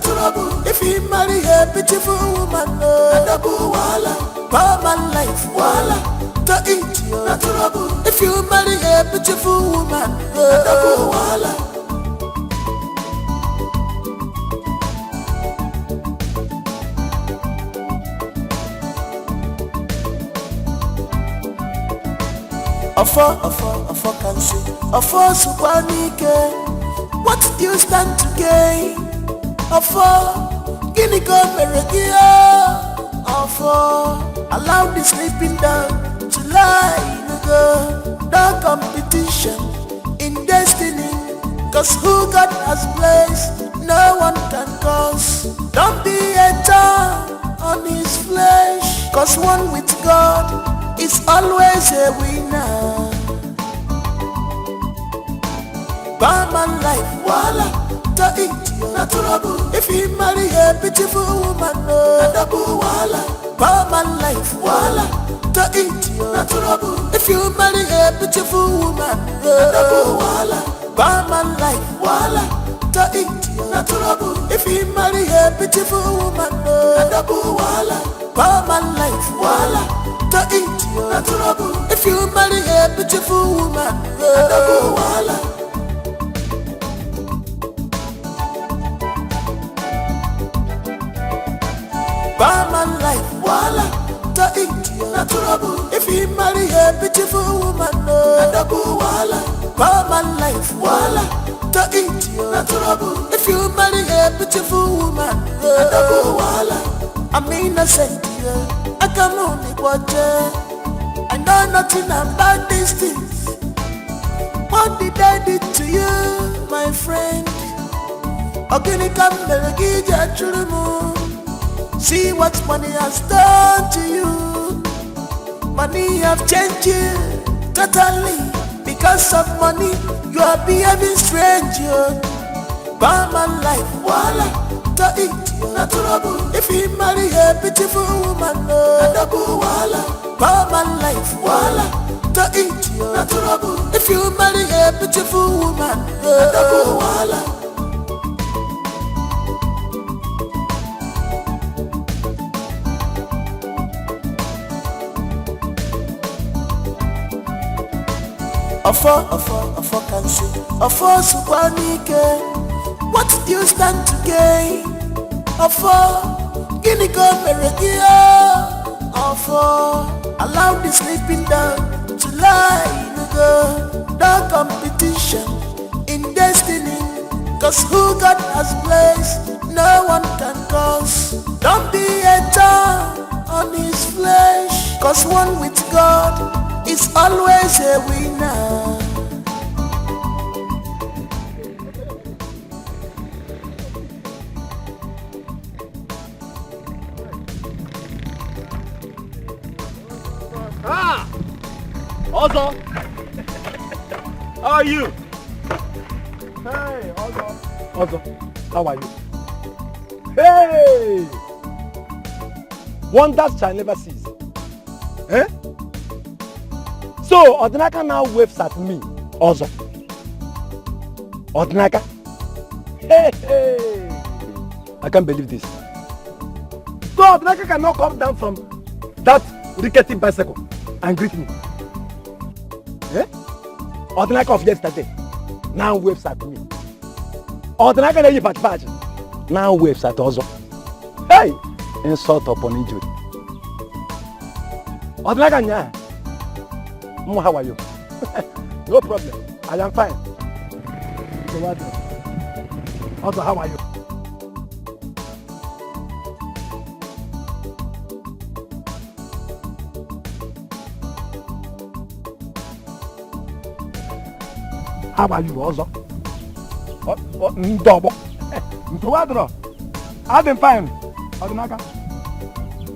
trouble. If you marry a beautiful woman, double wala. Bama life, wala. To eat you, trouble. If you marry a beautiful woman, double wala. Afo can see. Afo supanike. What do you stand to gain? Afo, guinea come meregia. Afo, allow the sleeping dog to lie in the competition in destiny. Cause who God has placed, no one can cause. Don't be a thorn on his flesh. Cause one with God is always a winner. Barman life, wala, to eat you, trouble. If you marry a beautiful woman, double wala. Barman life, wala, to eat you, trouble. If you marry a beautiful woman, double wala. Barman life, wala, to eat you, trouble. If you marry a beautiful woman, double wala. Barman life, wala. To eat you, trouble. If you marry a beautiful woman, double wala. Barman life, wala. To eat you, trouble. If you marry a beautiful woman, double wala. Barman life, wala. To eat you, trouble. If you marry a beautiful woman, double wala. I'm innocent, yeah. I can only watch it. I know nothing about these things. What did I do to you, my friend? Organic American Chulumu. See what money has done to you. Money have changed you totally. Because of money, you are behaving strange. Barman life, wala. To eat you, trouble. If you marry a beautiful woman, double wala. Barman life, wala. To eat you, trouble. If you marry a beautiful woman, double wala. Afo can see. Afo supanike. What do you stand to gain? Afo, guinea come meregia. Afo, allow the sleeping dog to lie in the competition in destiny. Cause who God has placed, no one can cause. Don't be a thorn on his flesh. Cause one with God is always a winner. Ozo! How are you? Hey, Ozo. Ozo, how are you? Hey! Wonders shall never cease. Eh? So, Odinaka now waves at me, Ozo. Odinaka? Hey, hey! I can't believe this. So, Odinaka cannot come down from that rickety bicycle and greet me. Eh? Odinaka of yesterday now waves at me. Odinaka na patch now waves at Ozo. Hey! Insult upon injury. Odinaka nya. How are you? No problem. I am fine. So what? Ozo, how are you? How are you, Ozo? Ndobo. Ntowadro. I've been fine. Odinaka.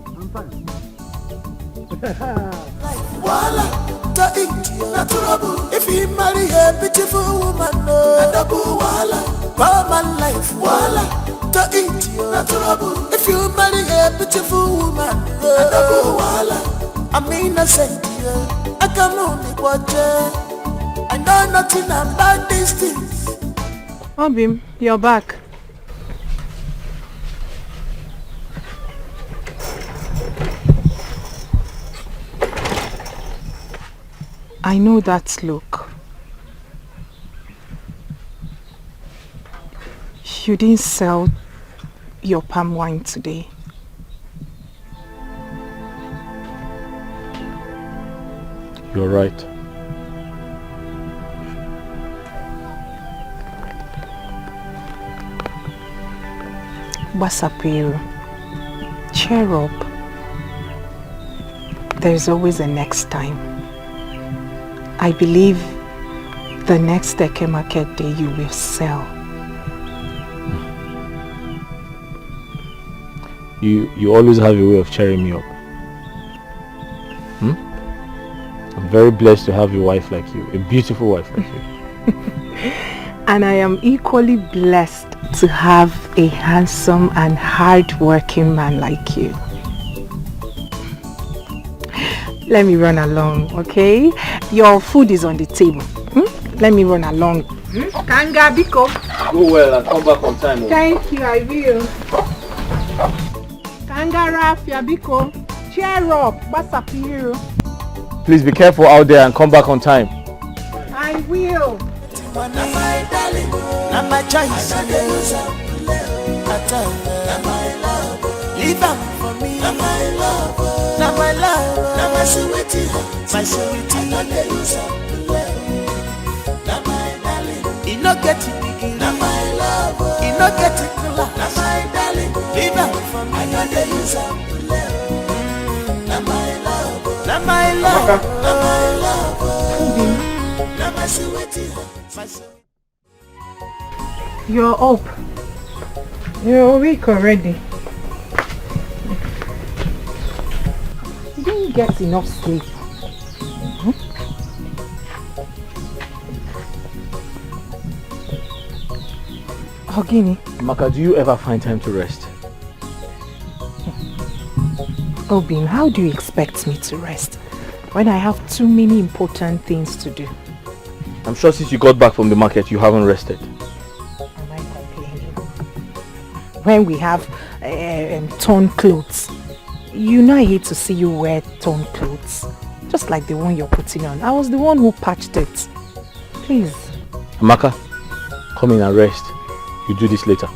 I'm fine. Wala, to eat you, trouble. If you marry a beautiful woman, double wala. Barman life, wala. To eat you, trouble. If you marry a beautiful woman, double wala. I'm innocent, yeah. I can only watch it. I know nothing about these things. Obim, you're back. I know that look. You didn't sell your palm wine today. You're right. Basapiru, cheer up. There's always a next time. I believe the next Eke market day you will sell. You always have a way of cheering me up. I'm very blessed to have a wife like you, a beautiful wife like you. And I am equally blessed to have a handsome and hard-working man like you. Let me run along, okay? Your food is on the table. Let me run along. Kanga, Biko. Go well and come back on time. Thank you, I will. Kanga, Rafia, Biko. Cheer up, Basapiru. Please be careful out there and come back on time. I will. My darling, not my choice. Leave them for me. Not my love, not my love, not my sweetie, my sweetie. Not my darling, he not get it big. Not my love, he not get it cool. Not my darling, leave them for me. I know they use up. Not my love, not my love, not my love, not my sweetie. You're up. You're awake already. You didn't get enough sleep. Ogini. Maka, do you ever find time to rest? Obin, how do you expect me to rest when I have too many important things to do? I'm sure since you got back from the market, you haven't rested. Am I complaining? When we have torn clothes, you know I hate to see you wear torn clothes. Just like the one you're putting on. I was the one who patched it. Please. Amaka, come in and rest. You do this later.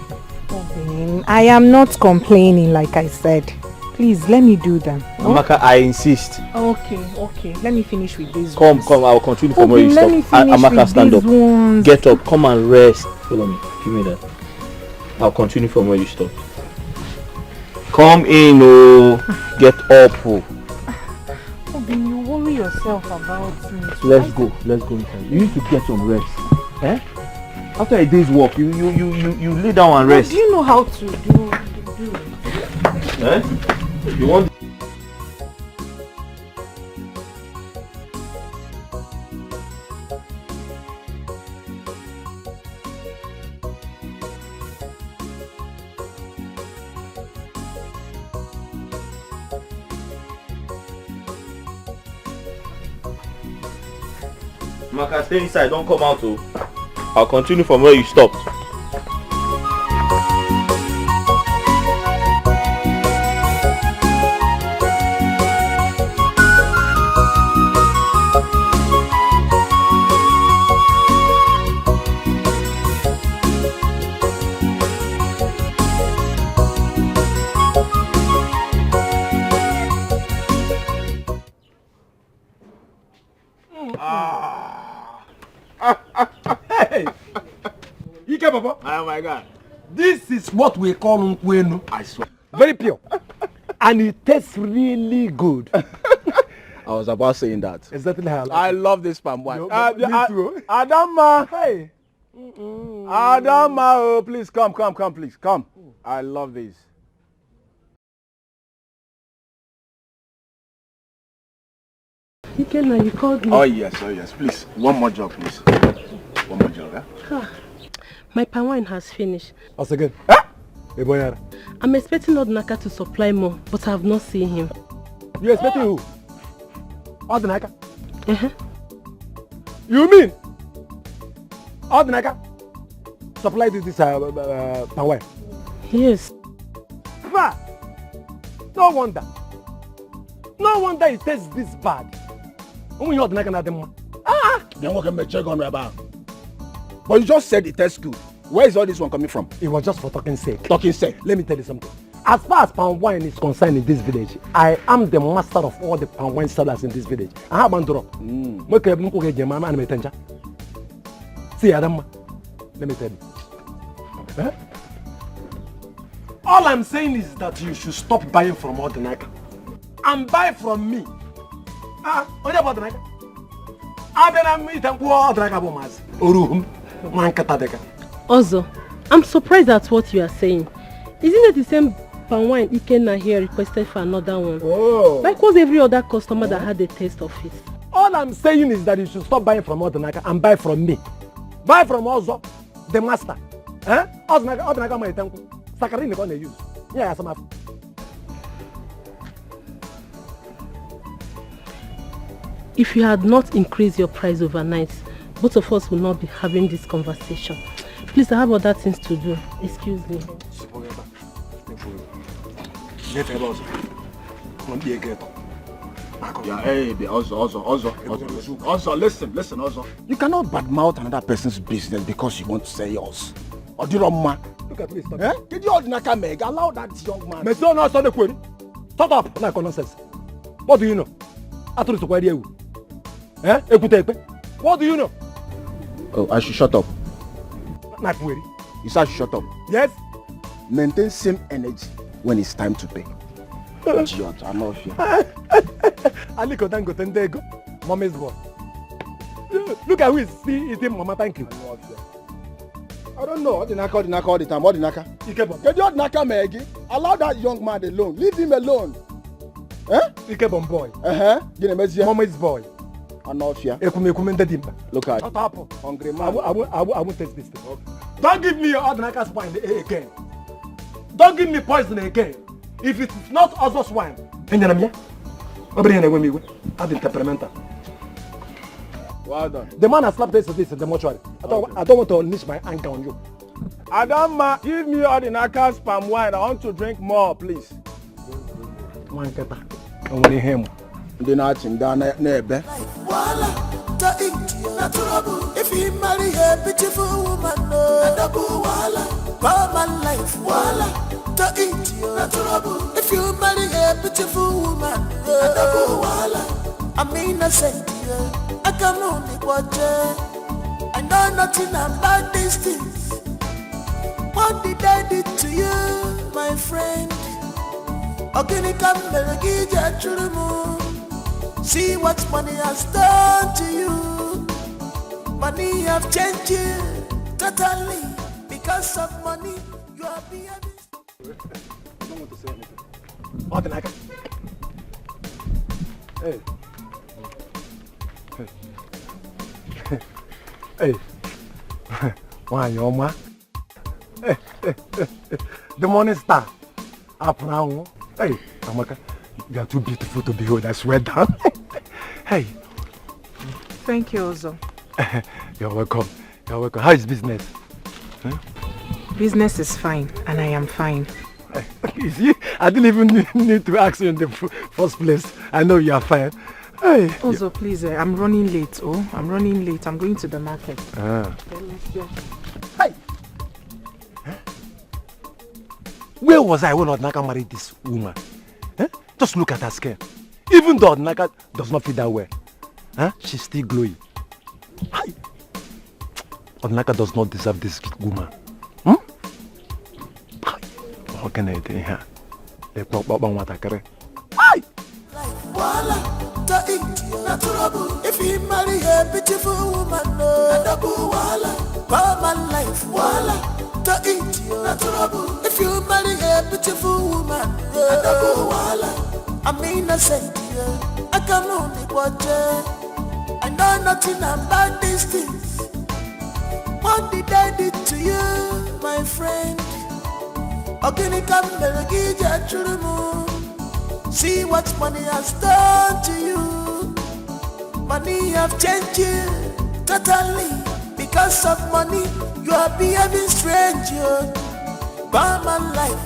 Obin, I am not complaining like I said. Please, let me do them. Amaka, I insist. Okay. Let me finish with these Come, ones. I'll continue from where you let me stop. finish Amaka, with stand up. these ones. Get up, come and rest. Follow me, give me that. I'll continue from where you stopped. Come in, oh. Get up, oh. Obin, you worry yourself about me. Let's go inside. You need to get some rest. Eh? After a day's work, you lay down and rest. Do you know how to do it? Eh? You want? Maka, stay inside, don't come out, oh. I'll continue from where you stopped. Hey! Ike Papa. Oh my God. This is what we call nkwenu. I swear. Very pure. And it tastes really good. I was about saying that. Exactly how I love this palm wine. Me too. Adama. Hey. Adama, oh, please come, please. Come. I love this. Ikenna, you called me. Oh yes, please. One more job, please. One more job, yeah? My palm wine has finished. Once again. Ah! Hey, boy. I'm expecting Odnaka to supply more, but I have not seen him. You expecting who? Odnaka? Uh-huh. You mean? Odnaka? Supply this palm wine? Yes. Ah! No wonder. No wonder it tastes this bad. When you Odnaka na dem. Then what can be check on about? But you just said it tastes good. Where is all this one coming from? It was just for talking sake. Talking sake. Let me tell you something. As far as palm wine is concerned in this village, I am the master of all the palm wine sellers in this village. I have Mandoro. See, Adam, let me tell you. All I'm saying is that you should stop buying from Ordinaka and buy from me. What about Ordinaka? Also, I'm surprised at what you are saying. Isn't it the same palm wine Ikenna here requested for another one? Oh. Like was every other customer that had a taste of it? All I'm saying is that you should stop buying from Ordinaka and buy from me. Buy from Ozo, the master. Ordinaka my tanku. Sakarini gonna use. Yeah, some. If you had not increased your price overnight, both of us would not be having this conversation. Please, I have other things to do. Excuse me. Yeah, hey, also, listen, also. You cannot badmouth another person's business because you want to say yours. Or do you know, Look at me, stop. Did you Ordinaka make? Allow that young man. Shut up, like nonsense. What do you know? What do you know? Oh, I should shut up. Not worry. You said I should shut up. Yes? Maintain same energy when it's time to pay. Idiot, I love you. Aliko Dango Tendego, Mommy's boy. Look at who is still eating Mama, thank you. I love you. I don't know. Ordinaka all the time. Ordinaka. Get your Ordinaka Maggie. Allow that young man alone. Leave him alone. Ikebon boy. Mommy's boy. I love you. Look at Shut up. Hungry man. I won't taste this thing. Okay. Don't give me your Ordinaka spine again. Don't give me poison again. If it is not Ozo's wine, add temperamental. Well done. The man has slapped this in the mortuary. I don't want to unleash my anger on you. Adama, give me Ordinaka's palm wine. I want to drink more, please. If you marry a beautiful woman, life, if you marry a beautiful woman, I'm innocent. I can only watch her. I know nothing about these things. What did I do to you, my friend? See what money has done to you. Money have changed you totally. Because of money, you are behaving. I don't want to say anything. Ordinaka. Hey. Hey. Why, your ma? Hey. The morning star. Up now. Hey, Amaka. You are too beautiful to behold. I swear down. Hey. Thank you, Ozo. You're welcome. You're welcome. How is business? Huh? Business is fine, and I am fine. You see, I didn't even need to ask you in the first place. I know you are fine. Hey. Ozo, please, I'm running late. Oh, I'm running late. I'm going to the market. Hey. Huh? Where was I when Ordinaka married this woman? Huh? Just look at her skin. Even though Ordinaka does not feel that well, huh? She's still glowing. Hi. Ordinaka does not deserve this woman. What can I do here? They pop up on what I carry. Hi. If you marry a beautiful woman, life, if you marry a beautiful woman, I'm innocent. I can only watch her. I know nothing about these things. What did I do to you, my friend? See what money has done to you. Money have changed you totally. Because of money, you are behaving strange. Barman life,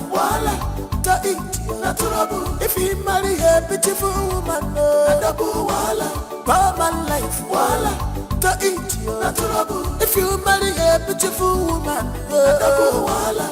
if you marry a beautiful woman, Barman life, to eat you. If you marry a beautiful woman, wahala.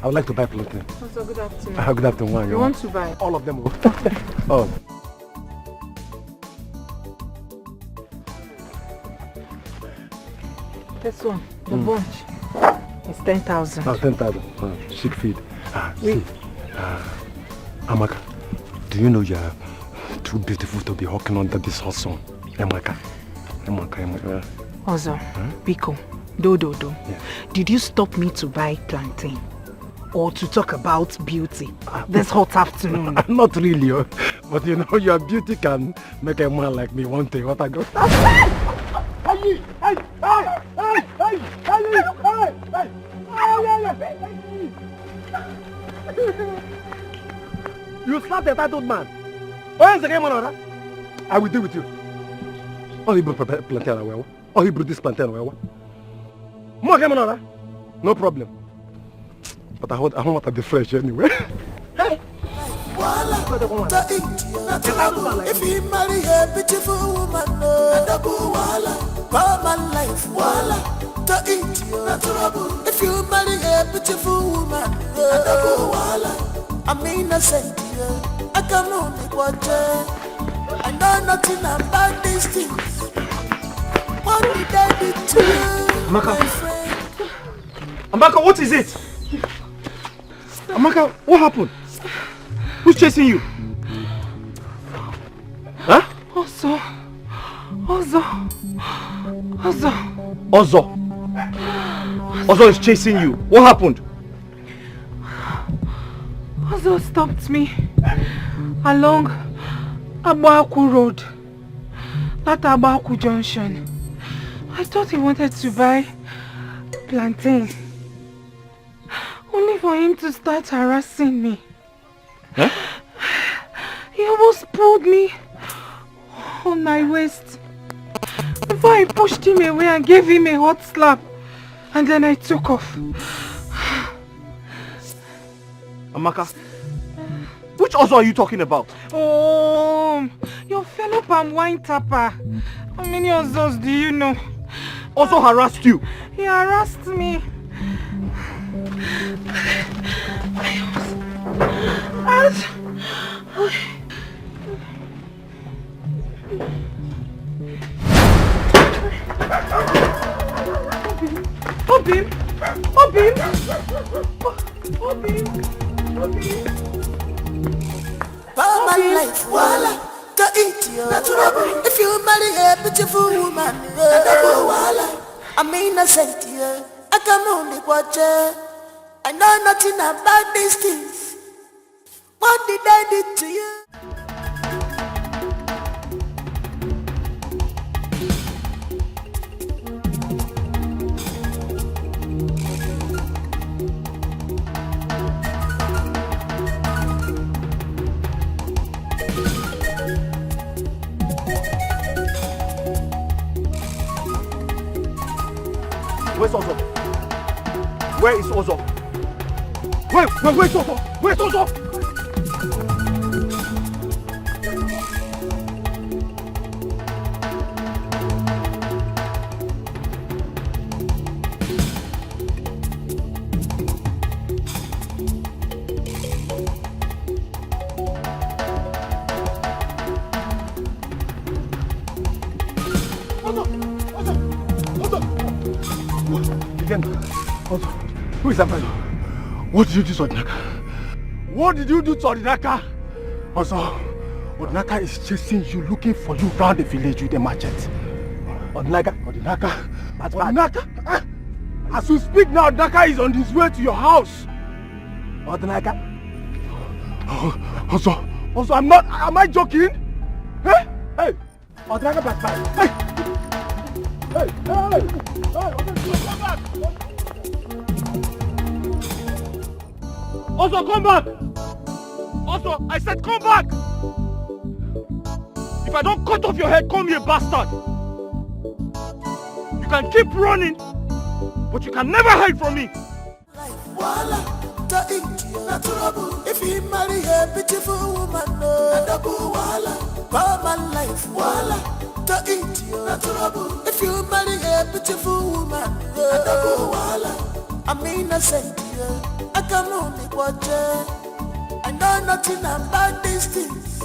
I would like to buy plantain. Also, good afternoon. Good afternoon. You want to buy? All of them. Oh. This one, the bunch, is 10,000. 10,000. Sick feed. See, Amaka, do you know you're too beautiful to be hawking under this hot sun? Amaka. Also, Biko, Do. Yeah. Did you stop me to buy plantain? Or to talk about beauty this hot afternoon? Not really, but you know, your beauty can make a man like me want to what I go. You slapped a tattooed man. Where is the game on? I will deal with you. Oh, he brought plantain away. Oh, he brought this plantain away. More game on. No problem. But I don't want to be fresh anyway. Hey! If you marry a beautiful woman, common life, to eat you. If you marry a beautiful woman, I'm innocent, I can only watch her. I know nothing about these things. What did I do to you, Amaka. my friend? Amaka, what is it? Amaka, what happened? Who's chasing you? Huh? Ozo is chasing you. What happened? Ozo stopped me along Abaku Road, that Abaku Junction. I thought he wanted to buy plantain, only for him to start harassing me. Huh? He almost pulled me on my waist before I pushed him away and gave him a hot slap, and then I took off. Amaka, which Ozo are you talking about? Oh, your fellow palm wine tapper. How many Ozos do you know? Ozo harassed you. He harassed me. Obim! Common life, to eat you. If you marry a beautiful woman, I'm innocent, I can only watch her. I know nothing about these things. What did I do to you? Where's Ozo? Where is Ozo? Where's Ozo? Where's Ozo? Who is that man? What did you do to Odinaka? What did you do to Odinaka? Also, Odinaka is chasing you, looking for you around the village with a machete. Odinaka. As you speak now, Odinaka is on his way to your house. Odinaka. Also, am I joking? Hey, Odinaka back. Hey, come back. Also, come back. Also, I said come back. If I don't cut off your head, call me a bastard. You can keep running, but you can never hide from me. If you marry a beautiful woman, life, if you marry a beautiful woman, I'm innocent. I can only watch her. I know nothing about these things.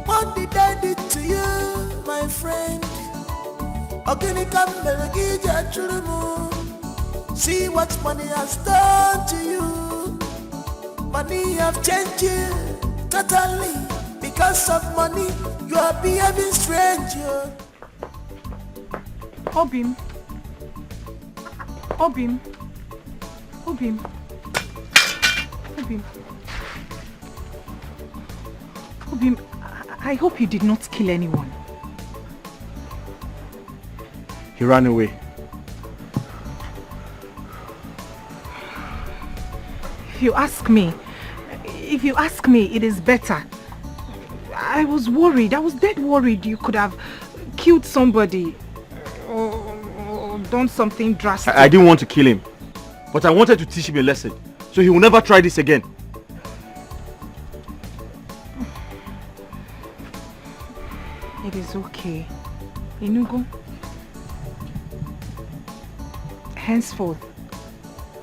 What did I do to you, my friend? See what money has done to you. Money have changed you totally. Because of money, you are behaving strange. Obim, I hope you did not kill anyone. He ran away. If you ask me, it is better. I was worried. I was dead worried you could have killed somebody or done something drastic. I didn't want to kill him, but I wanted to teach him a lesson, so he will never try this again. It is okay. Inugo. Henceforth,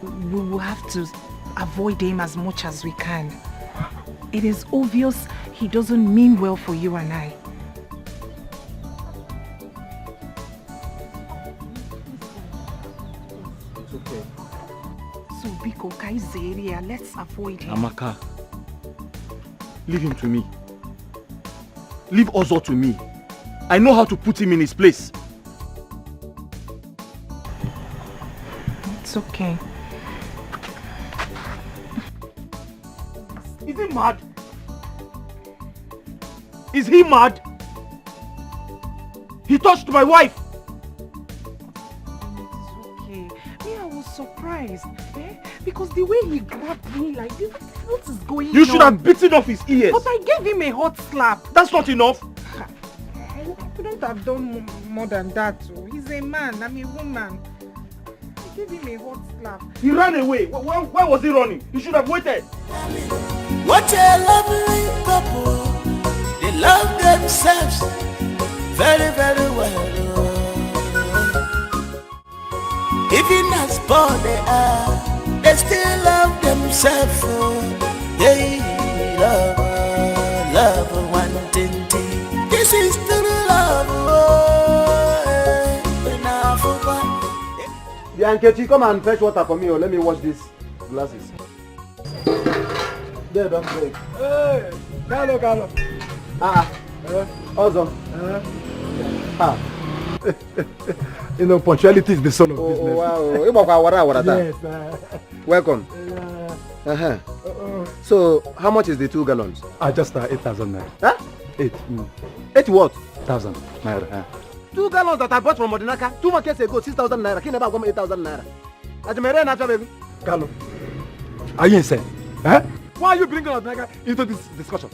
we will have to avoid him as much as we can. It is obvious he doesn't mean well for you and I. It's okay. So, Biko, Kaizeria, let's avoid him. Amaka, leave him to me. Leave Ozo to me. I know how to put him in his place. It's okay. Is he mad? Is he mad? He touched my wife. It's okay. Me, I was surprised. Because the way he grabbed me like this, what is going on? You should have bitten off his ears. But I gave him a hot slap. That's not enough. I couldn't have done more than that. He's a man, I'm a woman. I gave him a hot slap. He ran away. Why was he running? He should have waited. What a lovely couple. They love themselves very, very well. Even as poor they are, they still love themselves. They love wanting tea. This is the love. Bianchetti, come and fetch water for me or let me wash these glasses. There, don't break. Hey, Carlo. Also. You know, punctuality is the soul of business. Wow. Yes. Welcome. So, how much is the 2 gallons? Just 8,000 naira. Huh? 8 what? 1,000 naira. 2 gallons that I bought from Odinaka 2 months ago, 6,000 naira. He never got me 8,000 naira. Ajimere na baby. Carlo, are you insane? Huh? Why are you bringing Odinaka into this discussion?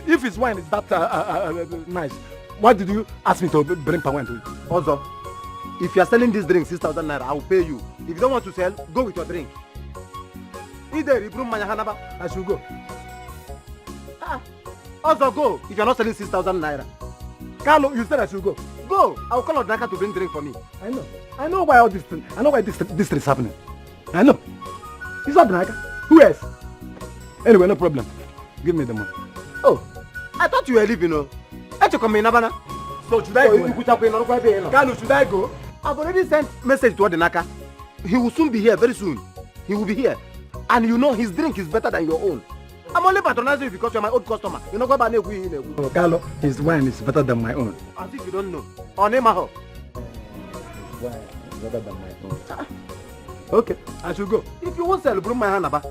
If his wine is that nice, why did you ask me to bring palm wine to you? Also, if you are selling this drink 6,000 naira, I will pay you. If you don't want to sell, go with your drink. Either you bring Hanaba, I should go. Also go if you are not selling 6,000 naira. Carlo, you said I should go. Go. I will call Odinaka to bring drink for me. I know why all this thing. I know why this thing is happening. I know. It's not Odinaka. Who else? Anyway, no problem. Give me the money. Oh, I thought you were leaving. So should I go? Carlo, should I go? I've already sent message to Odinaka. He will soon be here, very soon. He will be here. And you know his drink is better than your own. I'm only patronizing you because you're my old customer. You know what about Oh, Carlo, his wine is better than my own. As if you don't know. Oh, Nemaho. His wine is better than my own. Okay, I should go. If you won't sell, bring my hand about.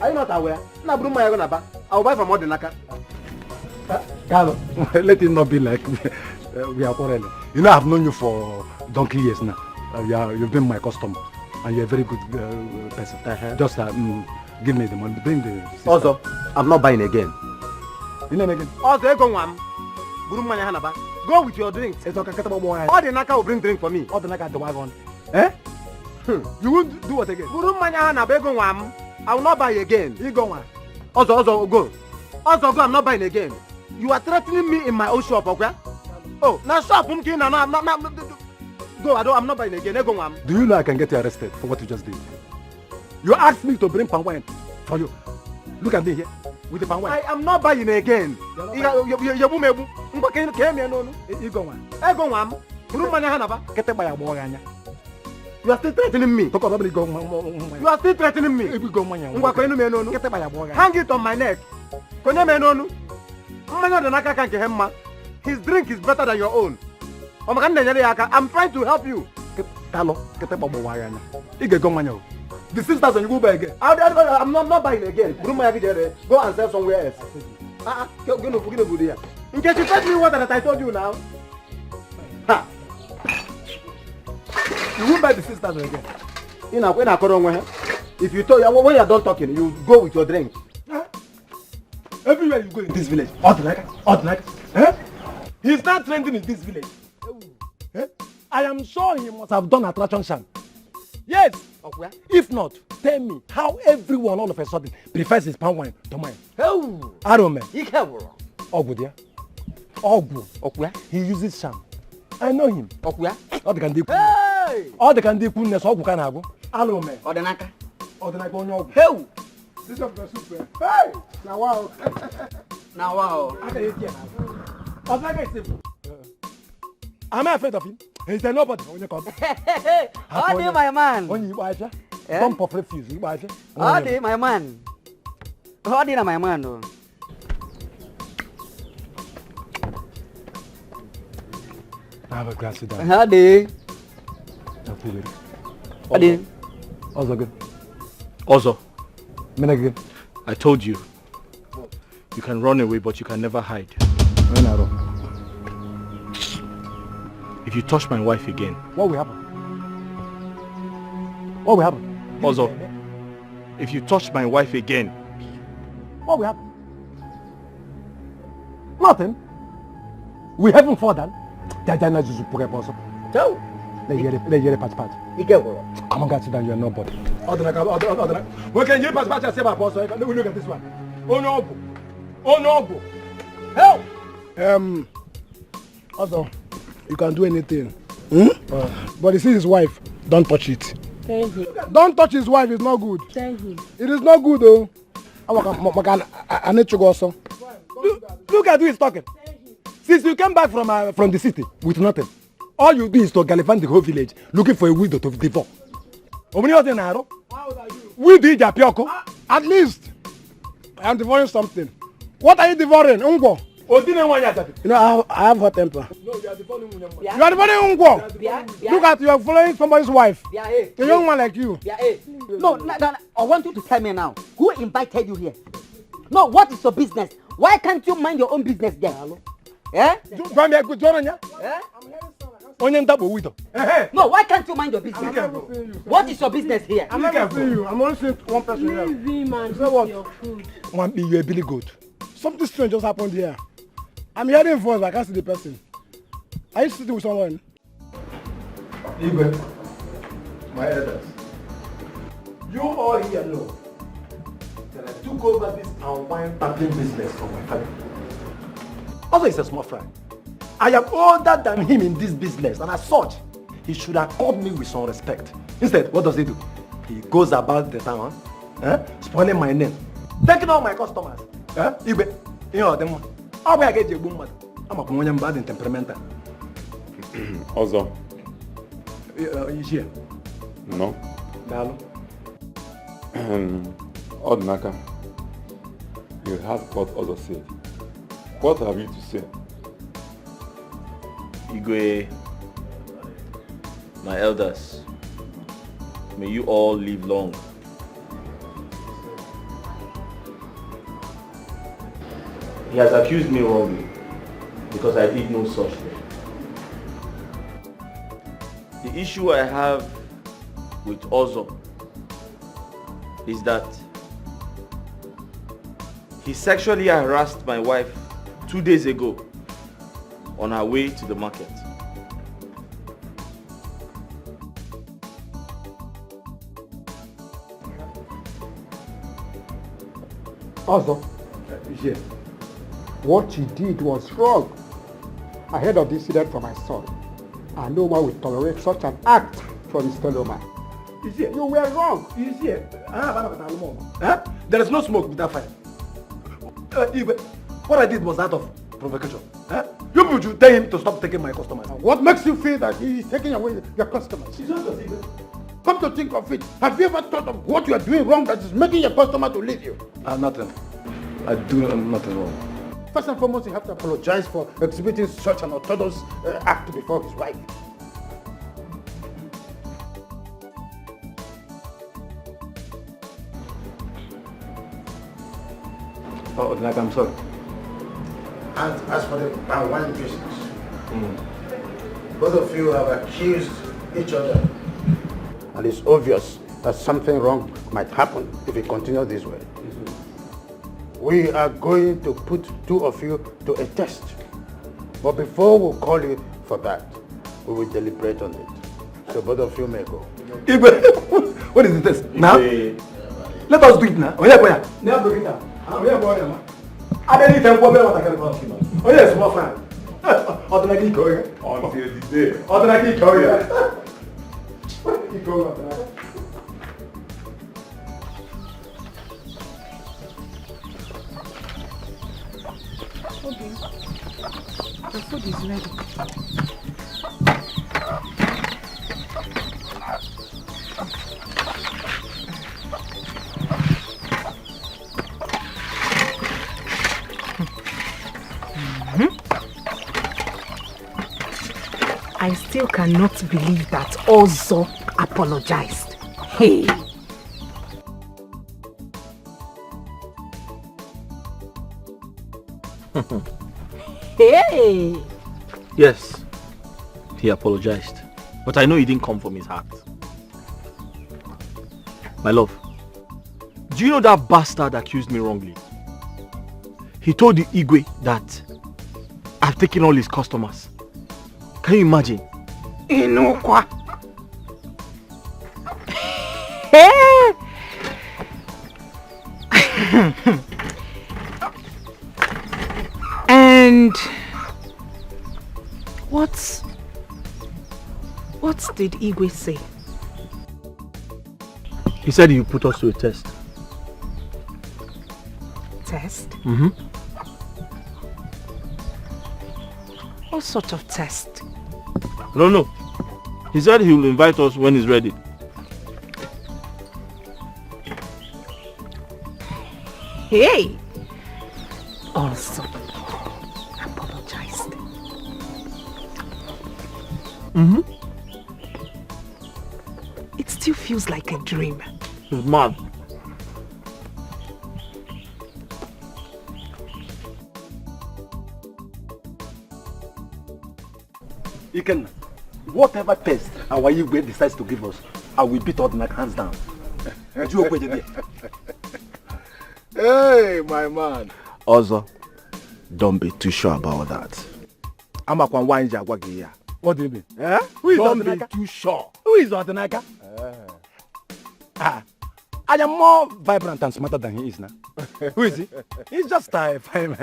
Are you not aware? Now bring my hand about. I'll buy from Odinaka. Carlo, let it not be like we are quarreling. You know, I've known you for donkey years now. You've been my customer. And you're a very good person. Just give me the money. Bring the sister. Also, I'm not buying again. You know again? Also, go with your drinks. All the Naka will bring drink for me. All the Naka the wagon. Eh? You won't do what again? I will not buy again. You go on. Also, go. Also, go. I'm not buying again. You are threatening me in my own shop, okay? Oh, now shop. Go, I'm not buying again. Do you know I can get you arrested for what you just did? You asked me to bring palm wine for you. Look at me here with the palm wine. I am not buying again. You are still threatening me. You are still threatening me. Hang it on my neck. His drink is better than your own. I'm trying to help you. The sisters and you go back again. I'm not buying again. Go and sell somewhere else. In case you tell me what that I told you now. Ha. You won't buy the sisters again. If you told when you're done talking, you go with your drink. Everywhere you go in this village, odd. Eh? He's not trending in this village. Eh? I am sure he must have done attraction sham. Yes. If not, tell me how everyone all of a sudden prefers his palm wine to mine. Oh, I don't know. Ogu there. Ogu. He uses sham. I know him. Ogu. All the can do. Hey. All the can do. Ogu can have. I know me. Odinaka. Odinaka. Hey. This is the super. Hey. Now wow. Now wow. Odinaka is simple. Am I afraid of him? He said nobody when you come. How do my man? When you buy dump of refuse, you buy How do my man? How do my man? Have a glass of down. How do? Also good. Also, Menegin. I told you, you can run away, but you can never hide. If you touch my wife again, what will happen? What will happen? Also, if you touch my wife again, what will happen? Nothing. We haven't fallen. Come on, guys, sit down. You're nobody. Where can you pass by and say my boss? Look at this one. Oh no. Help! Also, you can do anything. But you see his wife, don't touch it. Thank you. Don't touch his wife, it's not good. Thank you. It is not good though. I need to go also. Look at who is talking. Since you came back from the city with nothing, all you do is to gallivant the whole village looking for a widow to divorce. How old are you? We did Japioko. At least I am devouring something. What are you devouring? Ungo. You know, I have hot temper. No, you are devouring Ungo. You are devouring Ungo. Look at you are following somebody's wife. A young man like you. No, I want you to tell me now. Who invited you here? No, what is your business? Why can't you mind your own business there? Eh? No, why can't you mind your business? What is your business here? I'm not seeing you. I'm only seeing one person here. Leave him and So what? your food. You're a billy goat. Something strange just happened here. I'm hearing voice, but I can't see the person. Are you sitting with someone? Igwe, my elders, you all here know that I took over this wine tapping business from my family. Also, he's a small fry. I am older than him in this business, and as such, he should have called me with some respect. Instead, what does he do? He goes about the town, spoiling my name, taking all my customers. Igwe, you know them. How will I get you boom mad? I'm a Pomonian bad and temperamental. Also, Is here? no. Dalo. Odnaka, you heard what others said. What have you to say? Igwe, my elders, may you all live long. He has accused me wrongly because I did no such thing. The issue I have with Ozo is that he sexually harassed my wife 2 days ago on her way to the market. Also, Yes. what she did was wrong. Ahead of this incident for my son, I no man will tolerate such an act from his fellow man. You were wrong. There is no smoke without fire. What I did was out of provocation. You people should tell him to stop taking my customers. What makes you feel that he is taking away your customers? Come to think of it, have you ever thought of what you are doing wrong that is making your customer to leave you? Nothing. I do nothing wrong. First and foremost, you have to apologize for exhibiting such an orthodox act before his wife. Oh, like I'm sorry. And as for the wine business, both of you have accused each other. And it's obvious that something wrong might happen if you continue this way. We are going to put two of you to a test. But before we call you for that, we will deliberate on it. So both of you may go. What is this? Now? Let us do it now. Oh, yeah. Now do it now. Oh, yeah, boy. I don't need to go what I can about him. Oh, yes, more fun. Automatically go here. Until the day. Automatically go here. You go up there. Okay. The food is ready. I still cannot believe that Ozo apologized. Hey! Hey! Yes, he apologized. But I know he didn't come from his heart. My love, do you know that bastard accused me wrongly? He told the Igwe that I've taken all his customers. Can you imagine? Inukwa. Hey! And what did Igwe say? He said he would put us to a test. Test? Mm-hmm. What sort of test? I don't know. He said he will invite us when he's ready. Hey! Also apologized. Mm-hmm. It still feels like a dream. He's mad. Iken, whatever test our Igwe decides to give us, I will beat Odnak hands down. Hey, my man. Also, don't be too sure about that. I'm a Kwanwanja Wagia. What do you mean? Who is Don't Odinaka? be too sure. Who is Odinaka? I am more vibrant and smarter than he is now. Who is he? He's just a fine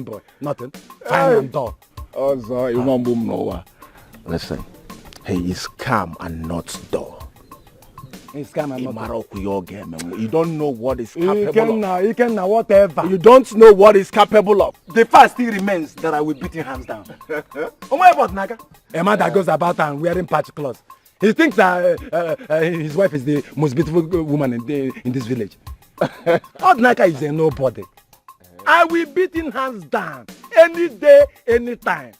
boy. Nothing. Fine and dull. Also, you won't boom nowhere. Listen, he is calm and not dull. He's calm and not dull. You don't know what is capable of. He can whatever. You don't know what is capable of. The fact still remains that I will beat him hands down. Oh my God, Naga. A man that goes about and wearing patch clothes. He thinks that his wife is the most beautiful woman in this village. Odinaka is a nobody. I will beat him hands down any day, anytime.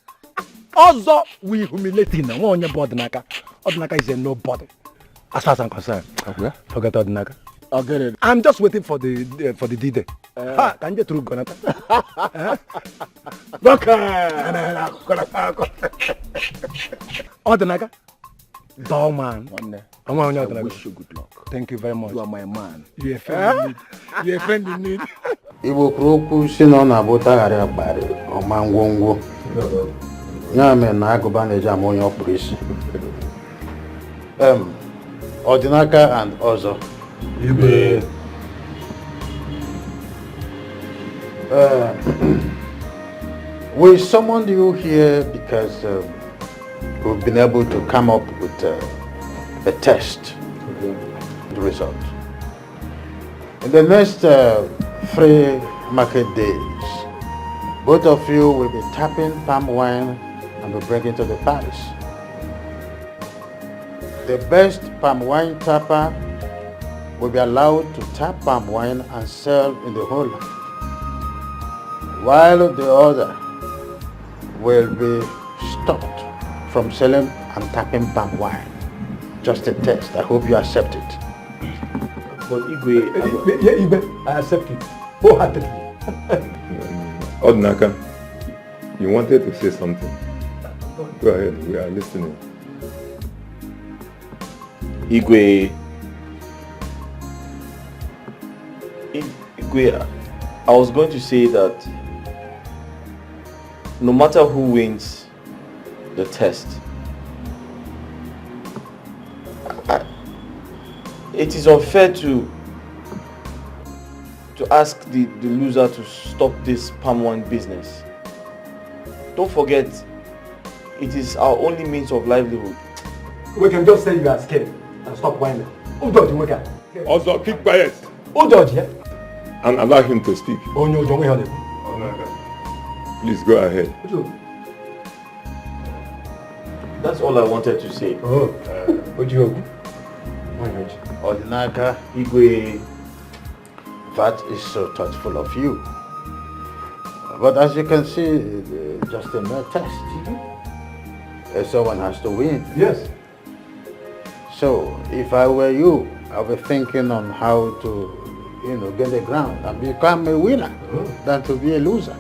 Also, we humiliate him. Odinaka is a nobody. As far as I'm concerned, forget Odinaka. I'll get it. I'm just waiting for the D-Day. Can you through Gonata? Odinaka, dull man. I wish you good luck. Thank you very much. You are my man. You're a friend in need. You're a friend in need. Igbo kwuru okwu si na ọ na-abụtagharị akparị ọma ngwongwo. Ya mere na agụba na-eji ama onye ọ kpụrụ isi. Odinaka and Ozo. We summoned you here because we've been able to come up with a test. The result. In the next 3 market days, both of you will be tapping palm wine and be bringing to the palace. The best palm wine tapper will be allowed to tap palm wine and sell in the whole land, while the other will be stopped from selling and tapping palm wine. Just a test. I hope you accept it. But Igwe, I accept it wholeheartedly. Odinaka, you wanted to say something. Go ahead, we are listening. Igwe, I was going to say that no matter who wins the test, it is unfair to ask the loser to stop this palm wine business. Don't forget, it is our only means of livelihood. We can just say you are scared and stop whining. Also, keep quiet and allow him to speak. Please go ahead. That's all I wanted to say. Odinaka, Igwe, that is so thoughtful of you. But as you can see, just a mere test. Someone has to win. Yes. So, if I were you, I would be thinking on how to, get the ground and become a winner than to be a loser.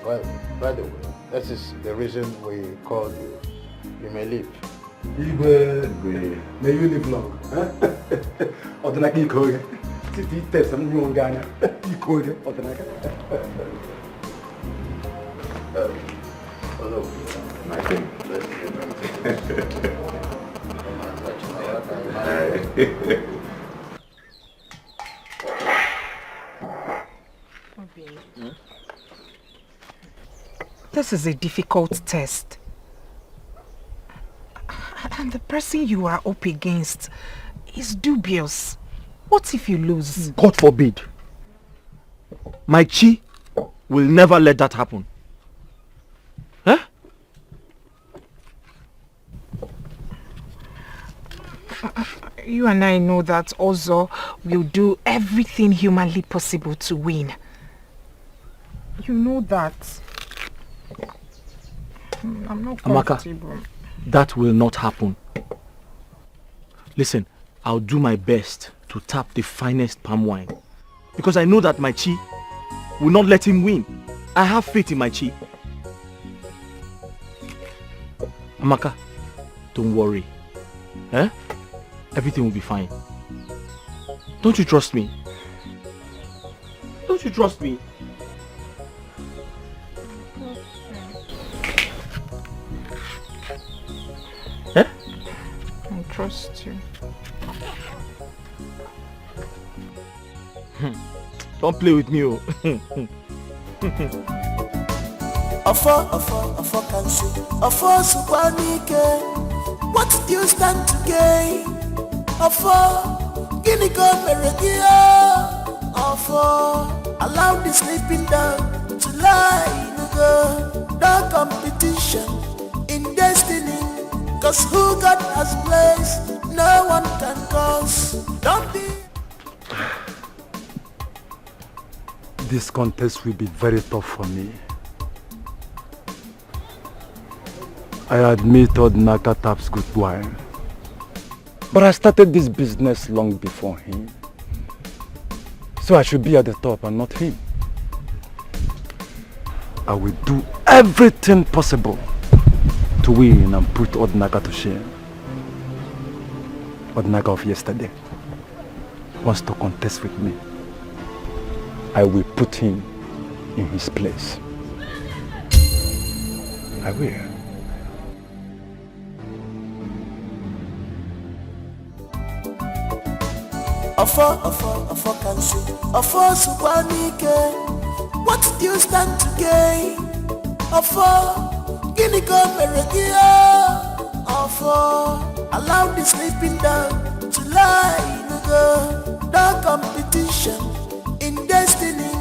Well, by the way, that is the reason we called you. You may leave. Igwe, may you live long. Odinaka Ikoge. Titi test some new Ghana. Ikoge, Odinaka. I think. This is a difficult test. And the person you are up against is dubious. What if you lose? God forbid. My Chi will never let that happen. Huh? You and I know that Ozo will do everything humanly possible to win. You know that. I'm not comfortable. Amaka, that will not happen. Listen, I'll do my best to tap the finest palm wine. Because I know that my Chi will not let him win. I have faith in my Chi. Amaka, don't worry. Eh? Everything will be fine. Don't you trust me? Don't you trust me? Eh? I trust you. Don't play with me, oh. Afọ kansi, afọ supanike. What do you stand to gain? Afọ, gini go meregia. Afọ, allow the sleeping dog to lie. No competition in destiny. Cause who God has placed, no one can cause. Don't be. This contest will be very tough for me. I admit Odnaka taps good wine. But I started this business long before him. So I should be at the top and not him. I will do everything possible to win and put Odnaka to shame. Odnaka of yesterday wants to contest with me. I will put him in his place. I will. Ofo can see. Ofo Subanike. What do you stand to gain? Ofo, Guinea go Meregia. Ofo, allow the sleeping dog to lie in the no competition in destiny.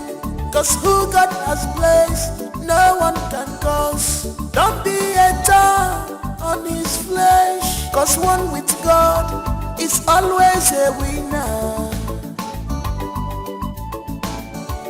Cause who God has placed, no one can cause. Don't be a thorn on his flesh. Cause one with God is always a winner.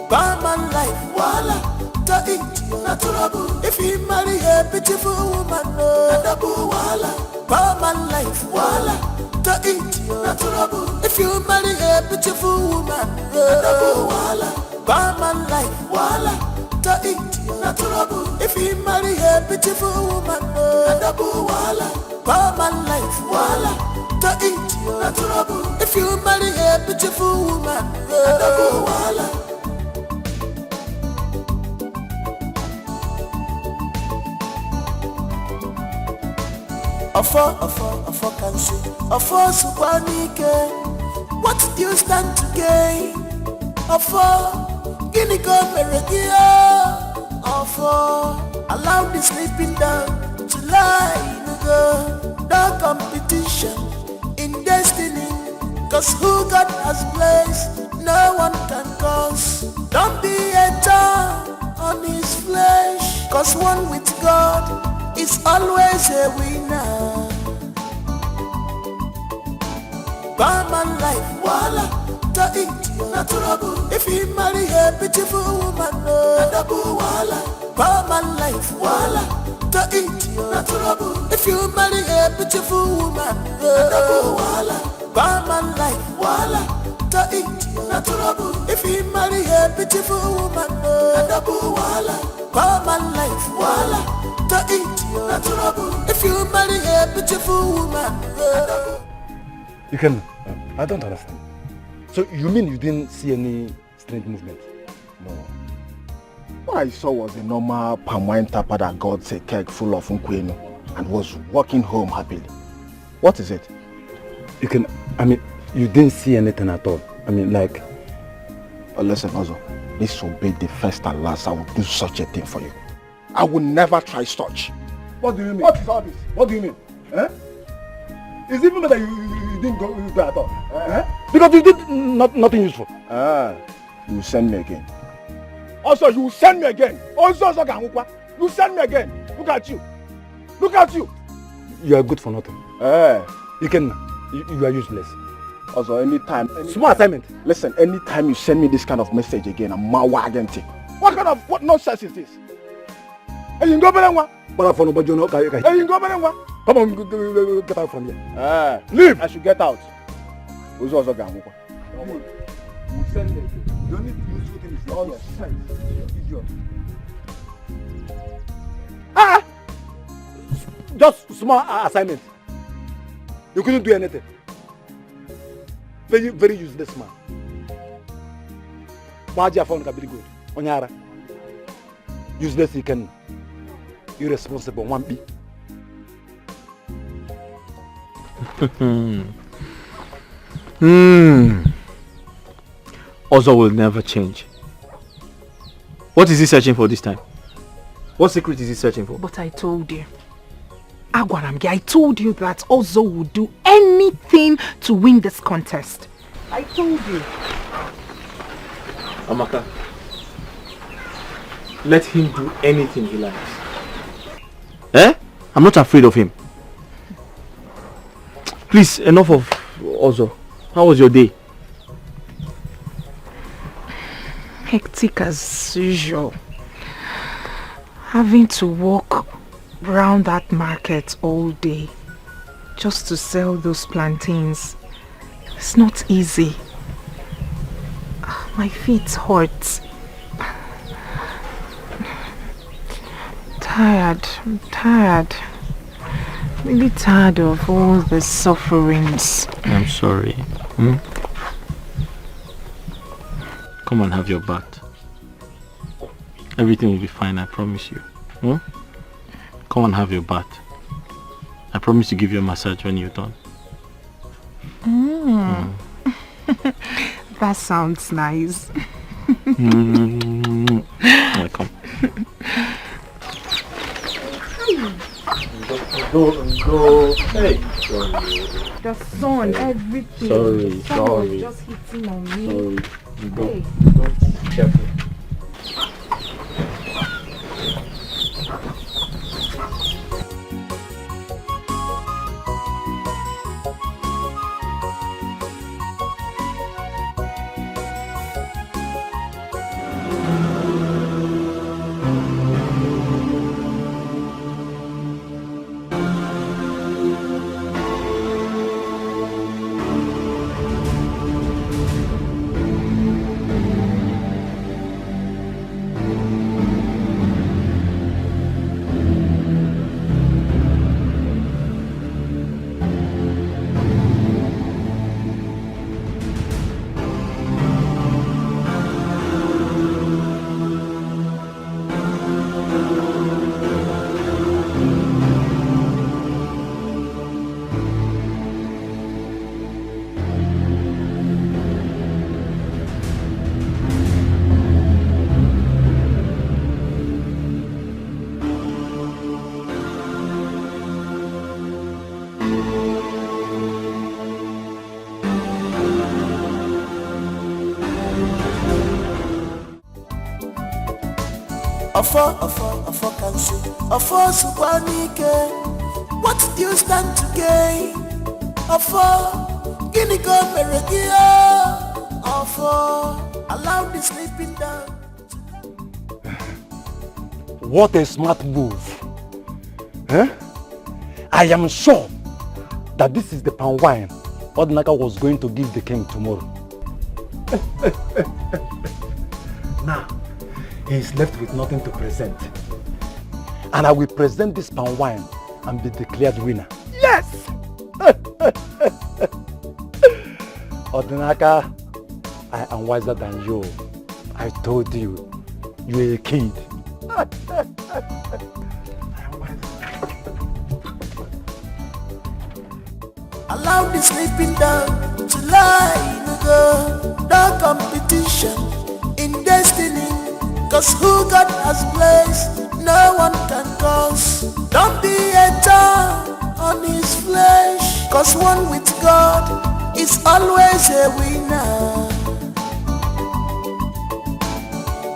Barman life, voila, to eat natural. If he marry a beautiful woman, no, voila. Barman life, voila, to eat natural. If you marry a beautiful woman, no, voila. Barman life, voila, to eat natural. If he marry a beautiful woman, no, voila. Barman life, voila, to eat natural. If you marry a beautiful woman, no, voila. Ofo can see. Ofo Subanike. What do you stand to gain? Ofo, Guinea go Meregia. Ofo, allow the sleeping dog to lie in the no competition in destiny. Cause who God has placed, no one can cause. Don't be a thorn on his flesh. Cause one with God is always a winner. Barman life, voila, to eat natural. If he marry a beautiful woman, no, voila. Barman life, voila, to eat natural. If you marry a beautiful woman, no, voila. Barman life, voila, to eat natural. If he marry a beautiful woman, no, voila. Barman life, voila, to eat natural. If you marry a beautiful woman, You can. I don't understand. So you mean you didn't see any strange movement? No. What I saw was a normal palm wine tapper that got a keg full of unkwenu and was walking home happily. What is it? You can. I mean, you didn't see anything at all. I mean, like. Listen, Ozo. This will be the first and last I will do such a thing for you. I will never try such. What do you mean? What is all this? What do you mean? Eh? It's even better you didn't go at all. Eh? Because you did nothing useful. You send me again. Also, you send me again. Also, you send me again. Look at you. Look at you. You are good for nothing. You can. You are useless. Also, anytime. Small assignment. Listen, anytime you send me this kind of message again, I'm wagging. What nonsense is this? Hey, you go better one. But for nobody, you know. Hey, you go better one. Come on, get out from here. Leave. I should get out. Who's also going? You send me. You don't need to use what is nonsense. Idiot. Just small assignment. You couldn't do anything. Very, very useless man. Maji found very good. Onyara. Useless he can. Irresponsible one B. Ozo will never change. What is he searching for this time? What secret is he searching for? But I told you. Agwaramgi, I told you that Ozo would do anything to win this contest. I told you. Amaka, let him do anything he likes. I'm not afraid of him. Please, enough of Ozo. How was your day? Hectic as usual. Having to walk round that market all day just to sell those plantains. It's not easy. My feet hurt. I'm tired. Really tired of all the sufferings. I'm sorry. Come and have your bath. Everything will be fine, I promise you. Come and have your bath. I promise to give you a massage when you're done. That sounds nice. Welcome. Go. Hey. The sun, everything. Sorry. Was just hitting on me. Sorry. Go. Hey. Careful. Afọ kansi, afọ subwanike. What do you stand to gain? Afọ, gini go meregia. Afọ, allow the sleeping down. What a smart move. I am sure that this is the palm wine Odinaka was going to give the king tomorrow. Now, he is left with nothing to present. And I will present this palm wine and be declared winner. Yes! Odinaka, I am wiser than you. I told you, you are a kid. Allow the sleeping down to lie in go. No competition in destiny. Cause who God has placed, no one can cause. Don't be a thorn on his flesh. Cause one with God is always a winner.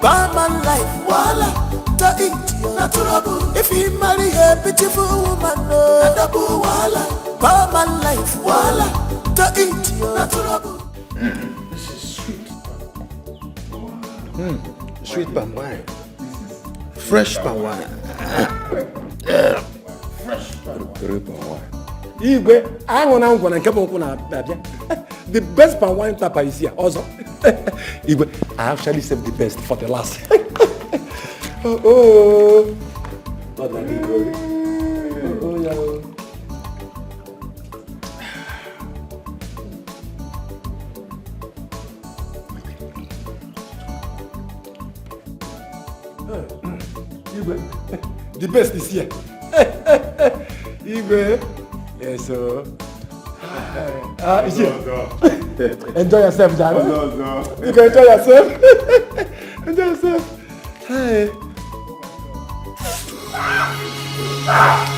Barman life, voila, to eat your natural. If he marry a beautiful woman, no, double voila. Barman life, voila, to eat your natural. This is sweet. Sweet palm wine. Fresh palm wine. Fresh palm wine. Igwe, I'm going to the best palm wine tapper is here also. Igwe, I actually saved the best for the last. Not like Igwe. Yeah. The best is here. Igwe. Yes, sir. It's here. Enjoy yourself, Dad. You can enjoy yourself. Enjoy yourself. Hi.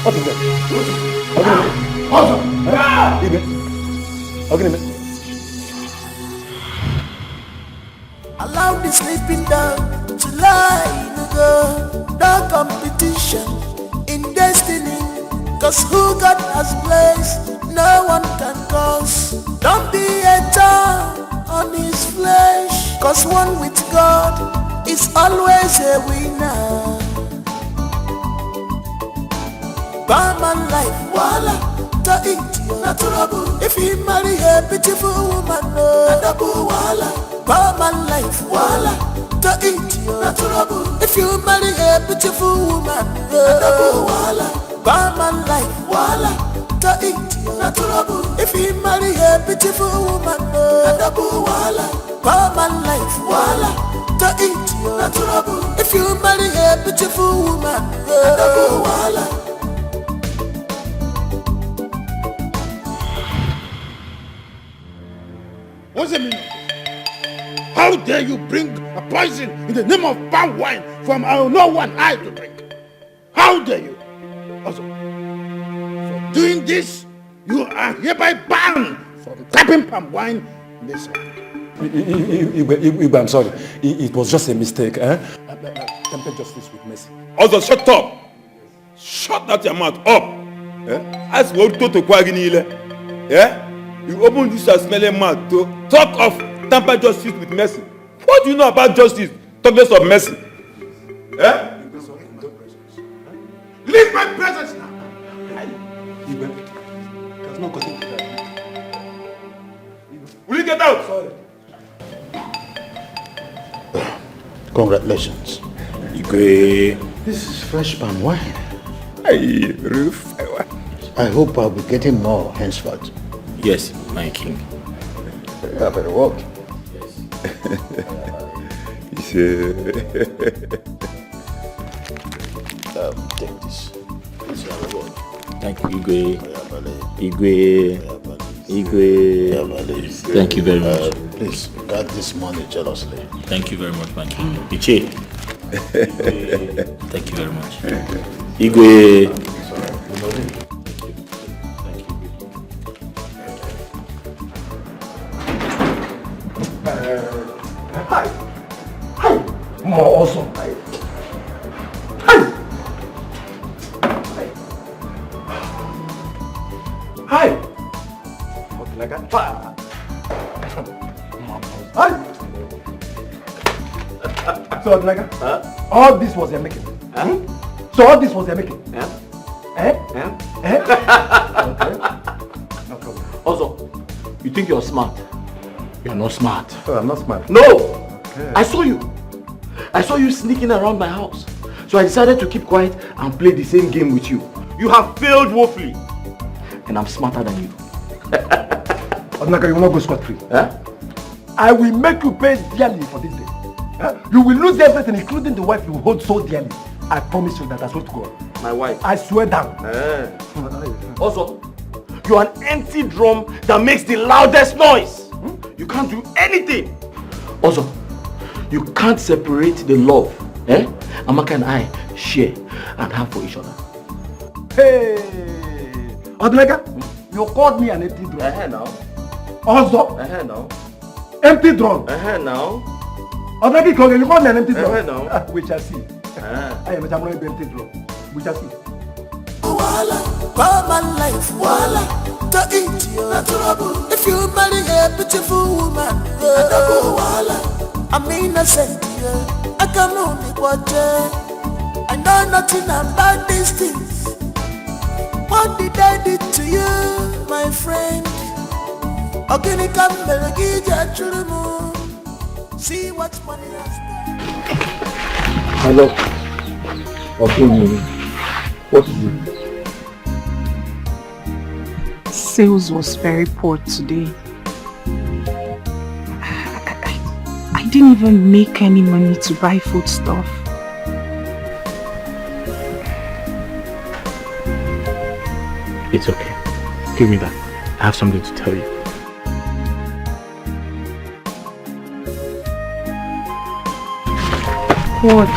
What is that? Igwe. Allow the sleeping down to lie in go. No competition in destiny. Cause who God has placed, no one can cause. Don't be a thorn on his flesh, cause one with God is always a winner. Barman life, voila, to eat na trouble. If he marry a beautiful woman, no, double voila. Barman life, voila, to eat na trouble. If you marry a beautiful woman, no, double voila. Barman life, voila, to eat na trouble. If he marry a beautiful woman, no, double voila. Barman life, voila, to eat na trouble. If you marry a beautiful woman, no, double voila. What's the meaning of this? How dare you bring a poison in the name of palm wine from no one I to drink? How dare you? Also, for doing this, you are hereby banned from tapping palm wine in this land. I'm sorry. It was just a mistake. Temper justice with mercy. Also, shut up. Shut that your mouth up. As what to Quaginile. You open this smelling mouth to talk of temper justice with mercy. What do you know about justice? Talk less of mercy. Leave my presence now. There's no cutting to that. Will you get out? Sorry. Congratulations. Igwe. This is fresh palm wine. Roof. I hope I'll be getting more henceforth. Yes, my king. You are very well. Take this. It's your reward. Thank you, Igwe. Thank you very much. Please guard this money jealously. Thank you very much, my king. Iche. Thank you very much. Igwe. Hi. More awesome. Hi. What like that? Hi. So like all this was your making. So all this was your making. Okay. No problem. Also, you think you're smart? You're not smart. Oh, I'm not smart. No! Okay. I saw you. I saw you sneaking around my house. So I decided to keep quiet and play the same game with you. You have failed woefully. And I'm smarter than you. Odinaka, you will not go scot-free. I will make you pay dearly for this day. You will lose everything, including the wife you hold so dearly. I promise you that. I swear to God. My wife? I swear down. Also, you're an empty drum that makes the loudest noise. You can't do anything. Also, you can't separate the love Amaka and I share and have for each other. Hey! Odinaka, you called me an empty drum. Now. Also? Now. Empty drum. Now. Odinaka, you called me an empty drum. Now. We shall see. I am a empty drum. We shall see. Barman life, voila, to eat na trouble. If you marry a beautiful woman, double voila. I'm innocent, I can only watch. I know nothing about these things. What did I do to you, my friend? Ogini kambe gija chulumu. See what money has done. Hello. Okay, what is it? Sales was very poor today. I didn't even make any money to buy food stuff. It's okay. Give me that. I have something to tell you. What?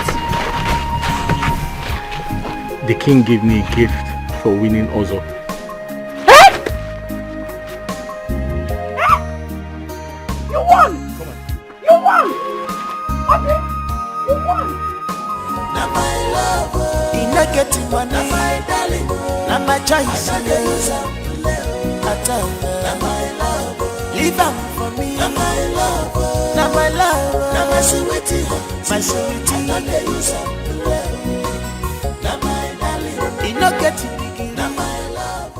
The king gave me a gift for winning Ozo. You won! Come on. You won! Okay. You won! Na my love, in a getting money, na my darling, na my choice. I matter. Na my love. Leave am for me. Na my love. Na my love. Na my sweetie. My sweetie. I don't use am. Na my darling. He no get it big. Na my love.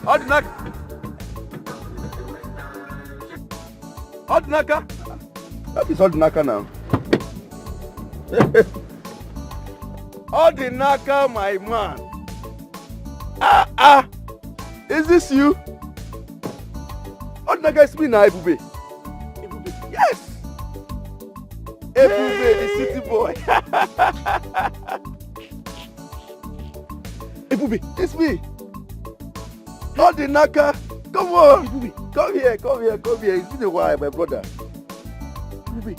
Ordinaka. Ordinaka. That is Ordinaka now. Ordinaka, my man. Is this you? Ordinaka is me now, Ebube. Yes. Ebube, the city boy. Ebube, it's me. Ordinaka, come on. Ebube, come here. It's been a while, my brother. Ebube,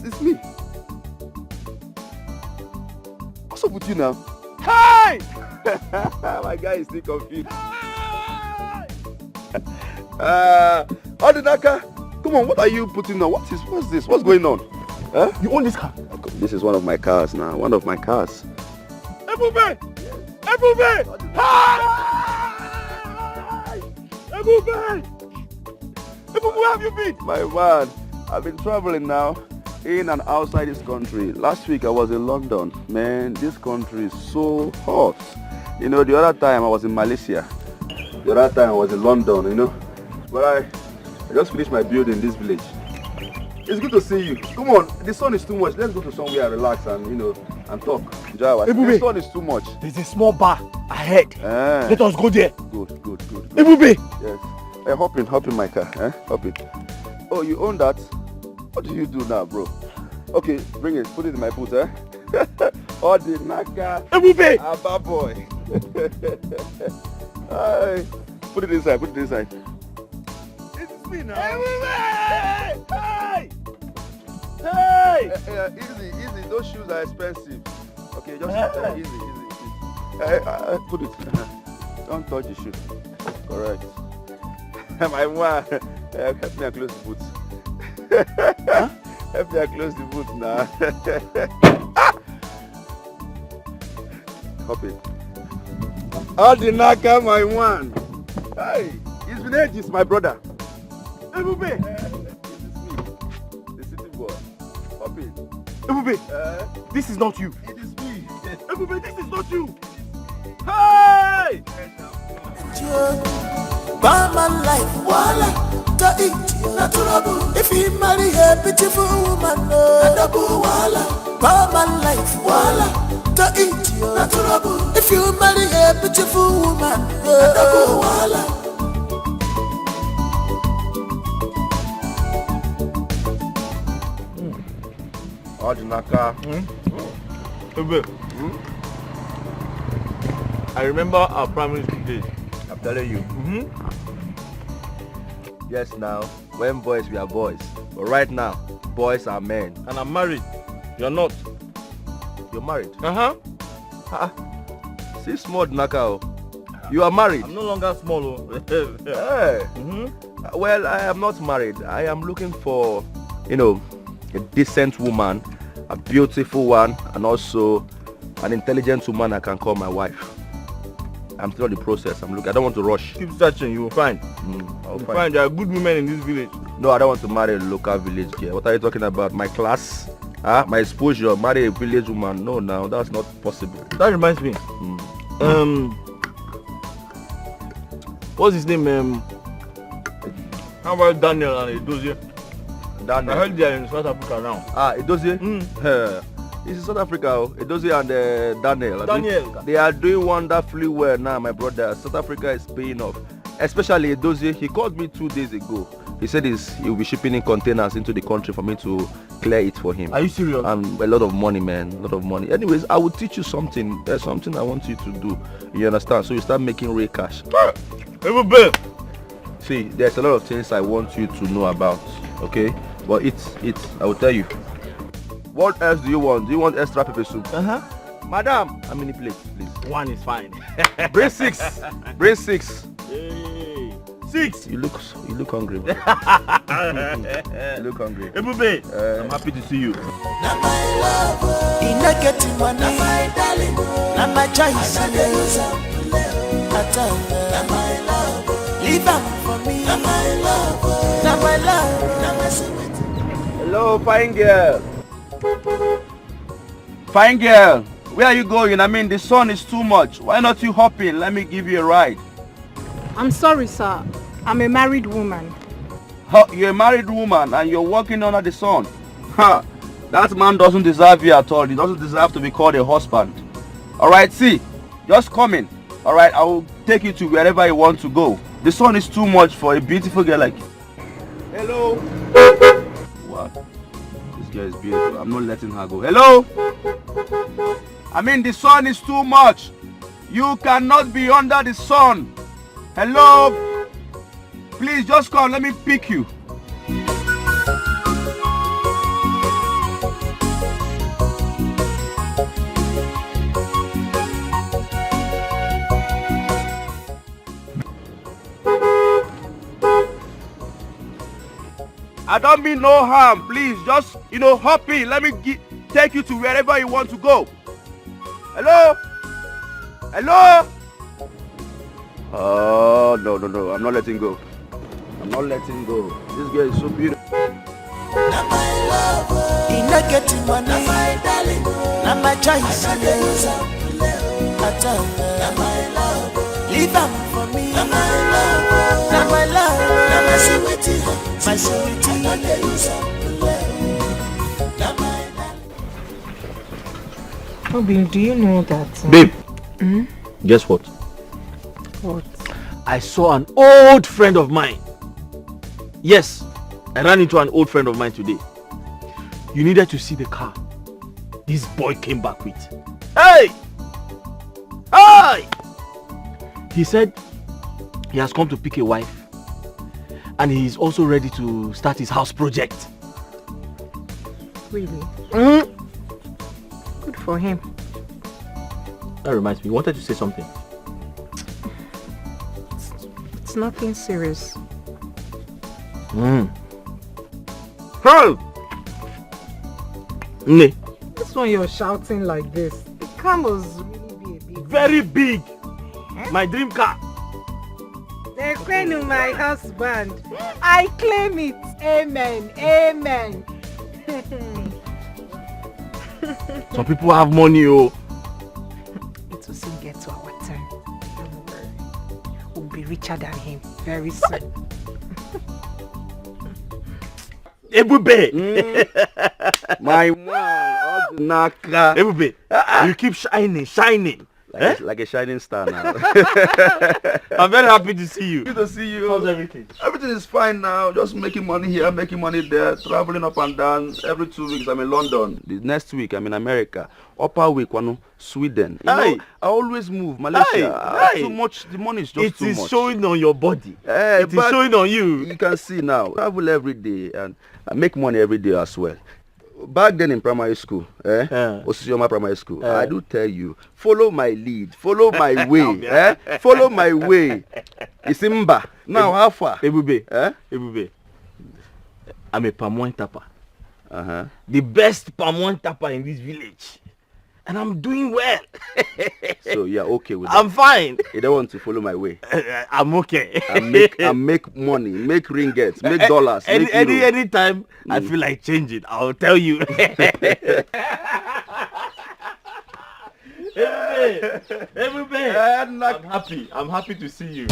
it's me. What's up with you now? Hi! My guy is still confused. Ordinaka, come on, what are you putting on? What's this? What's going on? Huh? You own this car? This is one of my cars now. One of my cars. Ebube! Ebube! Hi! Ebube! Ebube, where have you been? My man, I've been traveling now. In and outside this country. Last week I was in London. Man, this country is so hot. You know, the other time I was in Malaysia. The other time I was in London, you know. But I just finished my build in this village. It's good to see you. Come on, the sun is too much. Let's go to somewhere and relax and, you know, and talk. Jawa, the sun is too much. There's a small bar ahead. Let us go there. Good. Ebube! Yes. Hey, hop in my car. Hop in. Oh, you own that? What do you do now, bro? Okay, bring it. Put it in my boot, Ordinaka. Ebube! Abba boy. Hi. Put it inside. This is me now. Ebube! Hey! Easy. Those shoes are expensive. Okay, just easy. Put it. Don't touch the shoe. Correct. My man, help me close the boot. Help me close the boot now. Hop it. Ordinaka, my man. Hey, it's been ages, my brother. Ebube. This is me, the city boy. Hop it. Ebube, this is not you. It is me. Ebube, this is not you. Hey! Barman life, voila, to eat natural. If you marry a beautiful woman, double voila. Barman life, voila, to eat natural. If you marry a beautiful woman, double voila. Ordinaka. I remember our primary school days. I'm telling you. Yes, now, when boys we are boys. But right now, boys are men. And I'm married. You're not. You're married? See small Naka. You are married? I'm no longer small. Hey. Well, I am not married. I am looking for, you know, a decent woman, a beautiful one, and also an intelligent woman I can call my wife. I'm still in the process. I don't want to rush. Keep searching, you will find. I'll find there are good women in this village. No, I don't want to marry a local village girl. What are you talking about? My class? My exposure? Marry a village woman? No, that's not possible. That reminds me. What's his name? How about Daniel and Edozie? Daniel. I heard they are in South Africa now. Edozie? This is South Africa. Edozie and Daniel. Daniel. They are doing wonderfully well now, my brother. South Africa is paying off. Especially Edozie. He called me 2 days ago. He said he will be shipping in containers into the country for me to clear it for him. Are you serious? And a lot of money, man. A lot of money. Anyways, I will teach you something. There's something I want you to do. You understand? So you start making real cash. See, there's a lot of things I want you to know about. Okay? But I will tell you. What else do you want? Do you want extra pepper soup? Madam, how many plates, please? 1 is fine. Bring 6. Bring 6. Hey. 6. You look hungry. You look hungry. Ebube, I'm happy to see you. Na my love, in a getting money, na my darling, na my choice. I I tell you, na my love. Leave am for me, na my love. Na my love, na my sweet. Hello, fine girl. Fine girl, where are you going? I mean, the sun is too much. Why not you hop in? Let me give you a ride. I'm sorry, sir. I'm a married woman. Huh, you're a married woman and you're walking under the sun. Ha! That man doesn't deserve you at all. He doesn't deserve to be called a husband. Alright, see, just come in. Alright, I will take you to wherever you want to go. The sun is too much for a beautiful girl like you. Hello? What? This girl is beautiful. I'm not letting her go. Hello? I mean, the sun is too much. You cannot be under the sun. Hello? Please just come. Let me pick you. I don't mean no harm. Please just, hop in. Let me take you to wherever you want to go. Hello? Hello? Oh, no. I'm not letting go. I'm not letting go. This girl is so beautiful. Na my love, he not getting money. Na my darling, na my choice. I don't use I tell you, na my love, leave am for me. Na my love, na my love, na my sweetie, my sweetie. I don't use na my darling. Obi, do you know that? Babe, guess what? What? I saw an old friend of mine. Yes, I ran into an old friend of mine today. You needed to see the car this boy came back with. Hey! Hi! He said he has come to pick a wife and he is also ready to start his house project. Really? Good for him. That reminds me, you wanted to say something. It's nothing serious. Hey! This one you're shouting like this. The car must really be a big. Very big. My dream car. The queen of my husband. I claim it. Amen. Amen. Some people have money, oh. It will soon get to our turn. Don't worry. We'll be richer than him very soon. Ebube! My man, Ebube, you keep shining. Like a shining star now. I'm very happy to see you. Good to see you. How's everything? Everything is fine now. Just making money here, making money there, traveling up and down. Every 2 weeks I'm in London. The next week I'm in America. Upper week, Sweden. I always move. Malaysia. Too much. The money is just too much. It is showing on your body. It is showing on you. You can see now. Travel every day and I make money every day as well. Back then in primary school, Osisioma primary school, I do tell you, follow my lead, follow my way, follow my way. Isimba. Now how far? Ebube, Ebube. I'm a palm wine tapper. The best palm wine tapper in this village. And I'm doing well. So you're okay with that? I'm fine. You don't want to follow my way? I'm okay. I make money, make ringgits, make dollars, anytime I feel like changing, I'll tell you. Everybody, I'm happy to see you.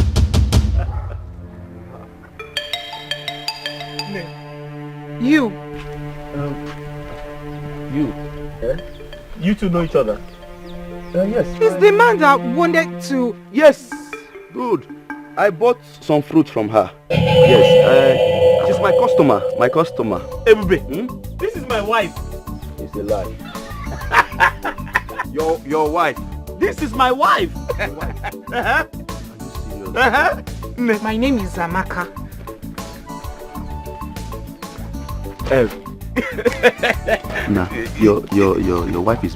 You. You. You two know each other? Yes. He's the man that wanted to... Yes. Good. I bought some fruit from her. Yes. She's my customer. My customer. Ebube, this is my wife. It's a lie. Your wife. This is my wife. Your wife. Are you serious? My name is Amaka. Nah, your wife is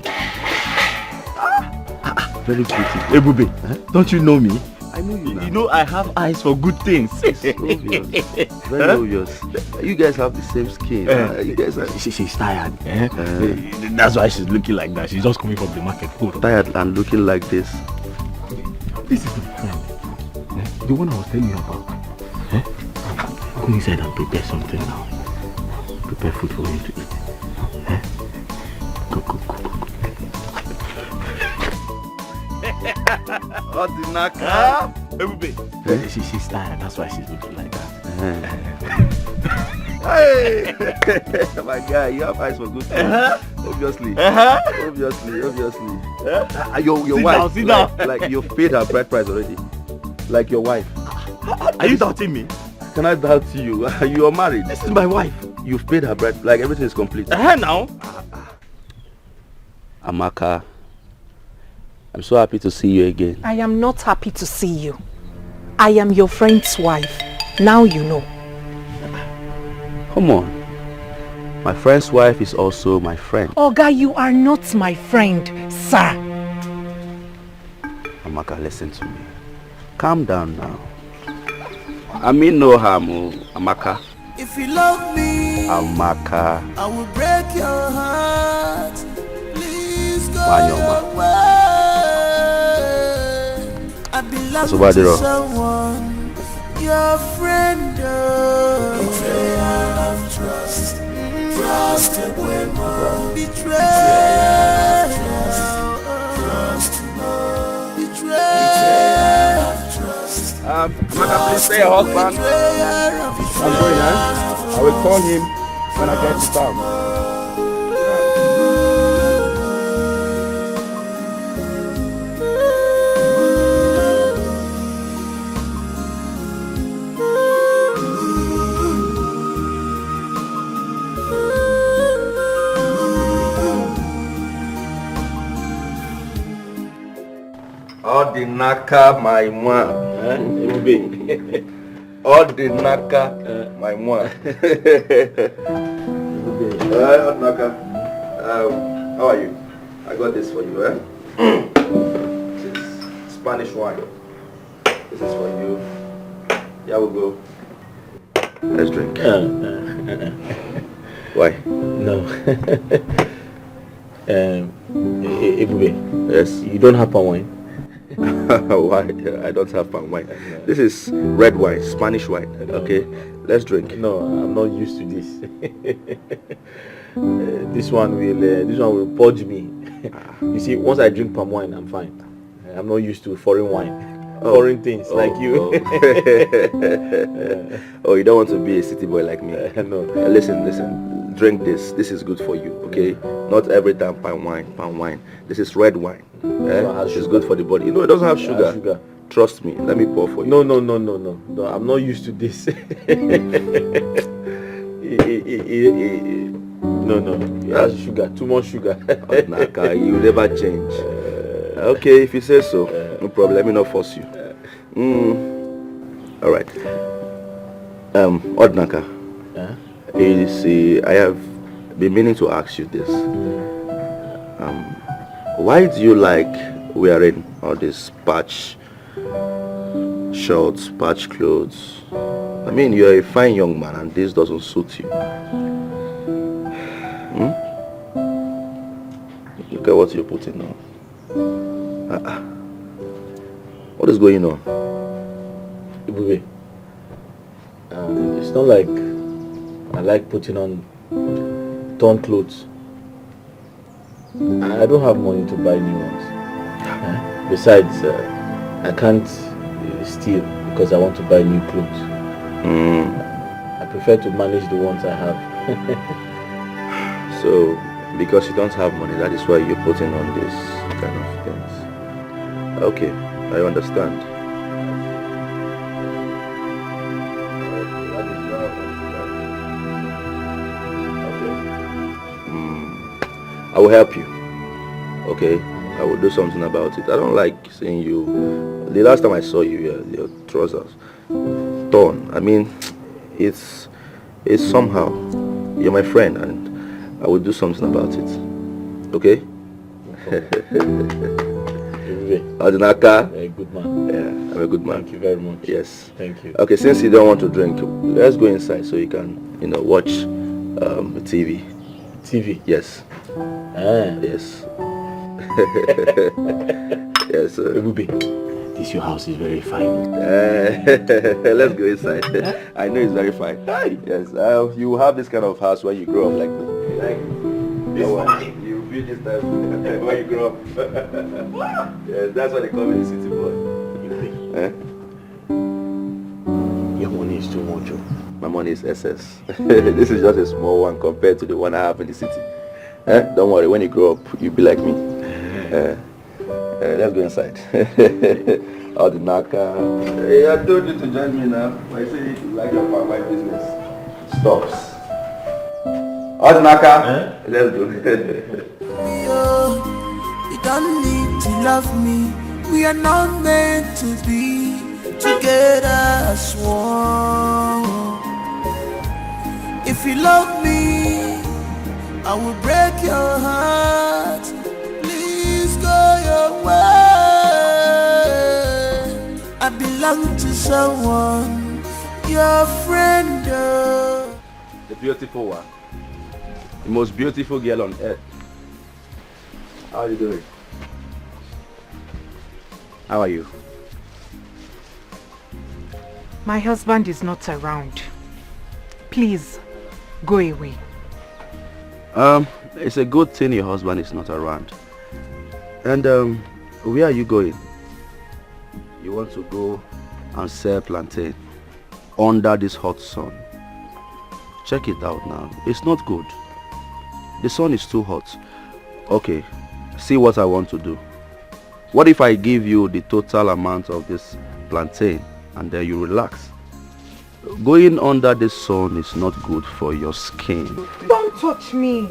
very pretty. Ebube, don't you know me? I know you now. You know I have eyes for good things. It's obvious. Very obvious. You guys have the same skin. You guys are... She's tired. That's why she's looking like that. She's just coming from the market. Tired and looking like this. This is my friend. The one I was telling you about. Eh? Go inside and prepare something now. Prepare food for him to eat. Eh? Go. What the naka? She's tired, that's why she's looking like that. Hey! My guy, you have eyes for good things. Obviously. Obviously. Your wife, sit down. like you've paid her bride price already. Like your wife. Are you doubting me? Can I doubt you? You are married. This is my wife. You've paid her bride, like everything is complete. Now? Amaka, I'm so happy to see you again. I am not happy to see you. I am your friend's wife. Now you know. Come on. My friend's wife is also my friend. Oga, you are not my friend, sir. Amaka, listen to me. Calm down now. I mean no harm, Amaka. If you love me, Amaka. I will break your heart. Please go Wanyoma. your way. I belong to someone, your friend. Betrayal of trust. Trust away more. Betrayal. Betrayal of trust. Amaka, please say your husband. I'm going, huh? I will call him when I get to town. All the naka, my one. All the naka, my one. All naka. How are you? I got this for you, eh? This is Spanish wine. This is for you. Here we go. Let's drink. Why? No. Ebube. Yes. You don't have palm wine? Why? I don't have palm wine. This is red wine, Spanish wine. Okay, let's drink. No, I'm not used to this. This one will purge me. You see, once I drink palm wine, I'm fine. I'm not used to foreign wine, foreign things like you. Oh, you don't want to be a city boy like me? No. Listen. Drink this. This is good for you. Okay. Not every time palm wine. This is red wine. It's good for the body. You know, it doesn't have sugar. Trust me. Let me pour for you. No. I'm not used to this. No. It has sugar. Too much sugar. Naka, you never change. Okay, if you say so, no problem. Let me not force you. All right. Odnaka. You see, I have been meaning to ask you this. Why do you like wearing all these patch shorts, patch clothes? I mean, you're a fine young man and this doesn't suit you. Look at what you're putting on. What is going on? Ibube, it's not like I like putting on torn clothes. I don't have money to buy new ones. Besides, I can't steal because I want to buy new clothes. I prefer to manage the ones I have. So, because you don't have money, that is why you're putting on this kind of things. Okay, I understand. I will help you. Okay, I will do something about it. I don't like seeing you. The last time I saw you, your trousers torn. I mean, it's somehow. You're my friend, and I will do something about it. Okay? Adinaka. A good man. Yeah, I'm a good man. Thank you very much. Yes. Thank you. Okay, since you don't want to drink, let's go inside so you can, watch TV. TV? Yes. Ah. Yes. Yes. Ebube, This your house is very fine. Let's go inside. I know it's very fine. Yes, you will have this kind of house when you grow up like me. Like this one, you build this type when you grow up. Yes, that's what they call me, the city boy. Your money is too much. My money is SS. This is just a small one compared to the one I have in the city. Don't worry, when you grow up, you'll be like me. Let's go inside. All the naka. Hey, I told you to join me now. I say you like your my business. Stops. All the naka. Let's go. You don't need to love me. We are not meant to be together as one. If you love me, I will break your heart. Please go your way. I belong to someone, your friend. The beautiful one. The most beautiful girl on earth. How are you doing? How are you? My husband is not around. Please, go away. It's a good thing your husband is not around. And where are you going? You want to go and sell plantain under this hot sun. Check it out now. It's not good. The sun is too hot. Okay, see what I want to do. What if I give you the total amount of this plantain and then you relax? Going under the sun is not good for your skin. Don't touch me.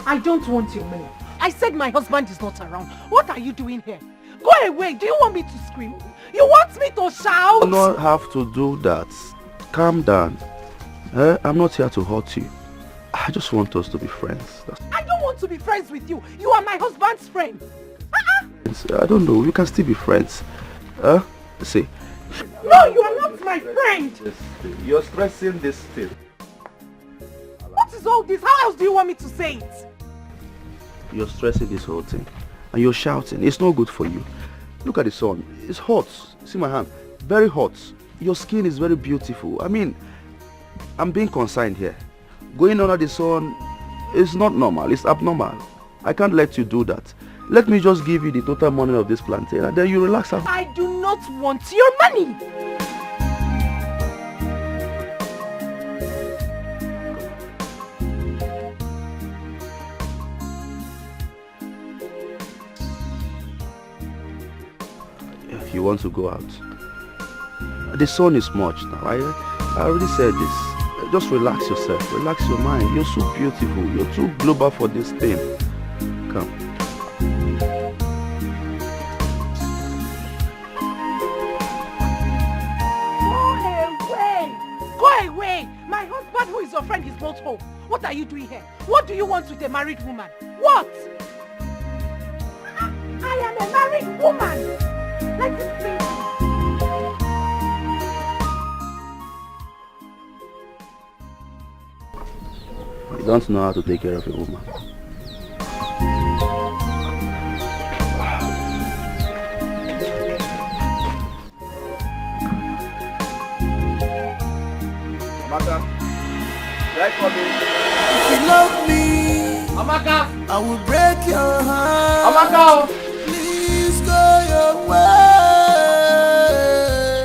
I don't want your money. I said my husband is not around. What are you doing here? Go away. Do you want me to scream? You want me to shout? You don't have to do that. Calm down. I'm not here to hurt you. I just want us to be friends. I don't want to be friends with you. You are my husband's friend. I don't know. We can still be friends. See. No, you are not my friend. You're stressing this thing. What is all this? How else do you want me to say it? You're stressing this whole thing. And you're shouting. It's not good for you. Look at the sun. It's hot. See my hand. Very hot. Your skin is very beautiful. I mean, I'm being concerned here. Going under the sun is not normal. It's abnormal. I can't let you do that. Let me just give you the total money of this plantain and then you relax out. I do not want your money. You want to go out? The sun is much now. I already said this. Just relax yourself. Relax your mind. You're so beautiful. You're too global for this thing. Come. Go away! My husband, who is your friend, is not home. What are you doing here? What do you want with a married woman? What? I am a married woman. Let it be. You don't know how to take care of a woman. Amaka, if you love me, Amaka, I will break your heart. Amaka, please go your way.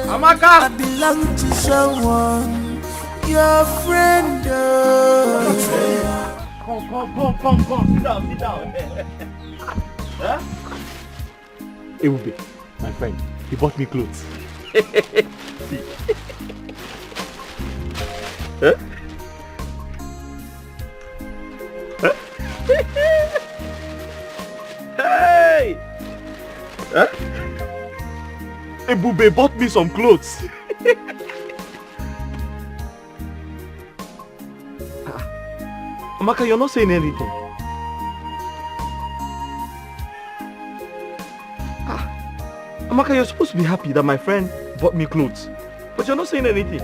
Amaka, I belong to someone, your friend. Come, sit down. Huh? Ewube, my friend, he bought me clothes. Huh? Hey! Huh? Ewube bought me some clothes. Amaka, you're not saying anything. Amaka, you're supposed to be happy that my friend bought me clothes, but you're not saying anything.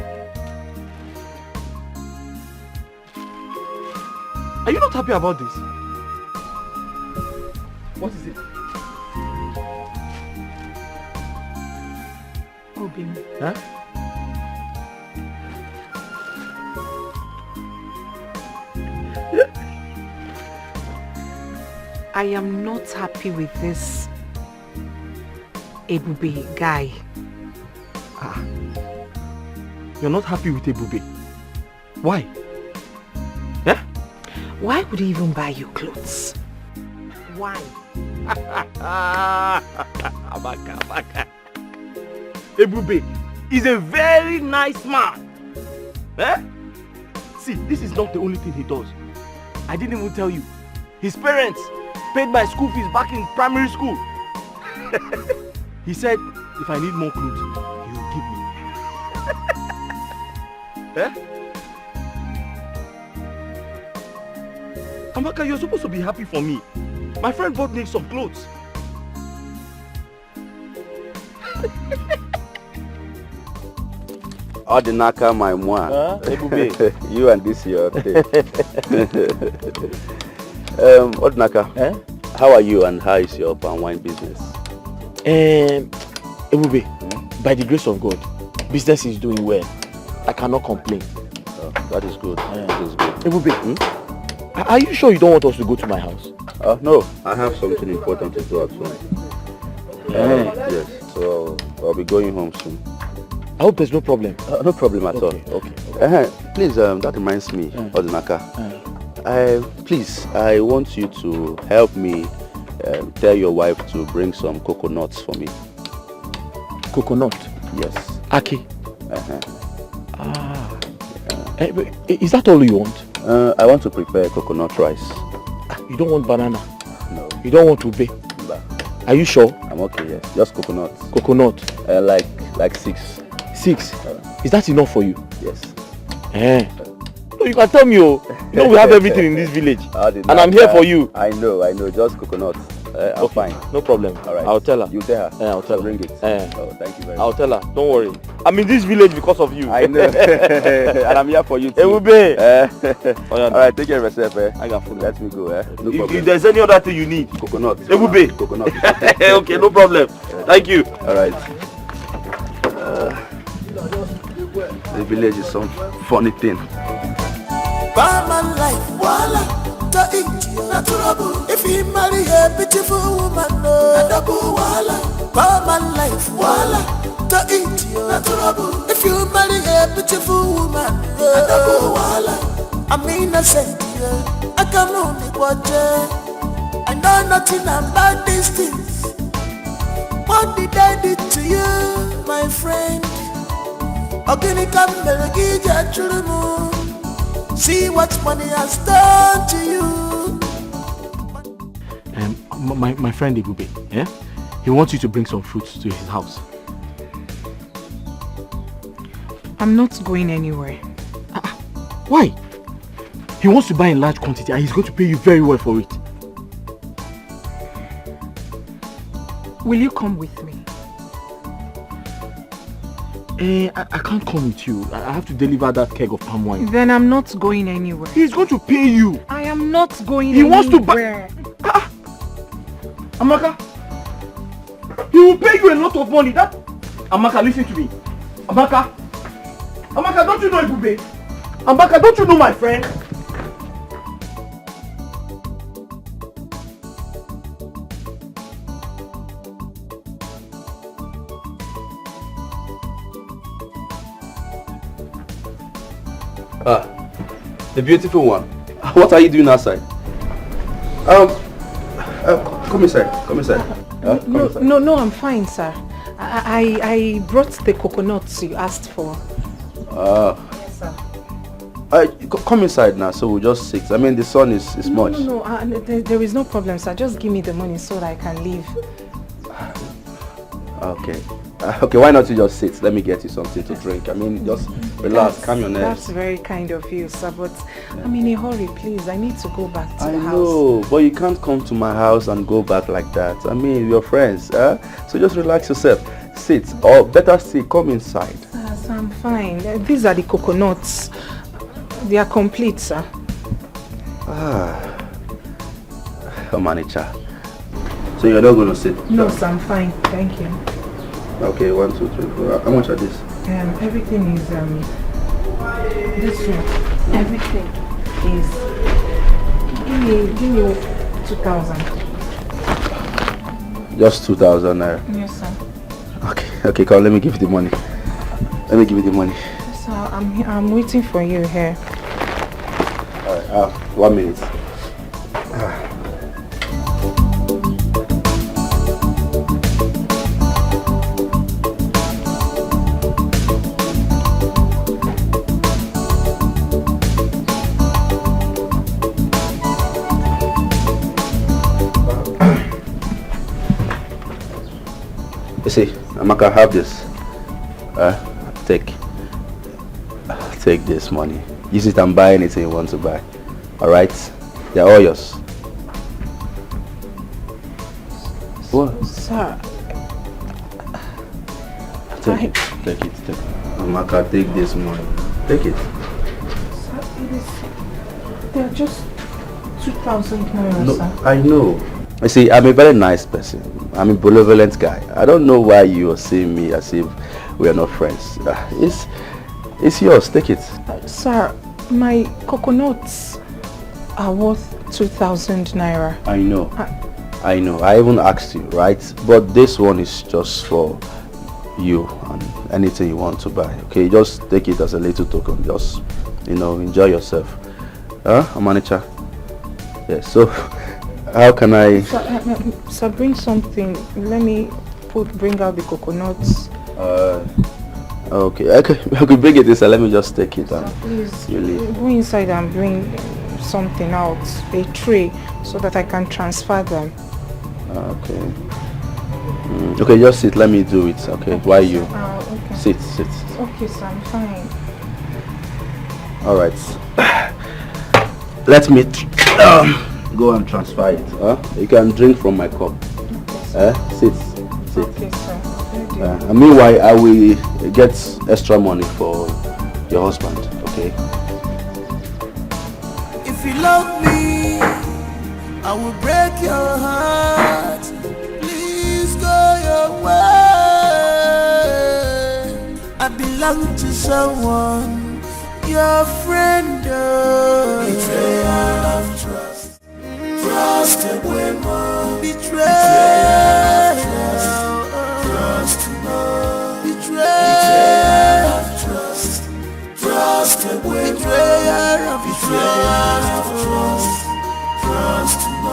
Are you not happy about this? What is it? happy. Huh? I am not happy with this Ebube guy. Ah. You're not happy with Ebube? Why? Yeah? Why would he even buy you clothes? Why? Abaka. Ebube is a very nice man. Eh? See, this is not the only thing he does. I didn't even tell you. His parents paid my school fees back in primary school. He said, if I need more clothes, he will give me. Eh? Amaka, you're supposed to be happy for me. My friend bought me some clothes. Ordinaka, my moi. You and this your thing. Ordinaka, how are you and how is your palm wine business? Ebube, by the grace of God, business is doing well. I cannot complain. Oh, that is good. That is good. Ebube, are you sure you don't want us to go to my house? No, I have something important to do at home. Yes, so I'll be going home soon. I hope there's no problem. No problem at all. Okay. Please, that reminds me, Ordinaka. Please, I want you to help me tell your wife to bring some coconuts for me. Coconut? Yes. Aki? Is that all you want? I want to prepare coconut rice. You don't want banana? No. You don't want ube? No. Are you sure? I'm okay, yes. Just coconut. Coconut? Like 6. 6? Is that enough for you? Yes. No, you can tell me, you know we have everything in this village. And I'm here for you. I know. Just coconut. I'm fine. No problem. All right. I'll tell her. You tell her. I'll tell her. Bring it. Oh, thank you very much. I'll tell her. Don't worry. I'm in this village because of you. I know. And I'm here for you too. Ebube. All right, take care of yourself. I got food. Let me go. No problem. If there's any other thing you need. Coconut. Ebube. Coconut. Okay, no problem. Thank you. All right. The village is some funny thing. Barman life, voila, to India, natural. If he marry a beautiful woman, no, double voila. Barman life, voila, to India, natural. If you marry a beautiful woman, no, double voila. I mean, I said, I can only watch it. I know nothing about these things. What did I do to you, my friend? Organic see what money has done to you. My friend Ebube, he wants you to bring some fruits to his house. I'm not going anywhere. Why? He wants to buy in large quantity and he's going to pay you very well for it. Will you come with me? I can't come with you. I have to deliver that keg of palm wine. Then I'm not going anywhere. He's going to pay you. I am not going anywhere. He wants to buy... Amaka, he will pay you a lot of money. Amaka, listen to me. Amaka, don't you know Ebube? Amaka, don't you know my friend? The beautiful one. What are you doing outside? Come inside. Come inside. No, I'm fine, sir. I brought the coconuts you asked for. Yes, sir. Come inside now, so we'll just sit. I mean, the sun is much. No, there is no problem, sir. Just give me the money so that I can leave. Okay. Okay, why not you just sit? Let me get you something to drink. I mean, just relax, calm your nerves. That's very kind of you, sir, but I'm in a hurry, please. I need to go back to the house. I know, but you can't come to my house and go back like that. I mean, we're friends, so just relax yourself. Sit, or better still, come inside. Sir, I'm fine. These are the coconuts. They are complete, sir. Manager. So you're not going to sit? No, sir, I'm fine. Thank you. Okay, 1, 2, 3, 4. How much are these? Everything is this one. Everything is. Give me 2,000. Just 2,000 naira. Yes, sir. Okay, come. Let me give you the money. Let me give you the money. So I'm waiting for you here. Alright, 1 minute. You see, Amaka, have this. Take this money. Use it and buy anything you want to buy. Alright? They're all yours. What? Sir. Take it. Amaka, take this money. Take it. Sir, they're just 2,000 naira, No, sir. I know. You see, I'm a very nice person. I'm a benevolent guy. I don't know why you are seeing me as if we are not friends. It's yours. Take it. Sir, my coconuts are worth 2,000 naira. I know. I know. I even asked you, right? But this one is just for you and anything you want to buy. Okay, just take it as a little token. Just, enjoy yourself. Amanicha? Yes. So, how can I? Sir, bring something. Let me bring out the coconuts. Okay. I could bring it inside. Let me just take it and Please, you leave. go inside and bring something out, a tray, so that I can transfer them. Okay. Okay, just sit. Let me do it. Okay. Why you? Okay. Sit. Okay, sir. I'm fine. All right. Let me go and transfer it. You can drink from my cup. Okay, Sit. Okay, sir. And meanwhile, I will get extra money for your husband. Okay. If you love me, I will break your heart. Please go your way. I belong to someone, your friend. Betrayal of trust. Trusted women. Betrayal. Trust no. Betrayal of trust. Trusted women. Betrayal of trust. Trust no.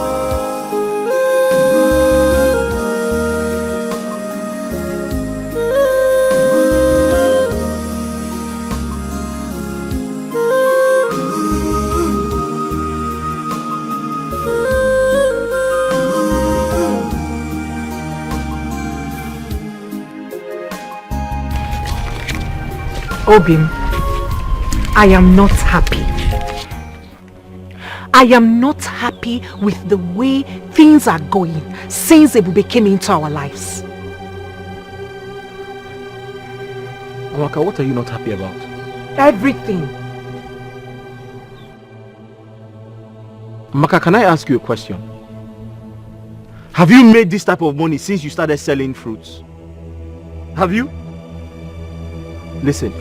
Obim, I am not happy. I am not happy with the way things are going since Ebube came into our lives. Amaka, what are you not happy about? Everything. Amaka, can I ask you a question? Have you made this type of money since you started selling fruits? Have you? Listen,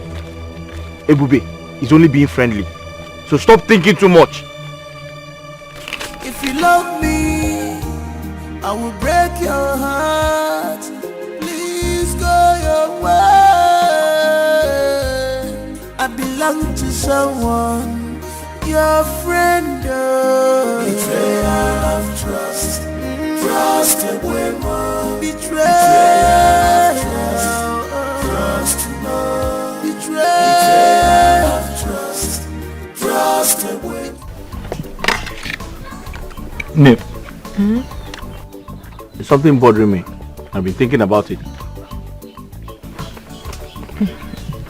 Ebube is only being friendly, so stop thinking too much. If you love me, I will break your heart. Please go your way. I belong to someone, your friend. Betrayal of trust. Trusted women. Betrayal. Trust no. Betrayal of trust. Trusted women. Nip, there's something bothering me. I've been thinking about it.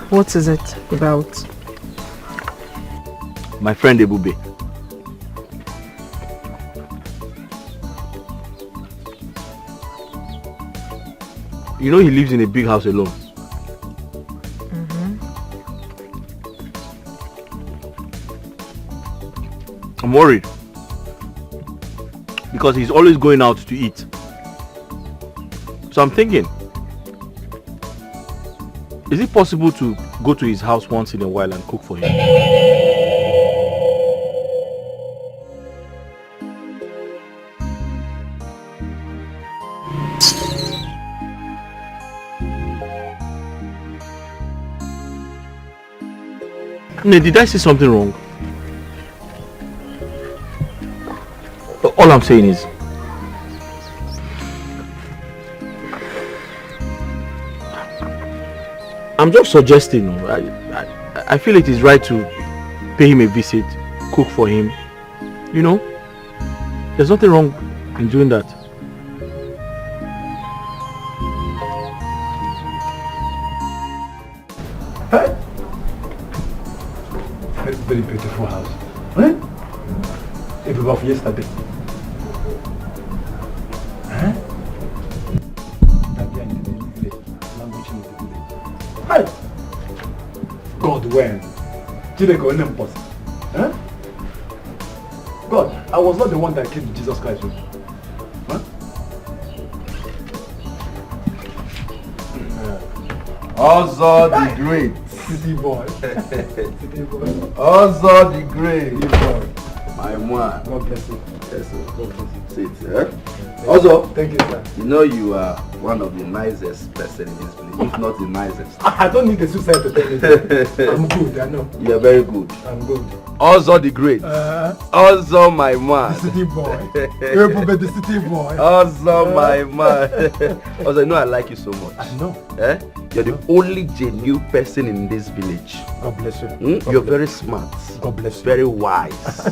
What is it about? My friend Ebube. You know he lives in a big house alone. I'm worried. Because he's always going out to eat. So I'm thinking, Is it possible to go to his house once in a while and cook for him? Did I say something wrong? All I'm saying is, I'm just suggesting. I feel it is right to pay him a visit, cook for him. You know, there's nothing wrong in doing that. Hey. Very, very beautiful house. Eh? It was of yesterday. Huh? Hey! God, when? Huh? God, I was not the one that killed Jesus Christ. Huh? Also the Great. City boy. City boy. Also the Great. City boy. My man. God bless you. Yes, sir. God bless you. Sit, eh? Also, thank you, sir. You know you are one of the nicest person in this place, if not the nicest. I don't need a suicide to tell you. I'm good, I know. You are very good. I'm good. Also the Great. Also my man. The city boy. The city boy. Also my man. Also, you know I like you so much. I know. Eh? You're the only genuine person in this village. God bless you. You're very smart. God bless you. Very wise.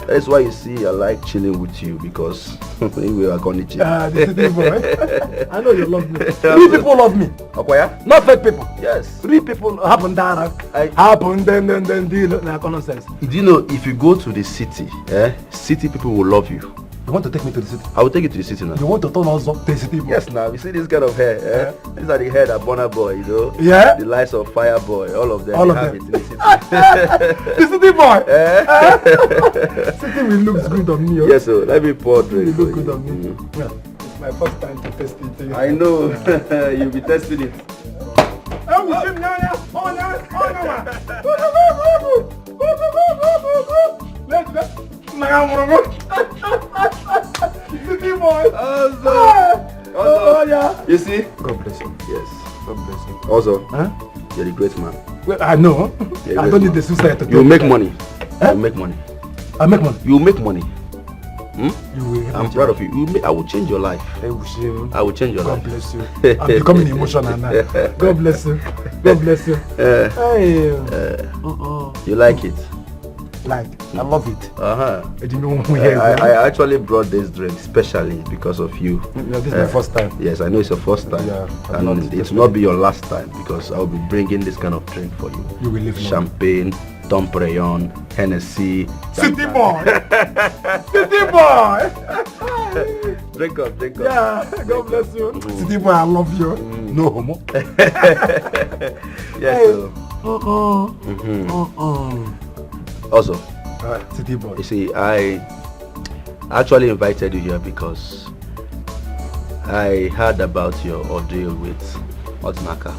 That's why you see I like chilling with you, because we are going to chill. The city boy. I know you love me. Real people love me. Okay. Not fake people. Yes. Real people happen down. Happen then deal nonsense. Do you know if you go to the city, city people will love you. You want to take me to the city? I will take you to the city now. You want to turn us up to the city? Yes, now. You see this kind of hair, These are the hair that Bonner Boy, you know? Yeah? The lights of Fire Boy, all of them. All of them. It in the city. The city boy! City will look good on me. Yes, so let me pour drink. It will look good on me. Well, it's my first time to test it. I know. You'll be testing it. City boy. Yeah. You see? God bless you. Yes. God bless you. Also, you're a great man. Well, I know. I don't need the suicide to you make money. You make money. I make money. You make money. You will. I'm proud of you. I will change your life. I will change your life. God bless you. I'm becoming emotional now. God bless you. God bless you. You like it? Like, I love it. I actually brought this drink specially because of you. This is my first time. Yes, I know it's your first time. Yeah, and it will not be your last time, because I will be bringing this kind of drink for you. You will live Champagne, Dom Perignon, Hennessy. City boy! City boy! Drink up, drink up. Yeah, God bless you. City boy, I love you. No homo. Yes, Also, City boy. You see, I actually invited you here because I heard about your ordeal with Odinaka.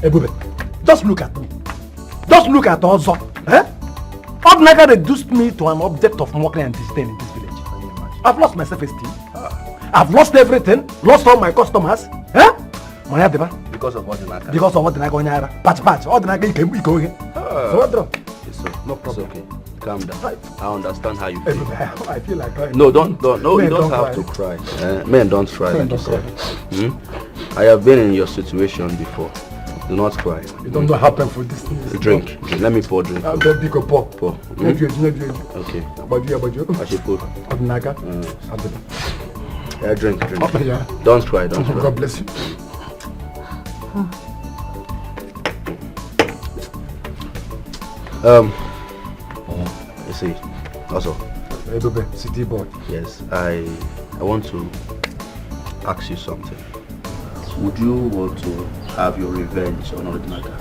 Hey, Bube, just look at me. Just look at Ozo. Odinaka reduced me to an object of mockery and disdain in this village. I've lost my self-esteem. I've lost everything. Lost all my customers. Because of Odinaka. Because of Odinaka. Patch. Odinaka, you go here. So what wrong? No problem. It's okay. Calm down. I understand how you feel. I feel like crying. No, you don't have to cry. Men don't cry like you said. I have been in your situation before. Do not cry. You don't know how painful this thing is. Drink. Let me pour drink. I'll be go pour. Okay. I should pour. Odinaka. Yeah, drink. Yeah. Don't cry. God bless you. You see, also, City boy. Yes, I want to ask you something. Would you want to have your revenge on Odinaka?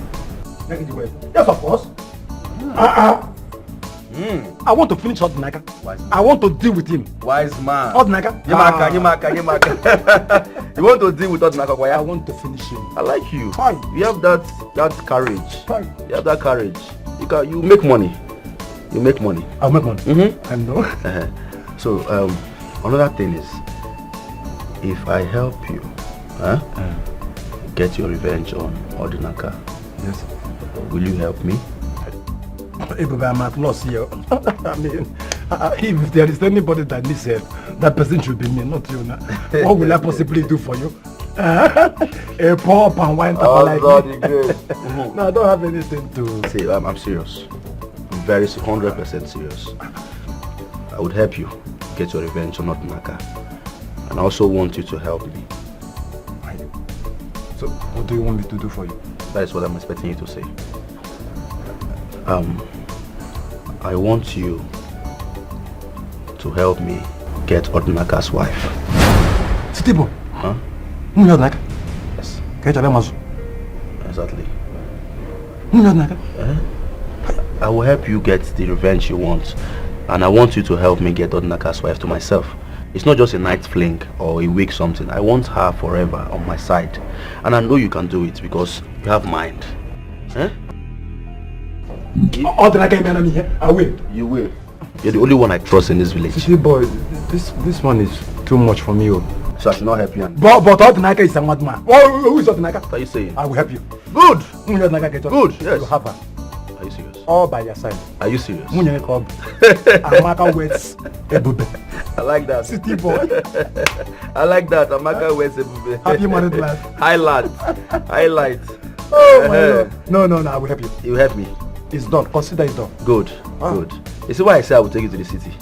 Yes, of course. I want to finish Odinaka. I want to deal with him. Wise man. Odinaka. You want to deal with Odinaka? I want to finish him. I like you. Fine. You have that courage. Fine. You have that courage. You make money. You make money. I'll make money. I know. So another thing is, if I help you, get your revenge on Odinaka, yes, will you help me? I'm at loss here. I mean, if there is anybody that needs help, that person should be me, not you. Now. What will I possibly do for you? A poor and wine like me. No, I don't have anything to... See, I'm serious. I'm very 100% serious. I would help you get your revenge on Odinaka. And I also want you to help me. So, what do you want me to do for you? That is what I'm expecting you to say. I want you to help me get Odinaka's wife. Sitibo? Huh? Odinaka? Yes. Exactly. I will help you get the revenge you want. And I want you to help me get Odinaka's wife to myself. It's not just a night fling or a week something. I want her forever on my side. And I know you can do it because you have mind. Eh? I will. You will. You're the only one I trust in this village. See, boy, this one is too much for me. So I should not help you. But Odinaka is a madman. Who is Odinaka? What are you saying? I will help you. Good. Good. Yes. You have her. Are you serious? All by your side. Are you serious? Amaka waits Ebube. I like that. City boy. I like that. Amaka waits Ebube. Happy married life. Highlight. Oh my Lord. No, I will help you. You help me. It's done. Consider it done. Good. Good. You see why I say I will take you to the city?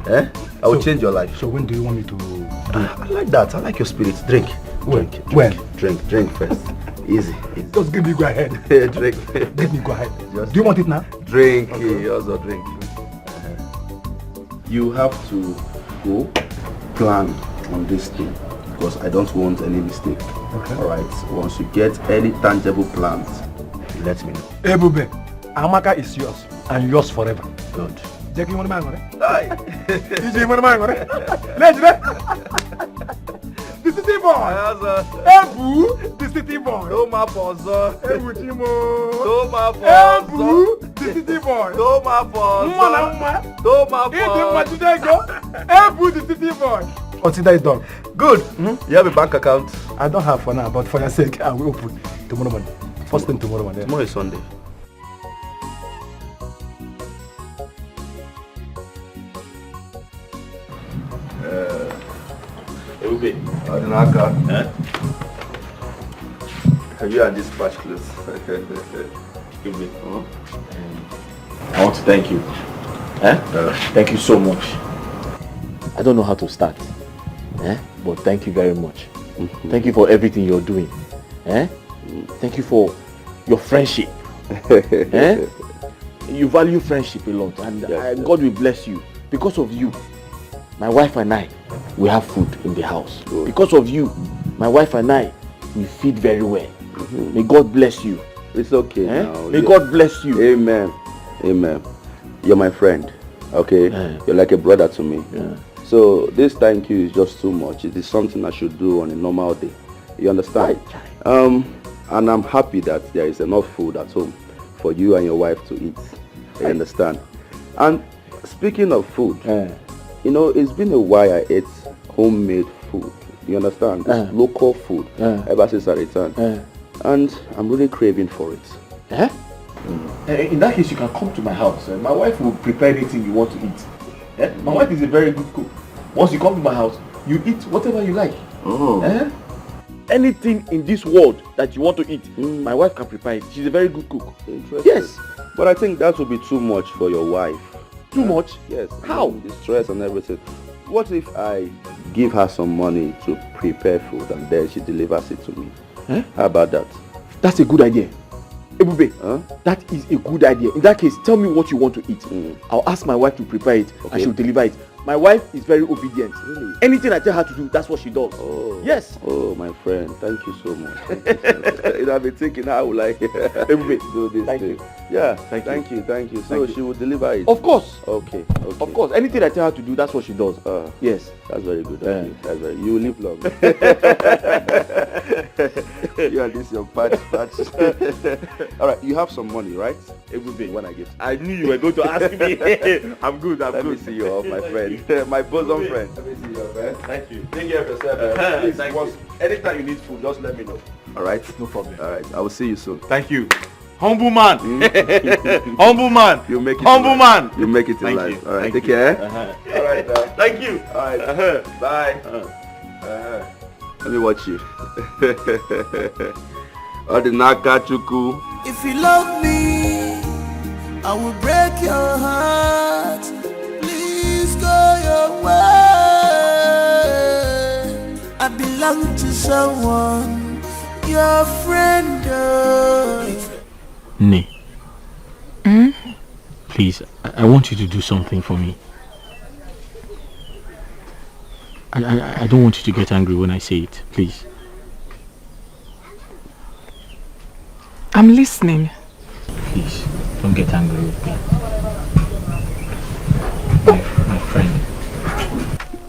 I will change your life. So when do you want me to do it? I like that. I like your spirit. Drink. Drink first. Easy. Just give me go ahead. Drink. Give me go ahead. Do you want it now? Drink. Okay. Also drink. You have to go plan on this thing because I don't want any mistake. Okay. Alright. Once you get any tangible plans, you let me know. Hey, Bube. Amaka is yours and yours forever. Good. Jackie, you want to marry? You want to marry? Let's go. The city boy. Ebu, the city boy. Toma pozo. Ebu Timo. Toma pozo. Ebu, the city boy. Toma pozo. Toma pozo. Ebu, the city boy. Consider it done. Good. You have a bank account? I don't have for now, but for your sake, I will open tomorrow morning. First thing tomorrow morning. Tomorrow is Sunday. Odinaka. Have you had dispatch clothes? Give me. I want to thank you. Thank you so much. I don't know how to start. But thank you very much. Thank you for everything you're doing. Thank you for your friendship. You value friendship a lot, and God will bless you. Because of you, my wife and I, we have food in the house. Good. Because of you, my wife and I, we feed very well. May God bless you. It's okay now. May God bless you. Amen. Amen. You're my friend. Okay? You're like a brother to me. So this thank you is just too much. It is something I should do on a normal day. You understand? And I'm happy that there is enough food at home for you and your wife to eat. You understand? And speaking of food, you know, it's been a while I ate homemade food. You understand? It's local food ever since I returned. And I'm really craving for it. In that case, you can come to my house. My wife will prepare anything you want to eat. My wife is a very good cook. Once you come to my house, you eat whatever you like. Anything in this world that you want to eat, my wife can prepare it. She's a very good cook. Interesting. Yes. But I think that would be too much for your wife. Too much? Yes. How? The stress and everything. What if I give her some money to prepare food and then she delivers it to me? How about that? That's a good idea. Ebube, that is a good idea. In that case, tell me what you want to eat. I'll ask my wife to prepare it and she'll deliver it. My wife is very obedient. Really? Anything I tell her to do, that's what she does. Oh. Yes. Oh, my friend, thank you so much. I've been thinking how will I do this Thank thing. you. Yeah, Thank you. thank you. So Thank you. she will deliver it. Of course. Okay. Of course. Anything I tell her to do, that's what she does. Yes. That's very good. Okay. That's very. You will live long. You and this your patch. All right. You have some money, right? It will be. When I get. I knew you were going to ask me. I'm good. Let me see you off, my friend. My bosom friend. Let me see you off, man. Thank you. Take care of yourself. Please, Thank you. anytime you need food, just let me know. All right. No problem. All right. I will see you soon. Thank you. Humble man. Humble man. You make it. Humble man. You make it in Thank life. you. All right. Thank Take you. care. All right. Thank you. All right. Bye. Let me watch you. Odinaka Chuku. If you love me, I will break your heart. Please go your way. I belong to someone, your friend. Ne. Please, I want you to do something for me. I don't want you to get angry when I say it, please. I'm listening. Please, don't get angry with me. My friend.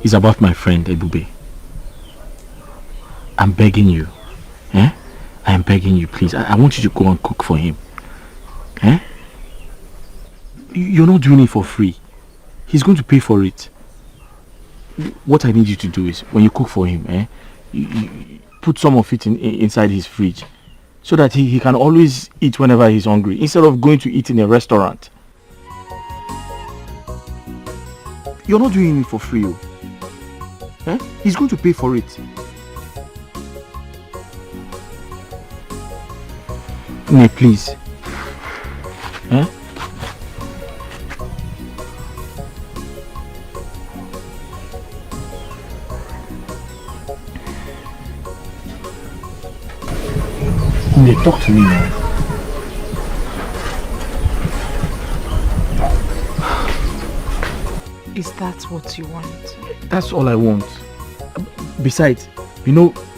It's about my friend, Ebube. I'm begging you. I am begging you, please. I want you to go and cook for him. You're not doing it for free. He's going to pay for it. What I need you to do is, when you cook for him, you put some of it inside his fridge, so that he can always eat whenever he's hungry, instead of going to eat in a restaurant. You're not doing it for free. He's going to pay for it. Ne, please. Ne, talk to me now. Is that what you want? That's all I want. Besides,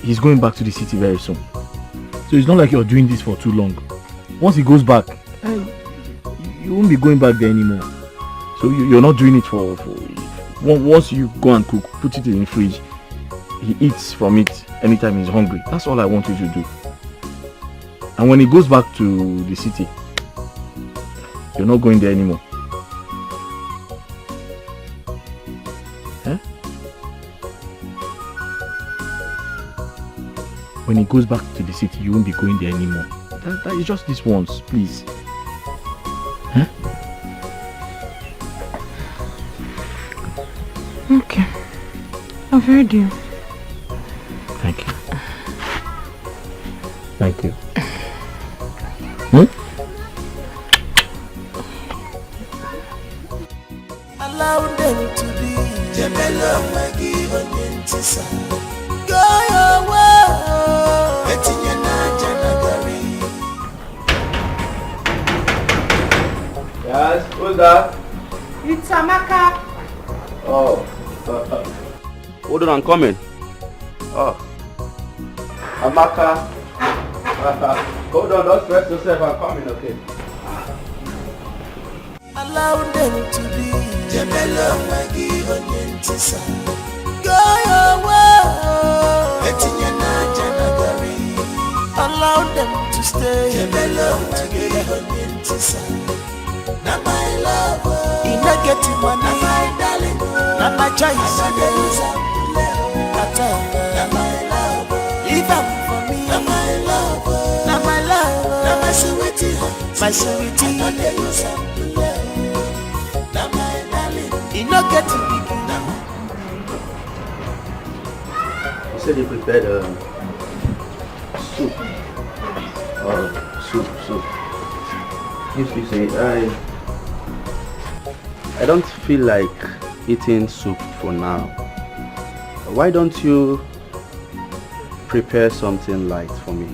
he's going back to the city very soon. So it's not like you're doing this for too long. Once he goes back, you won't be going back there anymore. So you're not doing it for once you go and cook, put it in the fridge. He eats from it anytime he's hungry. That's all I want you to do. And when he goes back to the city, you're not going there anymore. When he goes back to the city, you won't be going there anymore. That is just this once, please. Okay. I've heard you. Thank you. Thank you. Allow them to be. Jemelo magi onyentisa. Go your way. Etinye Naija nagari. Yes, who's that? It's Amaka. Oh. Hold on, I'm coming. Oh. Amaka. Hold on, don't stress yourself, I'm coming, okay? Allow them to be. Jemelo magi onyentisa. Go your way. Etinye Naija nagari. Allow them to stay. Jemelo magi onyentisa. Na my love. Ina get money. Na my darling. Na my choice. Na my love. Leave up for me. Na my love. Na my love. Na my sweetie. My sweetie. Na my darling. Ina get big. You said you prepared soup. Oh, soup. Yes, you say I don't feel like eating soup for now. Why don't you prepare something light for me?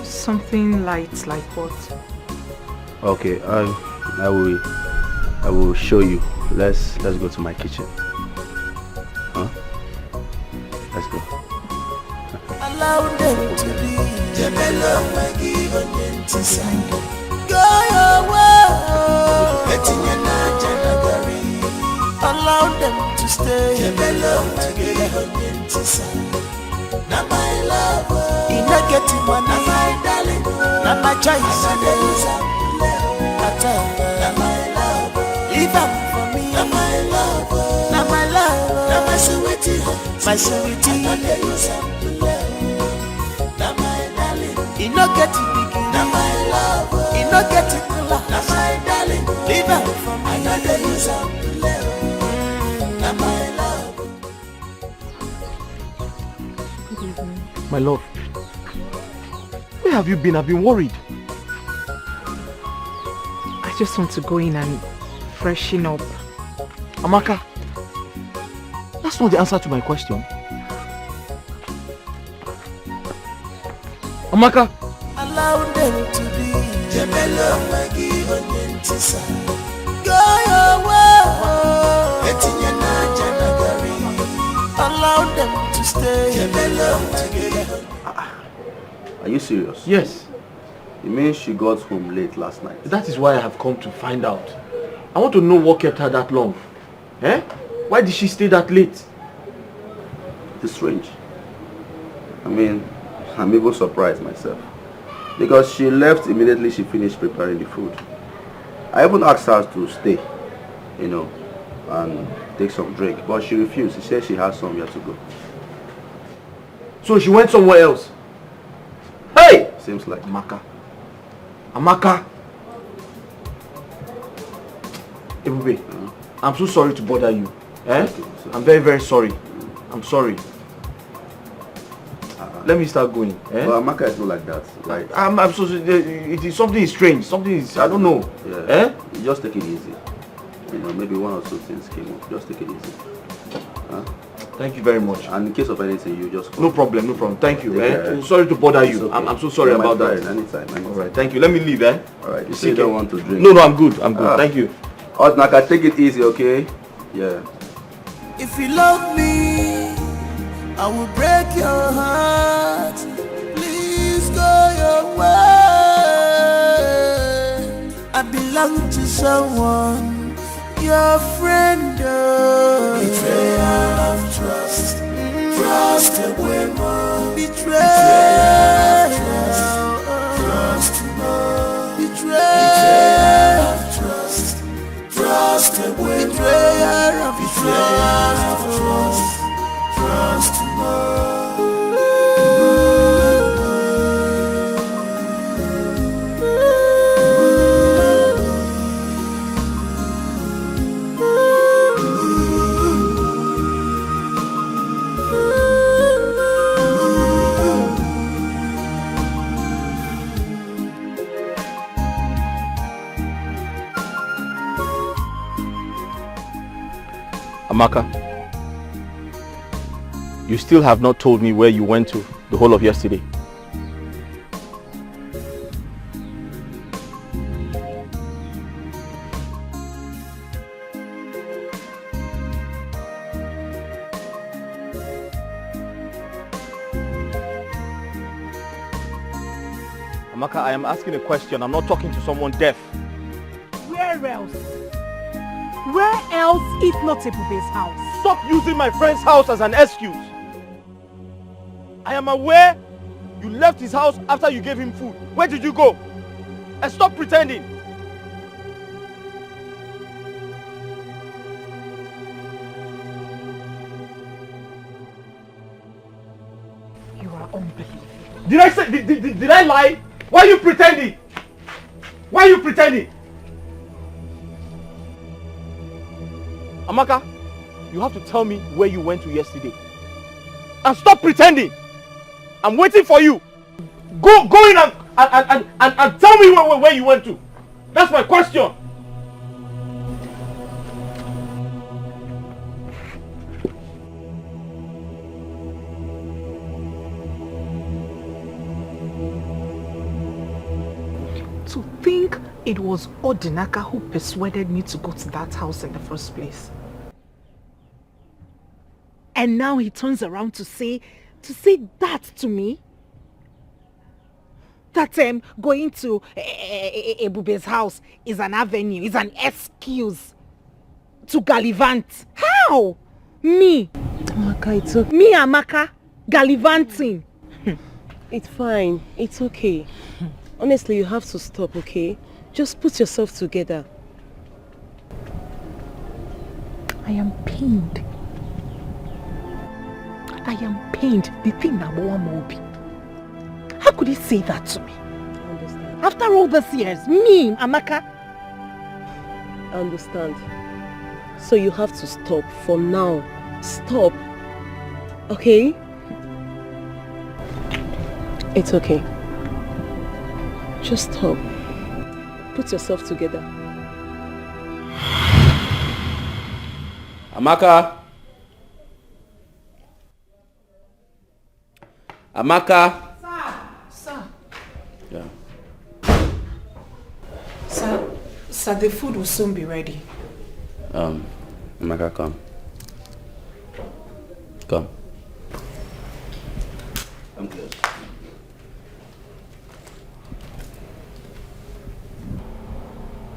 Something light like what? Okay, I will I will show you. Let's go to my kitchen. Huh? Let's go. Allow them to be. Go your way. Allow them to stay. Now my love, in a getting money, now my darling, now my choice. Now my love, leave up for me. Now my love, now my love, now my sweetie, my sweetie. Now my darling, in a getting big, now my love, in a getting love. Now my darling, leave up for me. Another use of love. Now my love. My love, where have you been? I've been worried. I just want to go in and freshen up. Amaka, that's not the answer to my question. Amaka. Allow them to be. Go your way. Allow them to stay. Are you serious? Yes. You mean she got home late last night? That is why I have come to find out. I want to know what kept her that long. Eh? Why did she stay that late? It's strange. I mean, I'm even surprised myself. Because she left immediately she finished preparing the food. I even asked her to stay, you know, and take some drink. But she refused. She said she has somewhere to go. So she went somewhere else? Hey! Seems like. Amaka. Ebube, I'm so sorry to bother you. Eh? I'm very, very sorry. I'm sorry. Let me start going. Eh? But Amaka is not like that, right? I'm so it is something is strange. Something is, I don't know. Yeah. Eh? You just take it easy. You know, maybe one or two things came up. Just take it easy. Huh? Thank you very much. And in case of anything, you just call. No problem. Thank you. Sorry to bother you. Okay. I'm so sorry about that. Anytime. Alright, thank you. Let me leave, eh? Alright, you say you don't want to drink. No, I'm good. Thank you. Naka, take it easy, okay? Yeah. If you love me, I will break your heart. Please go your way. I belong to someone, your friend. Betrayal of trust. Trust away more. Betrayal of trust. Trust more. Betrayal of trust. Trust away. Betrayal of trust. Trust more. Amaka, you still have not told me where you went to the whole of yesterday. Amaka, I am asking a question. I'm not talking to someone deaf. Where else? Where else if not Ebube's house? Stop using my friend's house as an excuse. I am aware you left his house after you gave him food. Where did you go? And stop pretending. You are unbelievable. Did I say, did I lie? Why are you pretending? Why are you pretending? Amaka, you have to tell me where you went to yesterday. And stop pretending. I'm waiting for you. Go in and tell me where you went to. That's my question. To think It was Odinaka who persuaded me to go to that house in the first place. And now he turns around to say that to me? That going to Ebube's house is an avenue, is an excuse to gallivant. How? Me? Amaka, it's okay. Me, Amaka, gallivanting. It's fine. It's okay. Honestly, you have to stop, okay? Just put yourself together. I am pained. I am pained. The thing that Mobi. How could he say that to me? I understand. After all these years, me, Amaka. I understand. So you have to stop for now. Stop. Okay? It's okay. Just stop. Put yourself together. Amaka. Amaka. Sir. Yeah. Sir, the food will soon be ready. Amaka, come. Come. Come close.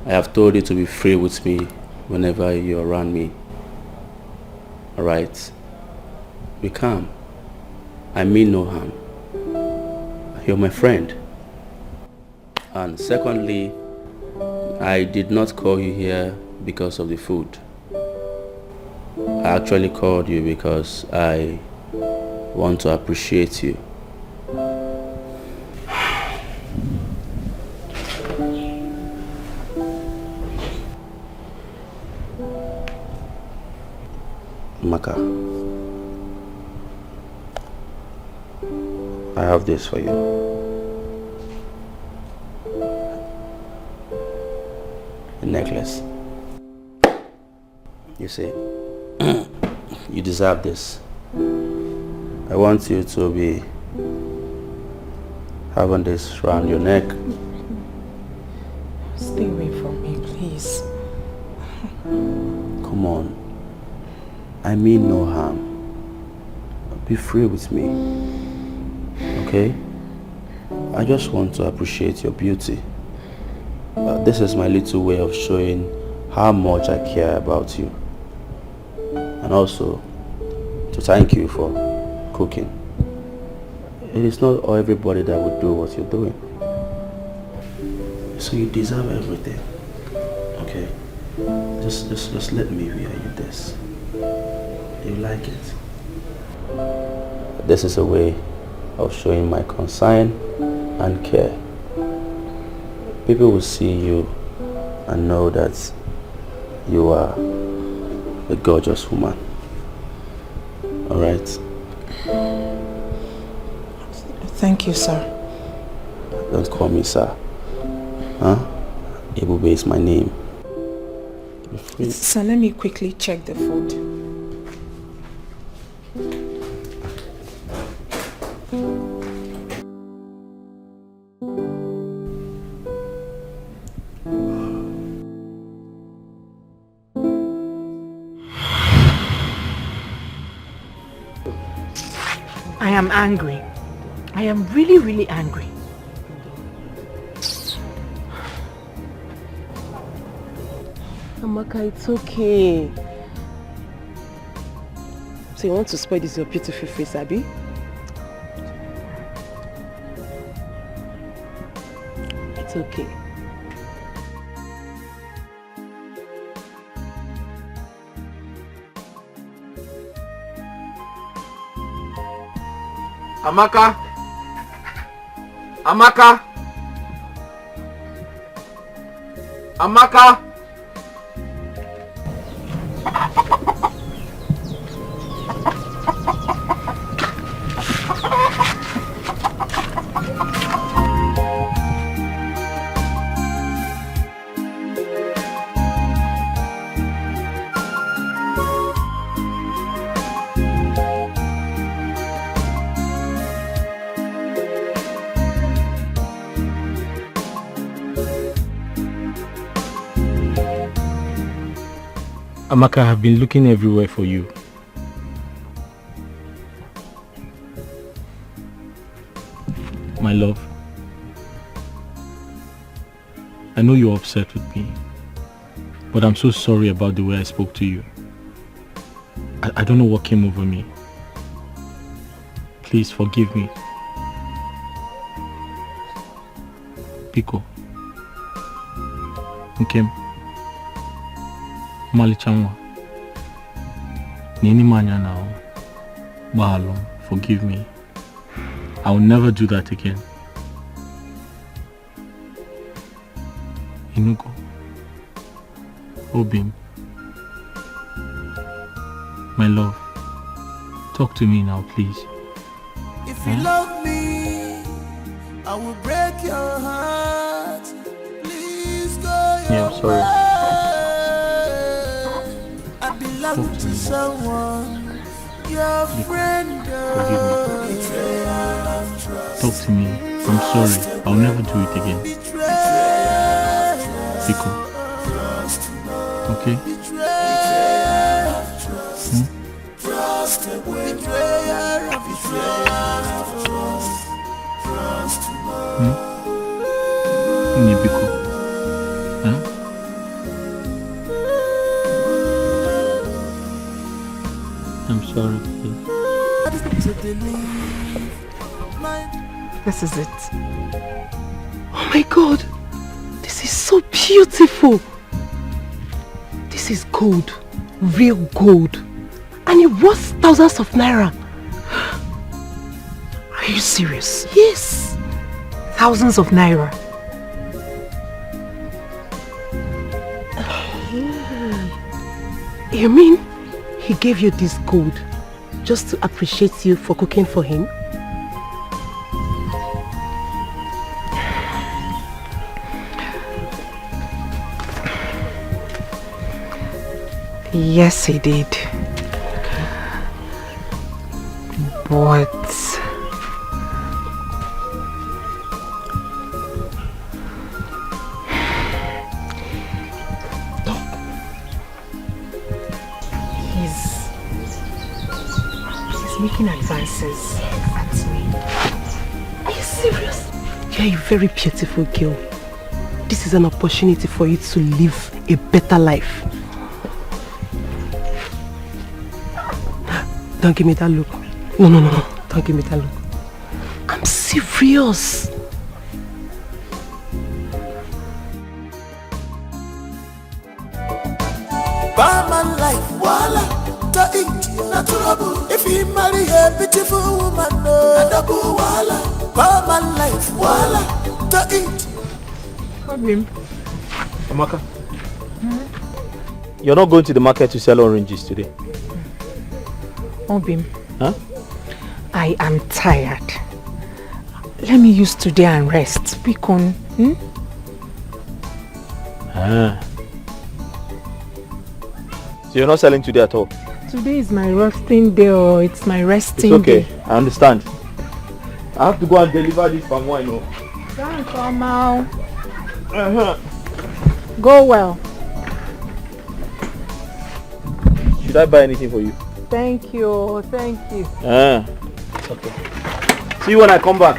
I have told you to be free with me whenever you're around me. Alright? Be calm. I mean no harm. You're my friend. And secondly, I did not call you here because of the food. I actually called you because I want to appreciate you. Maka, I have this for you. A necklace. You see, you deserve this. I want you to be having this around your neck. Stay away from me, please. Come on. I mean no harm. Be free with me. Okay? I just want to appreciate your beauty. This is my little way of showing how much I care about you. And also to thank you for cooking. It is not everybody that would do what you're doing. So you deserve everything. Okay? Just let me wear you this. You like it? This is a way of showing my concern and care. People will see you and know that you are a gorgeous woman. Alright? Thank you, sir. Don't call me sir. Huh? Ebube is my name. So let me quickly check the food. I am angry. I am really, really angry. Amaka, it's okay. So you want to spoil this your beautiful face, Abby? It's okay. Amaka! Amaka! Amaka! Amaka, I have been looking everywhere for you. My love, I know you're upset with me, but I'm so sorry about the way I spoke to you. I don't know what came over me. Please forgive me. Pico. Nkem. Malichanwa. Nini manya now. Mahalo, forgive me. I will never do that again. Inugo. Obim. My love. Talk to me now, please. If you love me, I will break your heart. Please go your Yeah, I'm sorry. way. I belong to someone, your friend. Forgive me. Talk to me. I'm sorry. I'll never do it again. Pico. Okay? Nibiko. Huh? I'm sorry, please. This is it. Oh my God, this is so beautiful. This is gold, real gold, and it worth thousands of naira. Are you serious? Yes. Thousands of naira. You mean he gave you this gold just to appreciate you for cooking for him? Yes, he did. But he's making advances at me. Are you serious? You're a very beautiful girl. This is an opportunity for you to live a better life. Don't give me that look. No. Don't give me that look. I'm serious. Barman life, wala, to India, na trouble. If he marry a beautiful woman, no, double wala. Barman life, wala, to India. Problem. Amaka, you're not going to the market to sell oranges today? Obim, huh? I am tired. Let me use today and rest. Because, So you're not selling today at all? Today is my resting day, or it's my resting It's okay, day. I understand. I have to go and deliver this palm wine, no? Don't come out. Go well. Should I buy anything for you? Thank you. Okay. See you when I come back.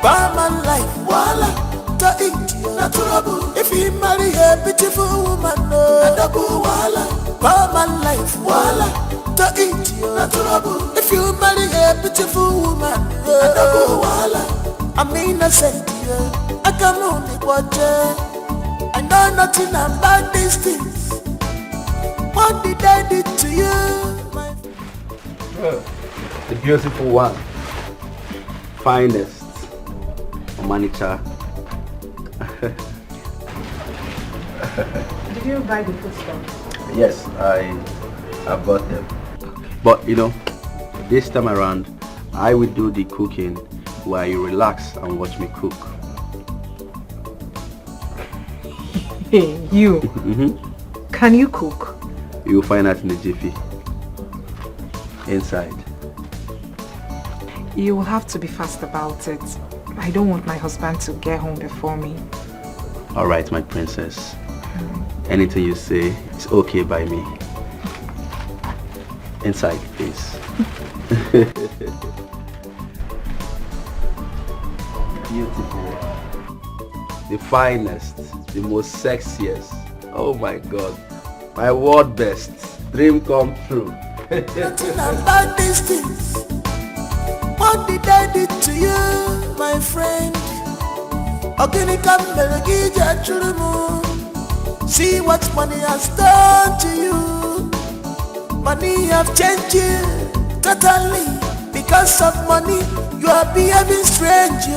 Barman life, wala, to India, na trouble. If he marry a beautiful woman, no, double wala. Barman life, wala, to India, na trouble. If you marry a beautiful woman, no, double wala. I'm innocent, yeah. I can only watch it. I know nothing about these things. What did I do to you? The beautiful one. Finest. Manager. Did you buy the food stuff? Yes, I bought them. But you know, this time around, I will do the cooking while you relax and watch me cook. Hey, you. Can you cook? You will find out in the jiffy. Inside. You will have to be fast about it. I don't want my husband to get home before me. All right, my princess. Anything you say is okay by me. Inside, please. Beautiful. The finest, the most sexiest. Oh my God. My word best. Dream come true. Nothing about these things. What did I do to you, my friend? See what money has done to you. Money have changed you totally. Because of money, you are behaving strange.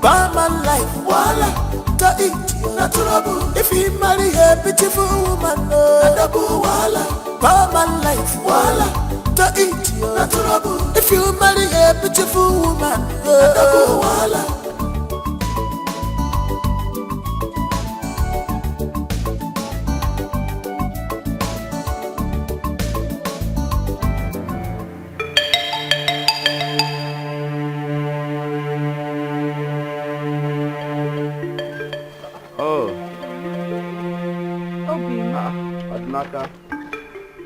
Buy my life, voila, to eat you, not trouble. If you marry a beautiful woman, double voila. Buy my life, voila, to eat you, not trouble. If you marry a beautiful woman, double voila.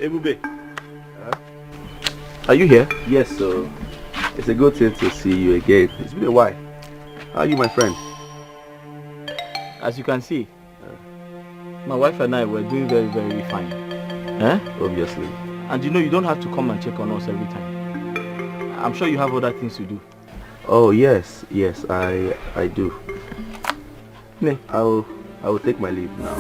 Ebube, are you here? Yes, so it's a good thing to see you again. It's been a while. How are you, my friend? As you can see, my wife and I were doing very, very fine. Obviously. And you know, you don't have to come and check on us every time. I'm sure you have other things to do. Oh yes, I do. Ne? I will take my leave now.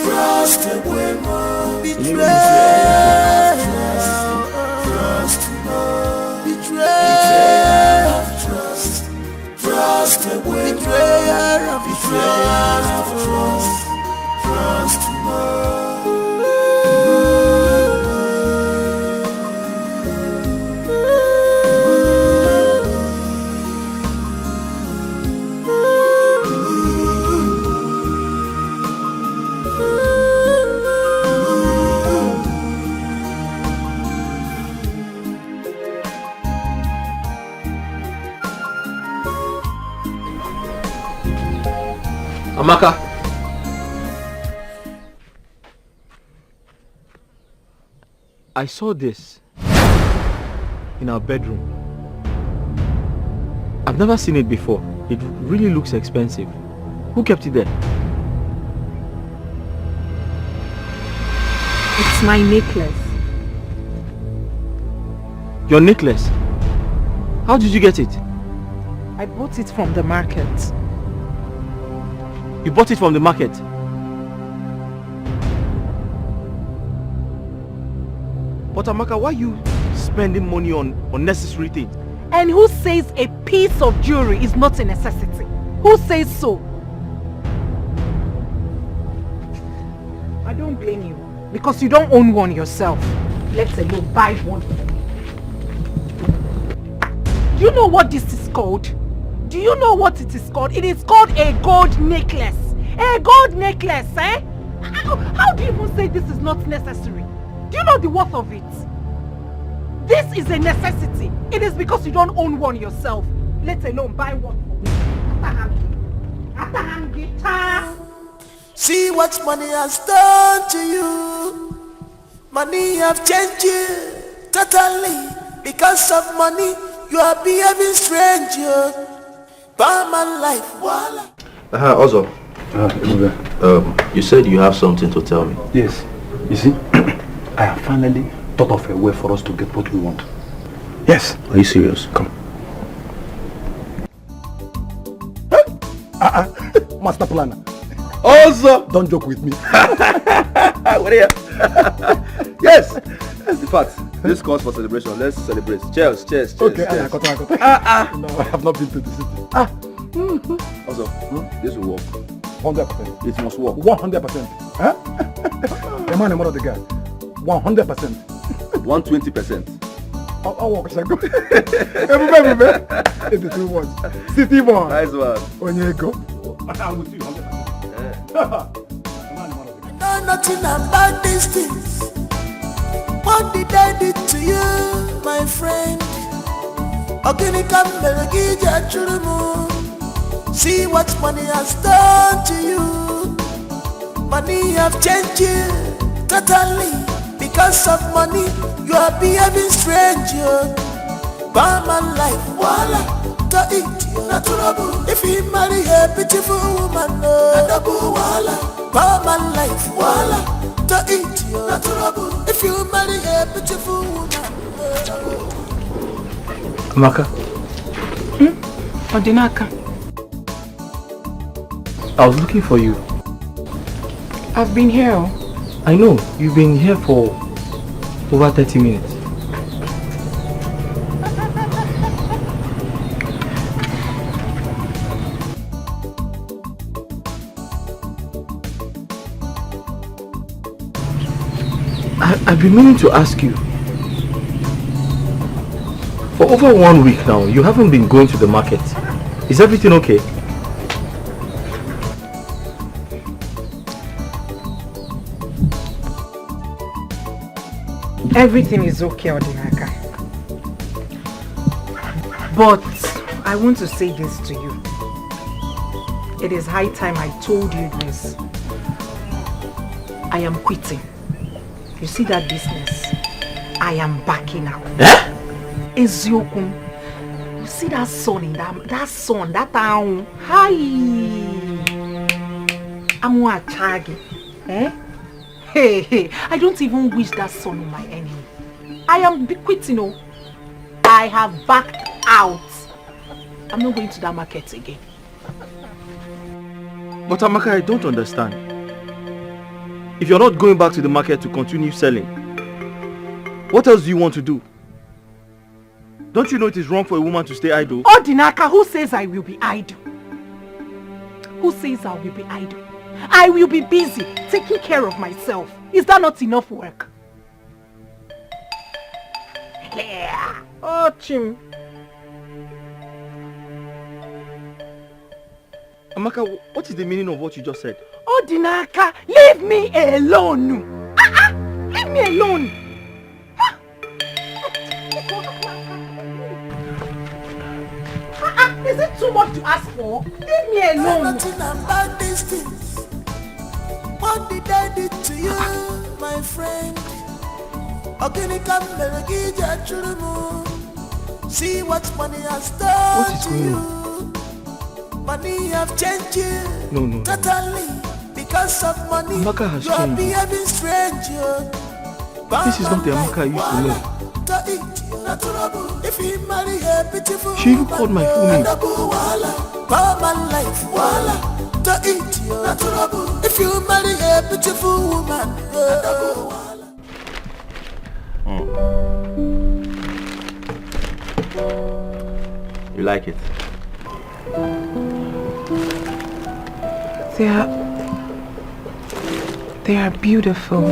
Trust women, betrayal. Trust women, betrayal. Trust Amaka. I saw this in our bedroom. I've never seen it before. It really looks expensive. Who kept it there? It's my necklace. Your necklace? How did you get it? I bought it from the market. You bought it from the market? But Amaka, why are you spending money on unnecessary things? And who says a piece of jewelry is not a necessity? Who says so? I don't blame you. Because you don't own one yourself. Let alone buy one. Do you know what this is called? Do you know what it is called? It is called a gold necklace. A gold necklace, eh? How do you even say this is not necessary? Do you know the worth of it? This is a necessity. It is because you don't own one yourself. Let alone buy one for me. See what money has done to you. Money have changed you totally. Because of money, you are behaving strange. Buy my life, voila. Also, you said you have something to tell me. Yes. You see, I have finally thought of a way for us to get what we want. Yes. Are you serious? Come. Master planner. Also, don't joke with me. What are you? Yes. That's the fact. This calls for celebration. Let's celebrate. Cheers, cheers, cheers. Okay, cheers. No, I have not been to the city. Also, this will work. 100%. It must work. 100%. Huh? The man and mother of the guy. 100%. 120%. I'll work. Shall I go? Everybody, 82 words. City boy. Nice one. When you go, I'm with you 100%. Know nothing about these things. What did I do to you, my friend? See what money has done to you. Money have changed you totally. Because of money, you are behaving strange. Barman life, voila, to eat you. Natural. If you marry a beautiful woman, double voila. Barman life, voila, to eat you. Natural. If you marry a beautiful woman, Amaka. Odinaka. I was looking for you. I've been here. I know, you've been here for over 30 minutes. I've been meaning to ask you. For over 1 week now, you haven't been going to the market. Is everything okay? Everything is okay, Odinaka. But I want to say this to you. It is high time I told you this. I am quitting. You see that business? I am backing out. Eh? Eziokum. You see that sun in that town? Hi. I'm a chagi. Eh? Hey, I don't even wish that son on my enemy. I am quitting, oh. I have backed out. I'm not going to that market again. But Amaka, I don't understand. If you're not going back to the market to continue selling, what else do you want to do? Don't you know it is wrong for a woman to stay idle? Odinaka, who says I will be idle? Who says I will be idle? I will be busy taking care of myself. Is that not enough work? Yeah. Oh, Chim. Amaka, what is the meaning of what you just said? Odinaka, leave me alone. Leave me alone. Is it too much to ask for? Leave me alone. nothing about these things. What did I do to you, my friend? See what money has done to you. Money have changed you. No. Totally. Because of money, Amaka has you are changed. behaving strange. This is not the Amaka I used to know. If you marry a beautiful She even called my full name. If you marry a beautiful woman, You like it? They are beautiful.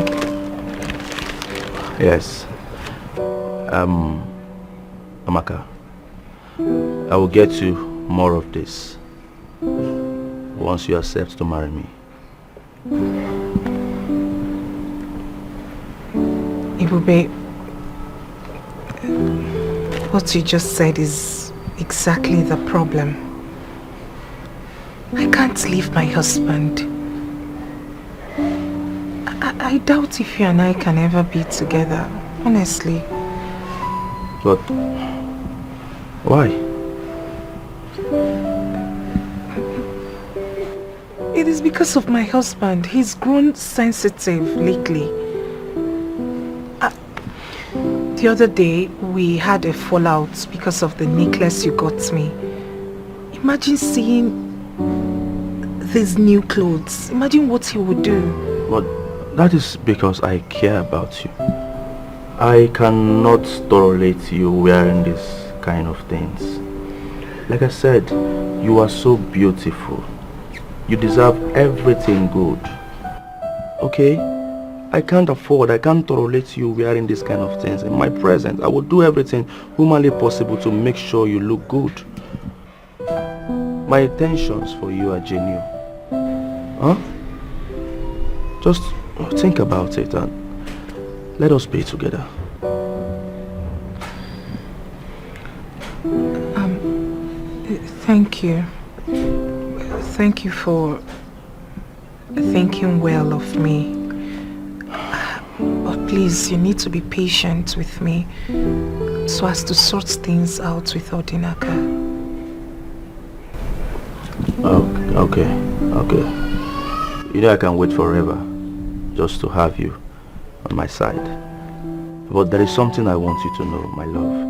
Yes. Amaka, I will get you more of this once you accept to marry me. Ibube, what you just said is exactly the problem. I can't leave my husband. I doubt if you and I can ever be together, honestly. But why? It is because of my husband. He's grown sensitive lately. The other day, we had a fallout because of the necklace you got me. Imagine seeing these new clothes. Imagine what he would do. But that is because I care about you. I cannot tolerate you wearing this kind of things. Like I said, you are so beautiful. You deserve everything good. Okay? I can't tolerate you wearing this kind of things. In my presence, I will do everything humanly possible to make sure you look good. My intentions for you are genuine. Huh? Just think about it and let us be together. Thank you. Thank you for thinking well of me. But please, you need to be patient with me so as to sort things out with Odinaka. Okay. You know I can wait forever just to have you on my side. But there is something I want you to know, my love.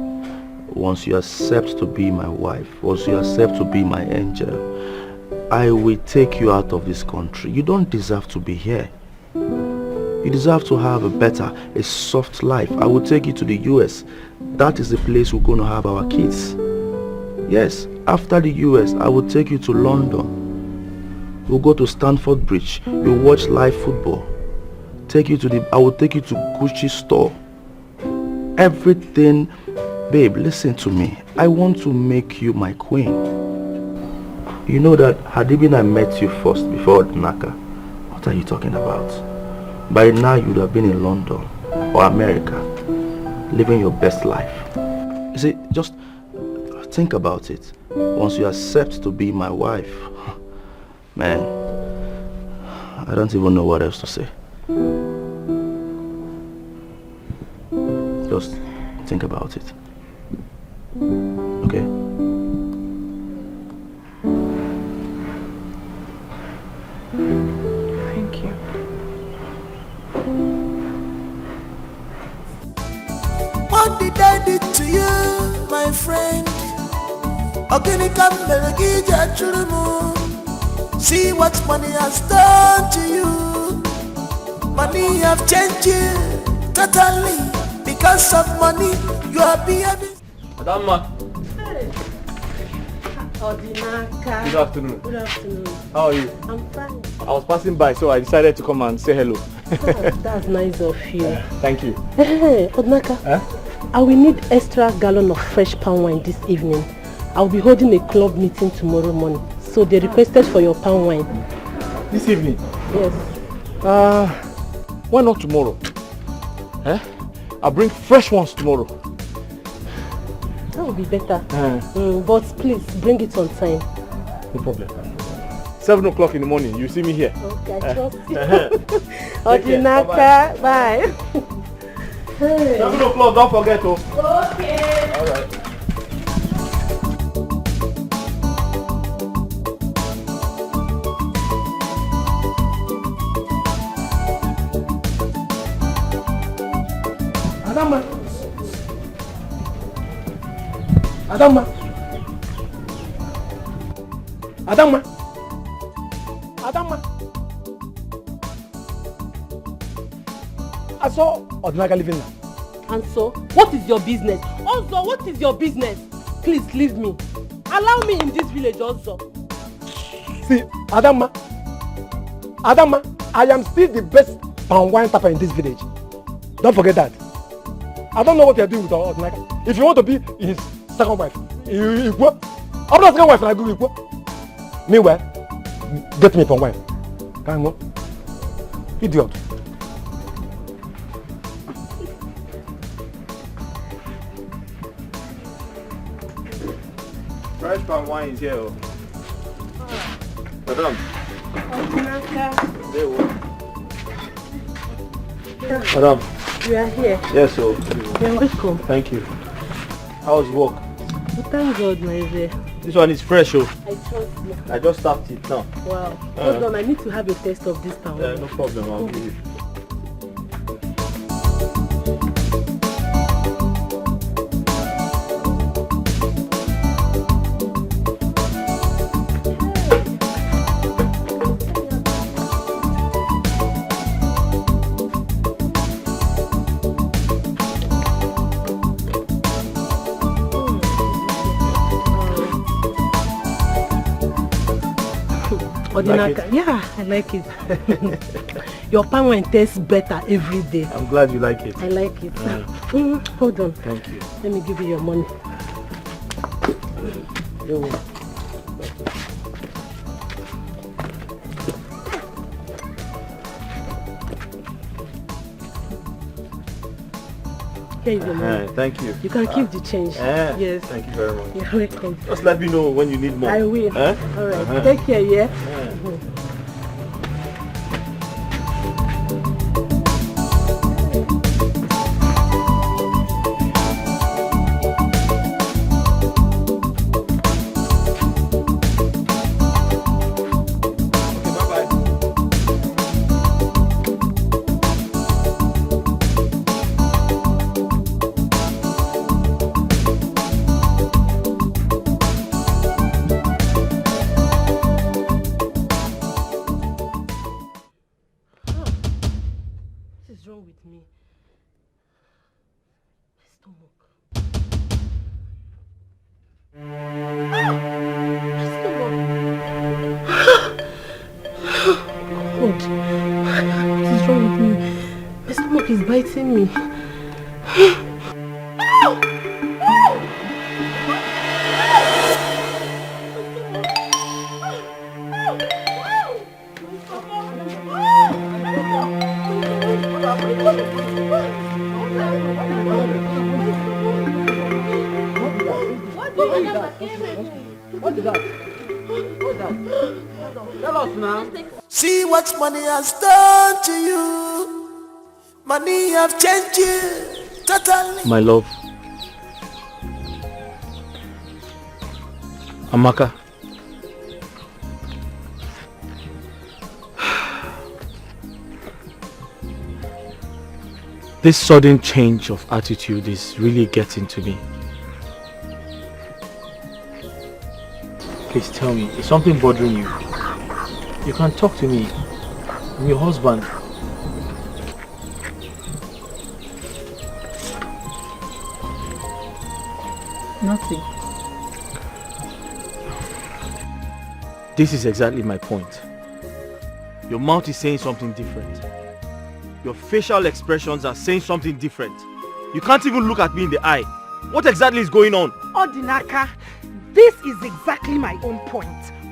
Once you accept to be my wife, once you accept to be my angel, I will take you out of this country. You don't deserve to be here. You deserve to have a soft life. I will take you to the US. That is the place we're going to have our kids. Yes, after the US, I will take you to London. We'll go to Stamford Bridge. You'll watch live football. I will take you to Gucci store. Everything. Babe, listen to me. I want to make you my queen. You know that had it been I met you first before Naka, what are you talking about? By now you would have been in London or America, living your best life. You see, just think about it. Once you accept to be my wife, man, I don't even know what else to say. Just think about it. Okay? Thank you. What did I do to you, my friend? See what money has done to you. Money have changed you totally. Because of money, you are behaving. Madam. Hey. Odinaka. Good afternoon. Good afternoon. How are you? I'm fine. I was passing by, so I decided to come and say hello. That's nice of you. Thank you. Hey, Odinaka. I will need extra gallon of fresh palm wine this evening. I'll be holding a club meeting tomorrow morning. So they requested for your palm wine. This evening? Yes. Why not tomorrow? I'll bring fresh ones tomorrow. That would be better. But please, bring it on time. No problem. 7 o'clock in the morning, you see me here. Okay, I trust you. Odinaka, bye. Hey. 7 o'clock, don't forget. Okay. All right. Adama. I saw Odinaka living now. And so, what is your business? Also, what is your business? Please leave me. Allow me in this village also. See, Adama, I am still the best palm wine tapper in this village. Don't forget that. I don't know what you're doing with Odinaka. If you want to be his second wife, you go. I'm not second wife, and I go. Meanwhile, get me palm wine. Can you go? Idiot. Fresh palm wine is here. Madam. Madam. You are here. Yes, sir. You're welcome. Thank you. How's work? Well, thank God, my dear. This one is fresh, oh. I trust you. I just tapped it now. Wow. Hold on, I need to have a taste of this palm wine. No problem, I'll give you. Odinaka, like yeah, I like it. Your palm wine tastes better every day. I'm glad you like it. I like it. Hold on. Thank you. Let me give you your money. You're welcome. Here is your money. Thank you. You can keep the change. Yes. Thank you very much. You're welcome. Just let me know when you need more. I will. All right. Take care, yeah? God, what is wrong with me? My stomach is biting me. What is that? Tell us now. See what money has done to you. Money have changed you totally. My love. Amaka. This sudden change of attitude is really getting to me. Please tell me, is something bothering you? You can talk to me. I'm your husband. Nothing. This is exactly my point. Your mouth is saying something different. Your facial expressions are saying something different. You can't even look at me in the eye. What exactly is going on? Odinaka, this is exactly my own point.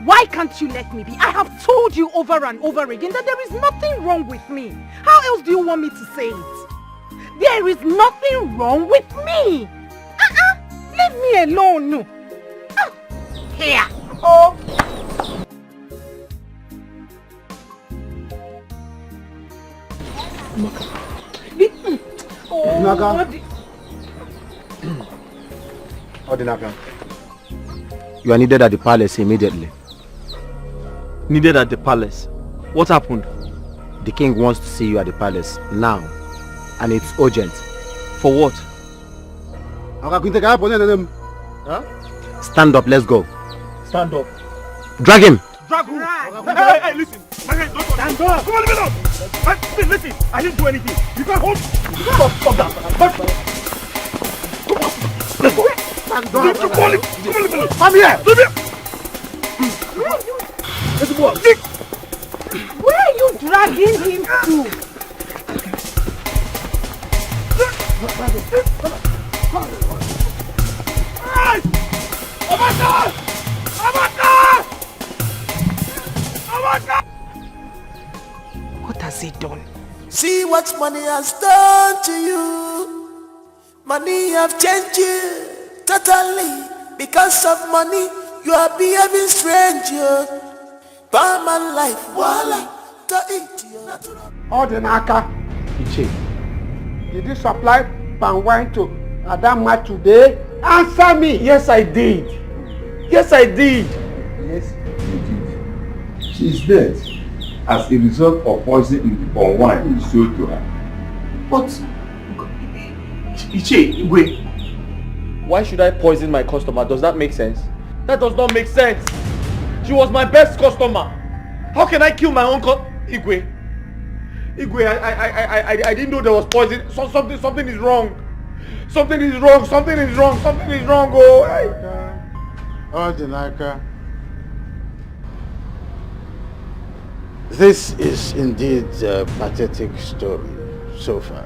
Why can't you let me be? I have told you over and over again that there is nothing wrong with me. How else do you want me to say it? There is nothing wrong with me. Leave me alone. No. Here. Oh. Odinaka, you are needed at the palace immediately. Needed at the palace? What happened? The king wants to see you at the palace now, and it's urgent. For what? Huh? Stand up, let's go. Stand up. Drag him! Drag who? Hey, listen. Don't stand up. Come on, leave me alone. Listen, I didn't do anything. You can't hold. Stop that. Come on. Let's go. Stand up. Come on, leave me alone. Come here. Leave me. Let's go. Where are you dragging him to? Hey! Oh my God! Oh my God! Oh my God! What has he done? See what money has done to you. Money have changed you totally. Because of money, you are behaving strange. Palm life, voila, to eat you. Odinaka, did you supply palm wine to Adama today? Answer me! Yes, I did. Yes, I did. Yes, you did. She is dead as a result of poison in the palm wine you sold to her. But, Iche, wait. Why should I poison my customer? Does that make sense? That does not make sense. She was my best customer. How can I kill my own Igwe? Igwe, I didn't know there was poison. Something is wrong. Something is wrong. Oh, Odinaka, this is indeed a pathetic story so far.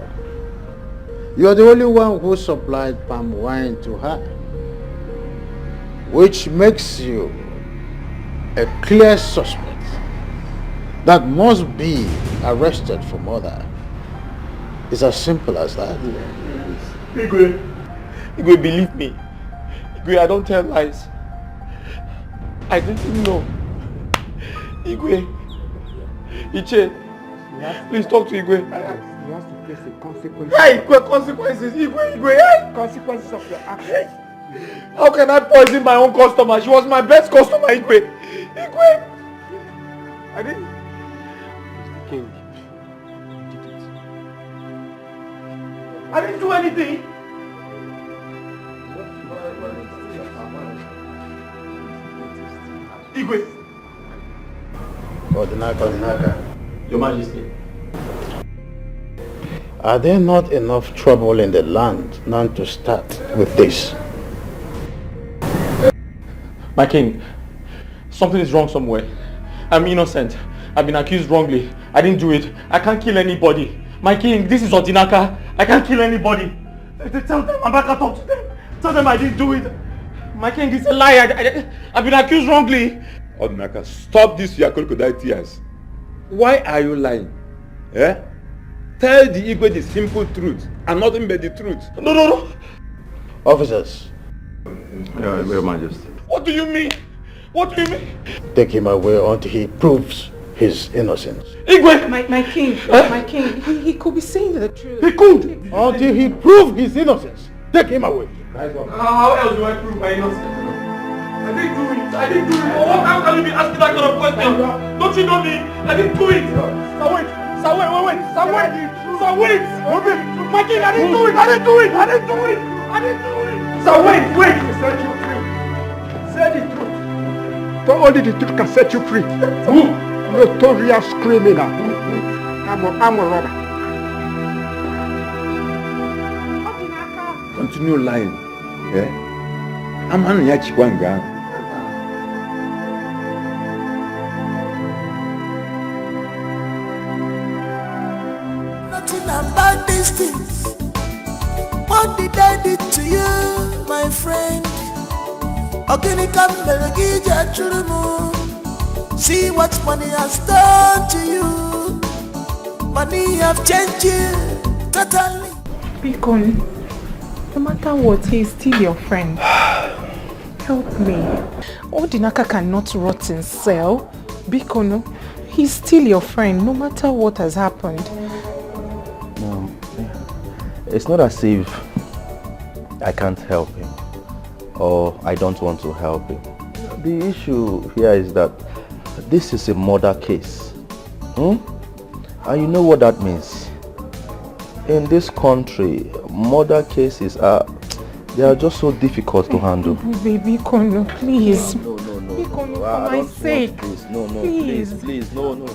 You are the only one who supplied palm wine to her, which makes you a clear suspect that must be arrested for murder. It's as simple as that. Igwe, believe me. Igwe, I don't tell lies. I didn't know. Igwe, Iche, please talk to Igwe. You have to face the consequences. Hey, consequences, Igwe, hey! Consequences of your actions. How can I poison my own customer? She was my best customer, Igwe. I didn't. Mr. King. I didn't do anything. Igwe. Odinaka. Your Majesty. Are there not enough trouble in the land now to start with this? My king, something is wrong somewhere. I'm innocent. I've been accused wrongly. I didn't do it. I can't kill anybody. My king, this is Odinaka. I can't kill anybody. Tell them, I'm back to talk to them. Tell them I didn't do it. My king, it's a lie. I've been accused wrongly. Odinaka, stop this your crocodile tears. Why are you lying? Eh? Tell the Igwe the simple truth and nothing but the truth. No. Officers. Your Majesty. What do you mean? What do you mean? Take him away until he proves his innocence. Igwe! My king, my king, he could be saying the truth. He could! Until he proves his innocence. Take him away. How else do I prove my innocence? I didn't do it. How can you be asking that kind of question? Don't you know me? I didn't do it. Sir, wait. My king, I didn't do it. Sir, wait. Say the truth. Only the truth can set you free. Notorious criminal. I'm a robber. Continue lying. Yeah? I'm an yachikwanga. Nothing about these things. What did I do to you, my friend? See what money has done to you. Money have changed you totally. Bikon, no matter what, he is still your friend. Help me. Odinaka cannot rot in cell. Bikon, he's still your friend, no matter what has happened. No, it's not as if I can't help him or I don't want to help him. The issue here is that this is a murder case. And you know what that means. In this country, murder cases they are just so difficult to handle. Baby Kono, please. No. Bikono, for my sake. Please, no.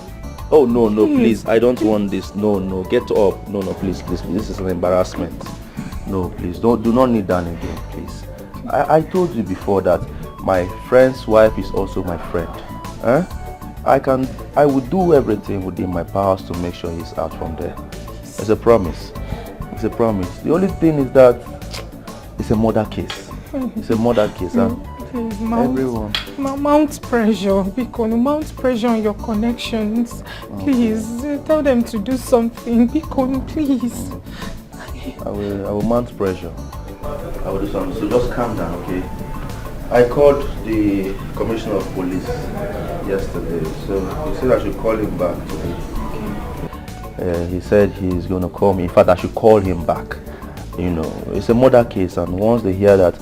Oh, no, please. I don't want this. No. Get up. No, please. This is an embarrassment. No, please. Do not kneel down again, please. I told you before that my friend's wife is also my friend. I will do everything within my powers to make sure he's out from there. It's a promise. The only thing is that it's a murder case. Please, mount pressure, Bikono, mount pressure on your connections. Please, tell them to do something. Bikono, please. I will mount pressure. I will do something. So just calm down, okay? I called the commissioner of police yesterday, so he said I should call him back today. He said he's going to call me. In fact, I should call him back. You know, it's a murder case, and once they hear that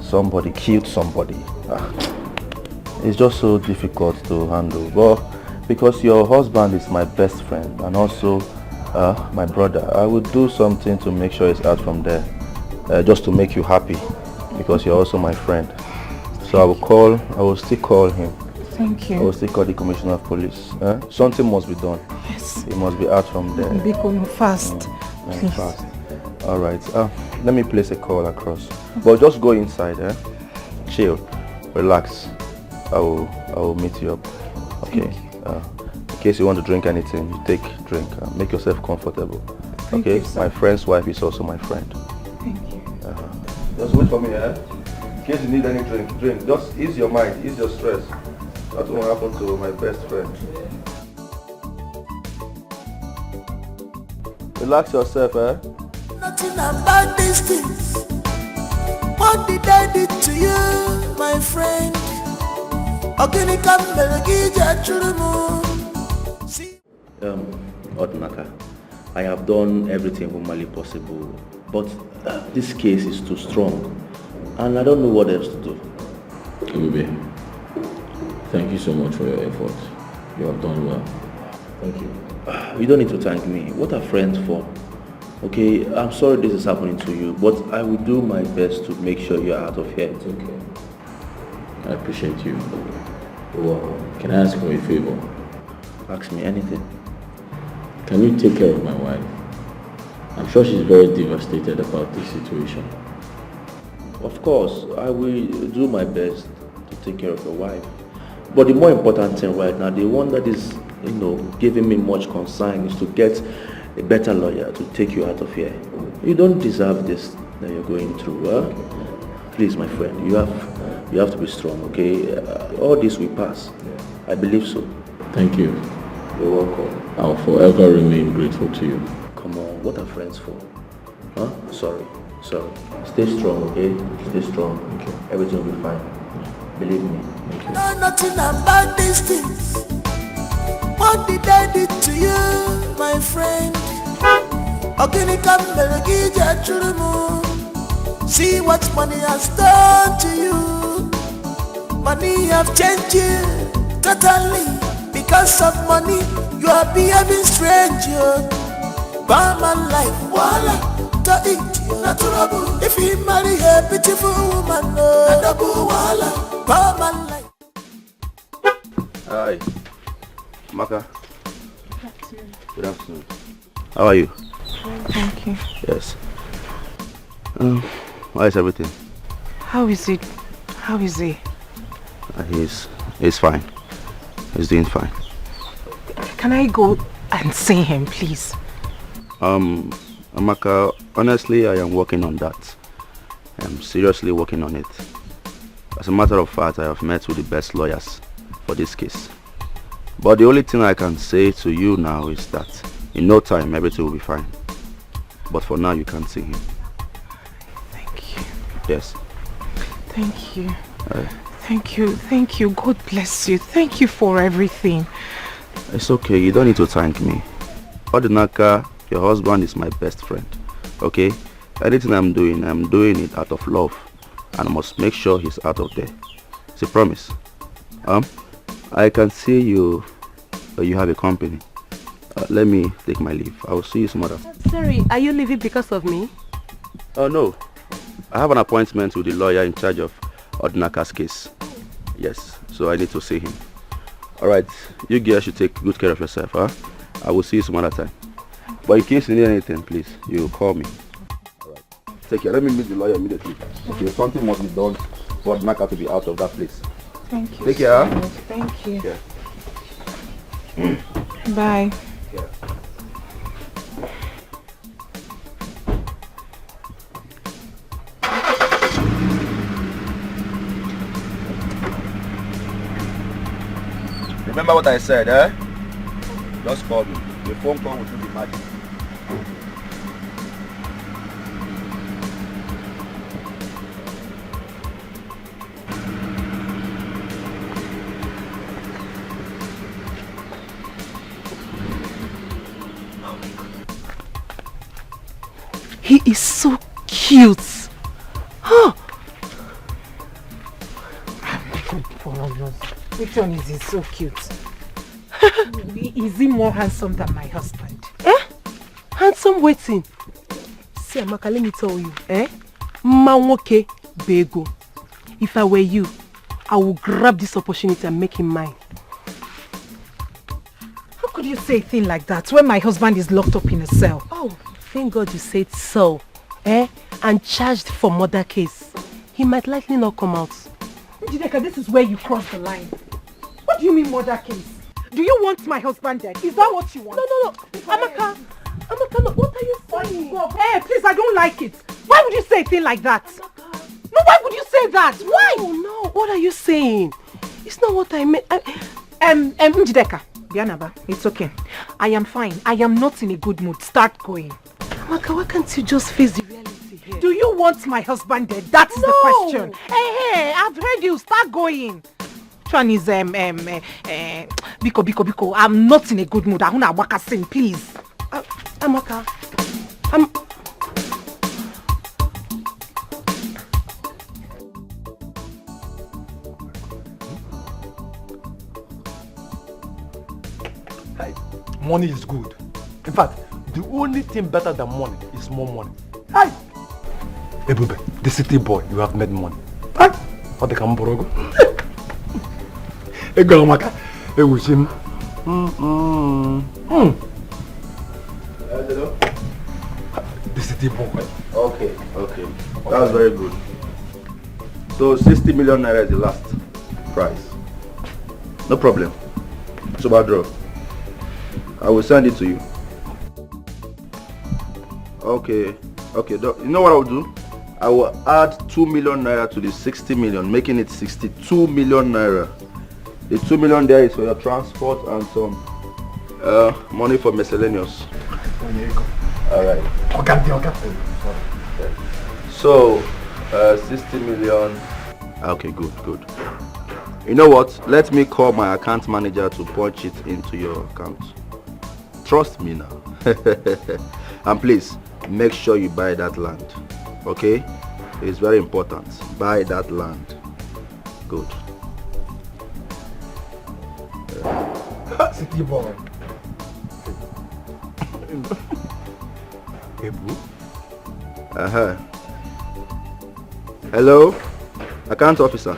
somebody killed somebody, it's just so difficult to handle. But because your husband is my best friend and also my brother, I will do something to make sure he's out from there, just to make you happy, because you're also my friend. So I will still call him. Thank you. I will still call the commissioner of police. Something must be done. Yes. He must be out from there. Bikono, fast. Please. Fast. All right. Let me place a call across. But just go inside. Chill. Relax. I will meet you up. Okay. In case you want to drink anything, you take drink. Make yourself comfortable. Thank okay. You, my friend's wife is also my friend. Thank you. Just wait for me. In case you need any drink. Just ease your mind. Ease your stress. That's what happened to my best friend. Relax yourself, Nothing about these things. What did I do to you, my friend? Odinaka, I have done everything humanly possible, but this case is too strong, and I don't know what else to do. Ube, thank you so much for your effort. You have done well. Thank you. You don't need to thank me. What are friends for? Okay, I'm sorry this is happening to you, but I will do my best to make sure you're out of here. It's okay. I appreciate you. Well, can I ask you a favor? Ask me anything. Can you take care of my wife? I'm sure she's very devastated about this situation. Of course, I will do my best to take care of your wife. But the more important thing right now, the one that is, giving me much concern is to get a better lawyer to take you out of here. You don't deserve this that you're going through. Huh? Please, my friend, you have to be strong, okay? All this will pass. I believe so. Thank you. You're welcome. I'll forever remain grateful to you. Come on, what are friends for? Huh? Sorry. Stay strong, okay? Stay strong. Okay. Everything will be fine. Believe me. Thank you. Know nothing about these things. What did I do to you, my friend? See what money has done to you. Money have changed you totally. Because of money, you are behaving strange. By my life, voila, to eat you. Natural. If you marry a beautiful woman, voila, by my life. Hi, Maka. Good afternoon. How are you? Thank you. Yes. How is everything? How is it? How is he? He's fine. He's doing fine. Can I go and see him, please? Amaka, honestly, I am working on that. I'm seriously working on it. As a matter of fact, I have met with the best lawyers for this case. But the only thing I can say to you now is that in no time, everything will be fine. But for now, you can't see him. Thank you. Yes. Thank you. Thank you. God bless you. Thank you for everything. It's okay. You don't need to thank me. Odinaka, your husband is my best friend. Okay? Anything I'm doing it out of love. And I must make sure he's out of there. It's a promise. I can see you have a company. Let me take my leave. I will see you some other. Sorry, are you leaving because of me? Oh no. I have an appointment with the lawyer in charge of Odinaka's case. Yes, so I need to see him. Alright, you girls should take good care of yourself, huh? I will see you some other time. But in case you need anything, please, you call me. Alright. Take care. Let me meet the lawyer immediately. Okay, something must be done for Odinaka to be out of that place. Thank you. Take care. So much. Thank you. Yeah. Bye. Yeah. Remember what I said, eh? Just call me. The phone call will do the magic. He is so cute. Huh? Which one is he so cute? Is he more handsome than my husband? Handsome waiting. See, Amaka, let me tell you. Manwoke bego. If I were you, I would grab this opportunity and make him mine. How could you say a thing like that when my husband is locked up in a cell? Oh, thank God you said so. And charged for murder case. He might likely not come out. Jideka, this is where you cross the line. What do you mean murder case? Do you want my husband dead? Is that what you want? No. Amaka, no, what are you saying? Hey, please, I don't like it. Why would you say a thing like that? Amaka. No, why would you say that? Why? No, what are you saying? It's not what I meant. Jideka, Bianaba, it's okay. I am fine. I am not in a good mood. Start going. Amaka, why can't you just face the reality here? Do you want my husband dead? That's the question. Hey, I've heard you. Start going. Which one is Biko. I'm not in a good mood. I want to waka sing, please. Amaka, Money is good. In fact, the only thing better than money is more money. Hey, Ebube, the city boy, you have made money. Hey, what the Kamborogo? Ego Amaka, Ewuchim. City boy. Okay. That's very good. So 60 million naira is the last price. No problem. Subadro, I will send it to you. Okay. You know what I will do? I will add 2 million naira to the 60 million, making it 62 million naira. The 2 million there is for your transport and some money for miscellaneous. Alright. Okay. So, 60 million. Okay, good. You know what? Let me call my account manager to punch it into your account. Trust me now. And please, make sure you buy that land. Okay? It's very important. Buy that land. Good. City boy. Ebu. Hello? Account officer.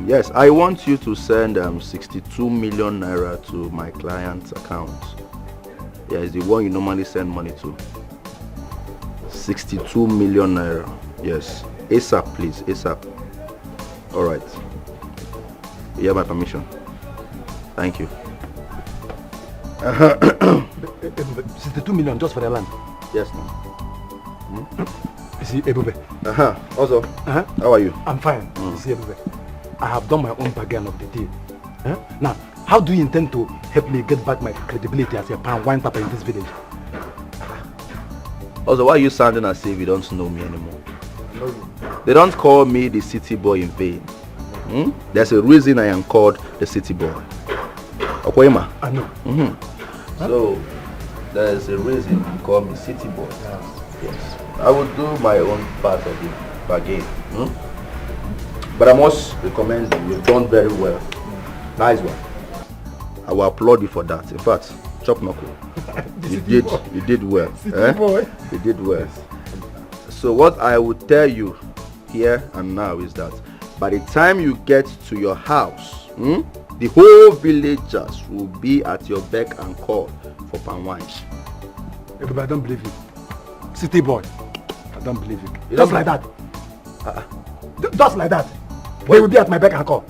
Yes, I want you to send 62 million naira to my client's account. Yeah, it's the one you normally send money to. 62 million naira. Yes. ASAP, please. ASAP. Alright. You have my permission. Thank you. 62 million just for the land? Yes, ma'am. You see, Ebube. Also, how are you? I'm fine. You see, Ebube, I have done my own bargain of the deal. Now, how do you intend to help me get back my credibility as a palm wine papa in this village? Also, why are you sounding as if you don't know me anymore? I know you. They don't call me the city boy in vain. There's a reason I am called the city boy. Okoyema? I know. So, there's a reason you call me city boy. Yes. I will do my own part of the bargain. But I must recommend you. You've done very well. Nice one. I will applaud you for that. In fact, chop knuckle. You did well. You did well. So what I would tell you here and now is that by the time you get to your house, the whole villagers will be at your beck and call for palm wine. Everybody, I don't believe you. City boy, I don't believe you. Just like that. Just like that. They will be at my beck and call.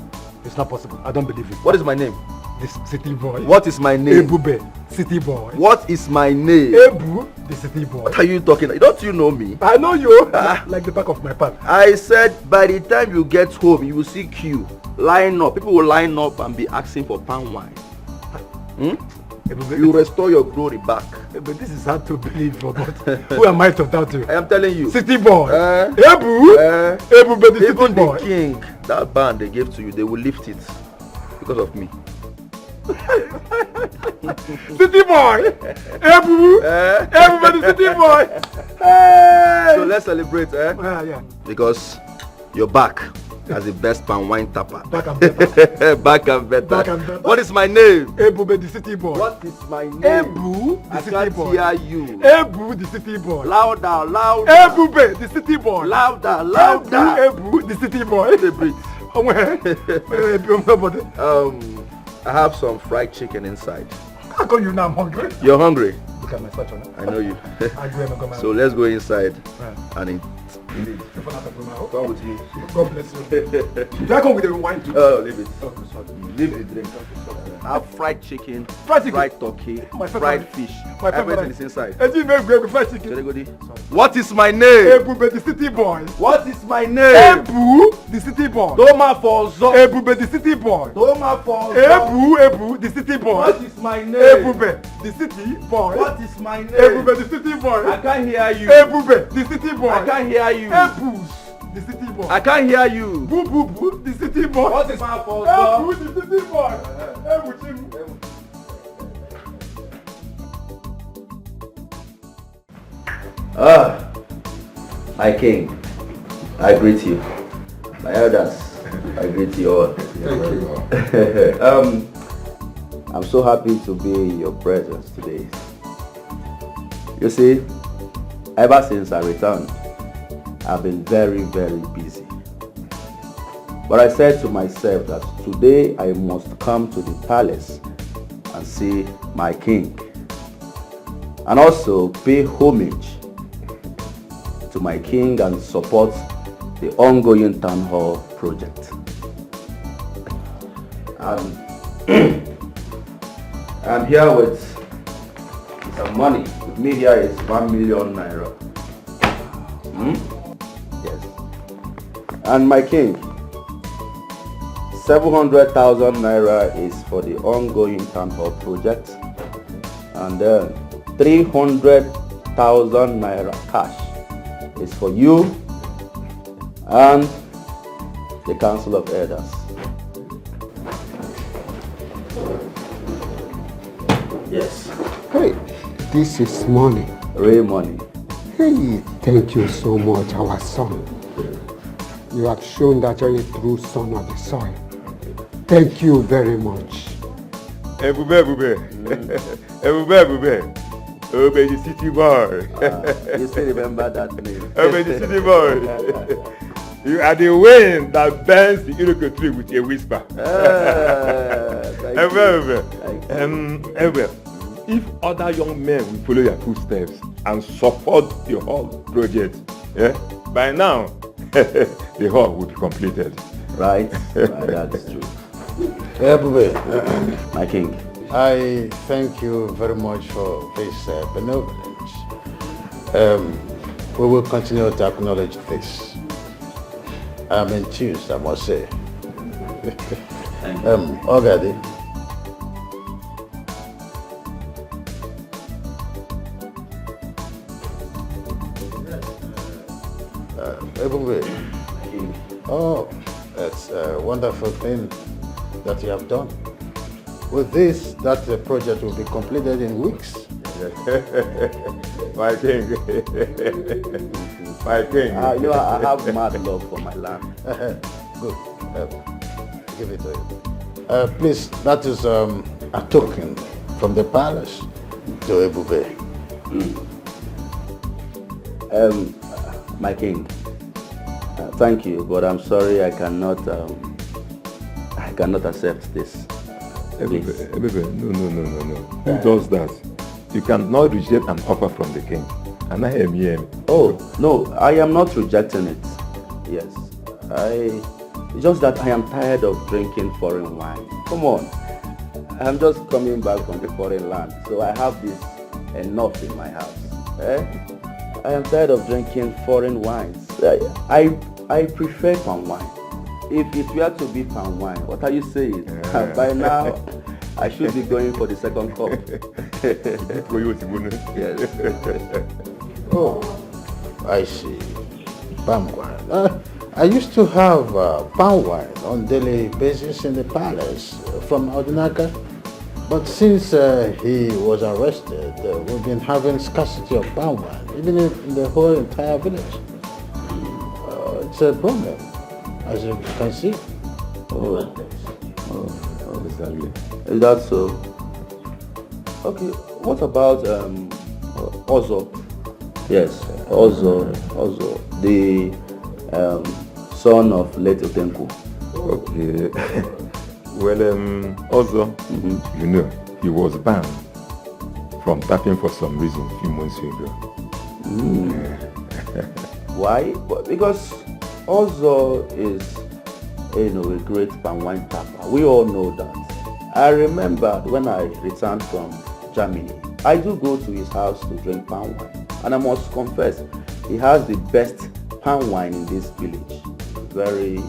It's not possible. I don't believe you. What is my name? This city boy. What is my name? Ebube, city boy. What is my name? Ebu, the city boy. What are you talking about? Don't you know me? I know you. Like the back of my palm. I said by the time you get home, you will see queue. Line up. People will line up and be asking for palm wine. You restore your glory back. But this is hard to believe, but who am I to doubt you? I am telling you. City boy. Ebu, but the city boy. The king, that band they gave to you, they will lift it because of me. City boy. Ebu, but the city boy. Hey. So let's celebrate, Yeah. Because you're back as the best palm wine tapper. Back and better. Back and better. Back and better. What is my name? Ebu, the city boy. What is my name? Ebu, the city boy. I can't hear you. Ebu, the city boy. Louder, louder. Ebu, the city boy. Louder, louder. Ebu, the city boy. They breathe. I have some fried chicken inside. How come you now I'm hungry? You're hungry? Look at my statue. I know you. So let's go inside and eat. Come with me. God bless you. Do I come with the wine too? Oh, leave it. Leave the drink. I have fried chicken, fried turkey, fried fish. Everything is inside. Fried chicken. What is my name? Ebu, the city boy. What is my name? Ebu, the city boy. Toma for zo. Ebu, the city boy. Toma for zo. Ebu, the city boy. What is my name? Ebu, the city boy. What is my name? Ebu, the city boy. I can't hear you. Ebu, the city boy. I can't hear you. Ebu, the city boy. I can't hear you. Boo, boo, boo, the city boy. What is my fault? Ebu, the city boy. Ebu, Chimu. My king, I greet you. My elders, I greet you all. Thank you. I'm so happy to be in your presence today. You see, ever since I returned, I've been very, very busy. But I said to myself that today I must come to the palace and see my king. and also pay homage to my king and support the ongoing town hall project. I'm here with some money. With me here is 1 million naira. Yes. And my king, 700,000 naira is for the ongoing town hall project, and then 300,000 naira cash is for you and the Council of Elders. Yes. Hey, this is money. Real money. Hey, thank you so much, our son. You have shown that you're a true son of the soil. Thank you very much. Ebube. Obey the city boy. You still remember that name? Obey the city boy. You are the wind that bends the iroko tree with a whisper. If other young men will follow your footsteps and support the whole project, by now the whole will be completed. Right, that's true. My king, I thank you very much for this benevolence. We will continue to acknowledge this. I'm enthused, I must say. Ogadi. Oh, that's a wonderful thing that you have done. With this, that project will be completed in weeks. My king. My king. I have mad love for my land. Good. Give it to you. Please, that is a token from the palace to Ebube. My king, thank you, but I'm sorry I cannot accept this. Ebube, no. Who does that? You cannot reject an offer from the king. And I am here. Oh, no, I am not rejecting it. Yes. It's just that I am tired of drinking foreign wine. Come on. I'm just coming back from the foreign land, so I have this enough in my house. I am tired of drinking foreign wines. I prefer palm wine. If it were to be palm wine, what are you saying? By now, I should be going for the second cup. Yes. Oh, I see. Palm wine. I used to have palm wine on daily basis in the palace from Odinaka. But since he was arrested, we've been having scarcity of palm wine, even in the whole entire village. It's a problem, as you can see. Oh, exactly. Is that so? Okay, what about Ozo? Yes, Ozo, the son of late Otenku. Okay. Well, Ozo, you know, he was banned from tapping for some reason a few months ago. Why? Because Ozo is, a great palm wine tapper. We all know that. I remember when I returned from Germany, I do go to his house to drink palm wine. And I must confess, he has the best palm wine in this village. Very,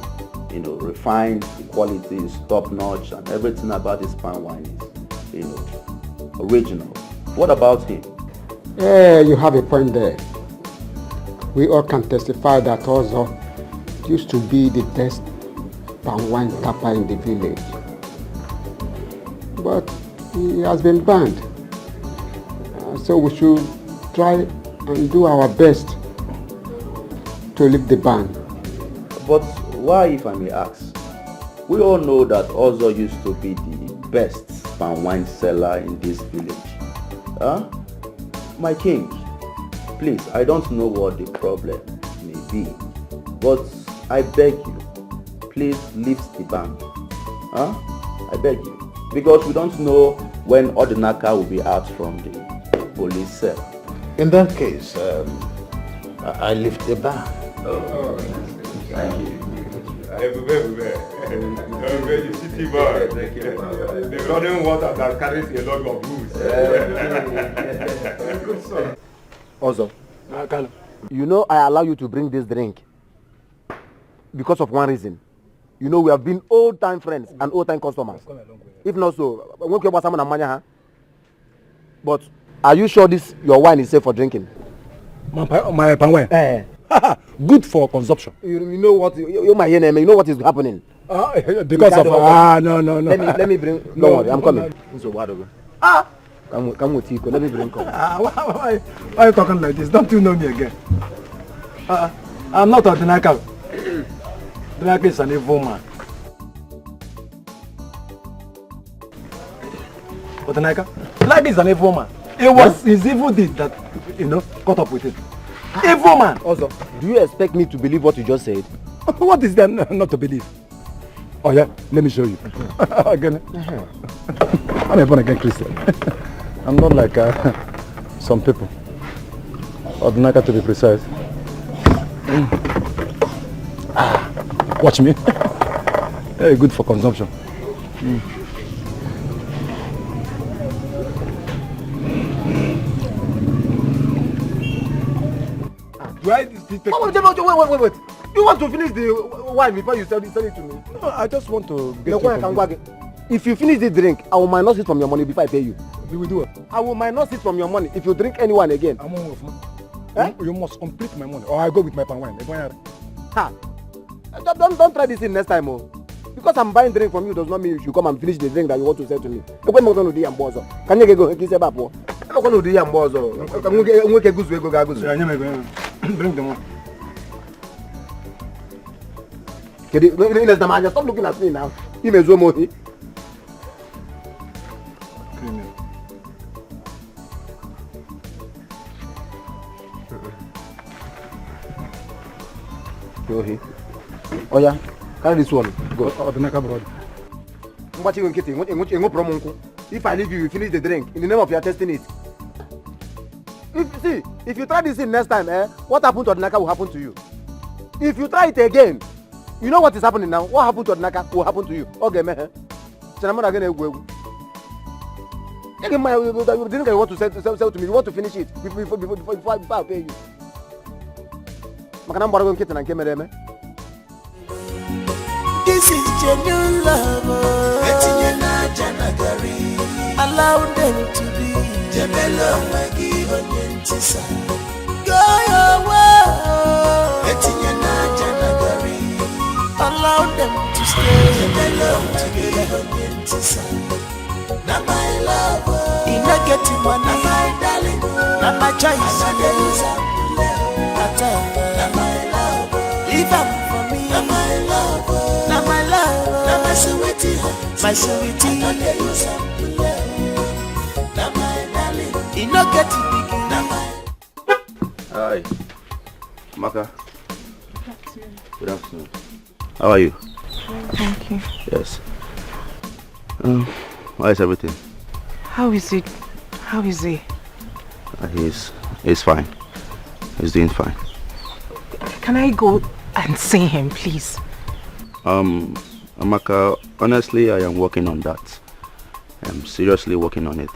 refined, the quality is top notch, and everything about this palm wine is, original. What about him? You have a point there. We all can testify that Ozo used to be the best palm wine tapper in the village. But he has been banned. So we should try and do our best to lift the ban. But why, if I may ask? We all know that Ozo used to be the best palm wine seller in this village. My king, please, I don't know what the problem may be, but I beg you, please lift the ban. I beg you. Because we don't know when Odinaka will be out from the police cell. In that case, I lift the bar. Oh, thank you. The city boy. The running water that carries a lot of booze. Also, you know I allow you to bring this drink because of one reason. You know we have been old-time friends and old-time customers. If not so, but are you sure this your wine is safe for drinking? My palm wine. Good for consumption. You know what? You my name. You know what is happening. Because of no. Let me bring. Don't worry, I'm coming. So what? Come with you. Let me bring. Why are you talking like this? Don't you know me again? I'm not a Dinaka. Dinaka is an evil man. But Dinaka is an evil man. It was his evil deed that caught up with it. Evil man. Also, do you expect me to believe what you just said? What is there not to believe? Oh yeah, let me show you. Again. I'm a born again Christian. I'm not like some people. Or Dinaka to be precise. Watch me. Very good for consumption. Why is this take? Wait. You want to finish the wine before you sell it to me? No, I just want to get If you finish the drink, I will minus it from your money before I pay you. You will do it. I will minus it from your money if you drink any wine again. I'm on with you must complete my money, or I go with my palm wine. Ha! Don't try this thing next time, oh. Because I'm buying drink from you does not mean you should come and finish the drink that you want to sell to me. Can you go? Can you go? Kiss about what? I'm going to do Yambozo. Bring them on. Stop looking at me now. You may zoom on. Oh yeah, carry this one. Go. If I leave you, you finish the drink. In the name of your testing it. If you try this thing next time, what happened to Odinaka will happen to you. If you try it again, you know what is happening now. What happened to Odinaka will happen to you. Okay, man. The drink you want to sell to me, you want to finish it before I pay you. This is genuine love. Allow them to be. Go your way. Allow them to stay. Now my love, in not getting money, my darling, now my choice. Now my love, leave up for me. Now my love, now my sweetie, my sweetie. Now my darling, in not getting big. Hi, Maka. Good afternoon. How are you? Thank you. Yes. How is everything? How is it? How is he? He's fine. He's doing fine. Can I go and see him, please? Amaka, honestly, I am working on that. I'm seriously working on it.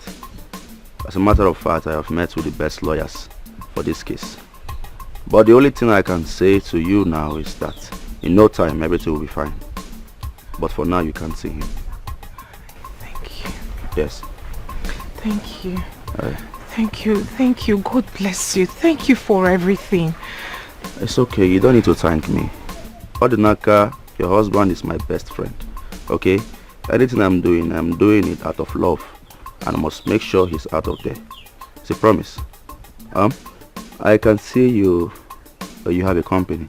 As a matter of fact, I have met with the best lawyers for this case. But the only thing I can say to you now is that in no time, everything will be fine. But for now, you can't see him. Thank you. Yes. Thank you. Thank you. Thank you. God bless you. Thank you for everything. It's okay. You don't need to thank me. Odinaka, your husband is my best friend. Okay? Anything I'm doing it out of love. And I must make sure he's out of there. It's a promise. I can see you have a company.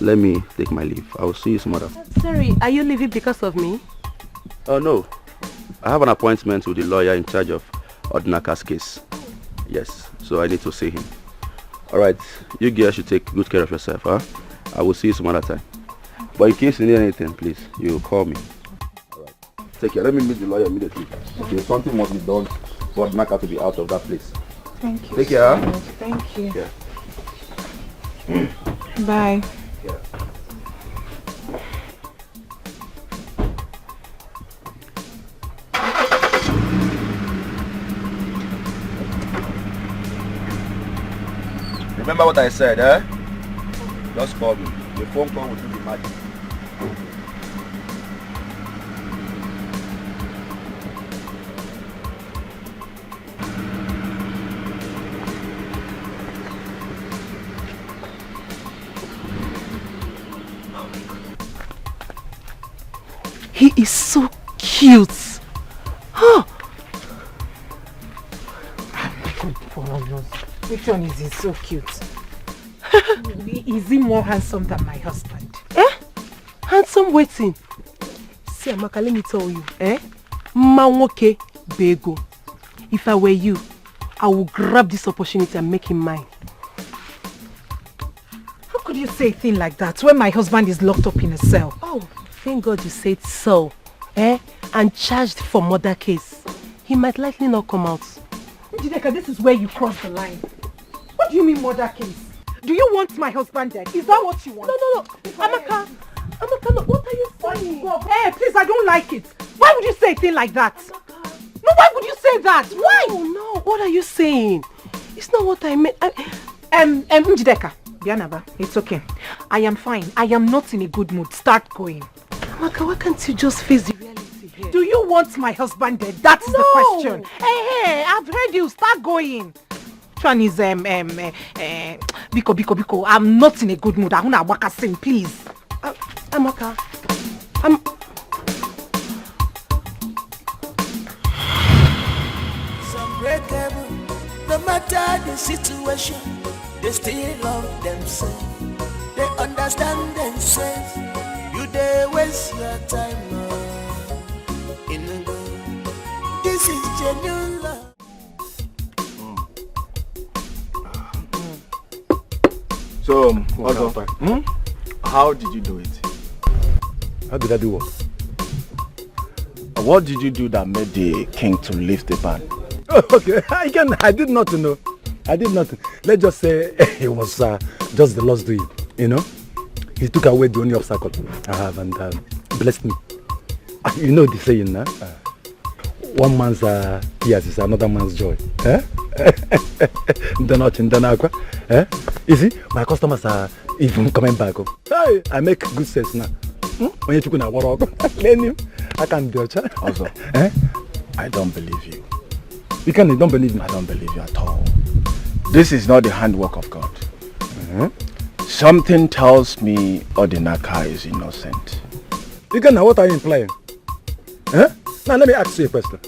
Let me take my leave. I will see you some other. Sorry, are you leaving because of me? Oh no. I have an appointment with the lawyer in charge of Odinaka's case. Yes, so I need to see him. Alright, you girls should take good care of yourself, huh? I will see you some other time. But in case you need anything, please, you call me. Alright. Take care. Let me meet the lawyer immediately. Okay, something must be done for Odinaka to be out of that place. Thank you. Take care. So much. Thank you. Yeah. Bye. Yeah. Remember what I said, eh? Just call me. The phone call will do the magic. He is so cute. Huh. Which one is he so cute? Is he more handsome than my husband? Handsome waiting. See, Amaka, let me tell you, Manwoke Bego. If I were you, I would grab this opportunity and make him mine. How could you say a thing like that when my husband is locked up in a cell? Oh, thank God you said so. And charged for murder case. He might likely not come out. Njideka, this is where you cross the line. What do you mean murder case? Do you want my husband dead? Is that what you want? No. Amaka, look, what are you saying? Hey, please, I don't like it. Why would you say a thing like that? No, why would you say that? Why? No, what are you saying? It's not what I meant. Njideka, Bianaba, it's okay. I am fine. I am not in a good mood. Start going. Amaka, why can't you just face the reality here? Do you want my husband dead? That's the question. Hey, I've heard you. Start going. Which one is Biko. I'm not in a good mood. I wanna waka sing, please. Amaka, Some breakable, no matter the situation, they still love themselves. They understand themselves. You they waste your time in the good. This is genuine love. So, how did you do it? How did I do what? What did you do that made the king to lift the ban? Oh, okay, I did not know. I did not. Let's just say it was just the Lord's doing, you know. He took away the only obstacle I have and blessed me. You know the saying, huh? One man's tears is another man's joy. Eh? You see, my customers are even coming back. Hey, I make good sense now. When you took a walk, I can't do it. Also, I don't believe you. You don't believe me? I don't believe you at all. This is not the handwork of God. Something tells me Odinaka is innocent. What are you implying? Now let me ask you a question.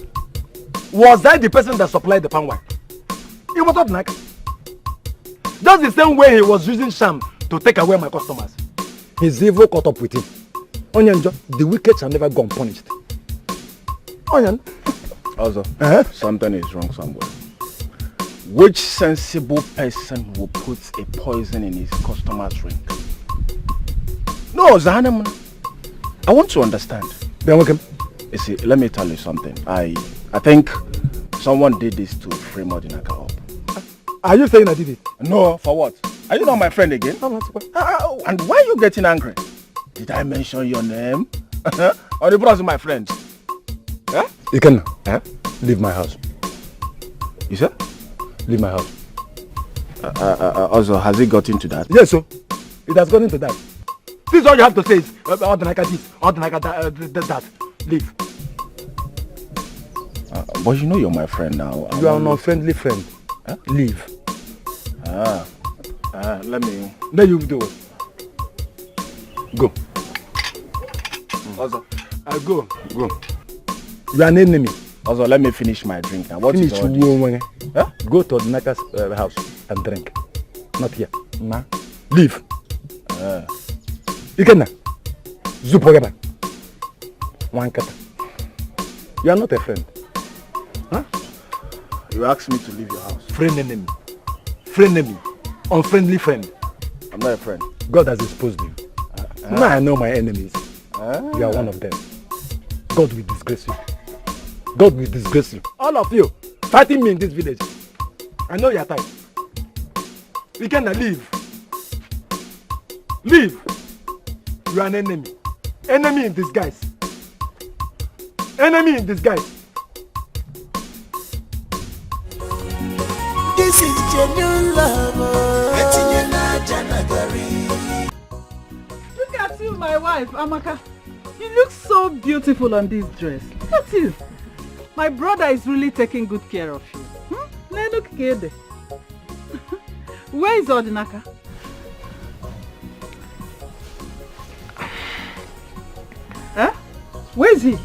Was I the person that supplied the palm wine? It was Odinaka. Just the same way he was using sham to take away my customers. His evil caught up with him. Onyanjo, the wicked shall never go unpunished. Onyan. Also, something is wrong somewhere. Which sensible person will put a poison in his customer's drink? No, Zahanam. I want to understand. You see, let me tell you something. I think someone did this to frame Odinaka up. Are you saying I did it? No, for what? Are you not my friend again? And why are you getting angry? Did I mention your name? Or the brother my friend? You can leave my house. You said? Leave my house. Also, has it got into that? Yes, sir. It has gone into that. This is all you have to say is Odinaka this, Odinaka that. Leave. But you know you're my friend now. You are an unfriendly friend. Leave. Let me... Then you do it. Go. Also, go. You are an enemy. Also, let me finish my drink now. What finish is all this? Go to Odinaka's house and drink. Not here. Nah. Leave. Ikenna. Zupogaba. One kata. You are not a friend. You asked me to leave your house. Friend enemy. Friend enemy. Unfriendly friend. I'm not a friend. God has exposed you. Now I know my enemies. You are one of them. God will disgrace you. God will disgrace you. All of you fighting me in this village. I know your type. We can leave. Leave. You are an enemy. Enemy in disguise. Enemy in disguise. This is genuine love. Look at you, my wife, Amaka. You look so beautiful on this dress. Look at you. My brother is really taking good care of you. Look good. Where is Odinaka? Huh? Where is he?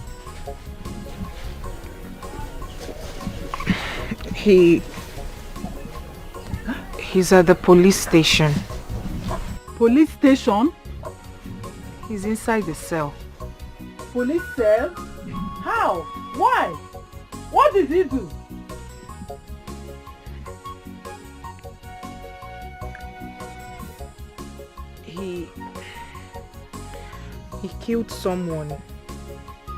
He's at the police station. Police station? He's inside the cell. Police cell? How? Why? What did he do? He killed someone.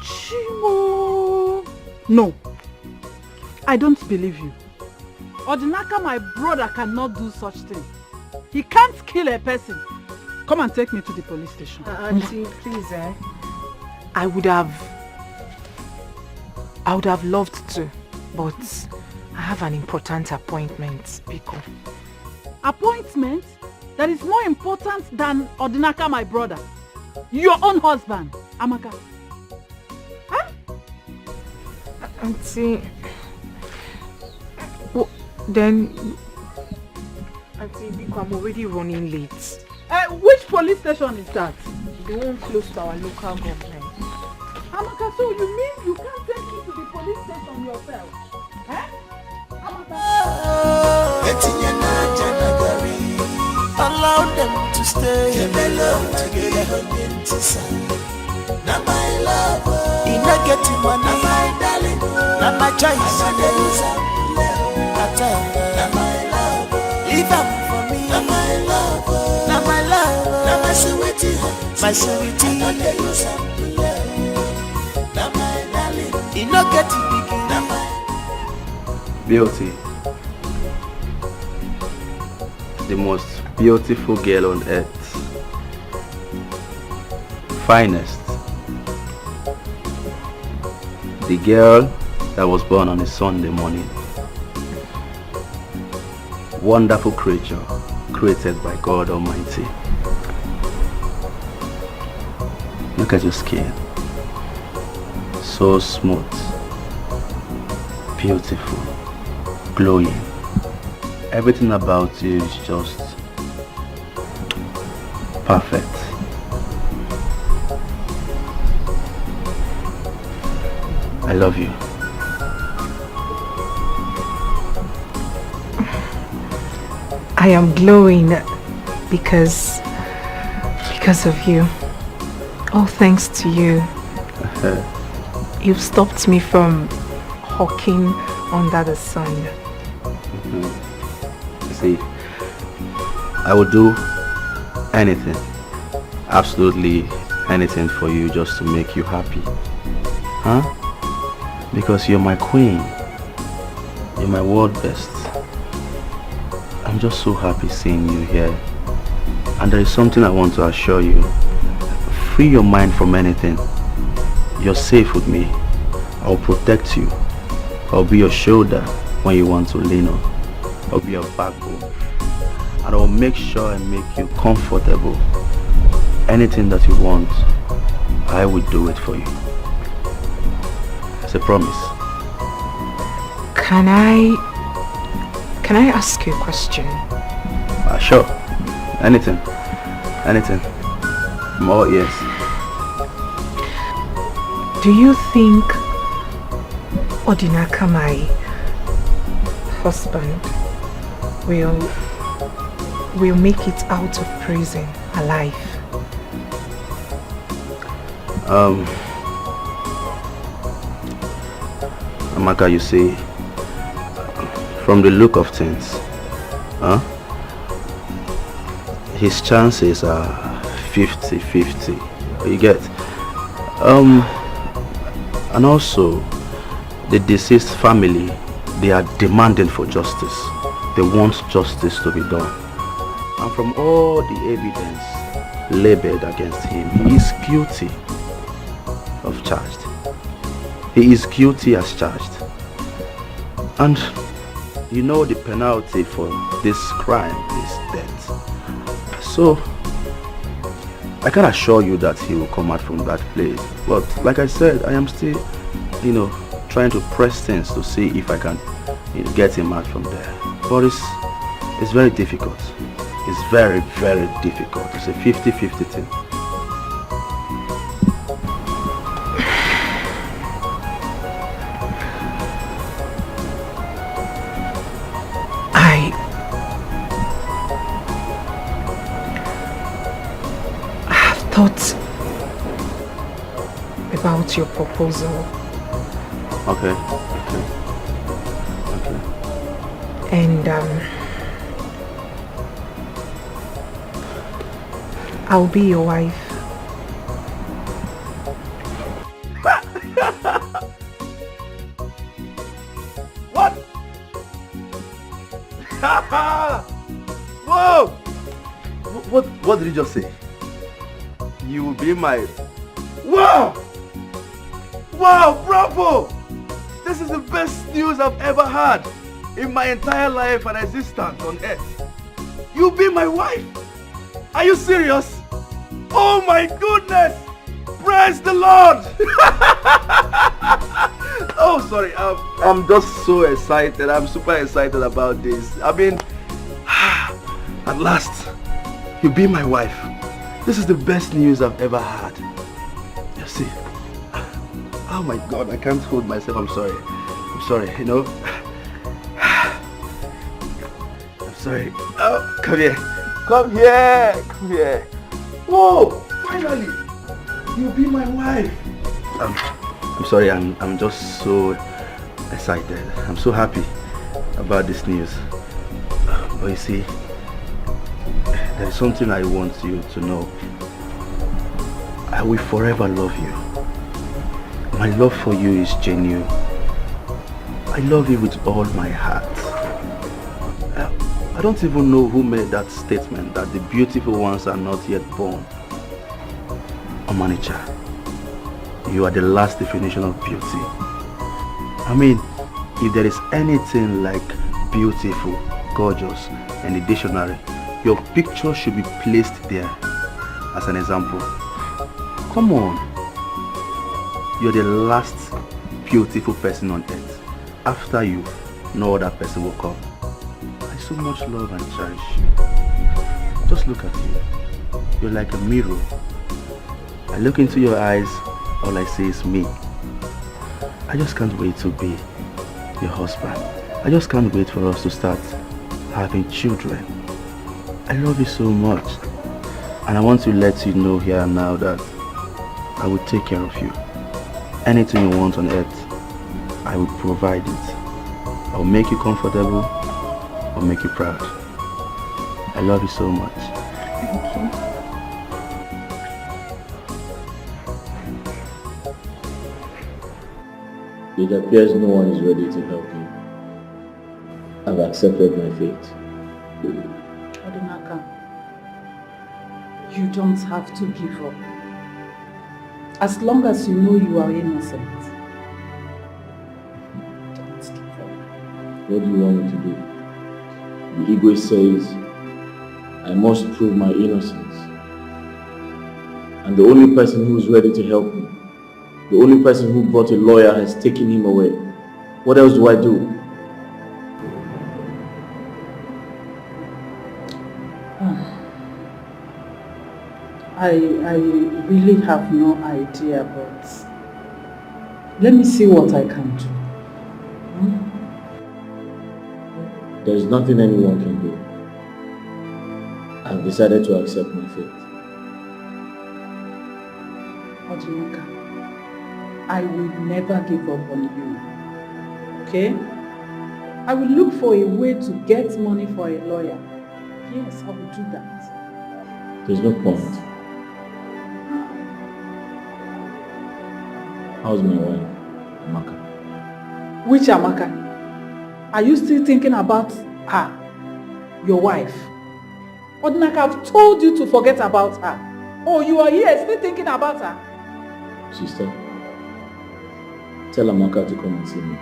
Chimo! No. I don't believe you. Odinaka, my brother, cannot do such thing. He can't kill a person. Come and take me to the police station. Auntie, please, I would have loved to, but I have an important appointment, Biko. Appointment? That is more important than Odinaka, my brother. Your own husband, Amaka. Huh? Auntie, then, Auntie Biko, I'm already running late. Which police station is that? The one close to our local government. Amaka, so you mean you can't take me to the police station yourself? Eh? Amaka? Allow them to stay together. Now my love, in a getting money, now my darling, now my choice, now my love, leave up for me, now my love, now my love, now my sweetie, now my darling, in a getting big, now my Beauty. The most beautiful girl on earth. Finest. The girl that was born on a Sunday morning. Wonderful creature created by God Almighty. Look at your skin. So smooth. Beautiful. Glowing. Everything about you is just perfect. I love you. I am glowing because of you. All thanks to you. You've stopped me from hawking under the sun. See, I would do anything, absolutely anything for you just to make you happy. Huh? Because you're my queen. You're my world best. I'm just so happy seeing you here. And there is something I want to assure you. Free your mind from anything. You're safe with me. I'll protect you. I'll be your shoulder when you want to lean on. I'll be your backbone. And I'll make sure I make you comfortable. Anything that you want, I will do it for you. It's a promise. Can I ask you a question? Sure. Anything. Anything. I'm all ears. Do you think Odinaka, my husband, will make it out of prison alive? Amaka, you see, from the look of things, his chances are 50-50. You get? And also, the deceased family, they are demanding for justice. They want justice to be done. And from all the evidence labeled against him, he is guilty of charged. He is guilty as charged. And you know the penalty for this crime is death. So, I can assure you that he will come out from that place. But like I said, I am still, trying to press things to see if I can get him out from there. But it's very difficult. It's very, very difficult. It's a 50-50 thing. Thought about your proposal. Okay. And I'll be your wife. What? Whoa! What did you just say? You will be my... Wow! Wow, bravo! This is the best news I've ever had in my entire life and existence on earth. You'll be my wife! Are you serious? Oh my goodness! Praise the Lord! Oh, sorry. I'm just so excited. I'm super excited about this. I mean, at last, you'll be my wife. This is the best news I've ever had. You see? Oh my God, I can't hold myself. I'm sorry, I'm sorry. Oh, come here. Whoa, finally, you'll be my wife. I'm sorry, I'm just so excited. I'm so happy about this news. But you see, there is something I want you to know. I will forever love you. My love for you is genuine. I love you with all my heart. I don't even know who made that statement that the beautiful ones are not yet born. Omanicha, you are the last definition of beauty. I mean, if there is anything like beautiful, gorgeous in the dictionary, your picture should be placed there as an example. Come on. You're the last beautiful person on earth. After you, no other person will come. I so much love and cherish you. Just look at you. You're like a mirror. I look into your eyes, all I see is me. I just can't wait to be your husband. I just can't wait for us to start having children. I love you so much. And I want to let you know here and now that I will take care of you. Anything you want on earth, I will provide it. I will make you comfortable. I will make you proud. I love you so much. Thank you. It appears no one is ready to help me. I've accepted my fate. Odinaka, you don't have to give up. As long as you know you are innocent. Don't give up. What do you want me to do? The ego says I must prove my innocence. And the only person who is ready to help me, the only person who brought a lawyer has taken him away. What else do I do? I really have no idea, but let me see what I can do. There's nothing anyone can do. I've decided to accept my fate. Odinaka, I will never give up on you. Okay? I will look for a way to get money for a lawyer. Yes, I will do that. There's no point. How's my wife, Amaka? Which Amaka? Are you still thinking about her? Your wife. Odinaka, I've told you to forget about her. Oh, you are here still thinking about her? Sister, tell Amaka to come and see me.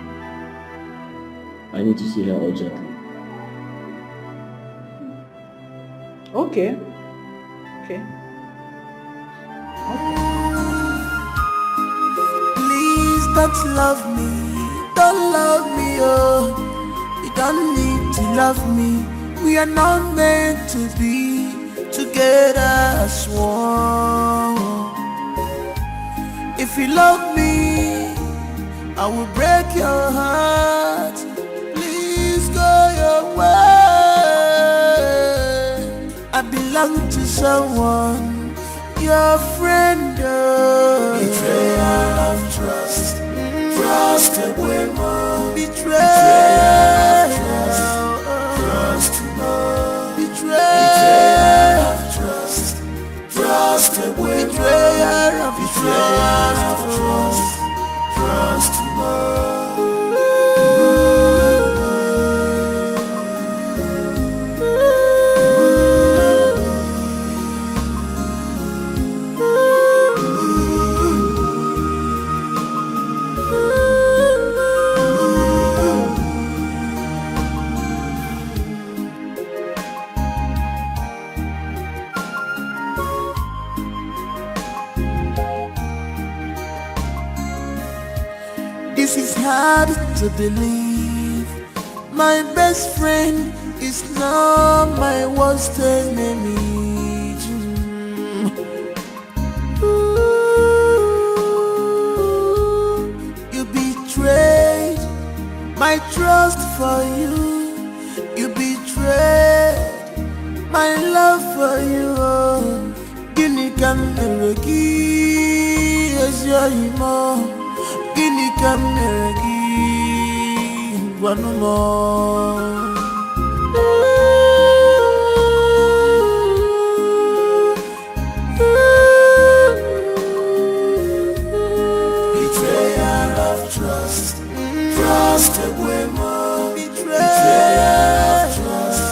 I need to see her urgently. Okay. Okay. Please don't love me, oh. You don't need to love me. We are not meant to be together as one. If you love me, I will break your heart. Please go your way. I belong to someone, your friend. Betrayal of trust, trust away more. Betrayal of trust, betrayal of trust, trust away. Betrayal of trust, trust more. This is hard to believe. My best friend is now my worst enemy. You betrayed my trust for you. You betrayed my love for you. Guinea can never give as your emo. Guinea can never give one more. Betrayal of trust, trust away more. Betrayal of trust,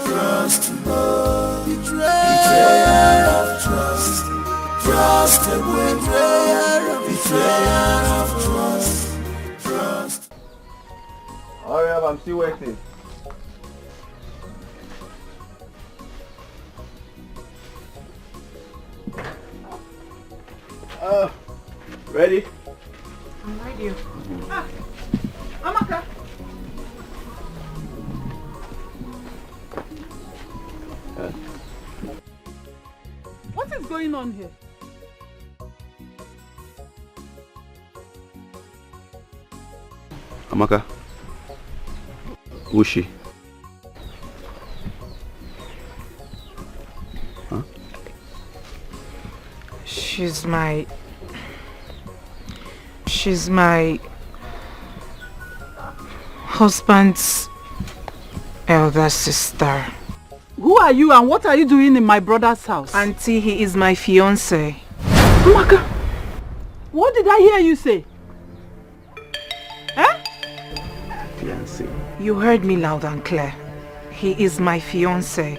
trust more. Betrayal of trust, trust away more. Betrayal of trust, trust. Hurry up, I'm still waiting. Ready? I'm ready. Ah, Amaka. What is going on here? Amaka, who's she? Huh? She's my husband's elder sister. Who are you and what are you doing in my brother's house? Auntie, he is my fiancé. Amaka, what did I hear you say? Eh? Fiancé. You heard me loud and clear. He is my fiancé.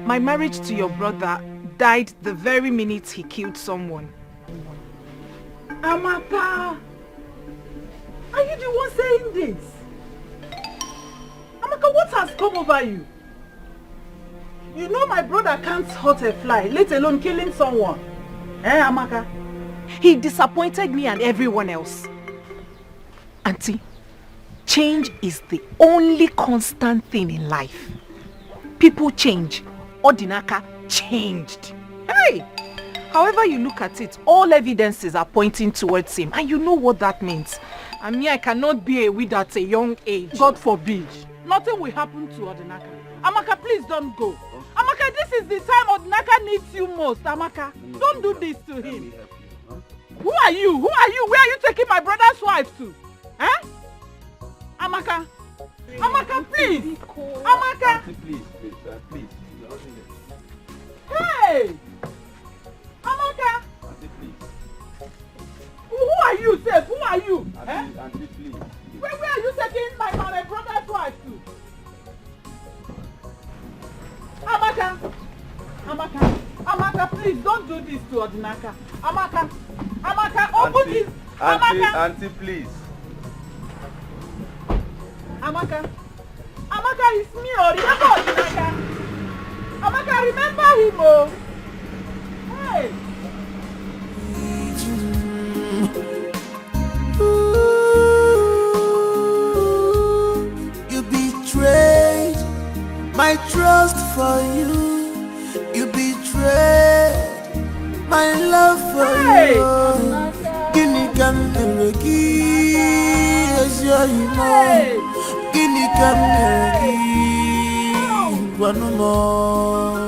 My marriage to your brother died the very minute he killed someone. Amaka, are you the one saying this? Amaka, what has come over you? You know my brother can't hurt a fly, let alone killing someone. Eh, Amaka? He disappointed me and everyone else. Auntie, change is the only constant thing in life. People change. Odinaka changed. Hey! However you look at it, all evidences are pointing towards him. And you know what that means. I mean, I cannot be a widow at a young age. God forbid. Nothing will happen to Odinaka. Amaka, please don't go. Amaka, this is the time Odinaka needs you most. Amaka, don't do this to him. Who are you? Who are you? Where are you taking my brother's wife to? Eh? Amaka. Amaka, please. Amaka. Please, please. Hey! Amaka! Who are you, Seth? Who are you? Auntie, please. Where are you taking my brother's wife to? Amaka, please don't do this to Odinaka. Amaka, open this. Auntie, please. Amaka, it's me. Oh, remember Odinaka. Amaka, remember him. Oh, hey. You betrayed my trust for you. You betrayed my love for you. Guinea can as you know. Guinea can one more.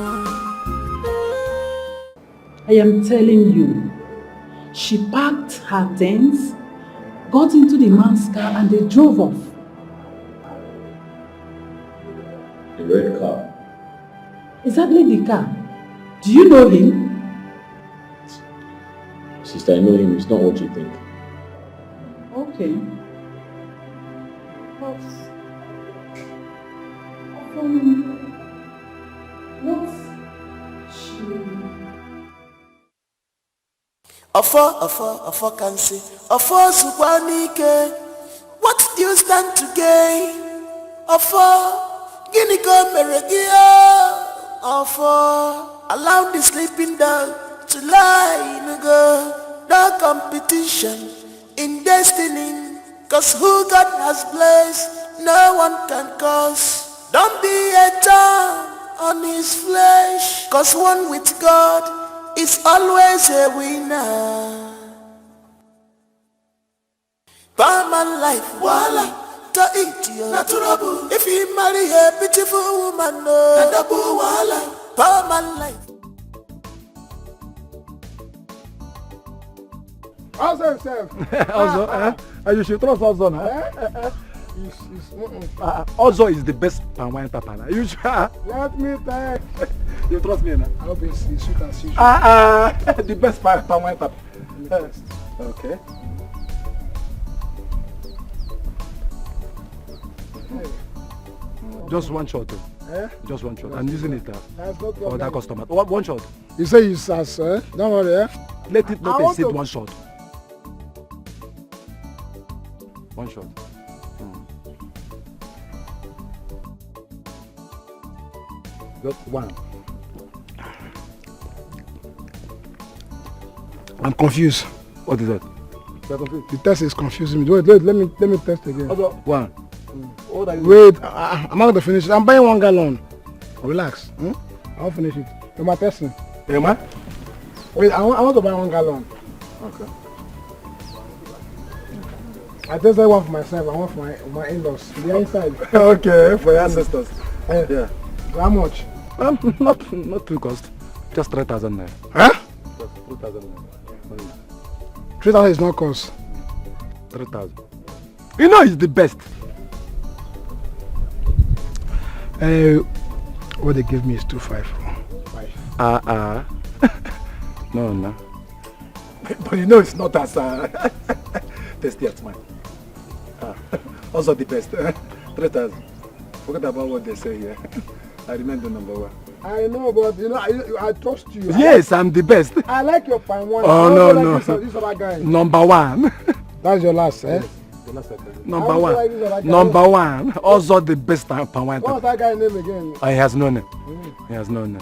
I am telling you, she packed her things, got into the man's car, and they drove off. The red car. Exactly the car. Do you know him? Sister, I know him. It's not what you think. Okay. But what's she? Offer can say, offer Subanike. What do you stand to gain? Offer, Guinea Meregia. Offer, allow the sleeping dog to lie in a girl. No competition in destiny, cause who God has blessed, no one can curse. Don't be a thorn on his flesh, cause one with God is always a winner. Palm life, voila, to eat you, natural. If you marry a beautiful woman, no, voila, palm life. Also himself. Also, you should trust also, also is the best palm wine papa. You should. Let me tell you. Trust me now. I hope it's sweet as usual. The best palm wine papa. Okay. Just one shot. Just one shot. I'm using it for that customer. One shot. You say you sass, don't worry, Let it not exceed one shot. One shot. Just one. I'm confused. What is that? The test is confusing me. Wait, let me test again. One. Wait, I'm not going to finish it. I'm buying 1 gallon. Relax. I'll finish it. You're my testing. Emma? Wait, I want to buy 1 gallon. Okay. I tested one for myself. I want for my in-laws. They're inside. Okay, for your ancestors. Yeah. How much? Not too cost. Just 3,000 naira. Huh? Just 3,000 naira. 3,000 is not cost. 3,000. You know it's the best. What they give me is 254. No. But you know it's not as tasty as mine. Also the best. 3,000. Forget about what they say here. I remember number one. I know, but you know, I trust you. Yes, I'm the best. I like your fine one. Oh no. This other guy. Number one. That's your last, eh? Yes, the last number one. Like number one. Also the best palm wine. What's that guy's name again? He has no name. He has no name.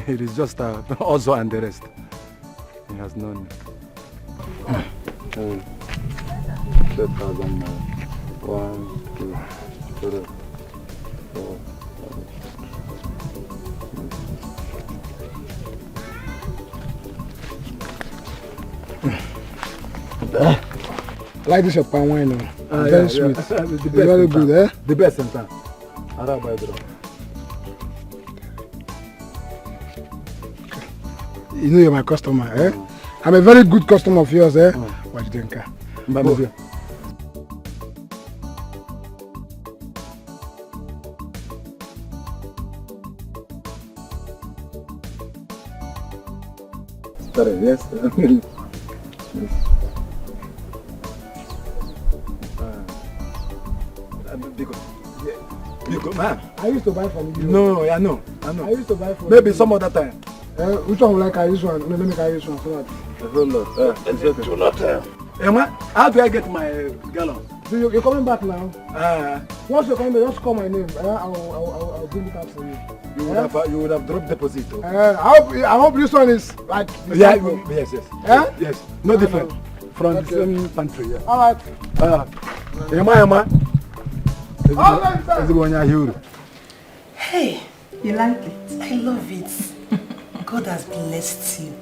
It is just also and the rest. He has no name. 3,000. 1, 2, 3, 4. I like this your palm wine now. Very sweet. The very good, eh? The best in town. You know you're my customer, eh? I'm a very good customer of yours, eh? Watch Denka. Bye. Sorry, yes. Good man. I used to buy from you. No, I know. I used to buy from Maybe you. some other time. Which one will I carry this one? No, let me carry this one so that. Do not tell. Emma, how do I get my gallon? So you're coming back now? Once you're coming back, just call my name. I'll bring it up for you. You would have dropped deposit. I hope this one is like... Yes. Yes. No different. From the same country, yeah. Alright. Emma. Hey, you like it? I love it. God has blessed you.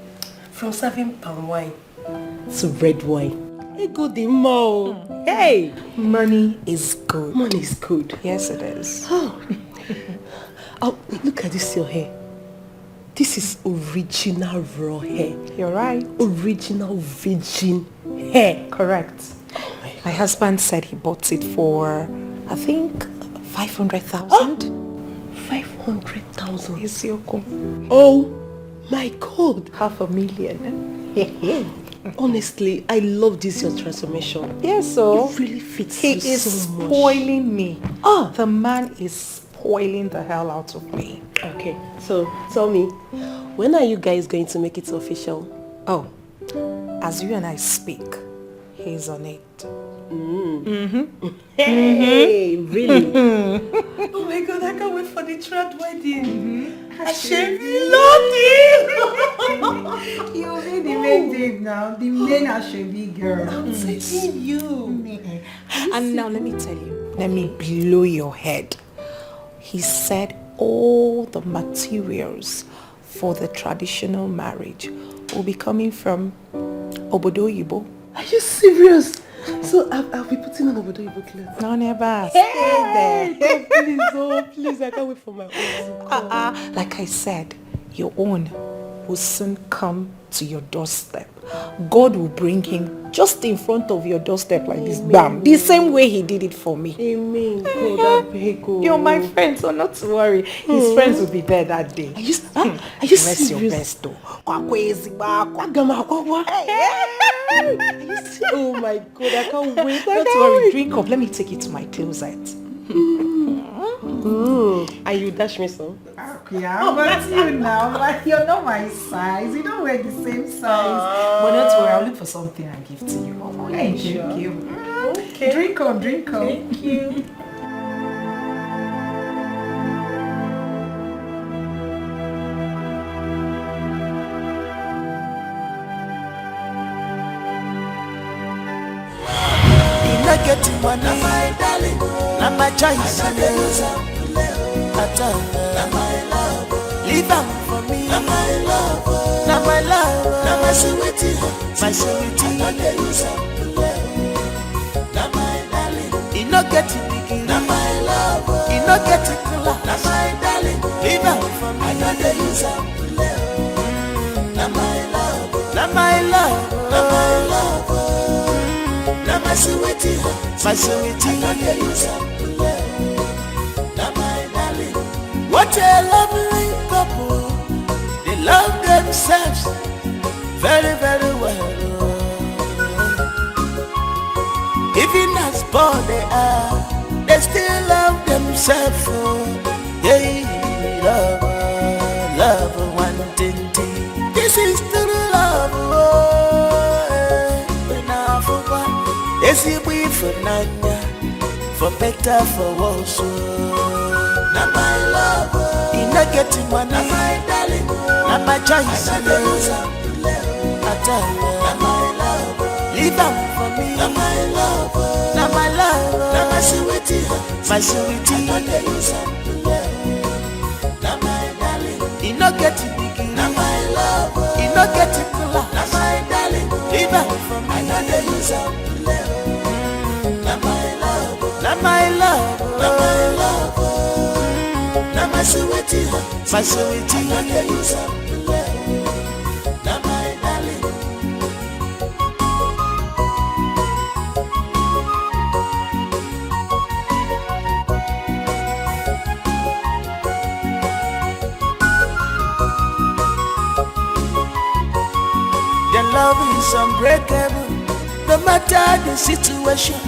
From serving palm wine to red wine. Hey, good mo. Hey, Money is good. money is good. Yes, it is. Oh, look at this your hair. This is original raw hair. You're right. Original virgin hair. Correct. My husband said he bought it for, I think, 500,000. 500,000. Yes, Yoko. Oh my God. 500,000. Honestly, I love this your transformation. Yes, so it really fits he you is so much. spoiling me. The man is spoiling the hell out of me. Okay, so tell me, when are you guys going to make it official? Oh, as you and I speak, he's on it. Hey, really? Oh my God, I can't wait for the third wedding. I should love You'll be the main babe now, the main Ashebi girl. I'm taking you. And now let me tell you, let me blow your head. He said all the materials for the traditional marriage will be coming from Obodo Yibo. Are you serious? So I'll be putting on Obodo Yibo clothes. No, never. Stay there. Please, I can't wait for my own. Like I said, your own will soon come to your doorstep. God will bring him just in front of your doorstep like this, bam, the same way he did it for me. Amen. God, You're my friend, so not to worry. His friends will be there that day. Are you Rest serious? your best though. Are you serious? Oh my God, I can't wait. Don't worry, drink up. Let me take you to my closet. And you dash me some? Yeah, but you now, but you're not my size. You don't wear the same size. But not worry, I'll look for something and give to you. Thank you. Okay. Drink on. Thank you. Getting money, my darling, not my choice. Not my love, leave out for me. Not my love, not my love, not my sweetie, my sweetie. Not my darling, you not getting big. Not my love, you not getting cooler. Not my darling, leave out for me. I got the use of not my love, not my love, not my love. My sweetie, my darling. What a lovely couple. They love themselves very, very well. Even as poor they are, they still love themselves. Yeah, love, one thing. This is true love. Is it we for Naija, for better, for worse? Not my love, you not getting money. Not my darling, not my choice. Not my love, leave out for me. Not my love, not my love, not my sweetie, my sweetie. Not my darling, you not getting big. Not my love, you not getting cooler. Not my darling, leave out for me. I got the use of not my love, not my love, not my sweetie, my sweetie. Not my darling. Their love is unbreakable, no matter the situation.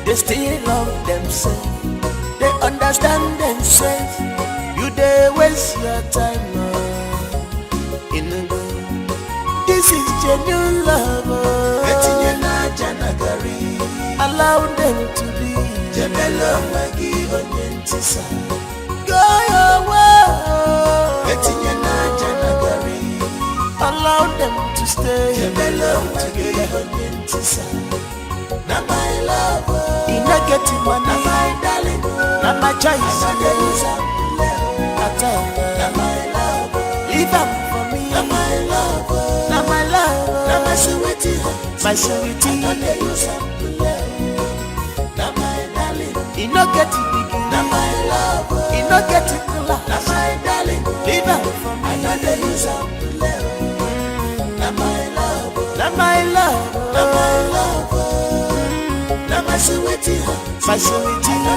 They still love themselves. They understand themselves. You they waste your time in the go. This is genuine love. Allow them to be. Go your way. Allow them to stay together. Na my love, in a getting money, na my darling, na my choice, na my love, leave up for me, na my love, na my love, na my sweetie, na my darling, in a getting big, na my love, in a getting love, na my darling, leave up for me, na my love, na my love, na my love. My sweetie, my sweetie, na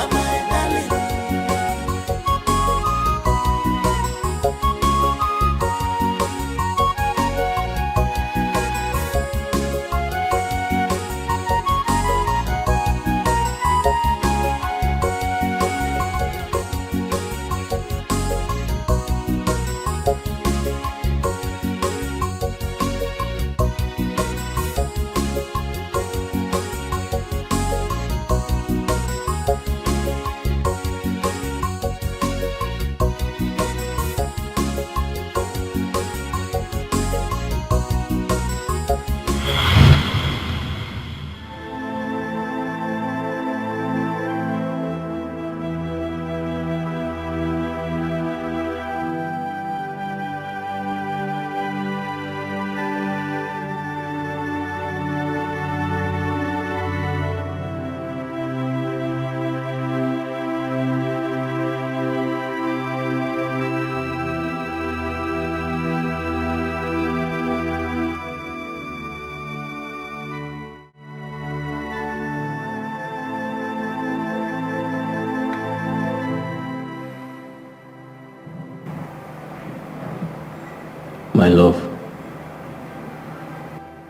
my darling. My love,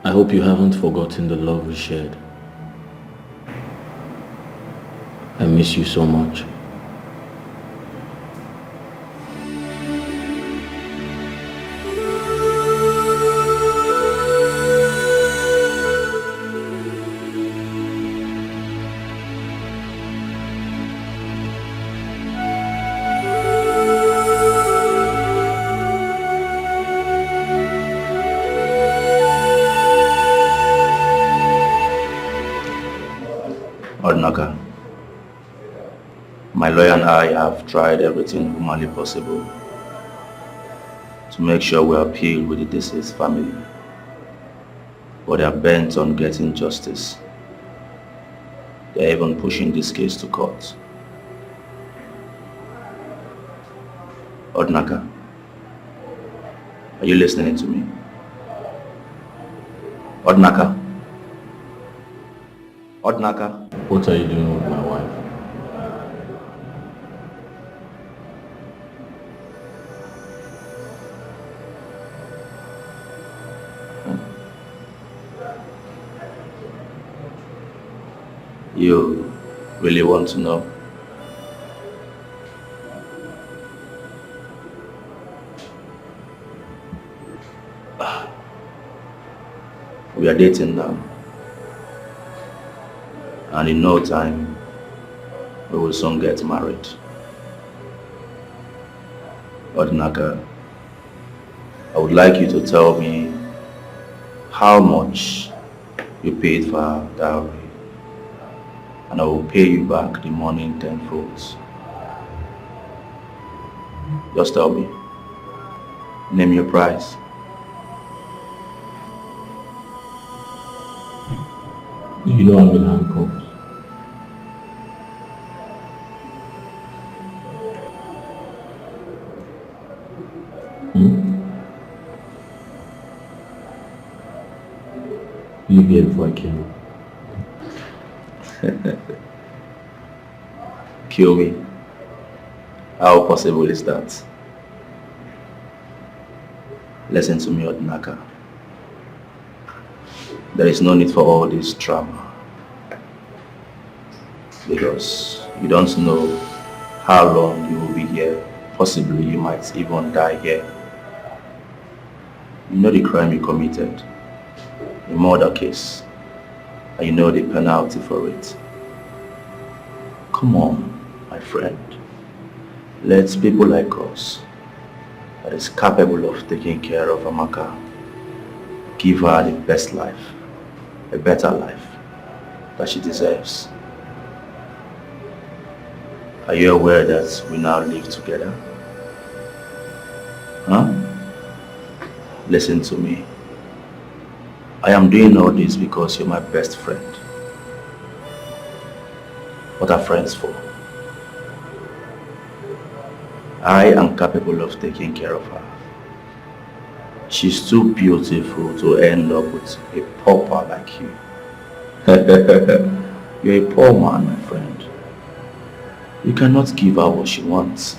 I hope you haven't forgotten the love we shared. I miss you so much. Ordnaka, my lawyer and I have tried everything humanly possible to make sure we appeal with the deceased family, but they are bent on getting justice. They are even pushing this case to court. Ordnaka, are you listening to me? Ordnaka? Ordnaka? What are you doing with my wife? You really want to know? We are dating now. And in no time, we will soon get married. Ordnaka, I would like you to tell me how much you paid for our dowry, and I will pay you back the money in tenfold. Just tell me. Name your price. You know I'm in handcuffs. Leave here before I kill you. Kill me? How possible is that? Listen to me, Ordnaka. There is no need for all this drama. because you don't know how long you will be here. Possibly you might even die here. You know the crime you committed, a murder case, and you know the penalty for it. Come on, my friend. Let people like us, that is capable of taking care of Amaka, give her the best life, a better life that she deserves. Are you aware that we now live together? Huh? Listen to me. I am doing all this because you're my best friend. What are friends for? I am capable of taking care of her. She's too beautiful to end up with a pauper like you. You're a poor man, my friend. You cannot give her what she wants.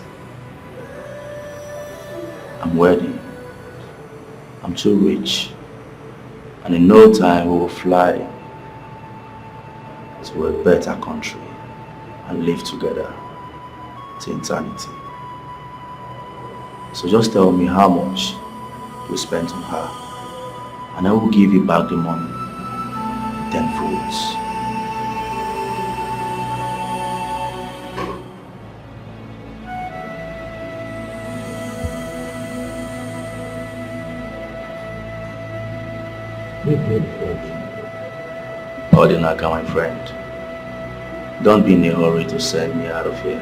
I'm worthy. I'm too rich. And in no time we will fly to a better country and live together to eternity. So just tell me how much you spent on her, and I will give you back the money tenfold. Odinaka, my friend, don't be in a hurry to send me out of here.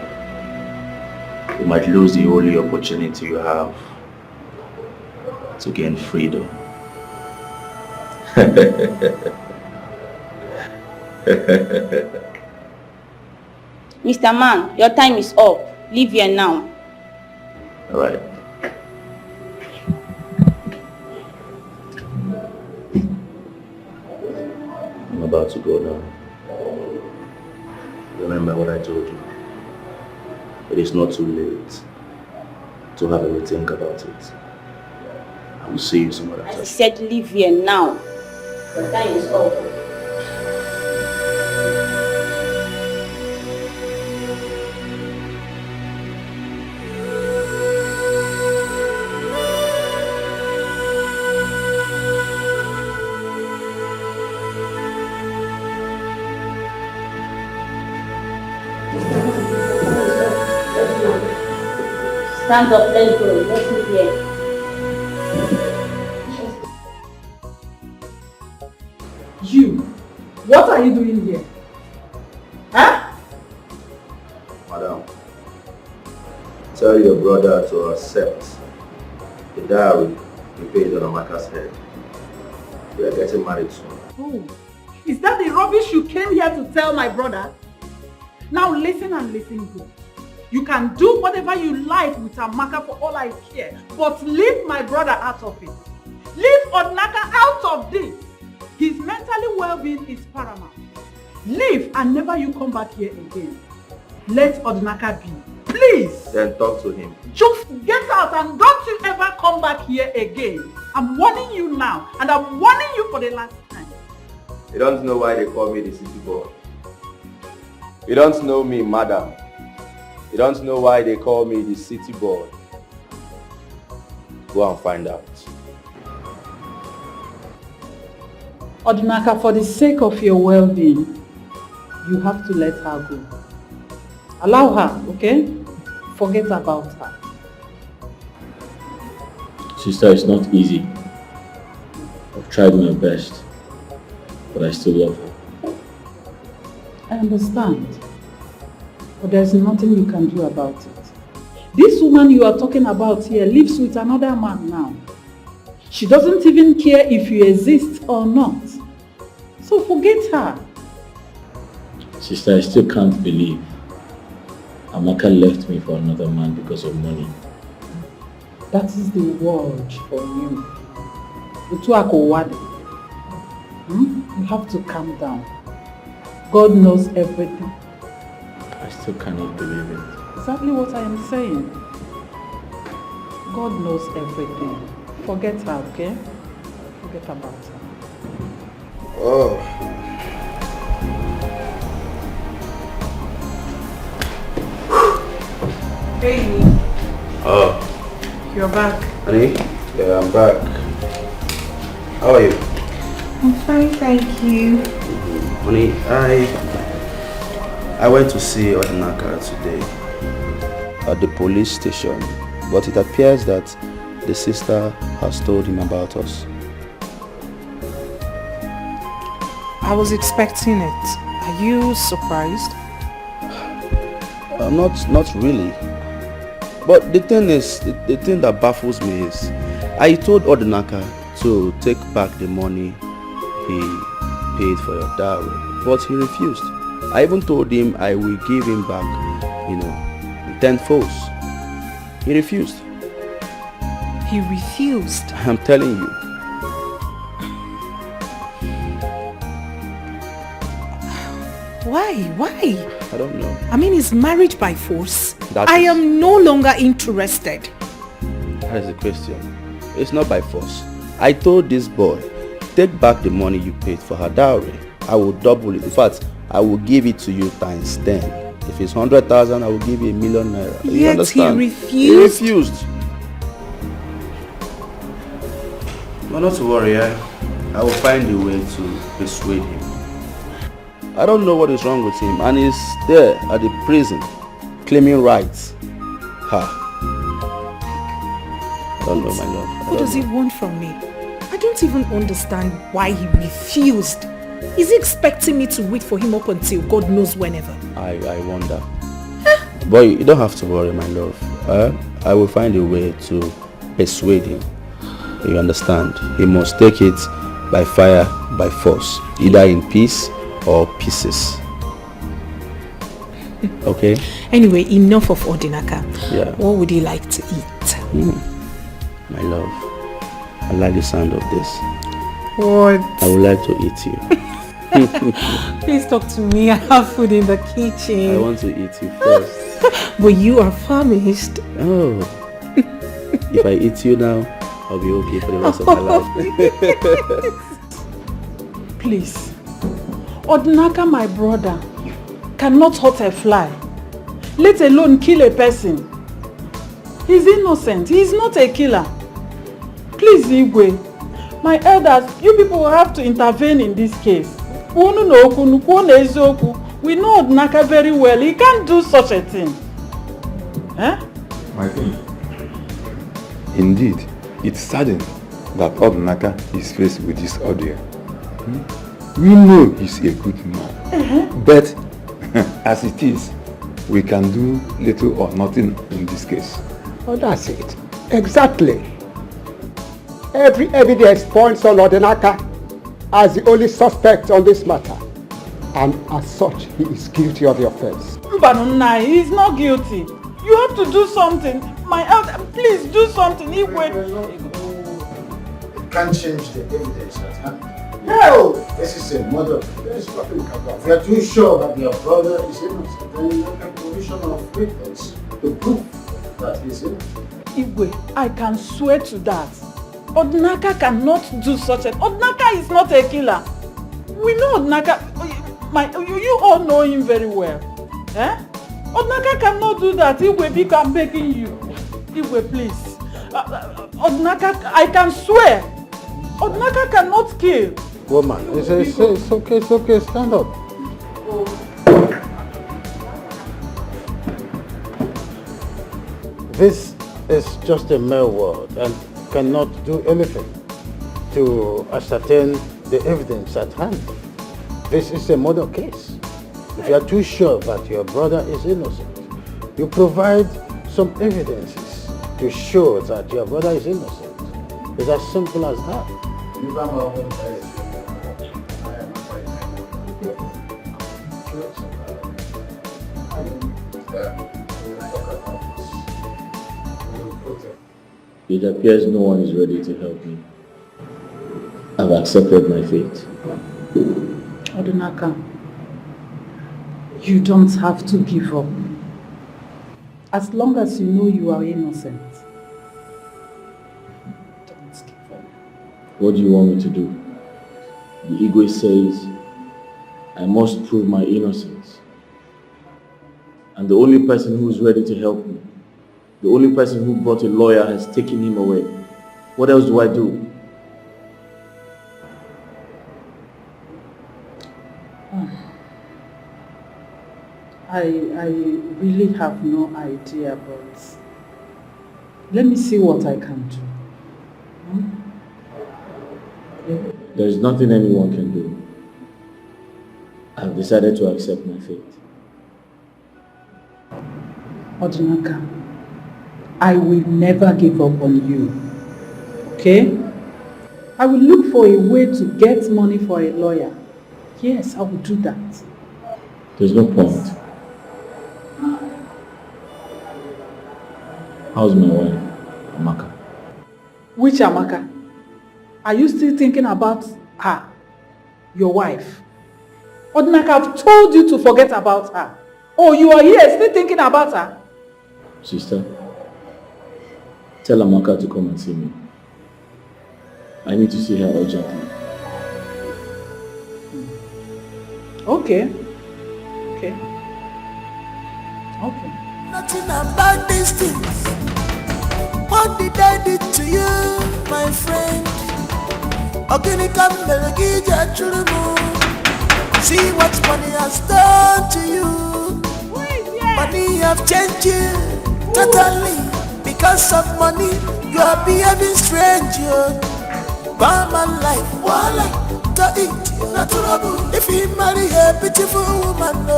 You might lose the only opportunity you have to gain freedom. Mr. Man, your time is up. Leave here now. All right. I'm about to go now. Remember what I told you. It is not too late to have a rethink about it. I will see you some other time. I said leave here now. Your time is up. Stand up, let's go. Let's meet here. You, what are you doing here? Huh? Madam, tell your brother to accept the dowry he paid on Amaka's head. We are getting married soon. Oh, is that the rubbish you came here to tell my brother? Now listen and listen good. You can do whatever you like with Amaka for all I care, but leave my brother out of it. Leave Odnaka out of this. His mentally well-being is paramount. Leave and never you come back here again. Let Odnaka be. Please. Then talk to him. Just get out and don't you ever come back here again. I'm warning you now, and I'm warning you for the last time. You don't know why they call me the city boy. You don't know me, madam. You don't know why they call me the city boy. Go and find out. Odinaka, for the sake of your well-being, you have to let her go. Allow her, okay? Forget about her. Sister, it's not easy. I've tried my best, but I still love her. I understand. But there's nothing you can do about it. This woman you are talking about here lives with another man now. She doesn't even care if you exist or not. So forget her. Sister, I still can't believe Amaka left me for another man because of money. That is the word for you. You have to calm down. God knows everything. I still cannot believe it. Exactly what I am saying. God knows everything. Forget her, okay? Forget about her. Oh. Hey, Oh, you're back. honey? Yeah, I'm back. How are you? I'm fine, thank you. Honey, I went to see Odinaka today at the police station, but it appears that the sister has told him about us. I was expecting it. Are you surprised? Not really. But the thing is, the thing that baffles me is, I told Odinaka to take back the money he paid for your dowry, but he refused. I even told him I will give him back, 10 folds. He refused. He refused? I'm telling you. Why? I don't know. I mean, is marriage by force? That I is- am no longer interested. That is the question. It's not by force. I told this boy, take back the money you paid for her dowry. I will double it. In fact, I will give it to you times 10. If it's 100,000, I will give you 1,000,000 naira. You Yet he understand? refused? He refused. But not to worry, I will find a way to persuade him. I don't know what is wrong with him, and he's there at the prison claiming rights. I don't know, my love. What does he want from me? I don't even understand why he refused. Is he expecting me to wait for him up until God knows whenever? I wonder. Boy, you don't have to worry, my love. I will find a way to persuade him. You understand? He must take it by fire, by force, either in peace or pieces. Okay? Anyway, enough of Odinaka. Yeah. What would he like to eat? My love, I like the sound of this. What? I would like to eat you. Please talk to me. I have food in the kitchen. I want to eat you first. But you are famished. Oh. If I eat you now, I'll be okay for the rest of my life. Please. Odinaka, my brother, cannot hurt a fly, let alone kill a person. He's innocent. He's not a killer. Please, Igwe, my elders, you people will have to intervene in this case. We know Odinaka very well. He can't do such a thing. My king, indeed, it's saddened that Odinaka is faced with this ordeal. We know he's a good man, but as it is, we can do little or nothing in this case. Oh, that's it. Exactly. Every evidence points on Odinaka as the only suspect on this matter. And as such, he is guilty of the offense. Mbanunai, he's not guilty. You have to do something. My elder, please do something. Igwe. It can't change the evidence at hand. No! This is a murder. There's nothing we can do. If you are too sure that your brother is innocent, then you have a provision of witness to prove that he's innocent. Igwe, I can swear to that. Odinaka cannot do such a... Odinaka is not a killer. We know Odinaka... You all know him very well. Odinaka cannot do that. Igwe, I'm begging you. Igwe, please. Odinaka, I can swear. Odinaka cannot kill. Woman, it's okay, stand up. This is just a mere word and cannot do anything to ascertain the evidence at hand. This is a murder case. If you are too sure that your brother is innocent, you provide some evidences to show that your brother is innocent. It's as simple as that. It appears no one is ready to help me. I've accepted my fate. Odinaka, you don't have to give up. As long as you know you are innocent. Don't give up. What do you want me to do? The Igwe says I must prove my innocence. And the only person who is ready to help me The only person who brought a lawyer has taken him away. What else do I do? I really have no idea, but let me see what I can do. Okay. There's nothing anyone can do. I've decided to accept my fate. Odinaka, I will never give up on you. Okay? I will look for a way to get money for a lawyer. Yes, I will do that. There's no point. How's my wife, Amaka? Which Amaka? Are you still thinking about her? Your wife? Odinaka, I've told you to forget about her. Oh, you are here still thinking about her? Sister, tell Amaka to come and see me. I need to see her urgently. Okay. Okay. Okay. Nothing about these things. What did I do to you, my friend? See what money has done to you. Money have changed you totally. Because of money, you are behaving strange. Barman life, wala, to eat, natural. If you marry a beautiful woman, no,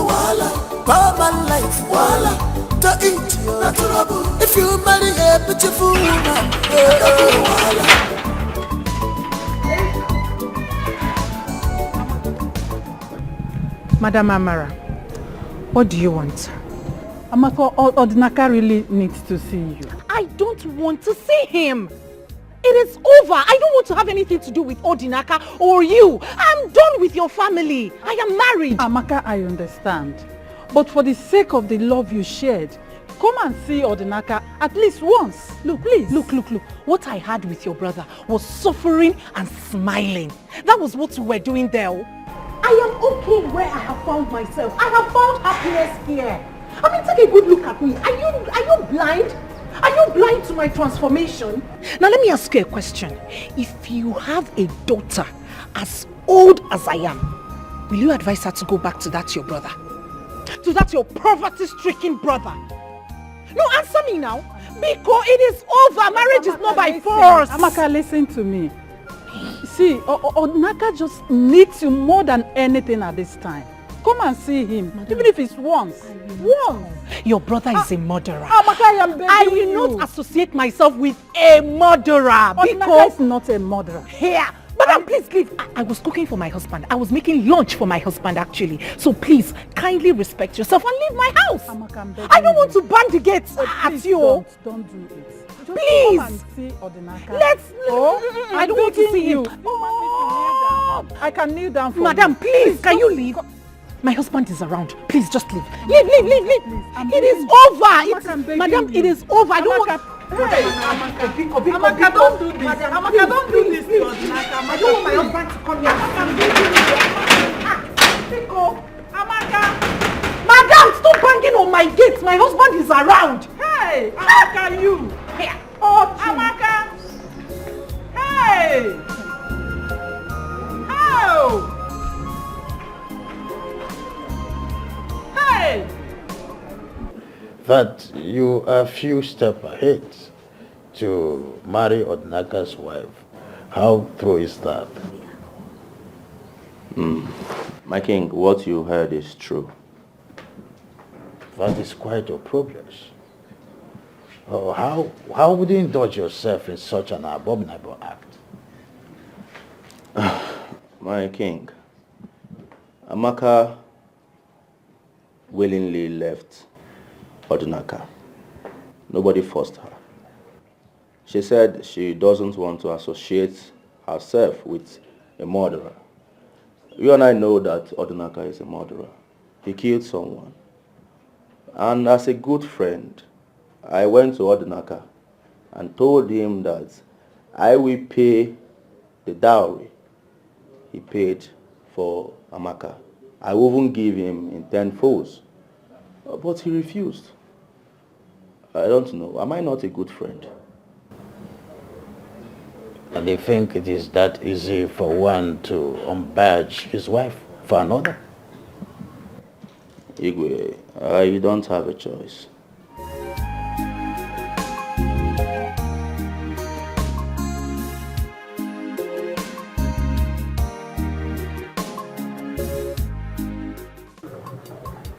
wala. Barman life, wala, to eat, natural. If you marry a beautiful woman, no, wala. Madam Amara, what do you want? Amaka, Odinaka really needs to see you. I don't want to see him. It is over. I don't want to have anything to do with Odinaka or you. I'm done with your family. I am married. Amaka, I understand. But for the sake of the love you shared, come and see Odinaka at least once. Look, please. Look. What I had with your brother was suffering and smiling. That was what we were doing there. I am okay where I have found myself. I have found happiness here. I mean, take a good look at me. Are you blind? Are you blind to my transformation? Now let me ask you a question. If you have a daughter as old as I am, will you advise her to go back to that your brother? To that your poverty-stricken brother? No, answer me now. Because it is over. Marriage is not by force. Amaka, listen to me. See, Odinaka just needs you more than anything at this time. Come and see him, even if it's once. Once. Your brother is a murderer. Amaka, I am begging I will not associate myself with a murderer. Odinaka is not a murderer. Here. Madam, please leave. I was cooking for my husband. I was making lunch for my husband actually. So please, kindly respect yourself and leave my house. Amaka, I'm begging I don't want to bang the gates at you. Don't do it. Just please. Come and see Odinaka. I don't want to see him. I can kneel down for Madam, you. please, can you leave? My husband is around. Please, just leave. Leave. It is over. Madam, it is over. I don't want... Hey, Amaka, don't do this. Amaka, don't do this to Odinaka. I don't want my husband to come here. Amaka. Madam, stop banging on my gate. My husband is around. Hey, Amaka, you. Here. Oh, Amaka. Hey. Oh. Hey. That you are a few steps ahead to marry Odinaka's wife. How true is that? My king, what you heard is true. That is quite a progress. Oh, how would you indulge yourself in such an abominable act? My king, Amaka willingly left Odinaka. Nobody forced her. She said she doesn't want to associate herself with a murderer. You and I know that Odinaka is a murderer. He killed someone. And as a good friend, I went to Odinaka and told him that I will pay the dowry he paid for Amaka. I will even give him in 10 folds. But he refused. I don't know. Am I not a good friend? And they think it is that easy for one to unbadge his wife for another? Igwe, you don't have a choice.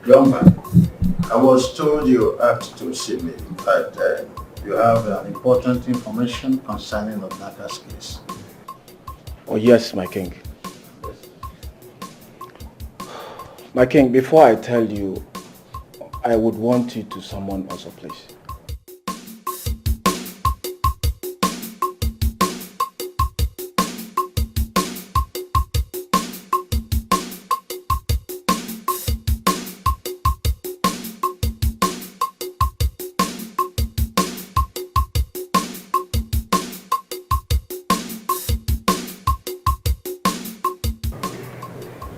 Young man, I was told you asked to see me, but you have important information concerning Odnaka's case. Oh yes, my king. My king, before I tell you, I would want you to summon us, please.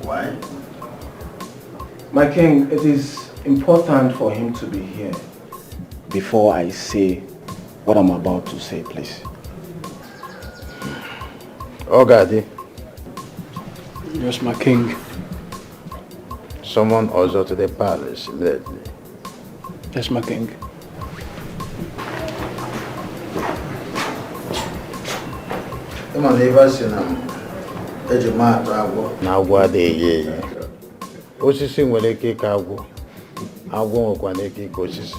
Why? My king, it is important for him to be here before I say what I'm about to say, please. Ogadi. Yes, my king. Someone also to the palace lately. Yes, my king. Come on, leave us in Ejima agwọ na agwọ adịghị eyi. Osisi nwere ike ịka agwọ. Agwọ nwekwana ike ịka osisi.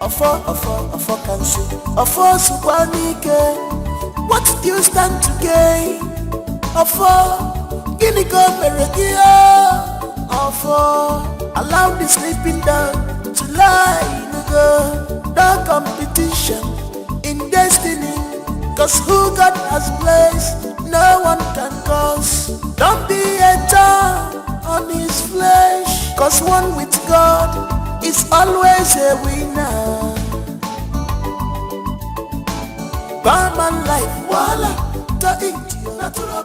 Afọ can see. Afọ Sukwanike. What do you stand to gain? Afọ Gini go Meregia. Afọ allow the sleeping dog to lie in the competition in destiny. Cause who God has placed, no one can cause. Don't be a thorn on his flesh. Cause one with God is always a winner. Barman life, wala, to India, natural.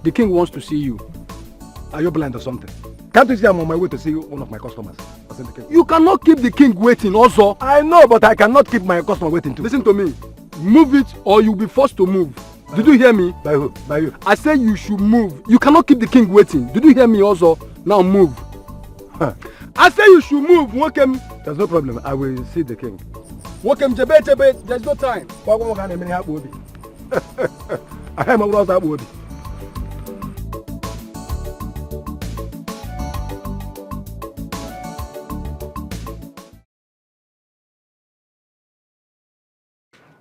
The king wants to see you. Are you blind or something? Can't you see I'm on my way to see one of my customers? You cannot keep the king waiting also. I know, but I cannot keep my customer waiting too. Listen to me. Move it or you'll be forced to move. Did you hear me? By who? By you. I say you should move. You cannot keep the king waiting. Did you hear me also? Now move. I say you should move. Welcome. There's no problem. I will see the king. Welcome, Jebe. There's no time. I am a brother.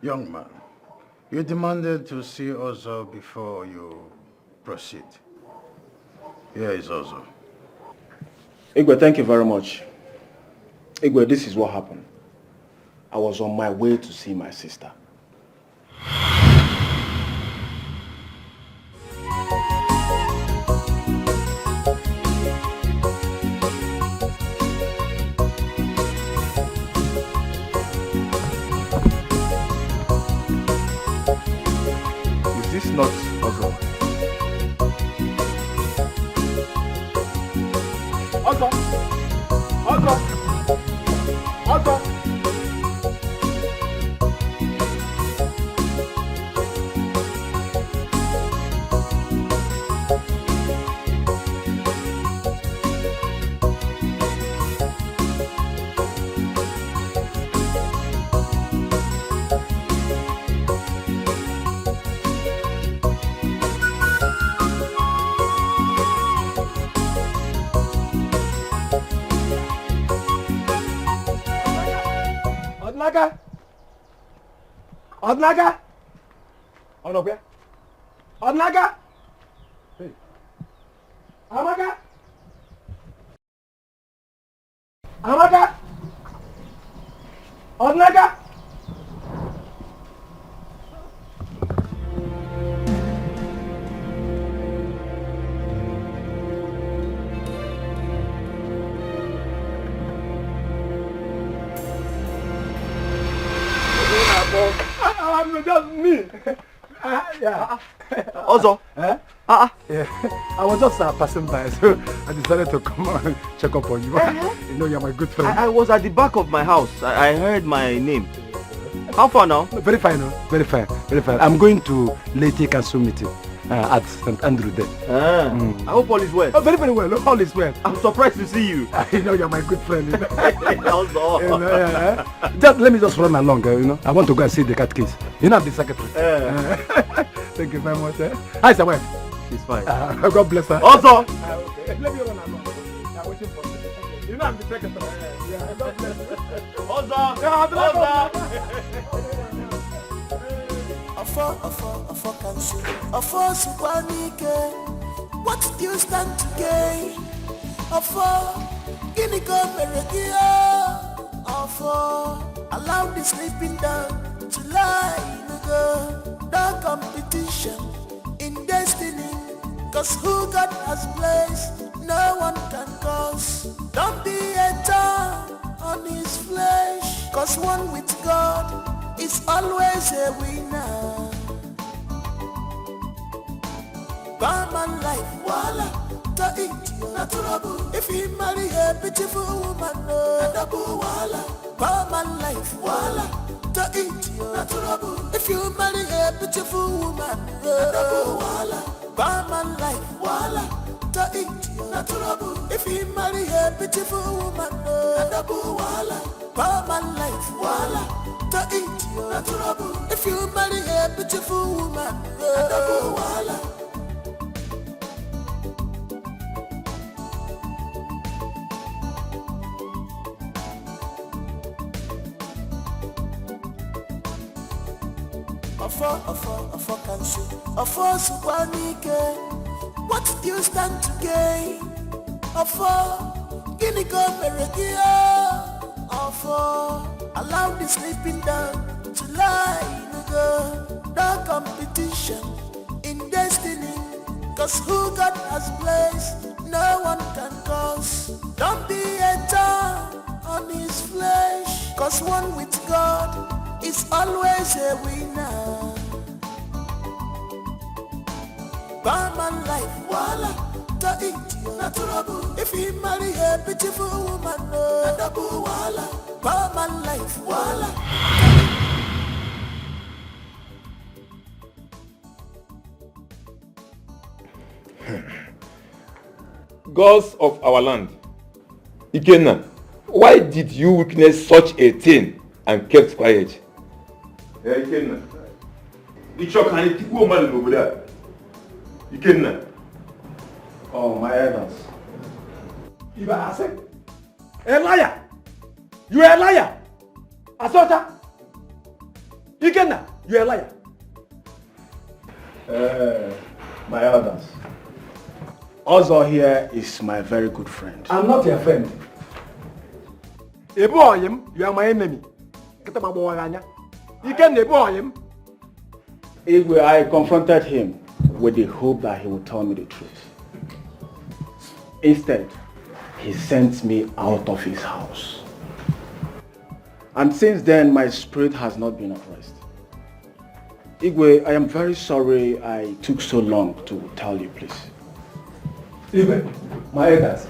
Young man, you demanded to see Ozo before you proceed. Here is Ozo. Igwe, thank you very much. Igwe, this is what happened. I was on my way to see my sister. Is this not Ozo? Ozo! Odnaga! Onogwe? Odnaga! Hey. Amaga! Odnaga! I'm just me. Yeah. Also? Yeah. I was just passing by, so I decided to come and check up on you. You know, you're my good friend. I was at the back of my house. I heard my name. How far now? Very fine, no? Very fine, very fine. I'm going to Lady Council meeting at St. Andrew there. I hope all is well. Oh, very, very well. All is well. I'm surprised to see you. I know you're my good friend. You know? Also. You know, just let me just run along. You know, I want to go and see the cat case. You know, I'm the secretary. Thank you very much. Hi, sir. Wife. She's fine. God bless her. Also. Okay. Let me run along. I'm waiting for you. You know, I'm the secretary. Yeah, God bless her. Also. What do you stand to gain? Allow the sleeping down to lie in the competition in destiny. Cause who God has placed, no one can cause. Don't be a thorn on his flesh. Cause one with God is always a winner. Barman life, voila, to eat natural. If you marry a beautiful woman, no, voila. Barman life, voila, to eat natural. If you marry a beautiful woman, no, voila. Barman life, voila, to eat natural. If you marry a beautiful woman, no, voila. Barman life, voila, to eat natural. If you marry a beautiful woman, no, voila. What do you stand to gain? Allow the sleeping down to lie in the competition in destiny. Cause who God has placed, no one can cause. Don't be a thorn on his flesh. Cause one with God is always a winner. Barman life, voila, to eat natural. If you marry a beautiful woman, no, voila. Barman life, voila. Gods of our land, Ikenna, why did you witness such a thing and kept quiet? Ikenna, Ikenna. Oh, my elders. You are a liar. You are a liar. Asota. Ikenna, you are a liar. My elders. Ozo here is my very good friend. I'm not your friend. Eboyim, you are my enemy. Ikenna, Eboyim. I confronted him with the hope that he would tell me the truth. Instead, he sent me out of his house. And since then, my spirit has not been at rest. Igwe, I am very sorry I took so long to tell you, please. Igwe, my elders,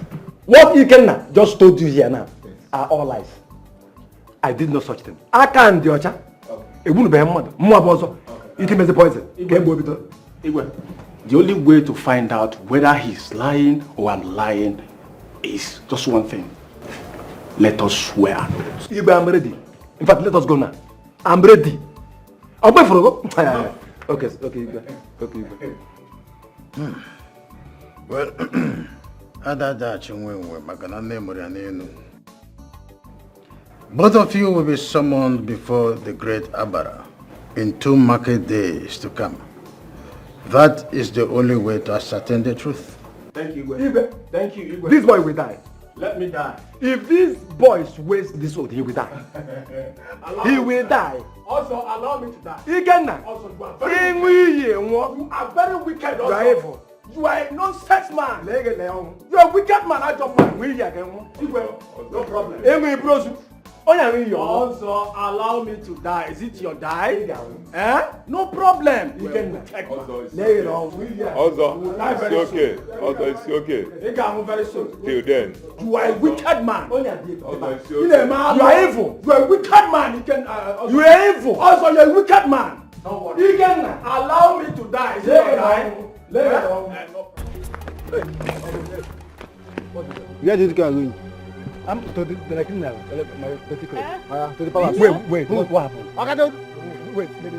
what Ikenna just told you here now are all lies. I did no such thing. I can't do it. It wouldn't be a mother. You can make the poison. Igwe, the only way to find out whether he's lying or I'm lying is just one thing. Let us swear. Igwe, I'm ready. In fact, let us go now. I'm ready. I'll wait for you. Okay, Igwe. Okay, Igwe. Well, both of you will be summoned before the great Abara in 2 market days to come. That is the only way to ascertain the truth. Thank you, Igwe. Thank you, Igwe. This boy will die. Let me die. If these boys waste this oath, he will die. He will die. Also, allow me to die. Ikenna. Also, you are very wicked. You are evil. You are a nonsense man. You are a wicked man. I don't mind. No problem. Also, allow me to die. Is it your die? No problem. You can take Also, it's okay. Also, it's okay. very soon. Till then. You are a wicked man. Also, it's You are evil. You are a wicked man. You are evil. Also, you are a wicked man. You can allow me to die. Is it your die? Where did you go? I'm to the criminal, my particular. To the palace. Wait, what happened? Okay, don't. Wait, let me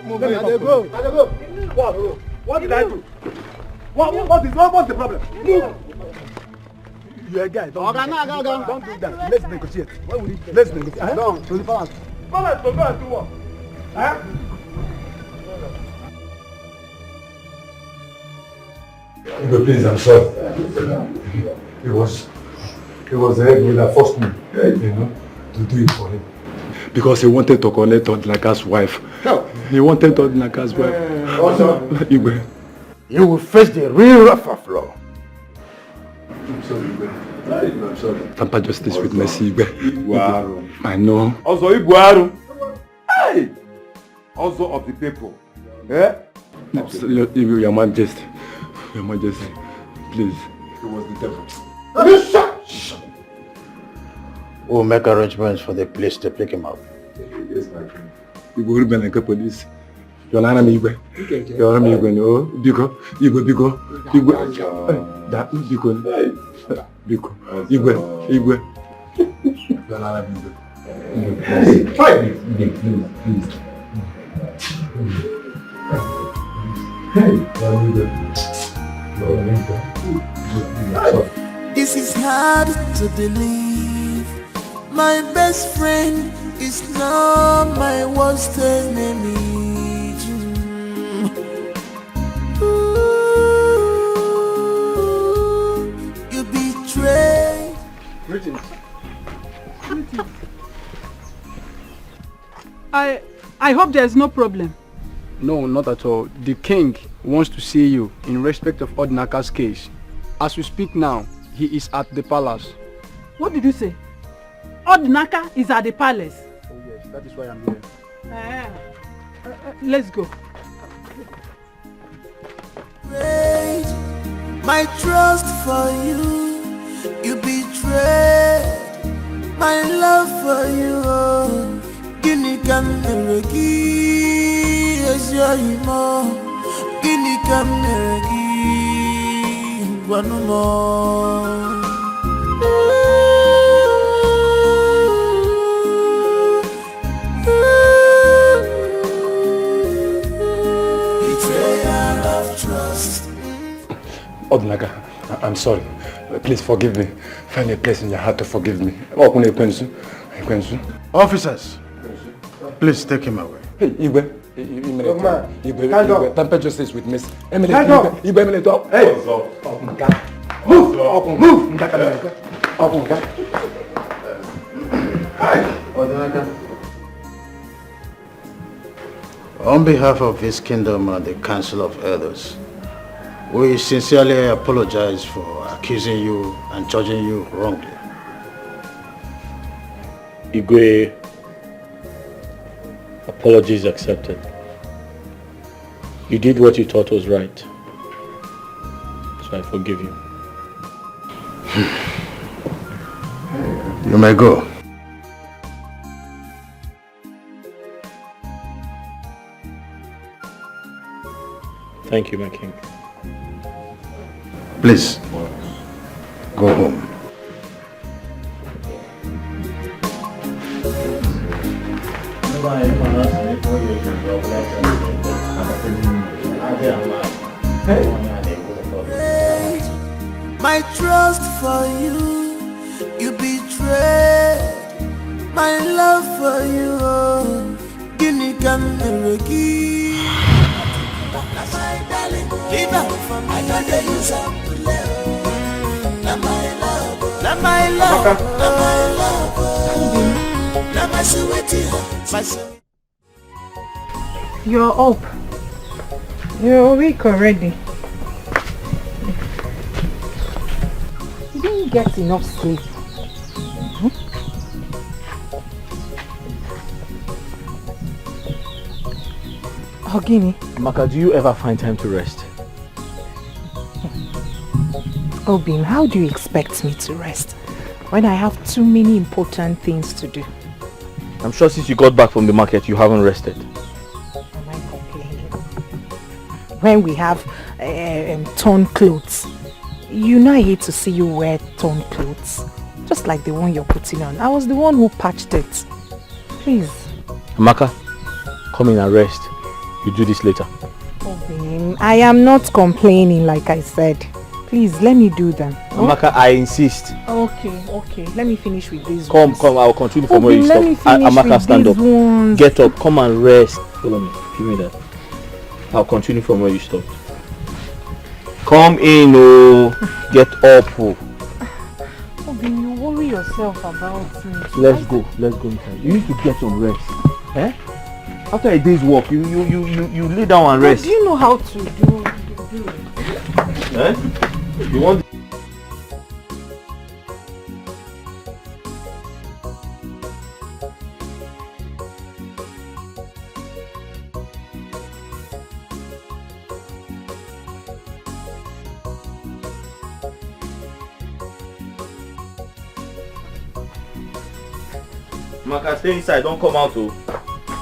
move. Let me go. What did I do? What's the problem? Move. You're a guy. Don't do that. Let's negotiate. Let's negotiate. Down to the palace. Palace to go and do what? Please, I'm sorry. It was the head that forced me, to do it for him. Because he wanted to connect on Naka's wife. No. He wanted on Naka's wife. Also, Igwe. You will face the real wrath of law. I'm sorry, Igwe. I'm sorry. Tamper justice with mercy, Igwe. I know. Also, Igwe. Hey! Also of the people. Your Majesty. Your Majesty. Please. It was the devil. Shut! We'll make arrangements for the police to pick him up. Yes, my friend. You will be like a police. You're not an Igwe. You're an Igwe, no? Biko. That Biko. Igwe. You're not an Igwe. Try this, please. Hey, This is hard to believe. My best friend is now my worst enemy. You betrayed. Greetings. I hope there's no problem. No, not at all. The king wants to see you in respect of Odnaka's case. As we speak now, he is at the palace. What did you say? Odnaka is at the palace? Oh yes, that is why I'm here. Let's go. My trust for you, you betrayed my love for you. Guinea can never give as your emo. Guinea can never give one more. Betrayal of trust. Odnaka, I'm sorry. Please forgive me. Find a place in your heart to forgive me. Officers, please take him away. Hey, Igwe. Igwe, temper justice with Miss Emily. Igwe, talk. Hey! Move! On behalf of his kingdom and the Council of Elders, we sincerely apologize for accusing you and judging you wrongly. Igwe, apologies accepted. You did what you thought was right, so I forgive you. You may go. Thank you, my king. Please, go home. My trust for you, you betrayed my love for you. Guinea can never give. My darling, leave out for me. I got the use up to live. My love, my love, my love, my sweetie, my sweetie. You're up. You're awake already. You didn't get enough sleep. Ogini. Amaka, do you ever find time to rest? Obin, how do you expect me to rest when I have too many important things to do? I'm sure since you got back from the market, you haven't rested. Am I complaining? When we have torn clothes, you know I hate to see you wear torn clothes. Just like the one you're putting on. I was the one who patched it. Please. Amaka, come in and rest. You do this later. Obin, I am not complaining like I said. Please, let me do them. Amaka, I insist. Okay. Let me finish with these Come, ones. I'll continue from where you let me stop. finish Amaka, with stand these up. Ones. Get up, come and rest. Follow me. Give me that. I'll continue from where you stopped. Come in, oh. Get up, oh. Obin, you worry yourself about me. Let's go inside. You need to get some rest. Eh? After a day's work, you lay down and rest. Do you know how to do it? Eh? You want? Maka, stay inside, don't come out, oh.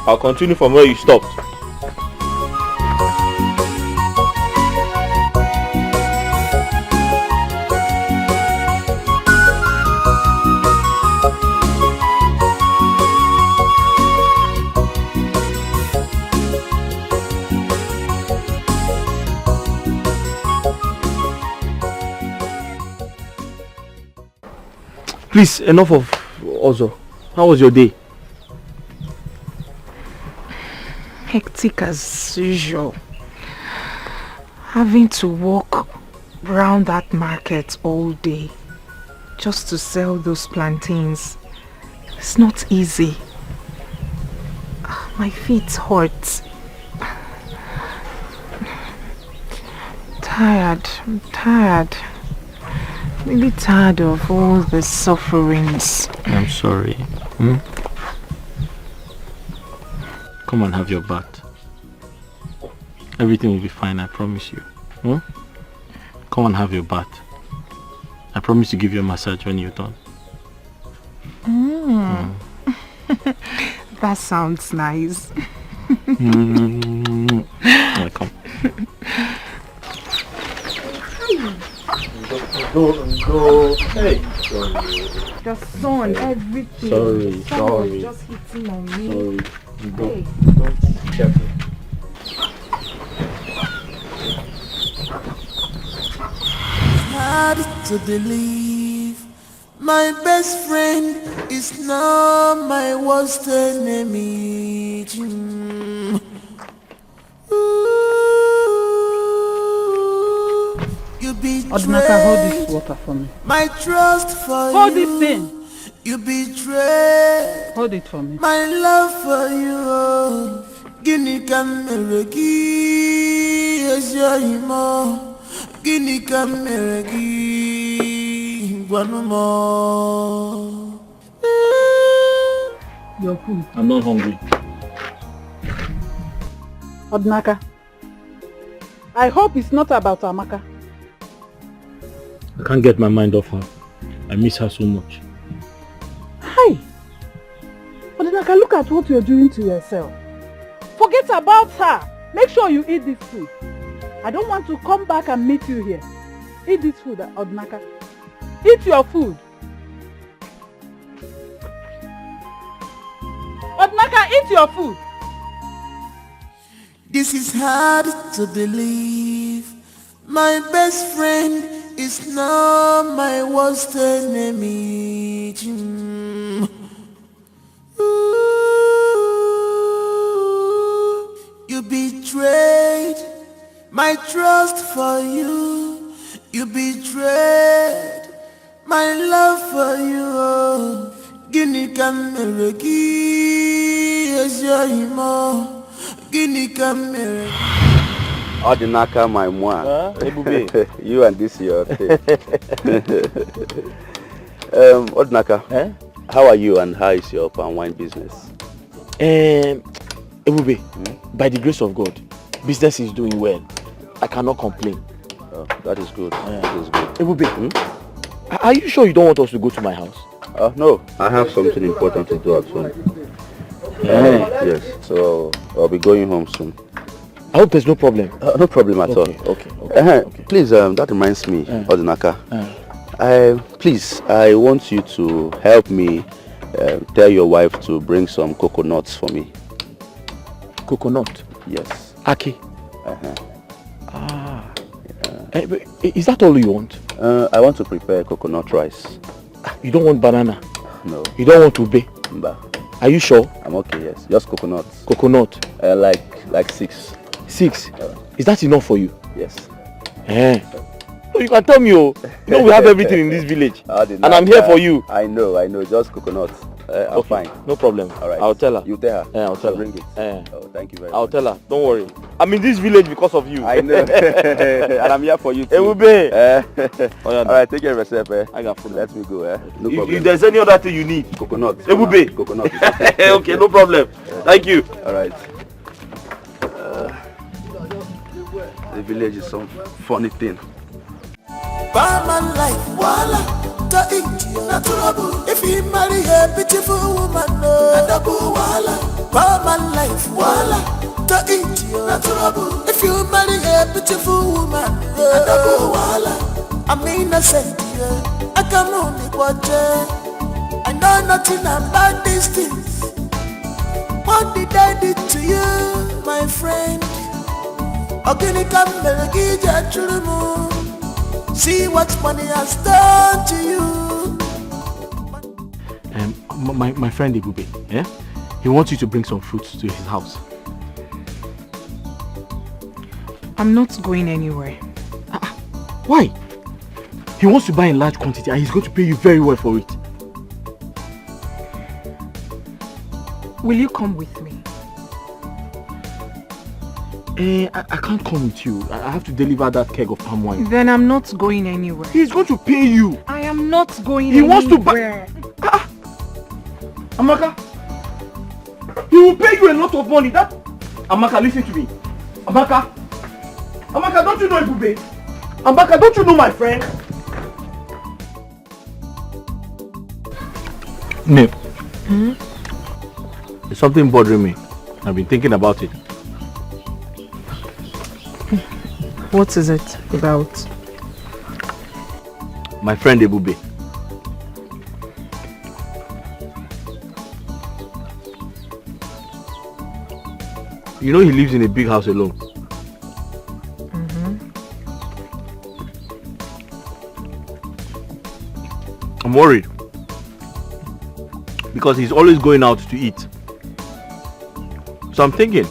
I'll continue from where you stopped. Please, enough of Ozo. How was your day? Hectic as usual. Having to walk around that market all day just to sell those plantains. It's not easy. My feet hurt. I'm tired. Really tired of all the sufferings. I'm sorry. Come and have your bath. Everything will be fine, I promise you. Come and have your bath. I promise to give you a massage when you're done. That sounds nice. Welcome. Go. Hey. The sun, everything. Sorry. Was just hitting on me. Sorry. Go. Hey. Careful. Hard to believe my best friend is now my worst enemy. You betrayed Odinaka, hold this water for me. my trust for you. Hold this thing. You betrayed Hold it for me. my love for you. Guinea Cameragi, yes, you're Guinea Cameragi, one more. Your food. I'm not hungry. Odinaka, I hope it's not about Amaka. I can't get my mind off her. I miss her so much. Hi! Odinaka, look at what you're doing to yourself. Forget about her. Make sure you eat this food. I don't want to come back and meet you here. Eat this food, Odinaka. Eat your food. Odinaka, eat your food. This is hard to believe. My best friend is now my worst enemy. You betrayed my trust for you. You betrayed my love for you. Guinea Cameragi, yes, you're Guinea Cameragi. Odinaka, my moi. You and this your thing. Odinaka, how are you and how is your palm wine business? Ebube, by the grace of God, business is doing well. I cannot complain. Oh, that is good. That is good. Ebube, are you sure you don't want us to go to my house? No, I have something important to do at home. Yes, so I'll be going home soon. I hope there's no problem. No problem at all. Okay. Please, that reminds me, Odinaka. Please, I want you to help me tell your wife to bring some coconuts for me. Coconut? Yes. Aki? Is that all you want? I want to prepare coconut rice. You don't want banana? No. You don't want ube? Mba. Are you sure? I'm okay, yes. Just coconuts. Coconut? Like 6. 6? Is that enough for you? Yes. No, you can tell me, you know we have everything in this village. And I'm here for you. I know. Just coconuts. I'm fine. No problem. All right. I'll tell her. You tell her. I'll tell her. Bring it. Oh, thank you very much. I'll tell her. Don't worry. I'm in this village because of you. I know. And I'm here for you too. Ebube. All right, take care of yourself. I got food. Let me go. No If problem. there's any other thing you need. Coconut. Ebube. Coconut. Okay, no problem. Thank you. All right. The village is some funny thing. Barman life, wala, to India, na trouble. If you marry a beautiful woman, no, double wala. Barman life, wala, to India, na trouble. If you marry a beautiful woman, no, double wala. I mean, I said, I can only watch it. I know nothing about these things. What did I do to you, my friend? Organic see what money has done to you. My friend Ebube, he wants you to bring some fruits to his house. I'm not going anywhere. Why? He wants to buy in large quantity and he's going to pay you very well for it. Will you come with me? I can't come with you. I have to deliver that keg of palm wine. Then I'm not going anywhere. He's going to pay you. I am not going He anywhere. wants to buy... Amaka, he will pay you a lot of money. Amaka, listen to me. Amaka, don't you know Ebube? Amaka, don't you know my friend? No. There's something bothering me. I've been thinking about it. What is it about? My friend Ebube. You know he lives in a big house alone. I'm worried. Because he's always going out to eat. So I'm thinking,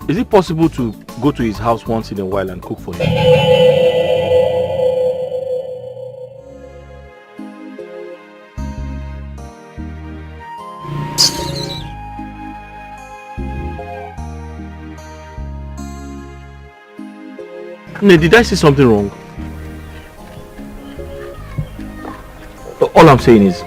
is it possible to go to his house once in a while and cook for him? No, did I say something wrong? All I'm saying is,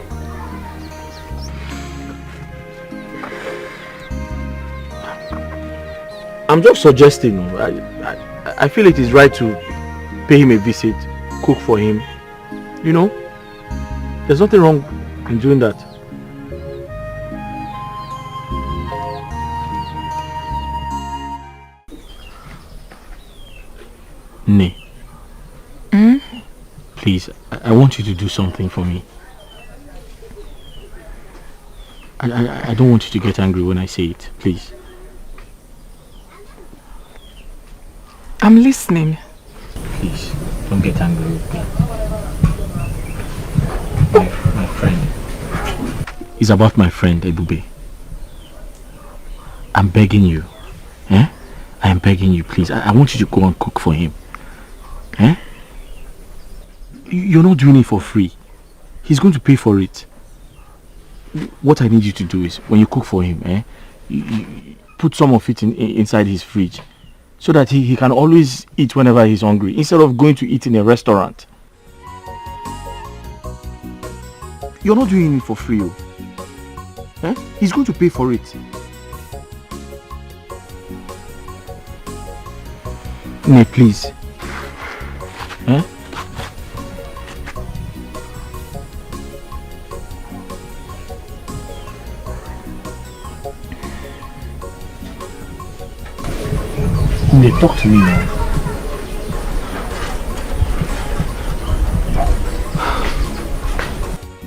I'm just suggesting. I feel it is right to pay him a visit, cook for him. You know, there's nothing wrong in doing that. Nee. Please, I want you to do something for me. I don't want you to get angry when I say it, please. I'm listening. Please, don't get angry with me. My friend. It's about my friend, Ebube. I'm begging you. I am begging you, please. I want you to go and cook for him. You're not doing it for free. He's going to pay for it. What I need you to do is, when you cook for him, you put some of it inside his fridge, so that he can always eat whenever he's hungry, instead of going to eat in a restaurant. You're not doing it for free. He's going to pay for it. Nay, please. Nay, talk to me now.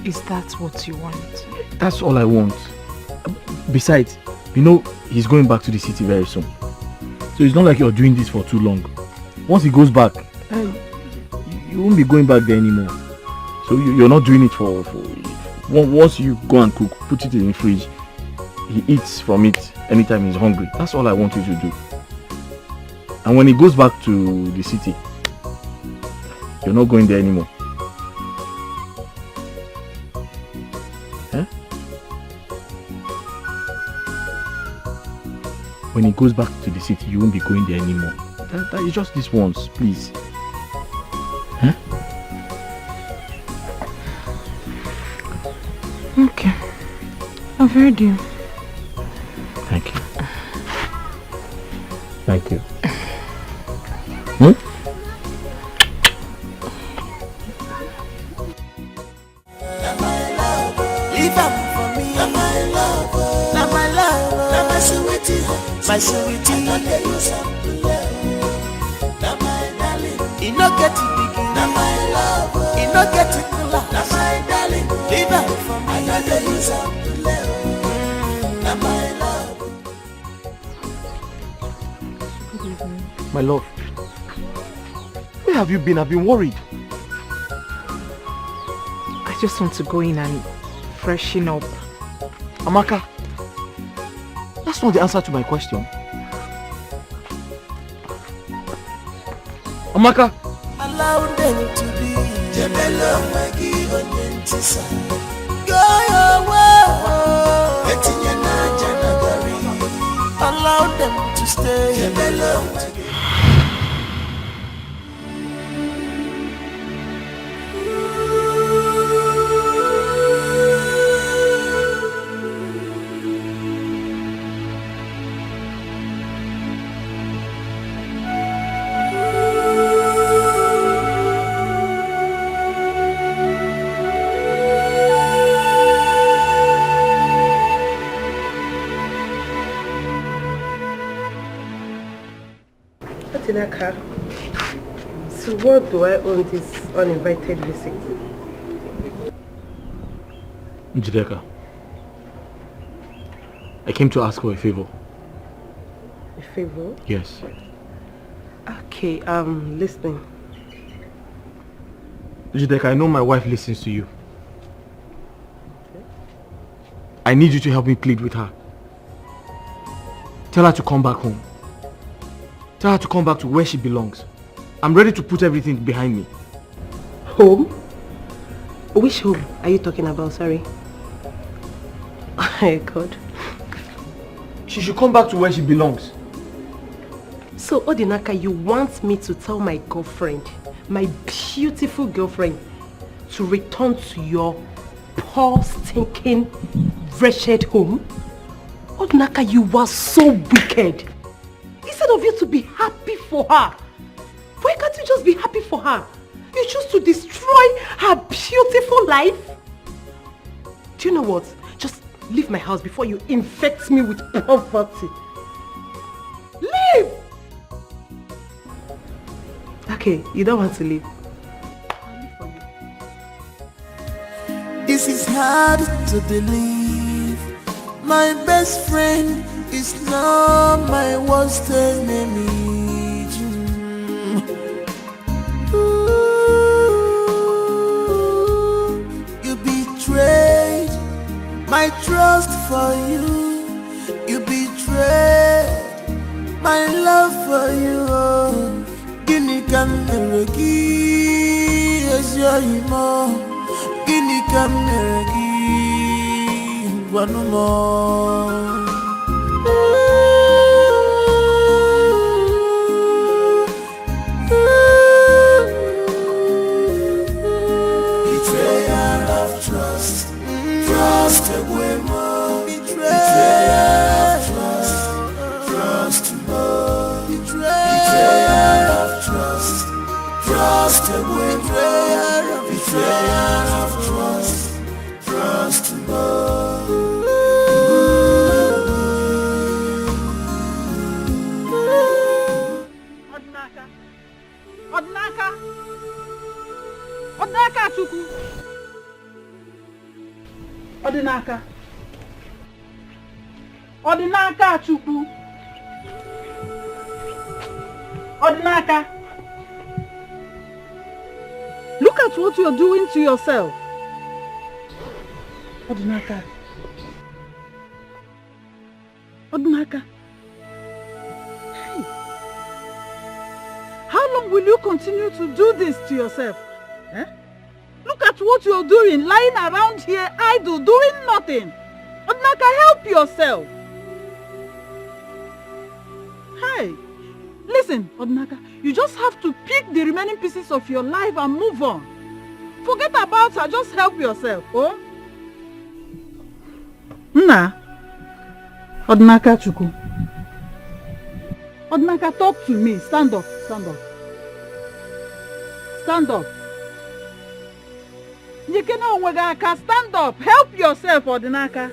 Is that what you want? That's all I want. Besides, you know, he's going back to the city very soon. So it's not like you're doing this for too long. Once he goes back, you won't be going back there anymore. So you're not doing it for once you go and cook, put it in the fridge, he eats from it anytime he's hungry. That's all I want you to do. And when he goes back to the city, you're not going there anymore. When he goes back to the city, you won't be going there anymore. That is just this once, please. Okay. I've heard you. Thank you. Thank you. My sweetie, now my darling, you no get it begin. Now my love, you no get it cool. Now my darling, leave out for me. I know they use up to love. Now my love. My love, where have you been? I've been worried. I just want to go in and freshen up. Amaka, that's not the answer to my question. Amaka! Allow them to be. Jebelo magi onyentisa. Go your way. Etinye Naija nagari. Allow them to stay. Jebelo magi. So what do I owe this uninvited visit? Njideka, I came to ask for a favor. A favor? Yes. Okay, I'm listening. Njideka, I know my wife listens to you. I need you to help me plead with her. Tell her to come back home. Tell her to come back to where she belongs. I'm ready to put everything behind me. Home? Which home are you talking about? Sorry. Oh my God. She should come back to where she belongs. So, Odinaka, you want me to tell my girlfriend, my beautiful girlfriend, to return to your poor, stinking, wretched home? Odinaka, you are so wicked. Instead of you to be happy for her, why can't you just be happy for her? You choose to destroy her beautiful life? Do you know what? Just leave my house before you infect me with poverty. Leave! Okay, you don't want to leave. I'll leave for you. This is hard to believe. My best friend is now my worst enemy. You betrayed my trust for you. You betrayed my love for you. Guinea can as your emo. Guinea can one more. Betrayal of trust, trust away more. betrayal of trust Odinaka Chukwu. Odinaka Chukwu. Odinaka. Look at what you're doing to yourself. Odinaka. Odinaka. Hey. How long will you continue to do this to yourself? Eh? Look at what you're doing, lying around here idle, doing nothing. Odinaka, help yourself. Hey, listen, Odinaka, you just have to pick the remaining pieces of your life and move on. Forget about her, just help yourself, oh? Nna, Odinaka Chukwu. Odinaka, talk to me. Stand up, stand up. Stand up. Stand up. Help yourself, Odinaka.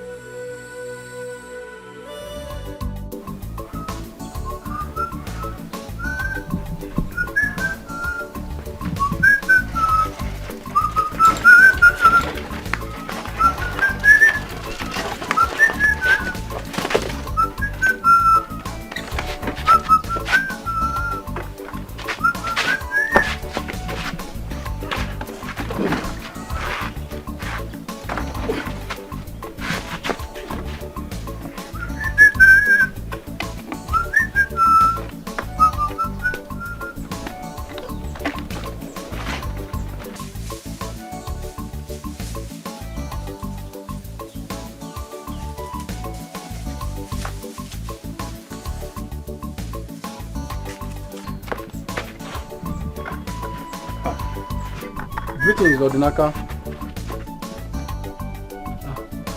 Greetings, Odinaka.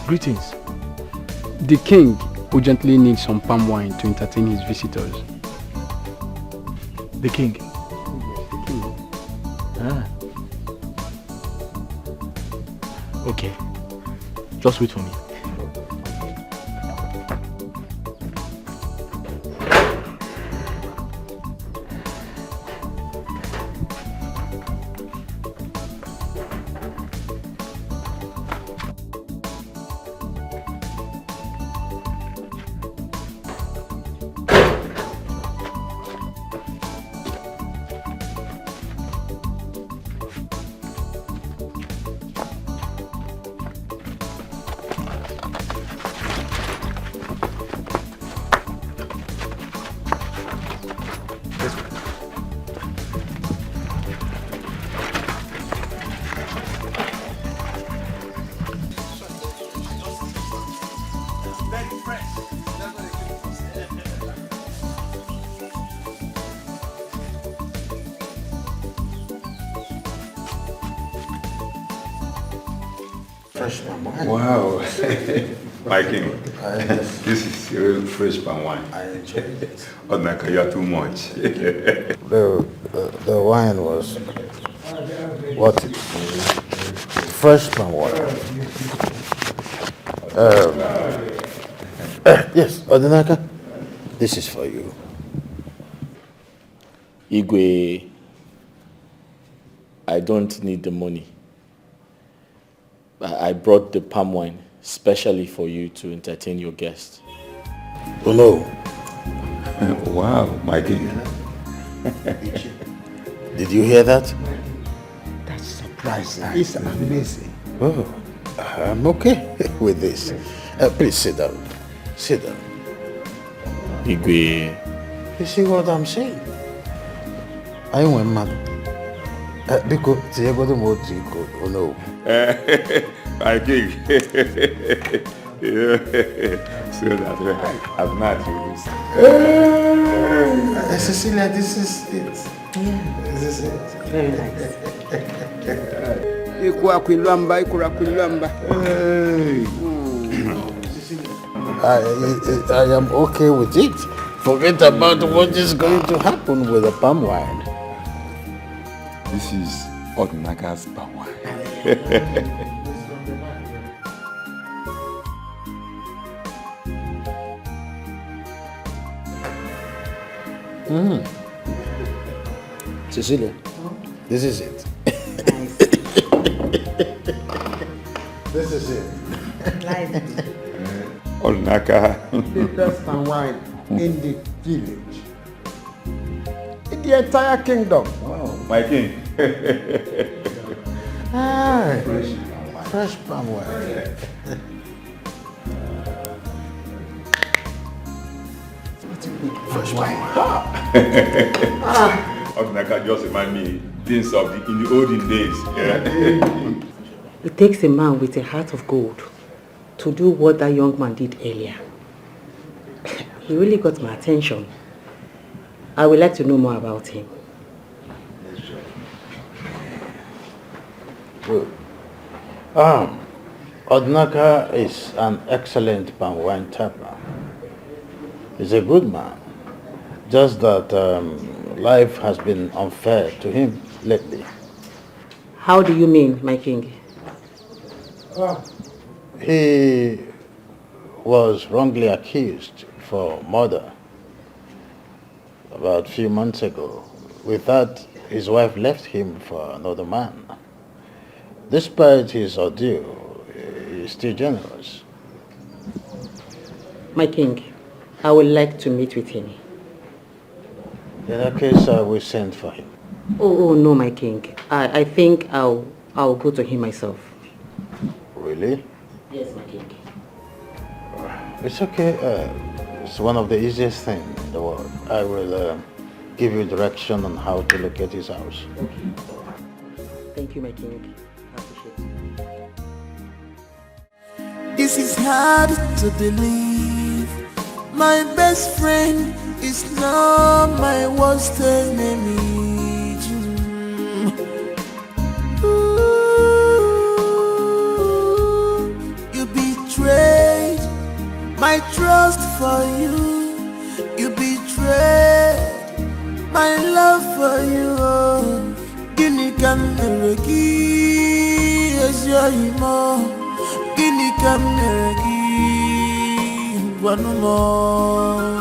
Greetings. The king urgently needs some palm wine to entertain his visitors. The king? Yes, the king. Ah. Okay. Just wait for me. Wow. My king, this is real fresh palm wine. I enjoyed it. Odinaka, you are too much. The wine was what? Fresh palm wine. Yes, Odinaka, this is for you. Igwe, I don't need the money. I brought the palm wine specially for you to entertain your guests. Oh no. Wow, my king. Did you hear that? That's surprising. It's amazing. Oh, I'm okay with this. Please sit down. Sit down. Igwe. You see what I'm saying? I went mad. Because the other more oh no. My king. So that I'm not used. Cecilia, this is it. Yeah. This is it. Very nice. I am okay with it. Forget about what is going to happen with the palm wine. This is Odinaka's power. Cecilia, this is it. This is it. Odinaka. The best and wine in the village. In the entire kingdom. Wow, my king. Fresh palm wine. Fresh wine. Odinaka just remind me things of in the olden days. Yeah. It takes a man with a heart of gold to do what that young man did earlier. He really got my attention. I would like to know more about him. Good. Odinaka is an excellent palm wine tapper. He's a good man. Just that life has been unfair to him lately. How do you mean, my king? He was wrongly accused for murder about a few months ago. With that, his wife left him for another man. Despite his ordeal, he is still generous. My king, I would like to meet with him. In that case, I will send for him. Oh no, my king. I think I'll go to him myself. Really? Yes, my king. It's okay. It's one of the easiest things in the world. I will give you direction on how to locate his house. Okay. Thank you, my king. I appreciate it. This is hard to believe. My best friend is now my worst enemy. You betrayed my trust for you. You betrayed my love for you. Guinea can as your emo. Guinea can one more.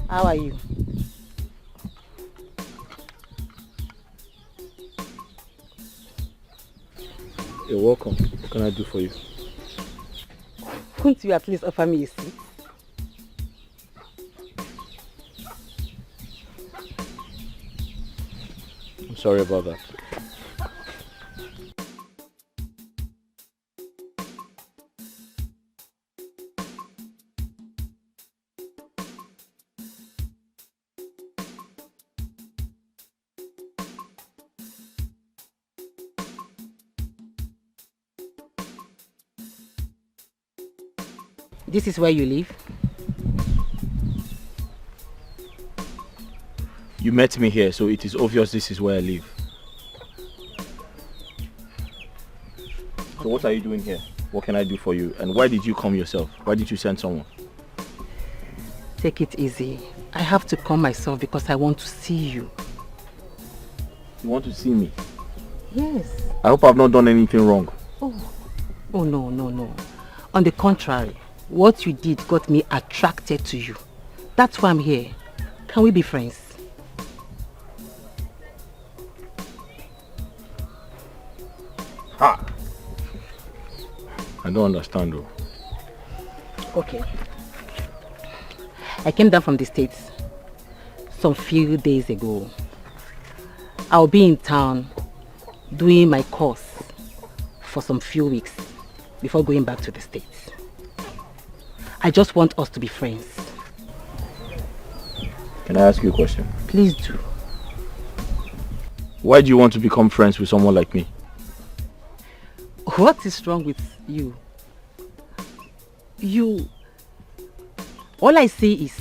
How are you? You're welcome. What can I do for you? Couldn't you at least offer me a seat? I'm sorry about that. This is where you live? You met me here, so it is obvious this is where I live. So what are you doing here? What can I do for you? And why did you come yourself? Why did you send someone? Take it easy. I have to come myself because I want to see you. You want to see me? Yes. I hope I've not done anything wrong. Oh no. On the contrary, what you did got me attracted to you. That's why I'm here. Can we be friends? Ha! I don't understand though. Okay. I came down from the States some few days ago. I'll be in town doing my course for some few weeks before going back to the States. I just want us to be friends. Can I ask you a question? Please do. Why do you want to become friends with someone like me? What is wrong with you? All I see is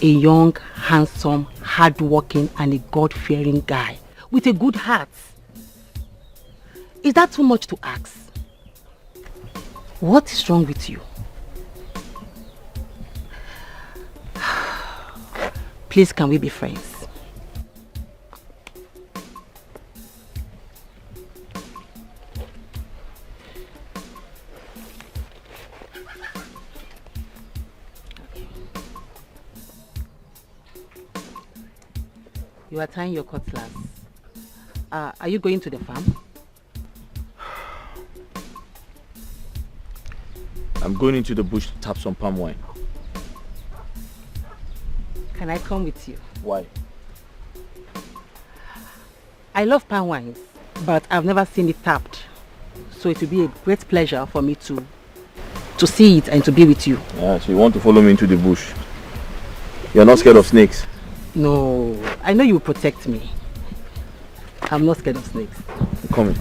a young, handsome, hardworking and a God-fearing guy with a good heart. Is that too much to ask? What is wrong with you? Please, can we be friends? You are tying your cutlass. Are you going to the farm? I'm going into the bush to tap some palm wine. Can I come with you? Why? I love palm wines, but I've never seen it tapped. So it will be a great pleasure for me to see it and to be with you. Yeah, so you want to follow me into the bush? You're not scared of snakes? No, I know you will protect me. I'm not scared of snakes. I'm coming.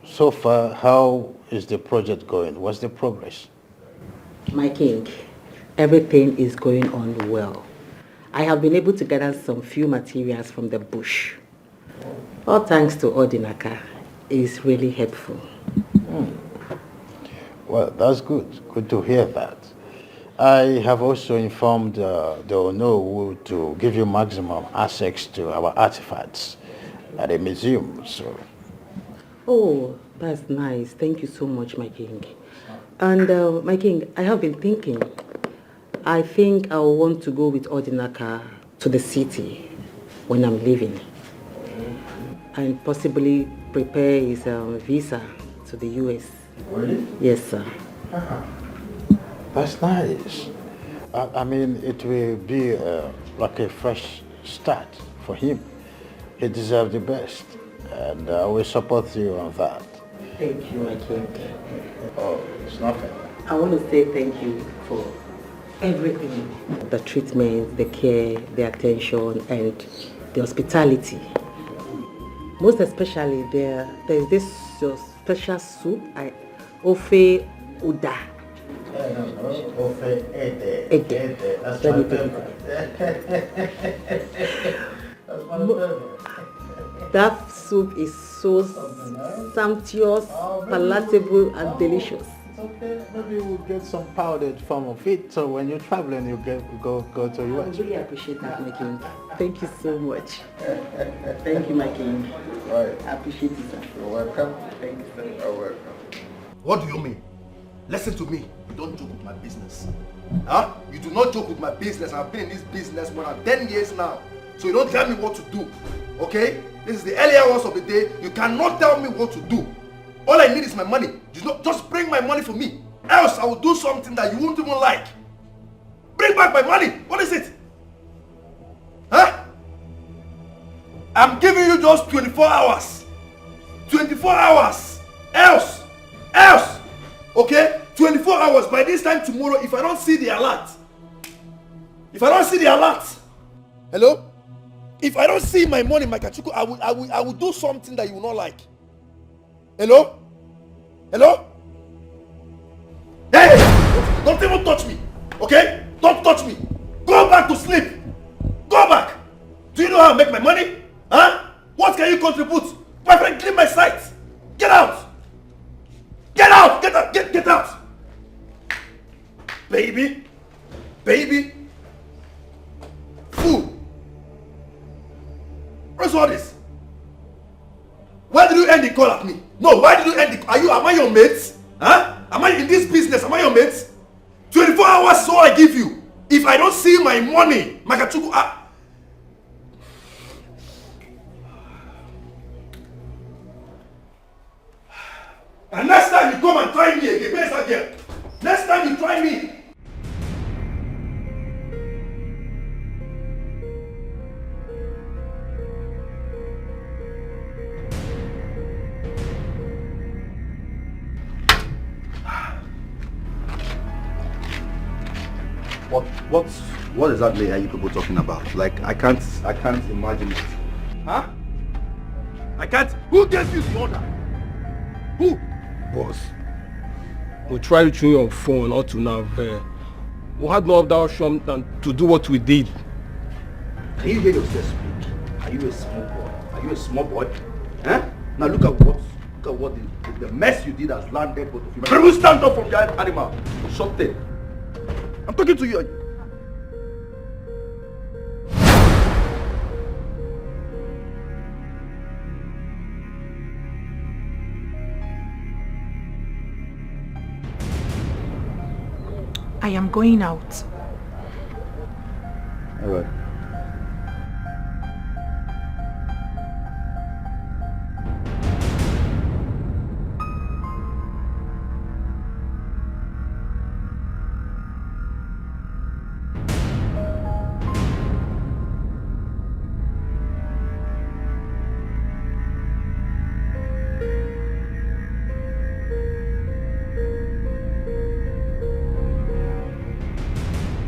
So far, how is the project going? What's the progress? My king, everything is going on well. I have been able to gather some few materials from the bush. All thanks to Odinaka. It's really helpful. Well, that's good. Good to hear that. I have also informed the Onowu to give you maximum access to our artifacts at the museum. So. Oh, that's nice. Thank you so much, my king. And my king, I have been thinking. I think I will want to go with Odinaka to the city when I'm leaving. And possibly prepare his visa to the US. Really? Yes, sir. That's nice. I mean, it will be like a fresh start for him. He deserves the best. And I will support you on that. Thank you, my king. Oh, it's nothing. I want to say thank you for everything. The treatment, the care, the attention, and the hospitality. Most especially, there is this special soup, Ofe Uda. Ofe Ede. That's Let my me take favorite. That's my favorite. That soup is so sumptuous, palatable, and delicious. It's okay. Maybe we'll get some powdered form of it. So when you're traveling, you go to I US. really appreciate that, my king. Thank you so much. Thank you, my king. Right. I appreciate it, sir. You're welcome. Thank you, sir. You're welcome. What do you mean? Listen to me. You don't joke with my business. Huh? You do not joke with my business. I've been in this business more than 10 years now. So you don't tell me what to do. Okay? This is the earlier hours of the day. You cannot tell me what to do. All I need is my money. Just bring my money for me. Else I will do something that you won't even like. Bring back my money. What is it? Huh? I'm giving you just 24 hours. 24 hours. Else. Okay? 24 hours. By this time tomorrow, if I don't see the alert. Hello? If I don't see my money, my Kachuku, I will do something that you will not like. Hello? Hey! Don't even touch me. Okay? Don't touch me. Go back to sleep. Go back. Do you know how I make my money? Huh? What can you contribute? My friend, leave my sight. Get out. Get out. Get out. Baby. Fool. What's all this? Why did you end the call at me? No, why did you end the call? Am I your mate? Huh? Am I in this business? Am I your mate? 24 hours is all I give you. If I don't see my money, Makachuku, and next time you come and try me again, where's that girl? Next time you try me. What exactly are you people talking about? Like, I can't imagine it. Huh? I can't. Who gave you the order? Who? Boss, we tried reaching you on phone up to now. We had no other option than to do what we did. Can you hear yourself speak? Are you a small boy? Are you a small boy? Huh? Now look at what the mess you did has landed both of you. Can you stand up from that animal? Shut it. I'm talking to you. I am going out. All right.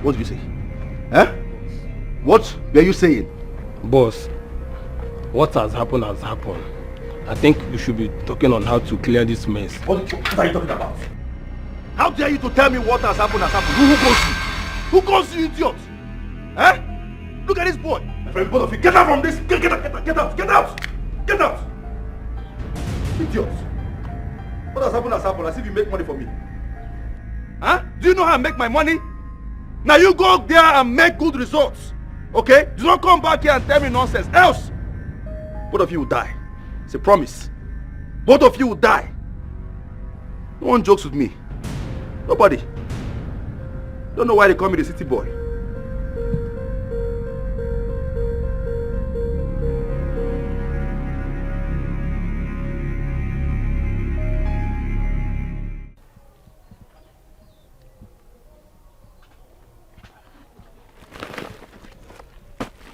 What did you say? Huh? What were you saying? Boss, what has happened has happened. I think we should be talking on how to clear this mess. What are you talking about? How dare you to tell me what has happened has happened? Who calls you idiot? Huh? Look at this boy. My friend, both of you, get out from this. Get out. Idiot. What has happened as if you make money for me. Huh? Do you know how I make my money? Now you go there and make good results. Okay? Do not come back here and tell me nonsense. Else, both of you will die. It's a promise. Both of you will die. No one jokes with me. Nobody. Don't know why they call me the city boy.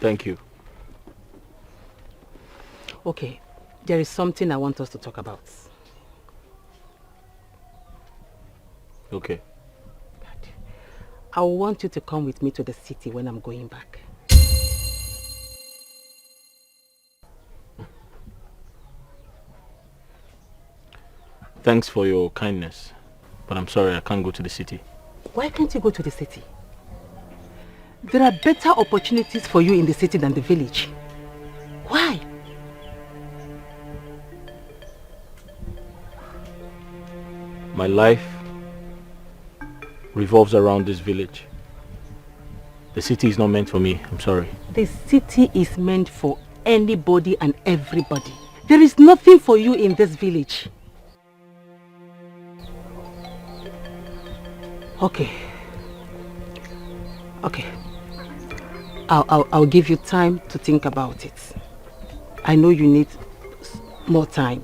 Thank you. Okay, there is something I want us to talk about. Okay. I want you to come with me to the city when I'm going back. Thanks for your kindness, but I'm sorry I can't go to the city. Why can't you go to the city? There are better opportunities for you in the city than the village. Why? My life revolves around this village. The city is not meant for me, I'm sorry. The city is meant for anybody and everybody. There is nothing for you in this village. Okay. I'll give you time to think about it. I know you need more time.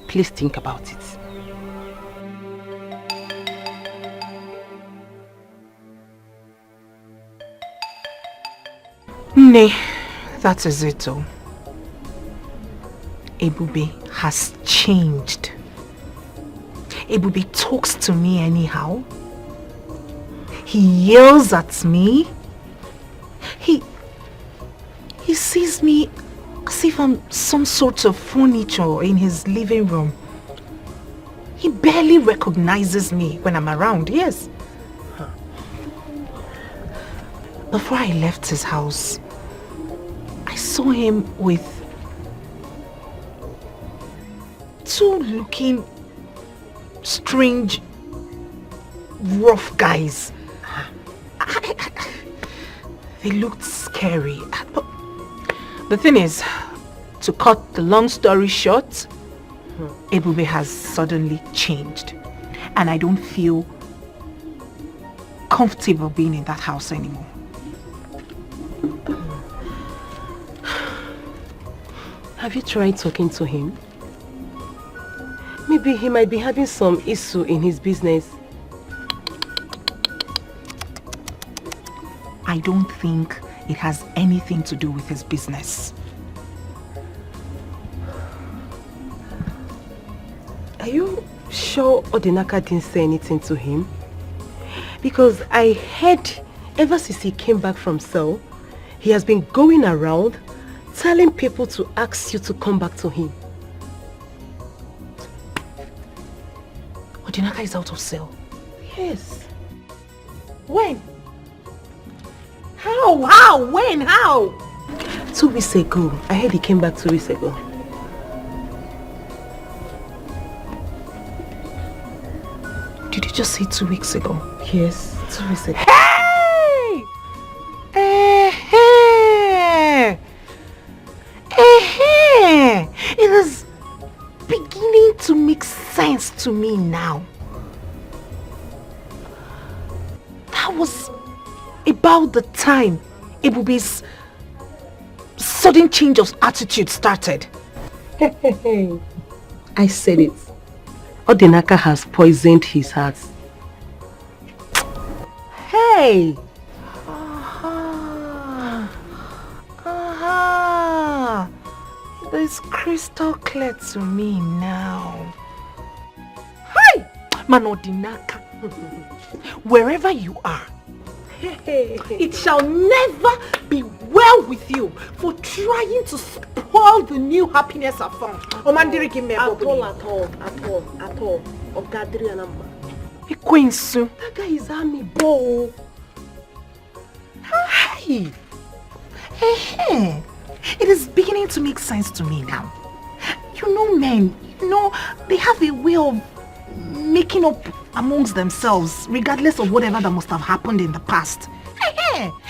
Please think about it. Nay, that is it all. Ebube has changed. Ebube talks to me anyhow. He yells at me. He sees me as if I'm some sort of furniture in his living room. He barely recognizes me when I'm around, yes. Before I left his house, I saw him with two looking strange, rough guys. They looked scary. But the thing is, to cut the long story short, Ebube has suddenly changed. And I don't feel comfortable being in that house anymore. Have you tried talking to him? Maybe he might be having some issue in his business. I don't think it has anything to do with his business. Are you sure Odinaka didn't say anything to him? Because I heard ever since he came back from cell, he has been going around telling people to ask you to come back to him. Odinaka is out of cell. Yes. When? How? When? How? 2 weeks ago. I heard he came back 2 weeks ago. Did you just say 2 weeks ago? Yes, 2 weeks ago. Hey! It is beginning to make sense to me now. That was about the time Ebube's sudden change of attitude started. I said it. Odinaka has poisoned his heart. Hey! It is crystal clear to me now. Hi! Manodinaka. Wherever you are, it shall never be well with you for trying to spoil the new happiness I found. At all. Queensu. That guy is army boy. Hi! It is beginning to make sense to me now. You know, men, they have a way of making up amongst themselves, regardless of whatever that must have happened in the past.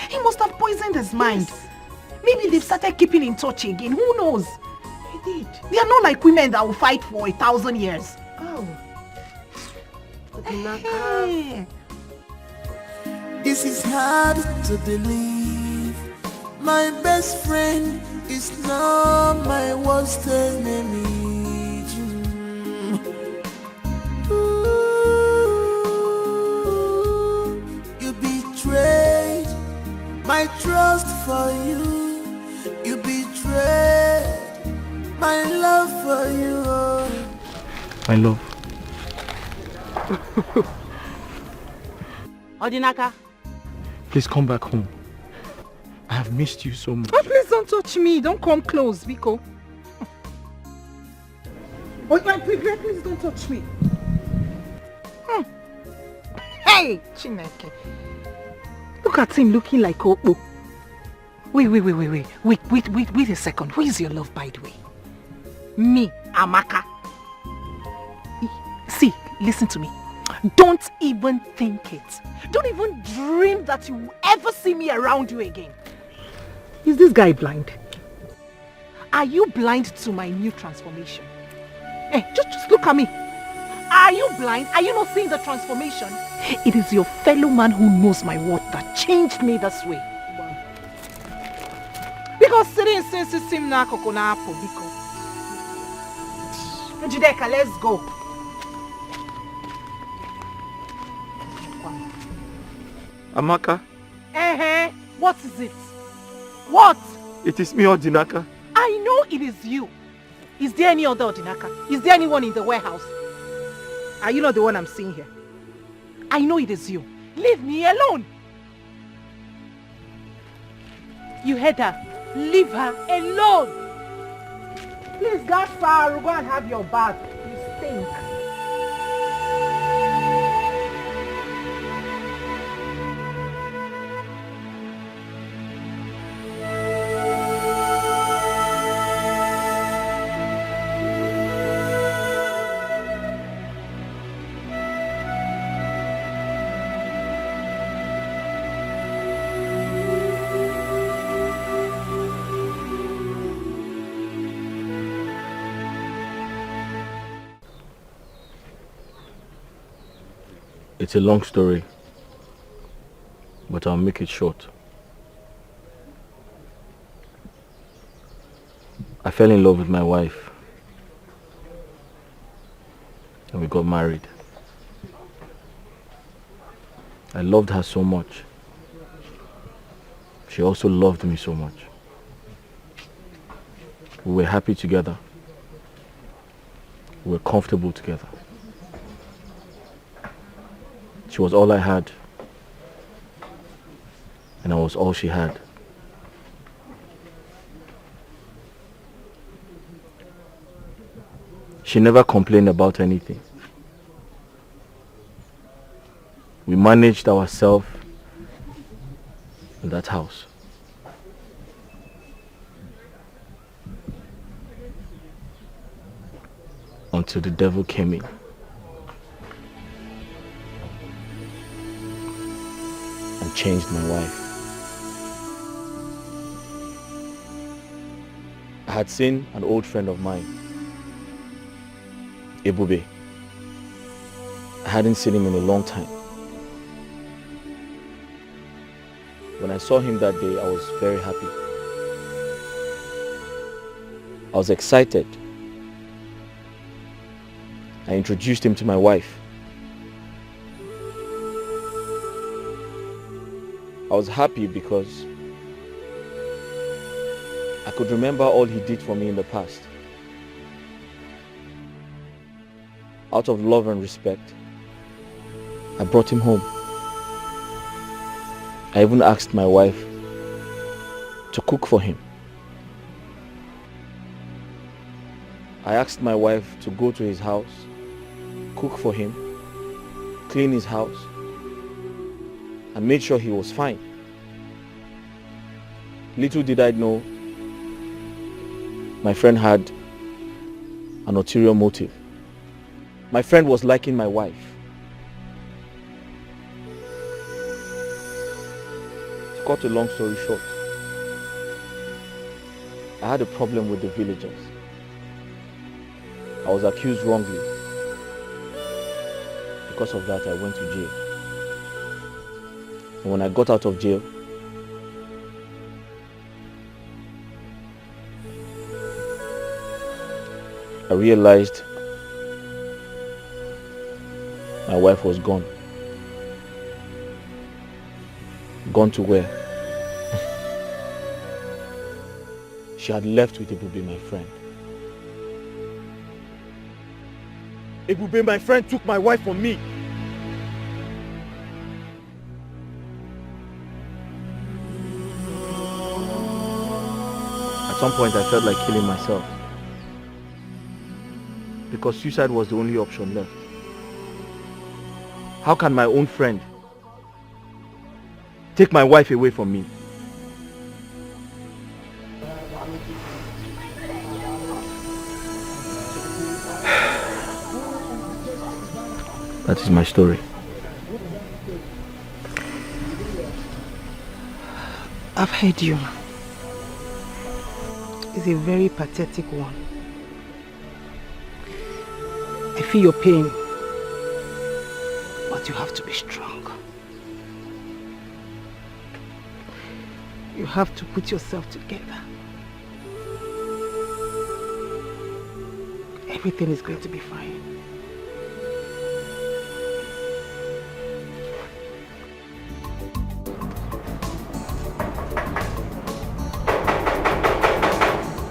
He must have poisoned his mind. Yes. Maybe they've started keeping in touch again. Who knows? He did. They are not like women that will fight for 1,000 years. Oh. This is hard to believe. My best friend is now my worst enemy. You betrayed my trust for you. You betrayed my love for you. My love. Odinaka. Please come back home. I have missed you so much. Oh, please don't touch me. Don't come close, Biko. Oh, please don't touch me. Hey, Chineke. Look at him looking like Opo. Wait a second. Who is your love, by the way? Me, Amaka. See, listen to me. Don't even think it. Don't even dream that you will ever see me around you again. Is this guy blind? Are you blind to my new transformation? Hey, just look at me. Are you blind? Are you not seeing the transformation? It is your fellow man who knows my word that changed me this way. Because sitting since him na kokona apple, because Jideka, let's go. Amaka. What is it? What? It is me, Odinaka. I know it is you. Is there any other Odinaka? Is there anyone in the warehouse? Are you not the one I'm seeing here? I know it is you. Leave me alone. You heard her. Leave her alone. Please, Gaspar, go and have your bath. You stink. It's a long story, but I'll make it short. I fell in love with my wife and we got married. I loved her so much. She also loved me so much. We were happy together. We were comfortable together. She was all I had, and I was all she had. She never complained about anything. We managed ourselves in that house. Until the devil came in. And changed my wife. I had seen an old friend of mine, Ebube. I hadn't seen him in a long time. When I saw him that day, I was very happy. I was excited. I introduced him to my wife. I was happy because I could remember all he did for me in the past. Out of love and respect, I brought him home. I even asked my wife to cook for him. I asked my wife to go to his house, cook for him, clean his house, and made sure he was fine. Little did I know, my friend had an ulterior motive. My friend was liking my wife. To cut a long story short, I had a problem with the villagers. I was accused wrongly. Because of that, I went to jail. And when I got out of jail, I realized my wife was gone. Gone to where? She had left with Ebube, my friend. Ebube, my friend, took my wife from me. At some point, I felt like killing myself. Because suicide was the only option left. How can my own friend take my wife away from me? That is my story. I've heard you. It's a very pathetic one. I feel your pain, but you have to be strong. You have to put yourself together. Everything is going to be fine.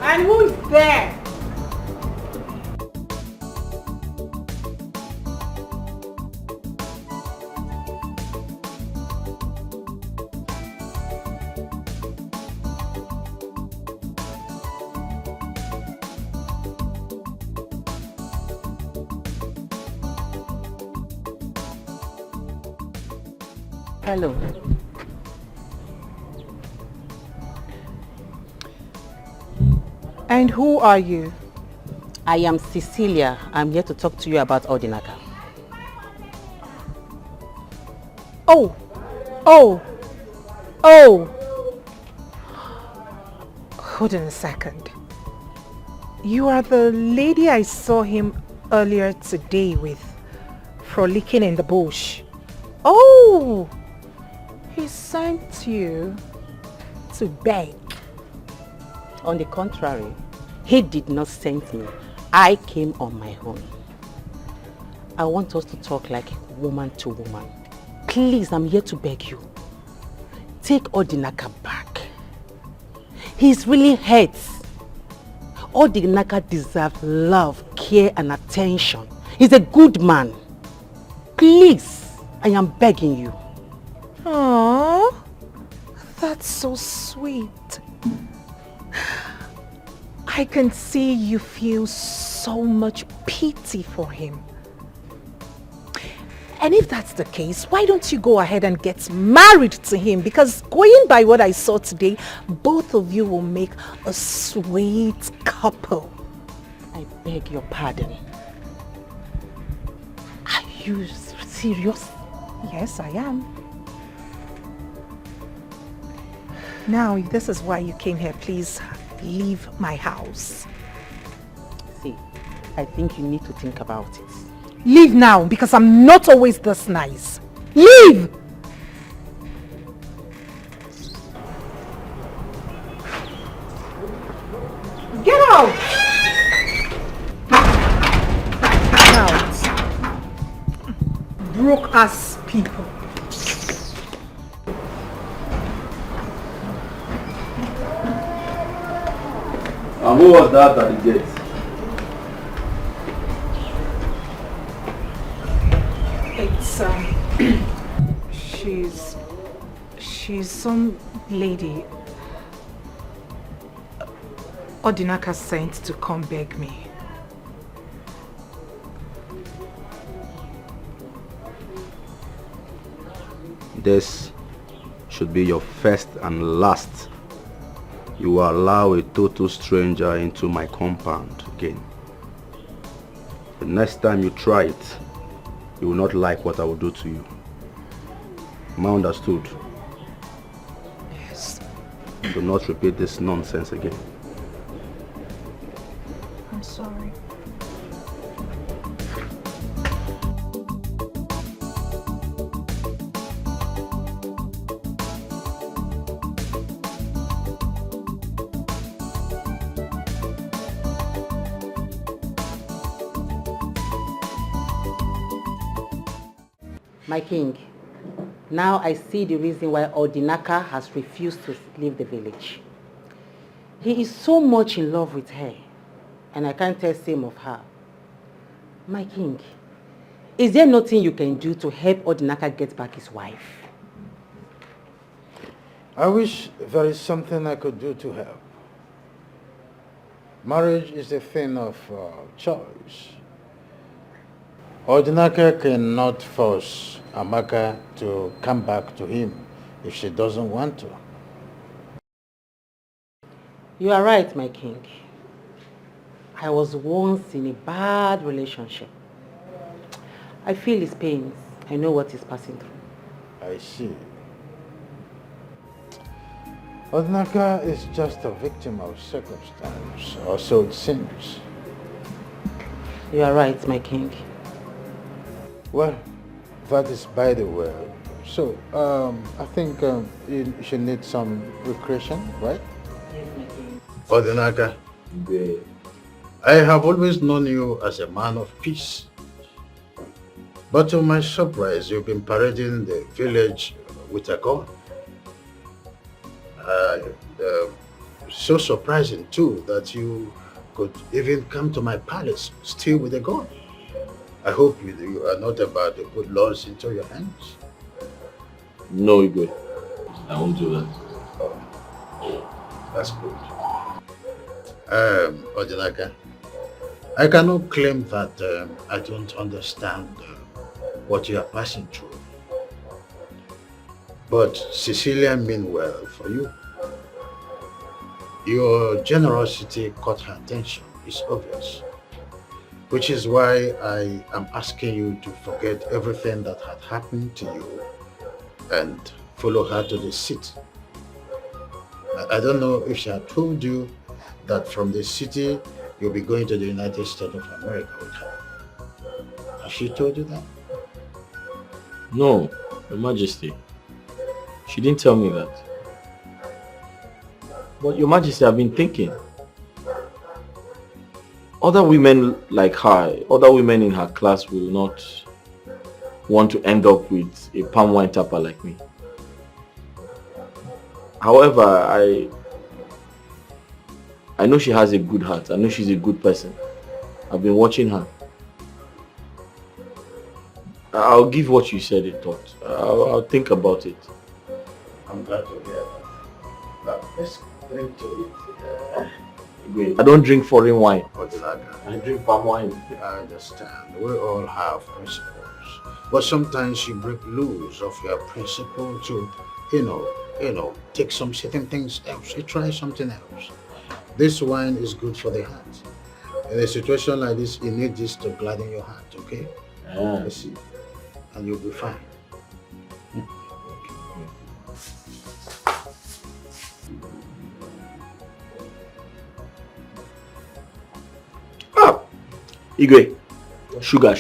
And who's there? Hello. And who are you? I am Cecilia. I'm here to talk to you about Odinaka. Oh! Hold on a second. You are the lady I saw him earlier today with, frolicking in the bush. Oh! He sent you to beg. On the contrary, he did not send me. I came on my own. I want us to talk like woman to woman. Please, I'm here to beg you. Take Odinaka back. He's really hurt. Odinaka deserves love, care and attention. He's a good man. Please, I am begging you. Aww, that's so sweet. I can see you feel so much pity for him. And if that's the case, why don't you go ahead and get married to him? Because going by what I saw today, both of you will make a sweet couple. I beg your pardon. Are you serious? Yes, I am. Now, if this is why you came here, please leave my house. See, I think you need to think about it. Leave now, because I'm not always this nice. Leave! Get out! Out. Broke-ass people. And who was that at the gate? It's she's some lady Odinaka sent to come beg me. This should be your first and last. You will allow a total stranger into my compound again. The next time you try it, you will not like what I will do to you. Am I understood? Yes. Do not repeat this nonsense again. I'm sorry. My king, now I see the reason why Odinaka has refused to leave the village. He is so much in love with her, and I can't tell same of her. My king, is there nothing you can do to help Odinaka get back his wife? I wish there is something I could do to help. Marriage is a thing of choice. Odinaka cannot force Amaka to come back to him if she doesn't want to. You are right, my king. I was once in a bad relationship. I feel his pains. I know what he's passing through. I see. Odinaka is just a victim of circumstance, or so it seems. You are right, my king. Well, that is by the way. So, I think you should need some recreation, right? Yes, my king. Odinaka, I have always known you as a man of peace. But to my surprise, you've been parading the village with a gun. So surprising too that you could even come to my palace still with a gun. I hope you are not about to put laws into your hands. No, Igwe. I won't do that. That's good. Odinaka, I cannot claim that I don't understand what you are passing through. But Cecilia meant well for you. Your generosity caught her attention, it's obvious. Which is why I am asking you to forget everything that had happened to you and follow her to the city. I don't know if she had told you that from the city you'll be going to the United States of America with her. Has she told you that? No, Your Majesty. She didn't tell me that. But Your Majesty, I've been thinking. Other women like her, other women in her class will not want to end up with a palm wine tapper like me. However, I know she has a good heart. I know she's a good person. I've been watching her. I'll give what you said a thought. I'll think about it. I'm glad to hear that. Now, let's drink to it. I don't drink foreign wine. What is that? I drink palm wine. I understand. We all have principles. But sometimes you break loose of your principle to, take some certain things else. You try something else. This wine is good for the heart. In a situation like this, you need this to gladden your heart, okay? Let's see. And you'll be fine. Igwe, sugar.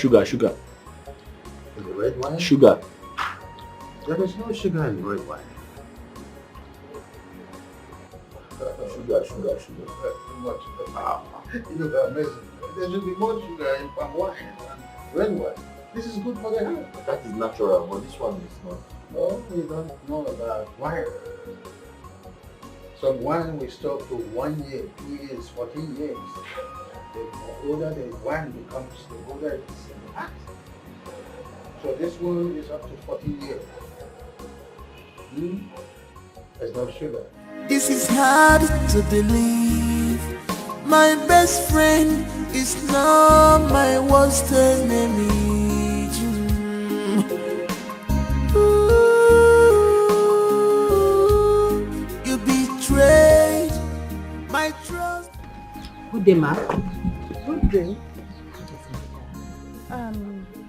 In the red wine? Sugar. There is no sugar in red wine. Sugar. Much. You look amazing. There should be more sugar in palm wine than red wine. This is good for the heart. That is natural, but this one is not. No, we don't know about wine. Some wine we store to 1 year, 2 years, 14 years. The older the wine becomes, the older it is in the heart. So this one is up to 14 years. There's no sugar. This is hard to believe. My best friend is now my worst enemy. You betrayed my trust. Good day, ma. Good day.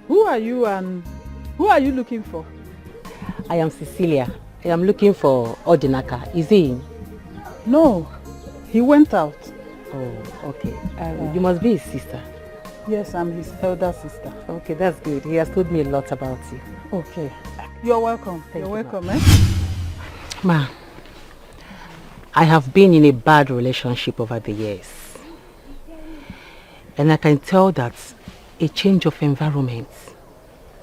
Who are you and who are you looking for? I am Cecilia. I am looking for Odinaka. Is he in? No, he went out. Oh, okay. You must be his sister. Yes, I'm his elder sister. Okay, that's good. He has told me a lot about you. Okay. You're welcome. You're welcome, eh? Ma, I have been in a bad relationship over the years. And I can tell that a change of environment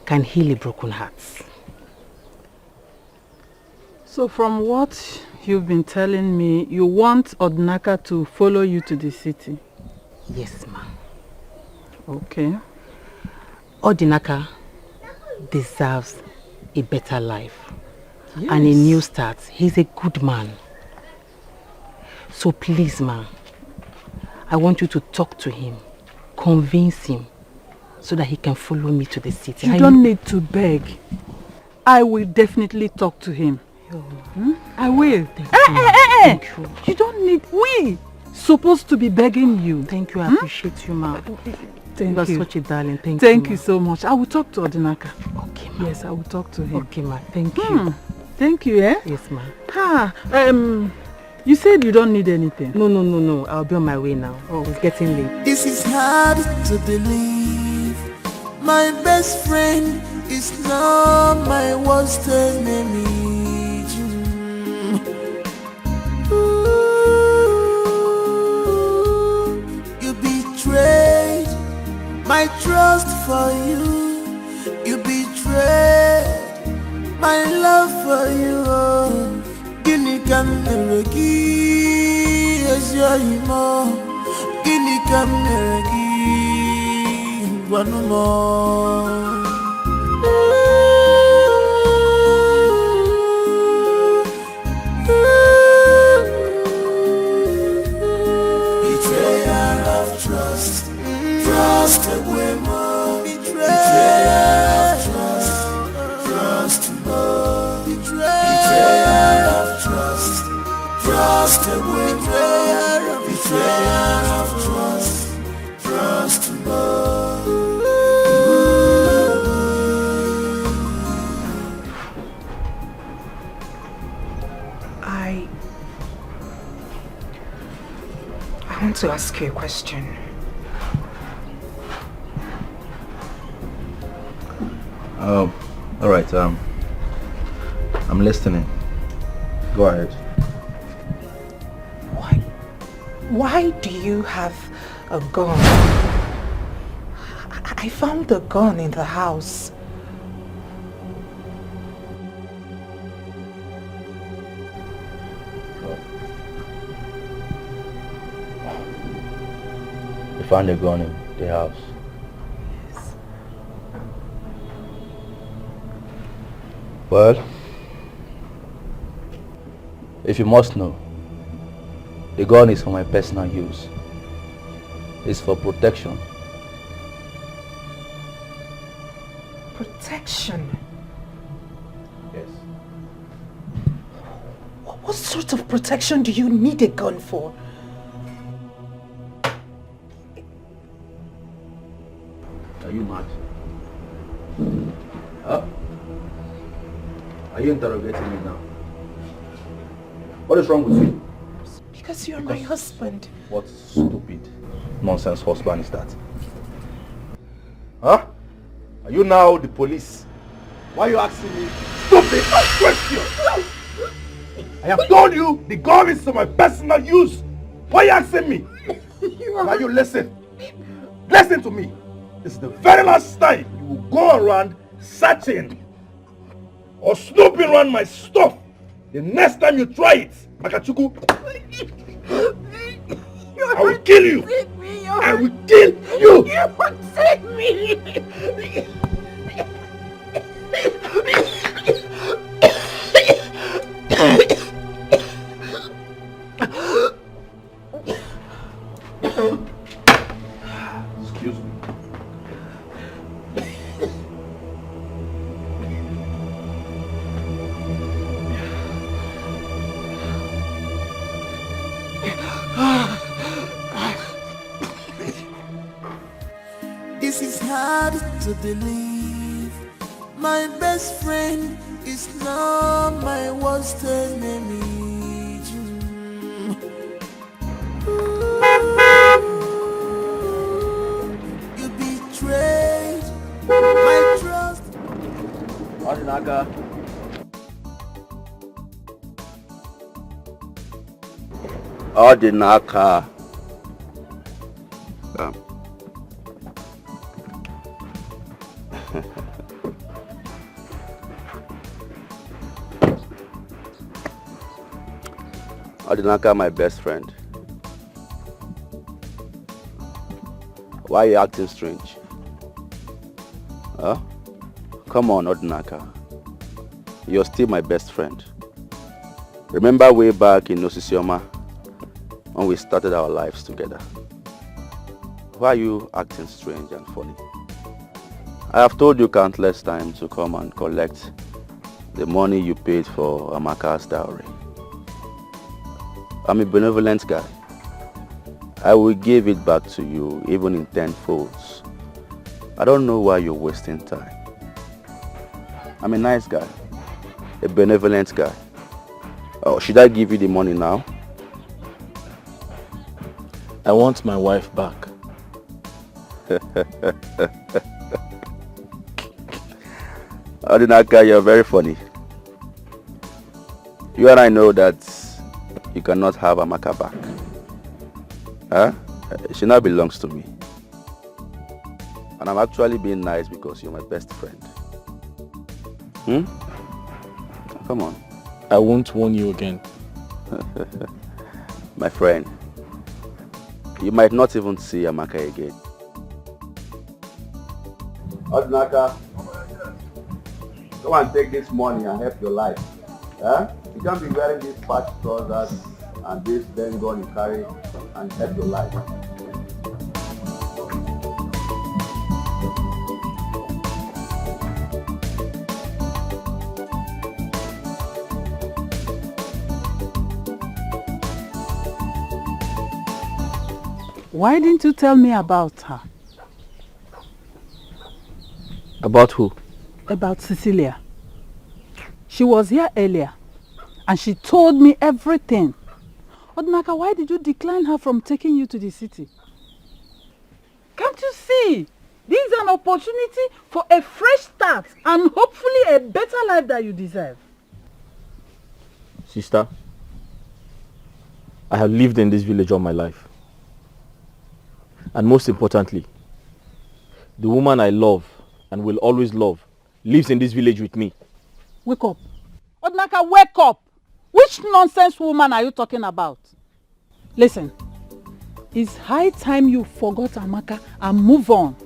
can heal a broken heart. So from what you've been telling me, you want Odinaka to follow you to the city? Yes, ma. Okay. Odinaka deserves a better life. Yes. And a new start. He's a good man. So please, ma, I want you to talk to him, convince him, so that he can follow me to the city. You don't need to beg. I will definitely talk to him. I will. Thank you. You don't need. We supposed to be begging you. Thank you. I appreciate you, ma. Thank you are you. such a darling. Thank you so much. I will talk to Odinaka. Okay, ma. Yes, I will talk to him. Okay, ma. Thank you. Thank you, eh? Yes, ma. You said you don't need anything. No. I'll be on my way now. Oh, it's getting late. This is hard to believe. My best friend is now my worst enemy. You betrayed my trust for you. You betrayed my love for you. Gini kameregi esyimo. Gini kameregi wanumo. Betrayal of trust. Trust away more. Betrayal of trust. Trust more. Betrayal of trust. Trust away more. Betrayal of trust. Trust more. I want to ask you a question. All right. I'm listening. Go ahead. Why do you have a gun? I found the gun in the house. You found a gun in the house. Yes. Well, if you must know, the gun is for my personal use. It's for protection. Protection? Yes. What sort of protection do you need a gun for? Are you mad? Huh? Are you interrogating me now? What is wrong with you? Because you're my husband. What stupid nonsense husband is that? Huh? Are you now the police? Why are you asking me stupid questions? I have told you the gun is for my personal use. Why are you asking me? Now you listen. Listen to me. This is the very last time you will go around searching or snooping around my stuff. The next time you try it, Makachuku, I will kill you. I will kill you. You won't save me. Excuse me. This is hard to believe. My best friend is now my worst enemy. You betrayed my trust. Odinaka. Odinaka. Odinaka, my best friend. Why are you acting strange? Huh? Come on, Odinaka. You're still my best friend. Remember way back in Osisioma when we started our lives together? Why are you acting strange and funny? I have told you countless times to come and collect the money you paid for Amaka's dowry. I'm a benevolent guy. I will give it back to you even in 10 folds. I don't know why you're wasting time. I'm a nice guy, a benevolent guy. Oh, should I give you the money now? I want my wife back. Odinaka, you're very funny. You and I know that you cannot have Amaka back. Huh? She now belongs to me. And I'm actually being nice because you're my best friend. Come on. I won't warn you again. My friend, you might not even see Amaka again. Odinaka, come and take this money and help your life. Huh? You can't be wearing these patch trousers and this then gun you carry and help your life. Why didn't you tell me about her? About who? About Cecilia. She was here earlier and she told me everything. Odinaka, why did you decline her from taking you to the city? Can't you see? This is an opportunity for a fresh start and hopefully a better life that you deserve. Sister, I have lived in this village all my life. And most importantly, the woman I love and will always love lives in this village with me. Wake up. Odinaka, wake up. Which nonsense woman are you talking about? Listen, it's high time you forgot Amaka and move on.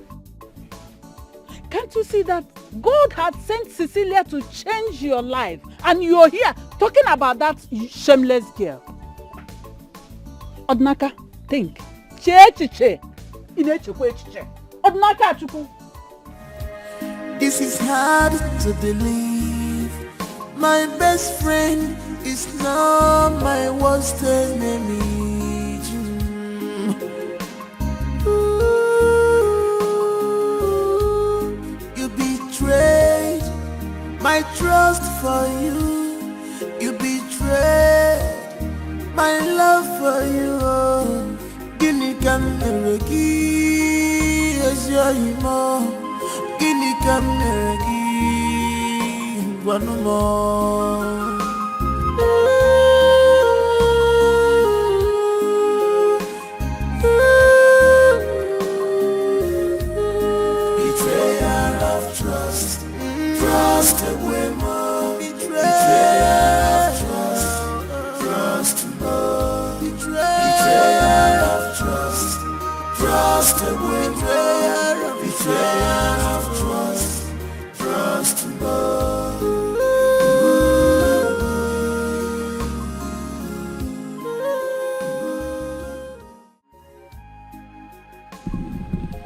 Can't you see that God had sent Cecilia to change your life and you're here talking about that shameless girl? Odinaka, think. Che. Odinaka, chuku. This is hard to believe. My best friend is now my worst enemy. You betrayed my trust for you. You betrayed my love for you. Guinea can never give as your emo. Guinea can never give one more. Betrayal of trust, trust away more. Betrayal of trust, trust more. Betrayal of trust, trust away more. Betrayal of trust, trust more.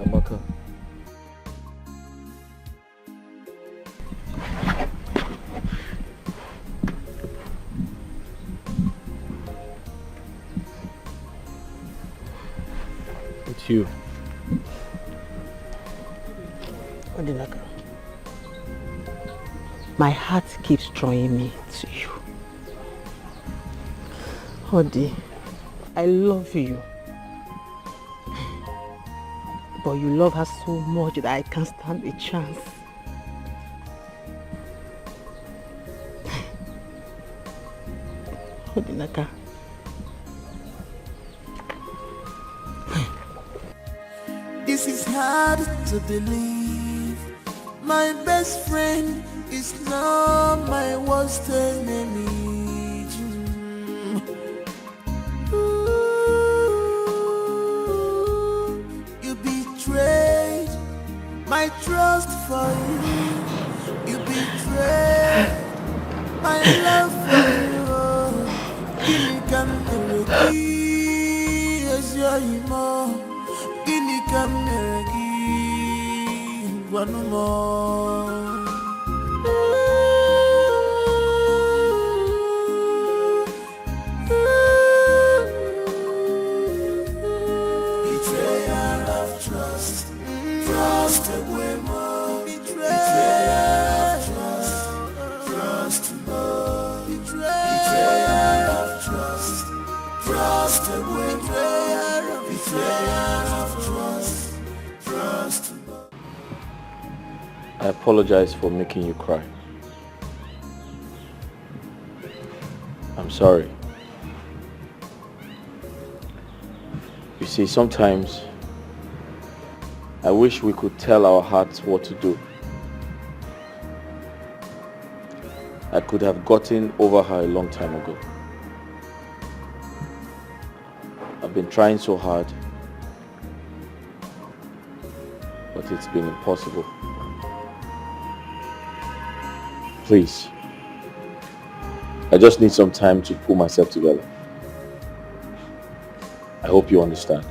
Amaka. It's you. Odinaka, my heart keeps drawing me to you. Odi, I love you. But you love her so much that I can't stand a chance. Odinaka. This is hard to believe. My best friend is now my worst enemy. You betrayed my trust for you. You betrayed my love for you. Guinea can never give as your emo. Guinea can never give one more. Betrayal of trust, trust away more. Betrayal of trust, trust more. Betrayal of trust, trust away more. Betrayal of trust, trust more. I apologize for making you cry. I'm sorry. You see, sometimes I wish we could tell our hearts what to do. I could have gotten over her a long time ago. I've been trying so hard, but it's been impossible. Please, I just need some time to pull myself together. I hope you understand.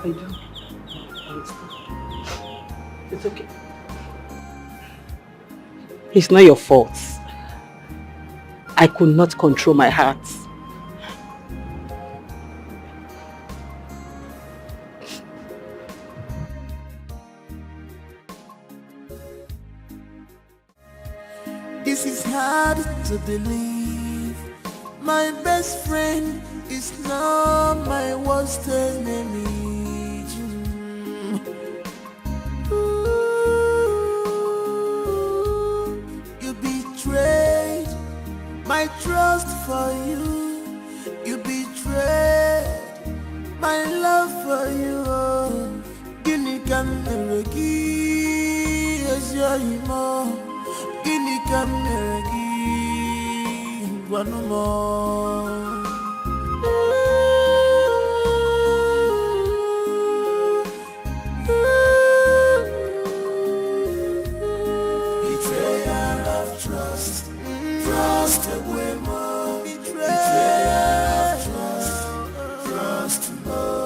I do. It's okay. It's not your fault. I could not control my heart. This is hard to believe. My best friend is now my worst enemy. You betrayed my trust for you. You betrayed my love for you. Guinea can never give as your emo. Guinea can never give one more. Betrayal of trust, trust away more. Betrayal of trust, trust more.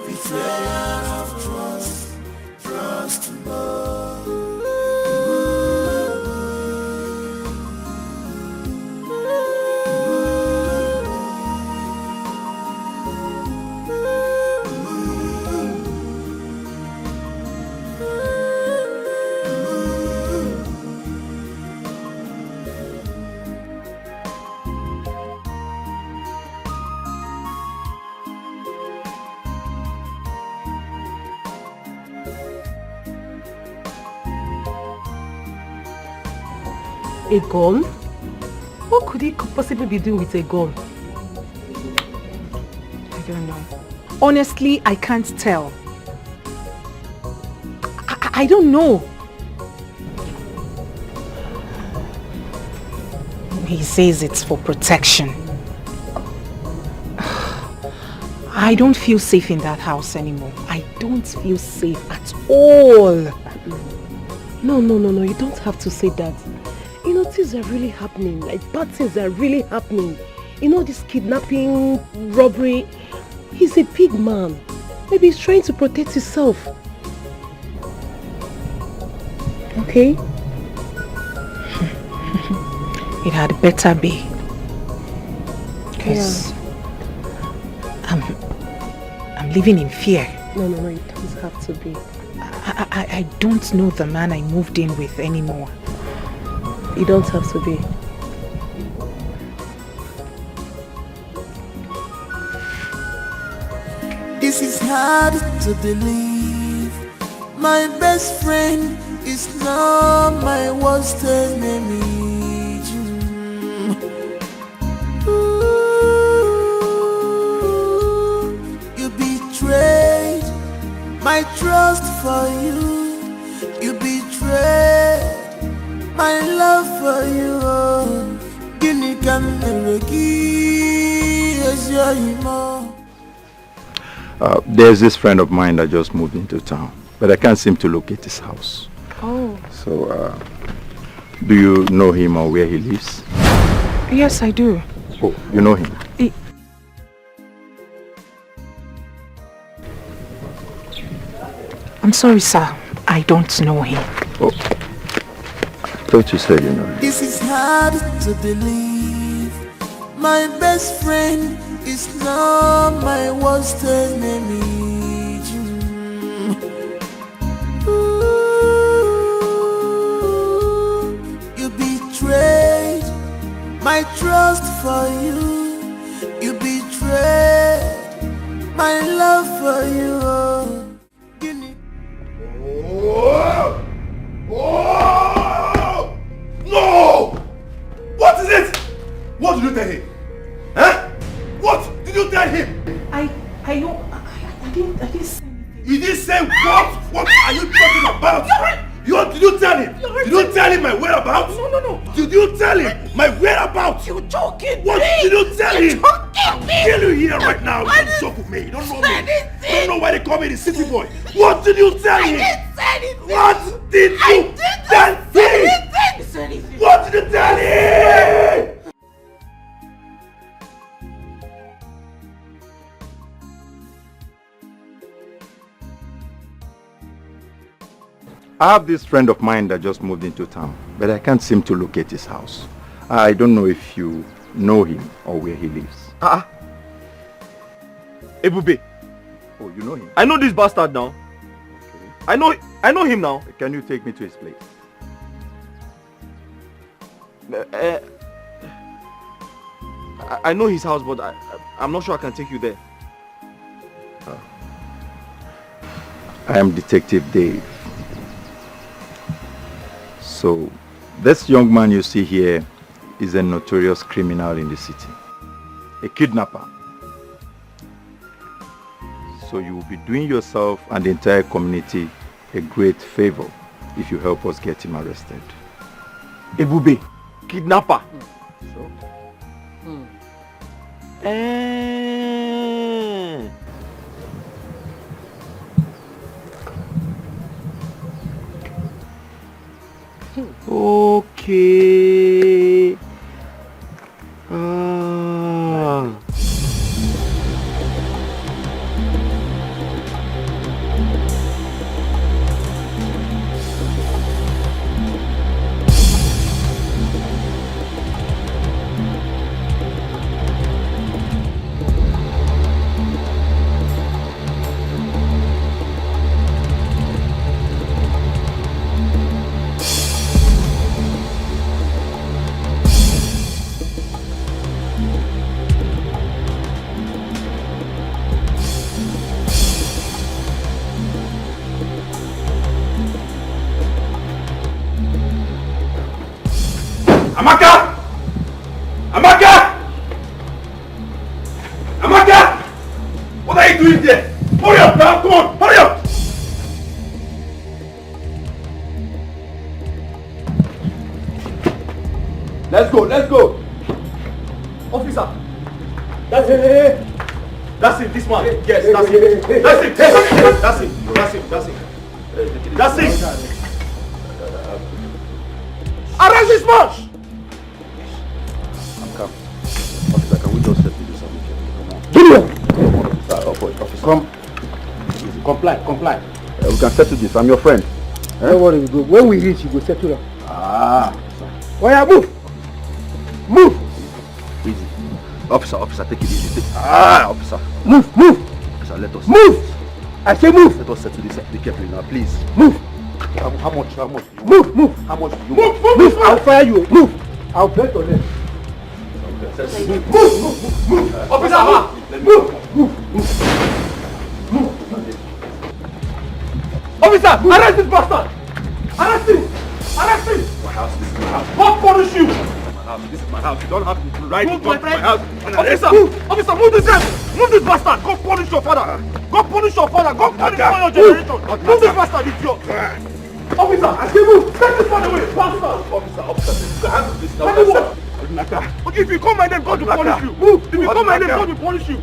betrayal of trust no. A gun? What could he possibly be doing with a gun? I don't know. Honestly, I can't tell. I don't know. He says it's for protection. I don't feel safe in that house anymore. I don't feel safe at all. No, you don't have to say that. You know, things are really happening. Like, bad things are really happening. You know, this kidnapping, robbery. He's a big man. Maybe he's trying to protect himself. Okay? It had better be. Because I'm living in fear. No, it doesn't have to be. I don't know the man I moved in with anymore. You don't have to be. This is hard to believe. My best friend is now my worst enemy. You betrayed my trust for you. You betrayed my love for you. Guinea can There's this friend of mine that just moved into town, but I can't seem to locate his house. Oh. So, do you know him or where he lives? Yes, I do. Oh, you know him? I'm sorry, sir. I don't know him. Oh. Thought you said you know him. This is hard to believe. My best friend is now my worst enemy. You betrayed my trust for you. You betrayed my love for you. No! What is it? What did you tell him? Huh? What did you tell him? I didn't say anything. You didn't say what? What are you talking about? Did you tell him? Did you tell him my whereabouts? No. Did you tell him my whereabouts? You're joking. What did you tell him? You're joking. I'll kill you here right now. You don't joke with me. You don't know me. You don't know why they call me the city boy. What did you tell him? I didn't say anything. What did you tell him? What did you tell him? I have this friend of mine that just moved into town, but I can't seem to locate his house. I don't know if you know him or where he lives. Ebube. Oh, you know him? I know this bastard now. Okay. I know him now. Can you take me to his place? I know his house, but I'm not sure I can take you there. I am Detective Dave. So, this young man you see here is a notorious criminal in the city. A kidnapper. So you will be doing yourself and the entire community a great favor if you help us get him arrested. Ebube, kidnapper. So? Okay. Let's go, let's go. Officer. That's it. That's it, this man. Yes, that's it. That's it. That's it. That's it. That's it. That's it. Arrest this man! I'm calm. Officer, can we just settle this amicably? Come on. Give me Officer. Come. Comply. We can settle this. I'm your friend. Don't worry, we go. When we reach, you go settle up. Oh yeah, move! Easy. Officer, take it easy. Officer. Move! Officer, let us. Move! I say move! Let us settle this amicably now, please. Move! How much? Move! How much do you Move! I'll fire you. Move! I'll break your leg. Move! Officer, Move! Officer, arrest this bastard! Arrest him! My house, this is my house. God punish you! This is my house. You don't have to ride Move, to my my friend. house. Officer, move this guy! Move this bastard! God punish your father! God punish your generation! Move this bastard, idiot! Officer, I say move! Take this man away, bastard! Officer, you can handle this now. Okay, if you call my name, God will punish you. Move! If you call my name, God will punish you.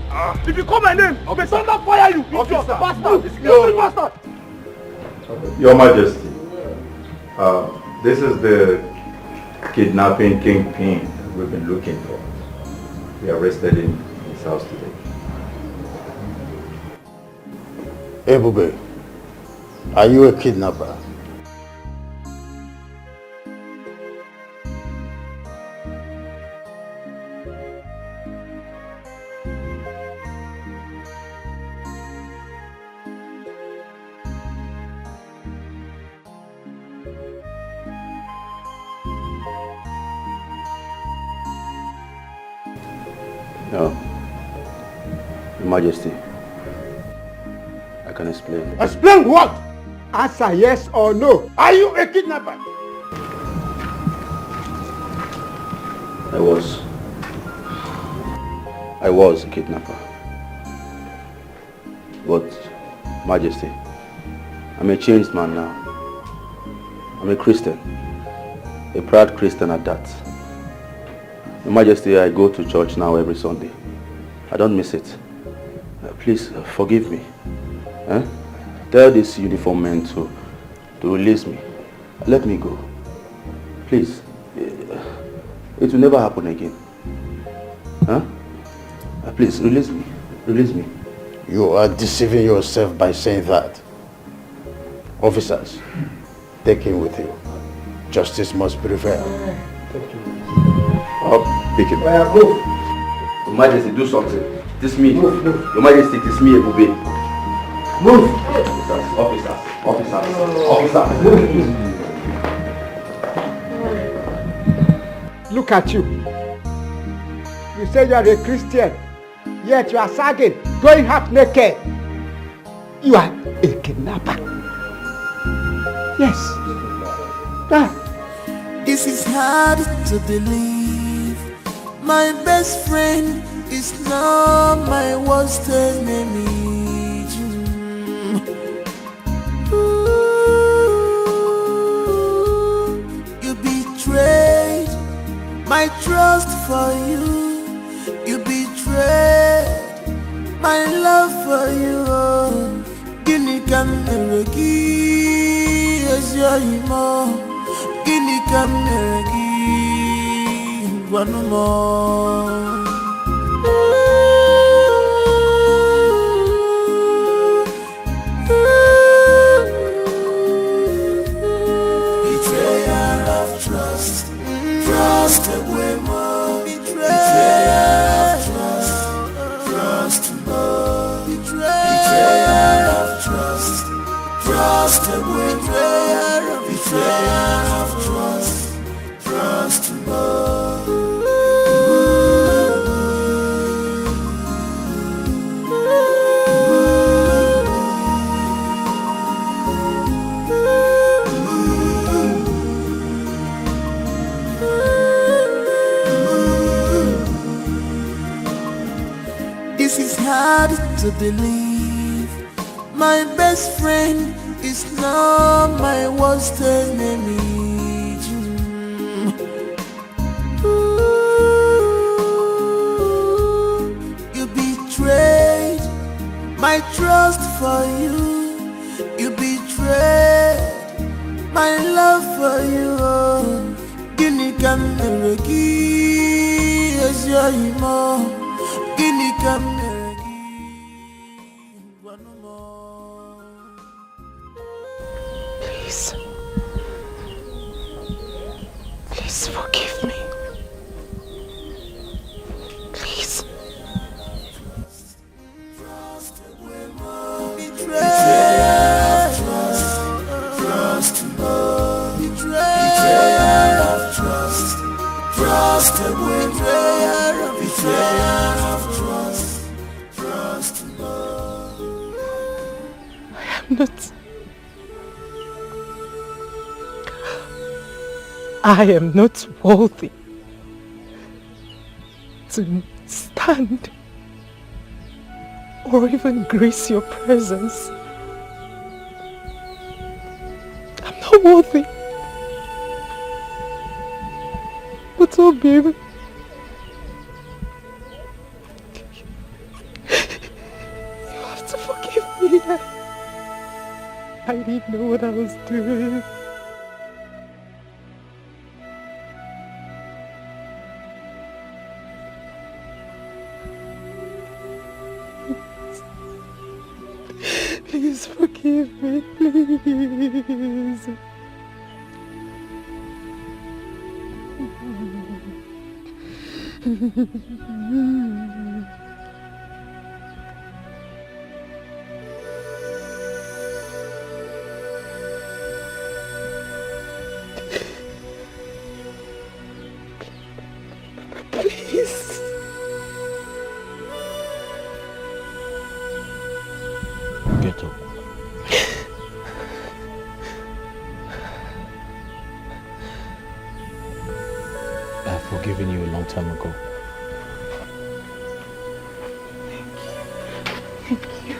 If you call my name, may thunder fire you, idiot, bastard! Move this bastard! Your Majesty, this is the kidnapping kingpin we've been looking for. We arrested him in his house today. Ebube, are you a kidnapper? No. Your Majesty, I can explain. Explain what? Answer yes or no. Are you a kidnapper? I was a kidnapper. But, Majesty, I'm a changed man now. I'm a Christian. A proud Christian at that. Your Majesty, I go to church now every Sunday. I don't miss it. Please forgive me. Tell this uniform man to release me. Let me go. Please. It will never happen again. Please, release me. Release me. You are deceiving yourself by saying that. Officers, take him with you. Justice must prevail. Pick him. Your Majesty, do something. It is me. Move. Your Majesty, it is me, Ebube. Move! Officers. Look at you. You say you are a Christian, yet you are sagging, going half naked. You are a kidnapper. Yes. This is hard to believe. My best friend is now my worst enemy. You betrayed my trust for you. You betrayed my love for you. Gini kameragi ezyoimo. Gini kameragi one more. Betrayal of trust. Trust away more. Betrayal of trust. Trust more. Betrayal of trust. Trust away more. Betrayal of trust. Trust more. This is hard to believe. My best friend is now my worst enemy. my trust for you, you betrayed my love for you. Guinea can meregi as your imo. Guinea can meregi one more. Please. Please forgive me. Please. Betrayal of trust, betrayal of trust, trust away, betrayal of trust. I am not worthy to stand or even grace your presence. I'm not worthy. But oh baby, you have to forgive me. I didn't know what I was doing. Please forgive me, please. Please. Get up. I've forgiven you a long time ago. Thank you.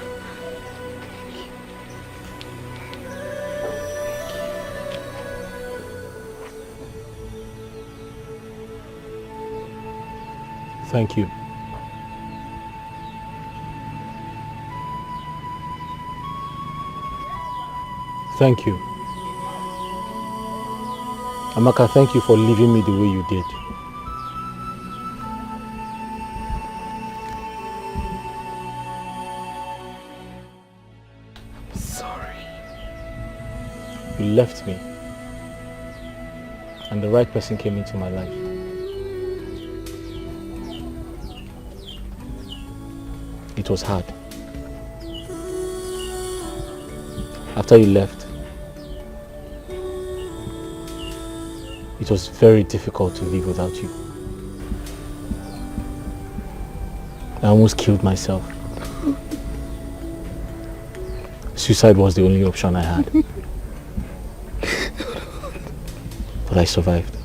Thank you. Thank you. Amaka, thank you for leaving me the way you did. I'm sorry. You left me, and the right person came into my life. It was hard. After you left, it was very difficult to live without you. I almost killed myself. Suicide was the only option I had. But I survived.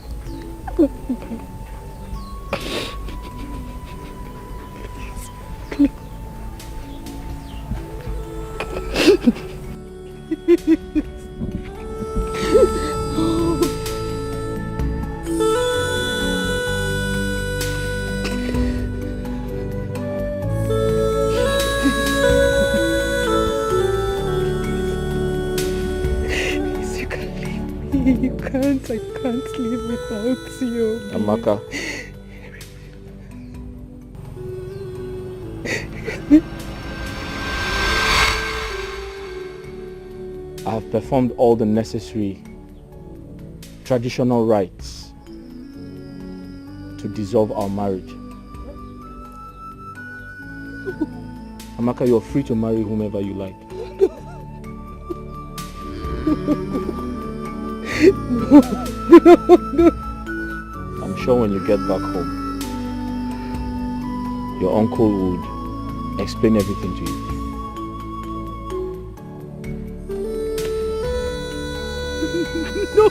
I can't live without you. Amaka. I have performed all the necessary traditional rites to dissolve our marriage. Amaka, you're free to marry whomever you like. No. I'm sure when you get back home, your uncle would explain everything to you. No.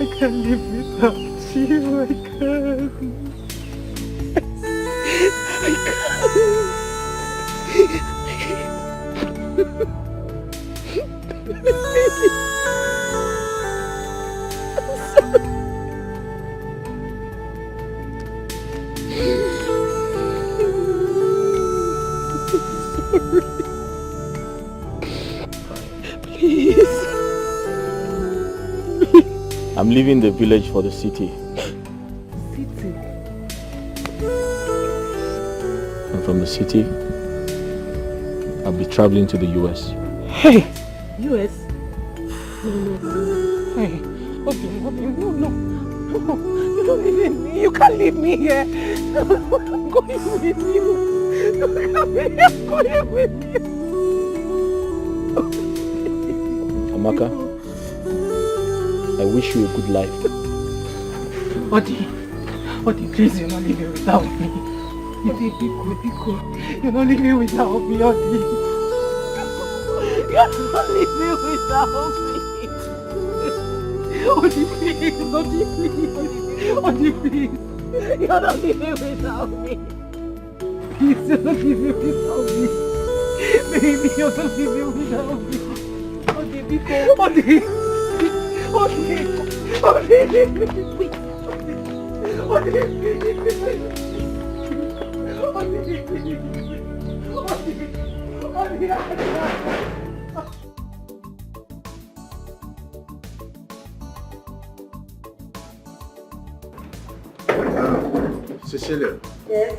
I can't live without you. I can't. I'm leaving the village for the city. City? And from the city, I'll be traveling to the US. Hey! US? No. Hey, okay, no. You don't leave me. You can't leave me here. I'm going with you. I'm going with you. Amaka, I wish you a good life. Odi, please, you're not leaving without me. Odi, Biko, you're not leaving without me, Odi. You're not leaving without me. Odi, please, you're not leaving without me. Please, you're not leaving without me. Baby, you're not leaving without me. Odi, Biko, Cecilia. Yes.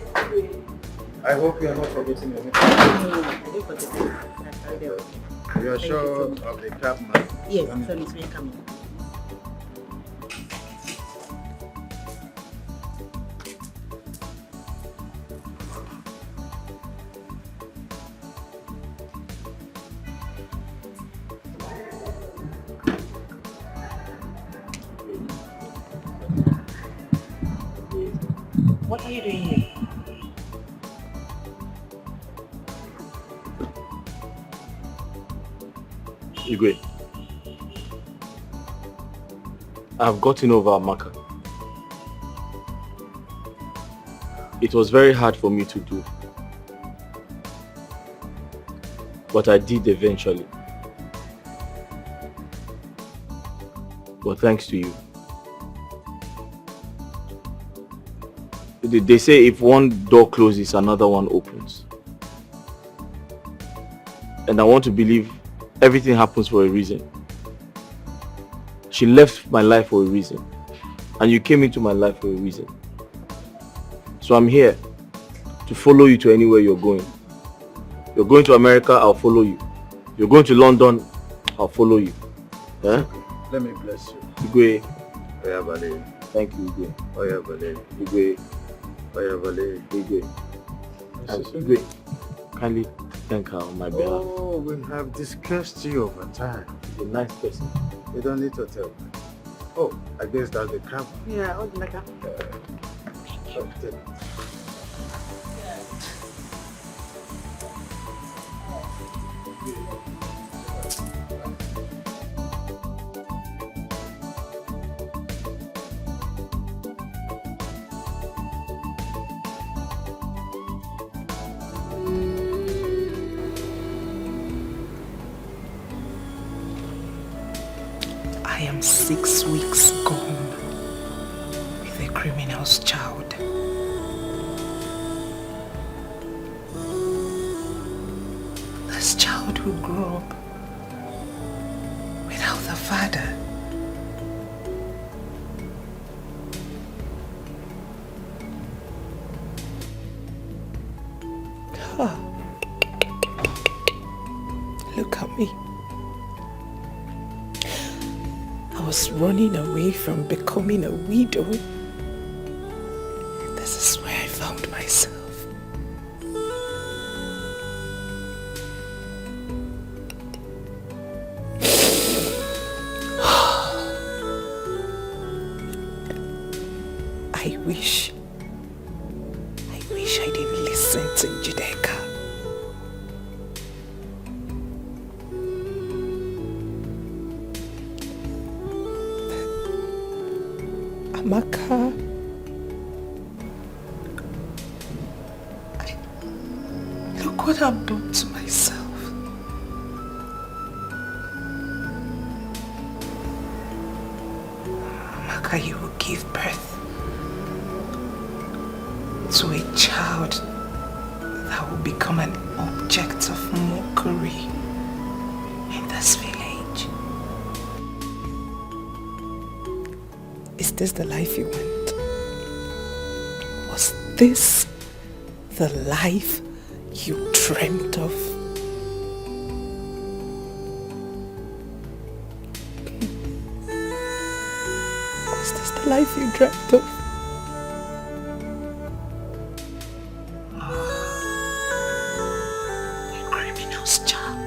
I hope you are not forgetting anything. I didn't forget it. You are sure of the cab man? Yes, so it's very coming. What are you doing here? Igwe, I've gotten over Amaka. It was very hard for me to do, but I did eventually. But thanks to you. They say if one door closes, another one opens. And I want to believe everything happens for a reason. She left my life for a reason. And you came into my life for a reason. So I'm here to follow you to anywhere you're going. You're going to America, I'll follow you. You're going to London, I'll follow you. Yeah? Let me bless you. Igwe. Oya Bale. Thank you, Igwe. Oya Bale. Igwe. Oya Bale. Igwe. And Igwe, kindly thank her on my behalf. Oh, we have discussed you over time. She's a nice person. You don't need to tell me. Oh, I guess that's the crab. Yeah, oh, like that. I am 6 weeks gone with a criminal's child. This child will grow up without a father. Ah. Look at me. I was running away from becoming a widow. This is where I found myself. I wish I didn't listen to Judeka. Amaka, look what I've done to myself. Amaka, you will give birth to a child that will become an object of mockery in this village. this the life you want? Was this the life you dreamt of? Was this the life you dreamt of? Criminal's child.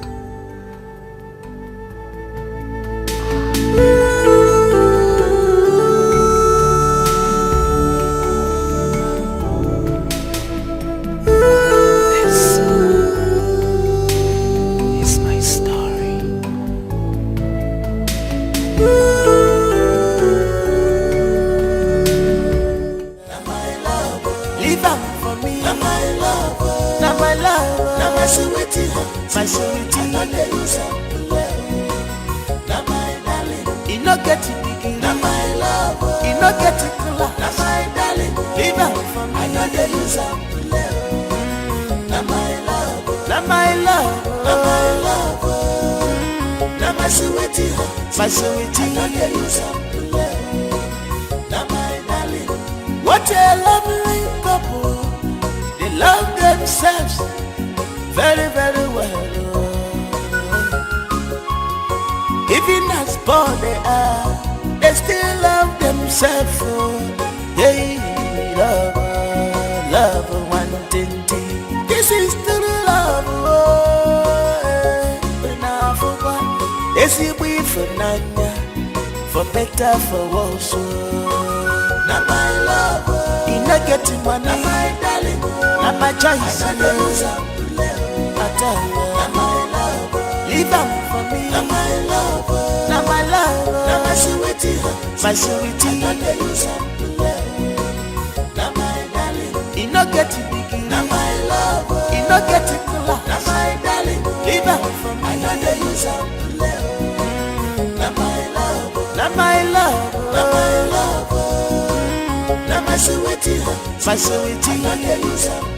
My sweetie, I know they use up the love. Now my darling, you no get it big. Now my love, you no get it cooler. Now my darling, leave out for me. I know they use up the love. Now my love, now my love, now my love. Now my sweetie, I know they use up the love. Now my darling, what a lovely couple. They love themselves very, very well. Even as poor they are, they still love themselves. Hey, love, one thing. This is true love. When I forgot, they see we for Naija, for better, for worse. Now my love, you not getting money. Now my darling, now my choice. Now my love, leave out for me. Now my love, now my love, now my sweetie, I know they use up the love. Now my darling, you not get it big. Now my love, you not get it cooler. Now my darling, leave out for me. I know they use up the love. Now my love, now my love, now my love, now my sweetie, I know they use up.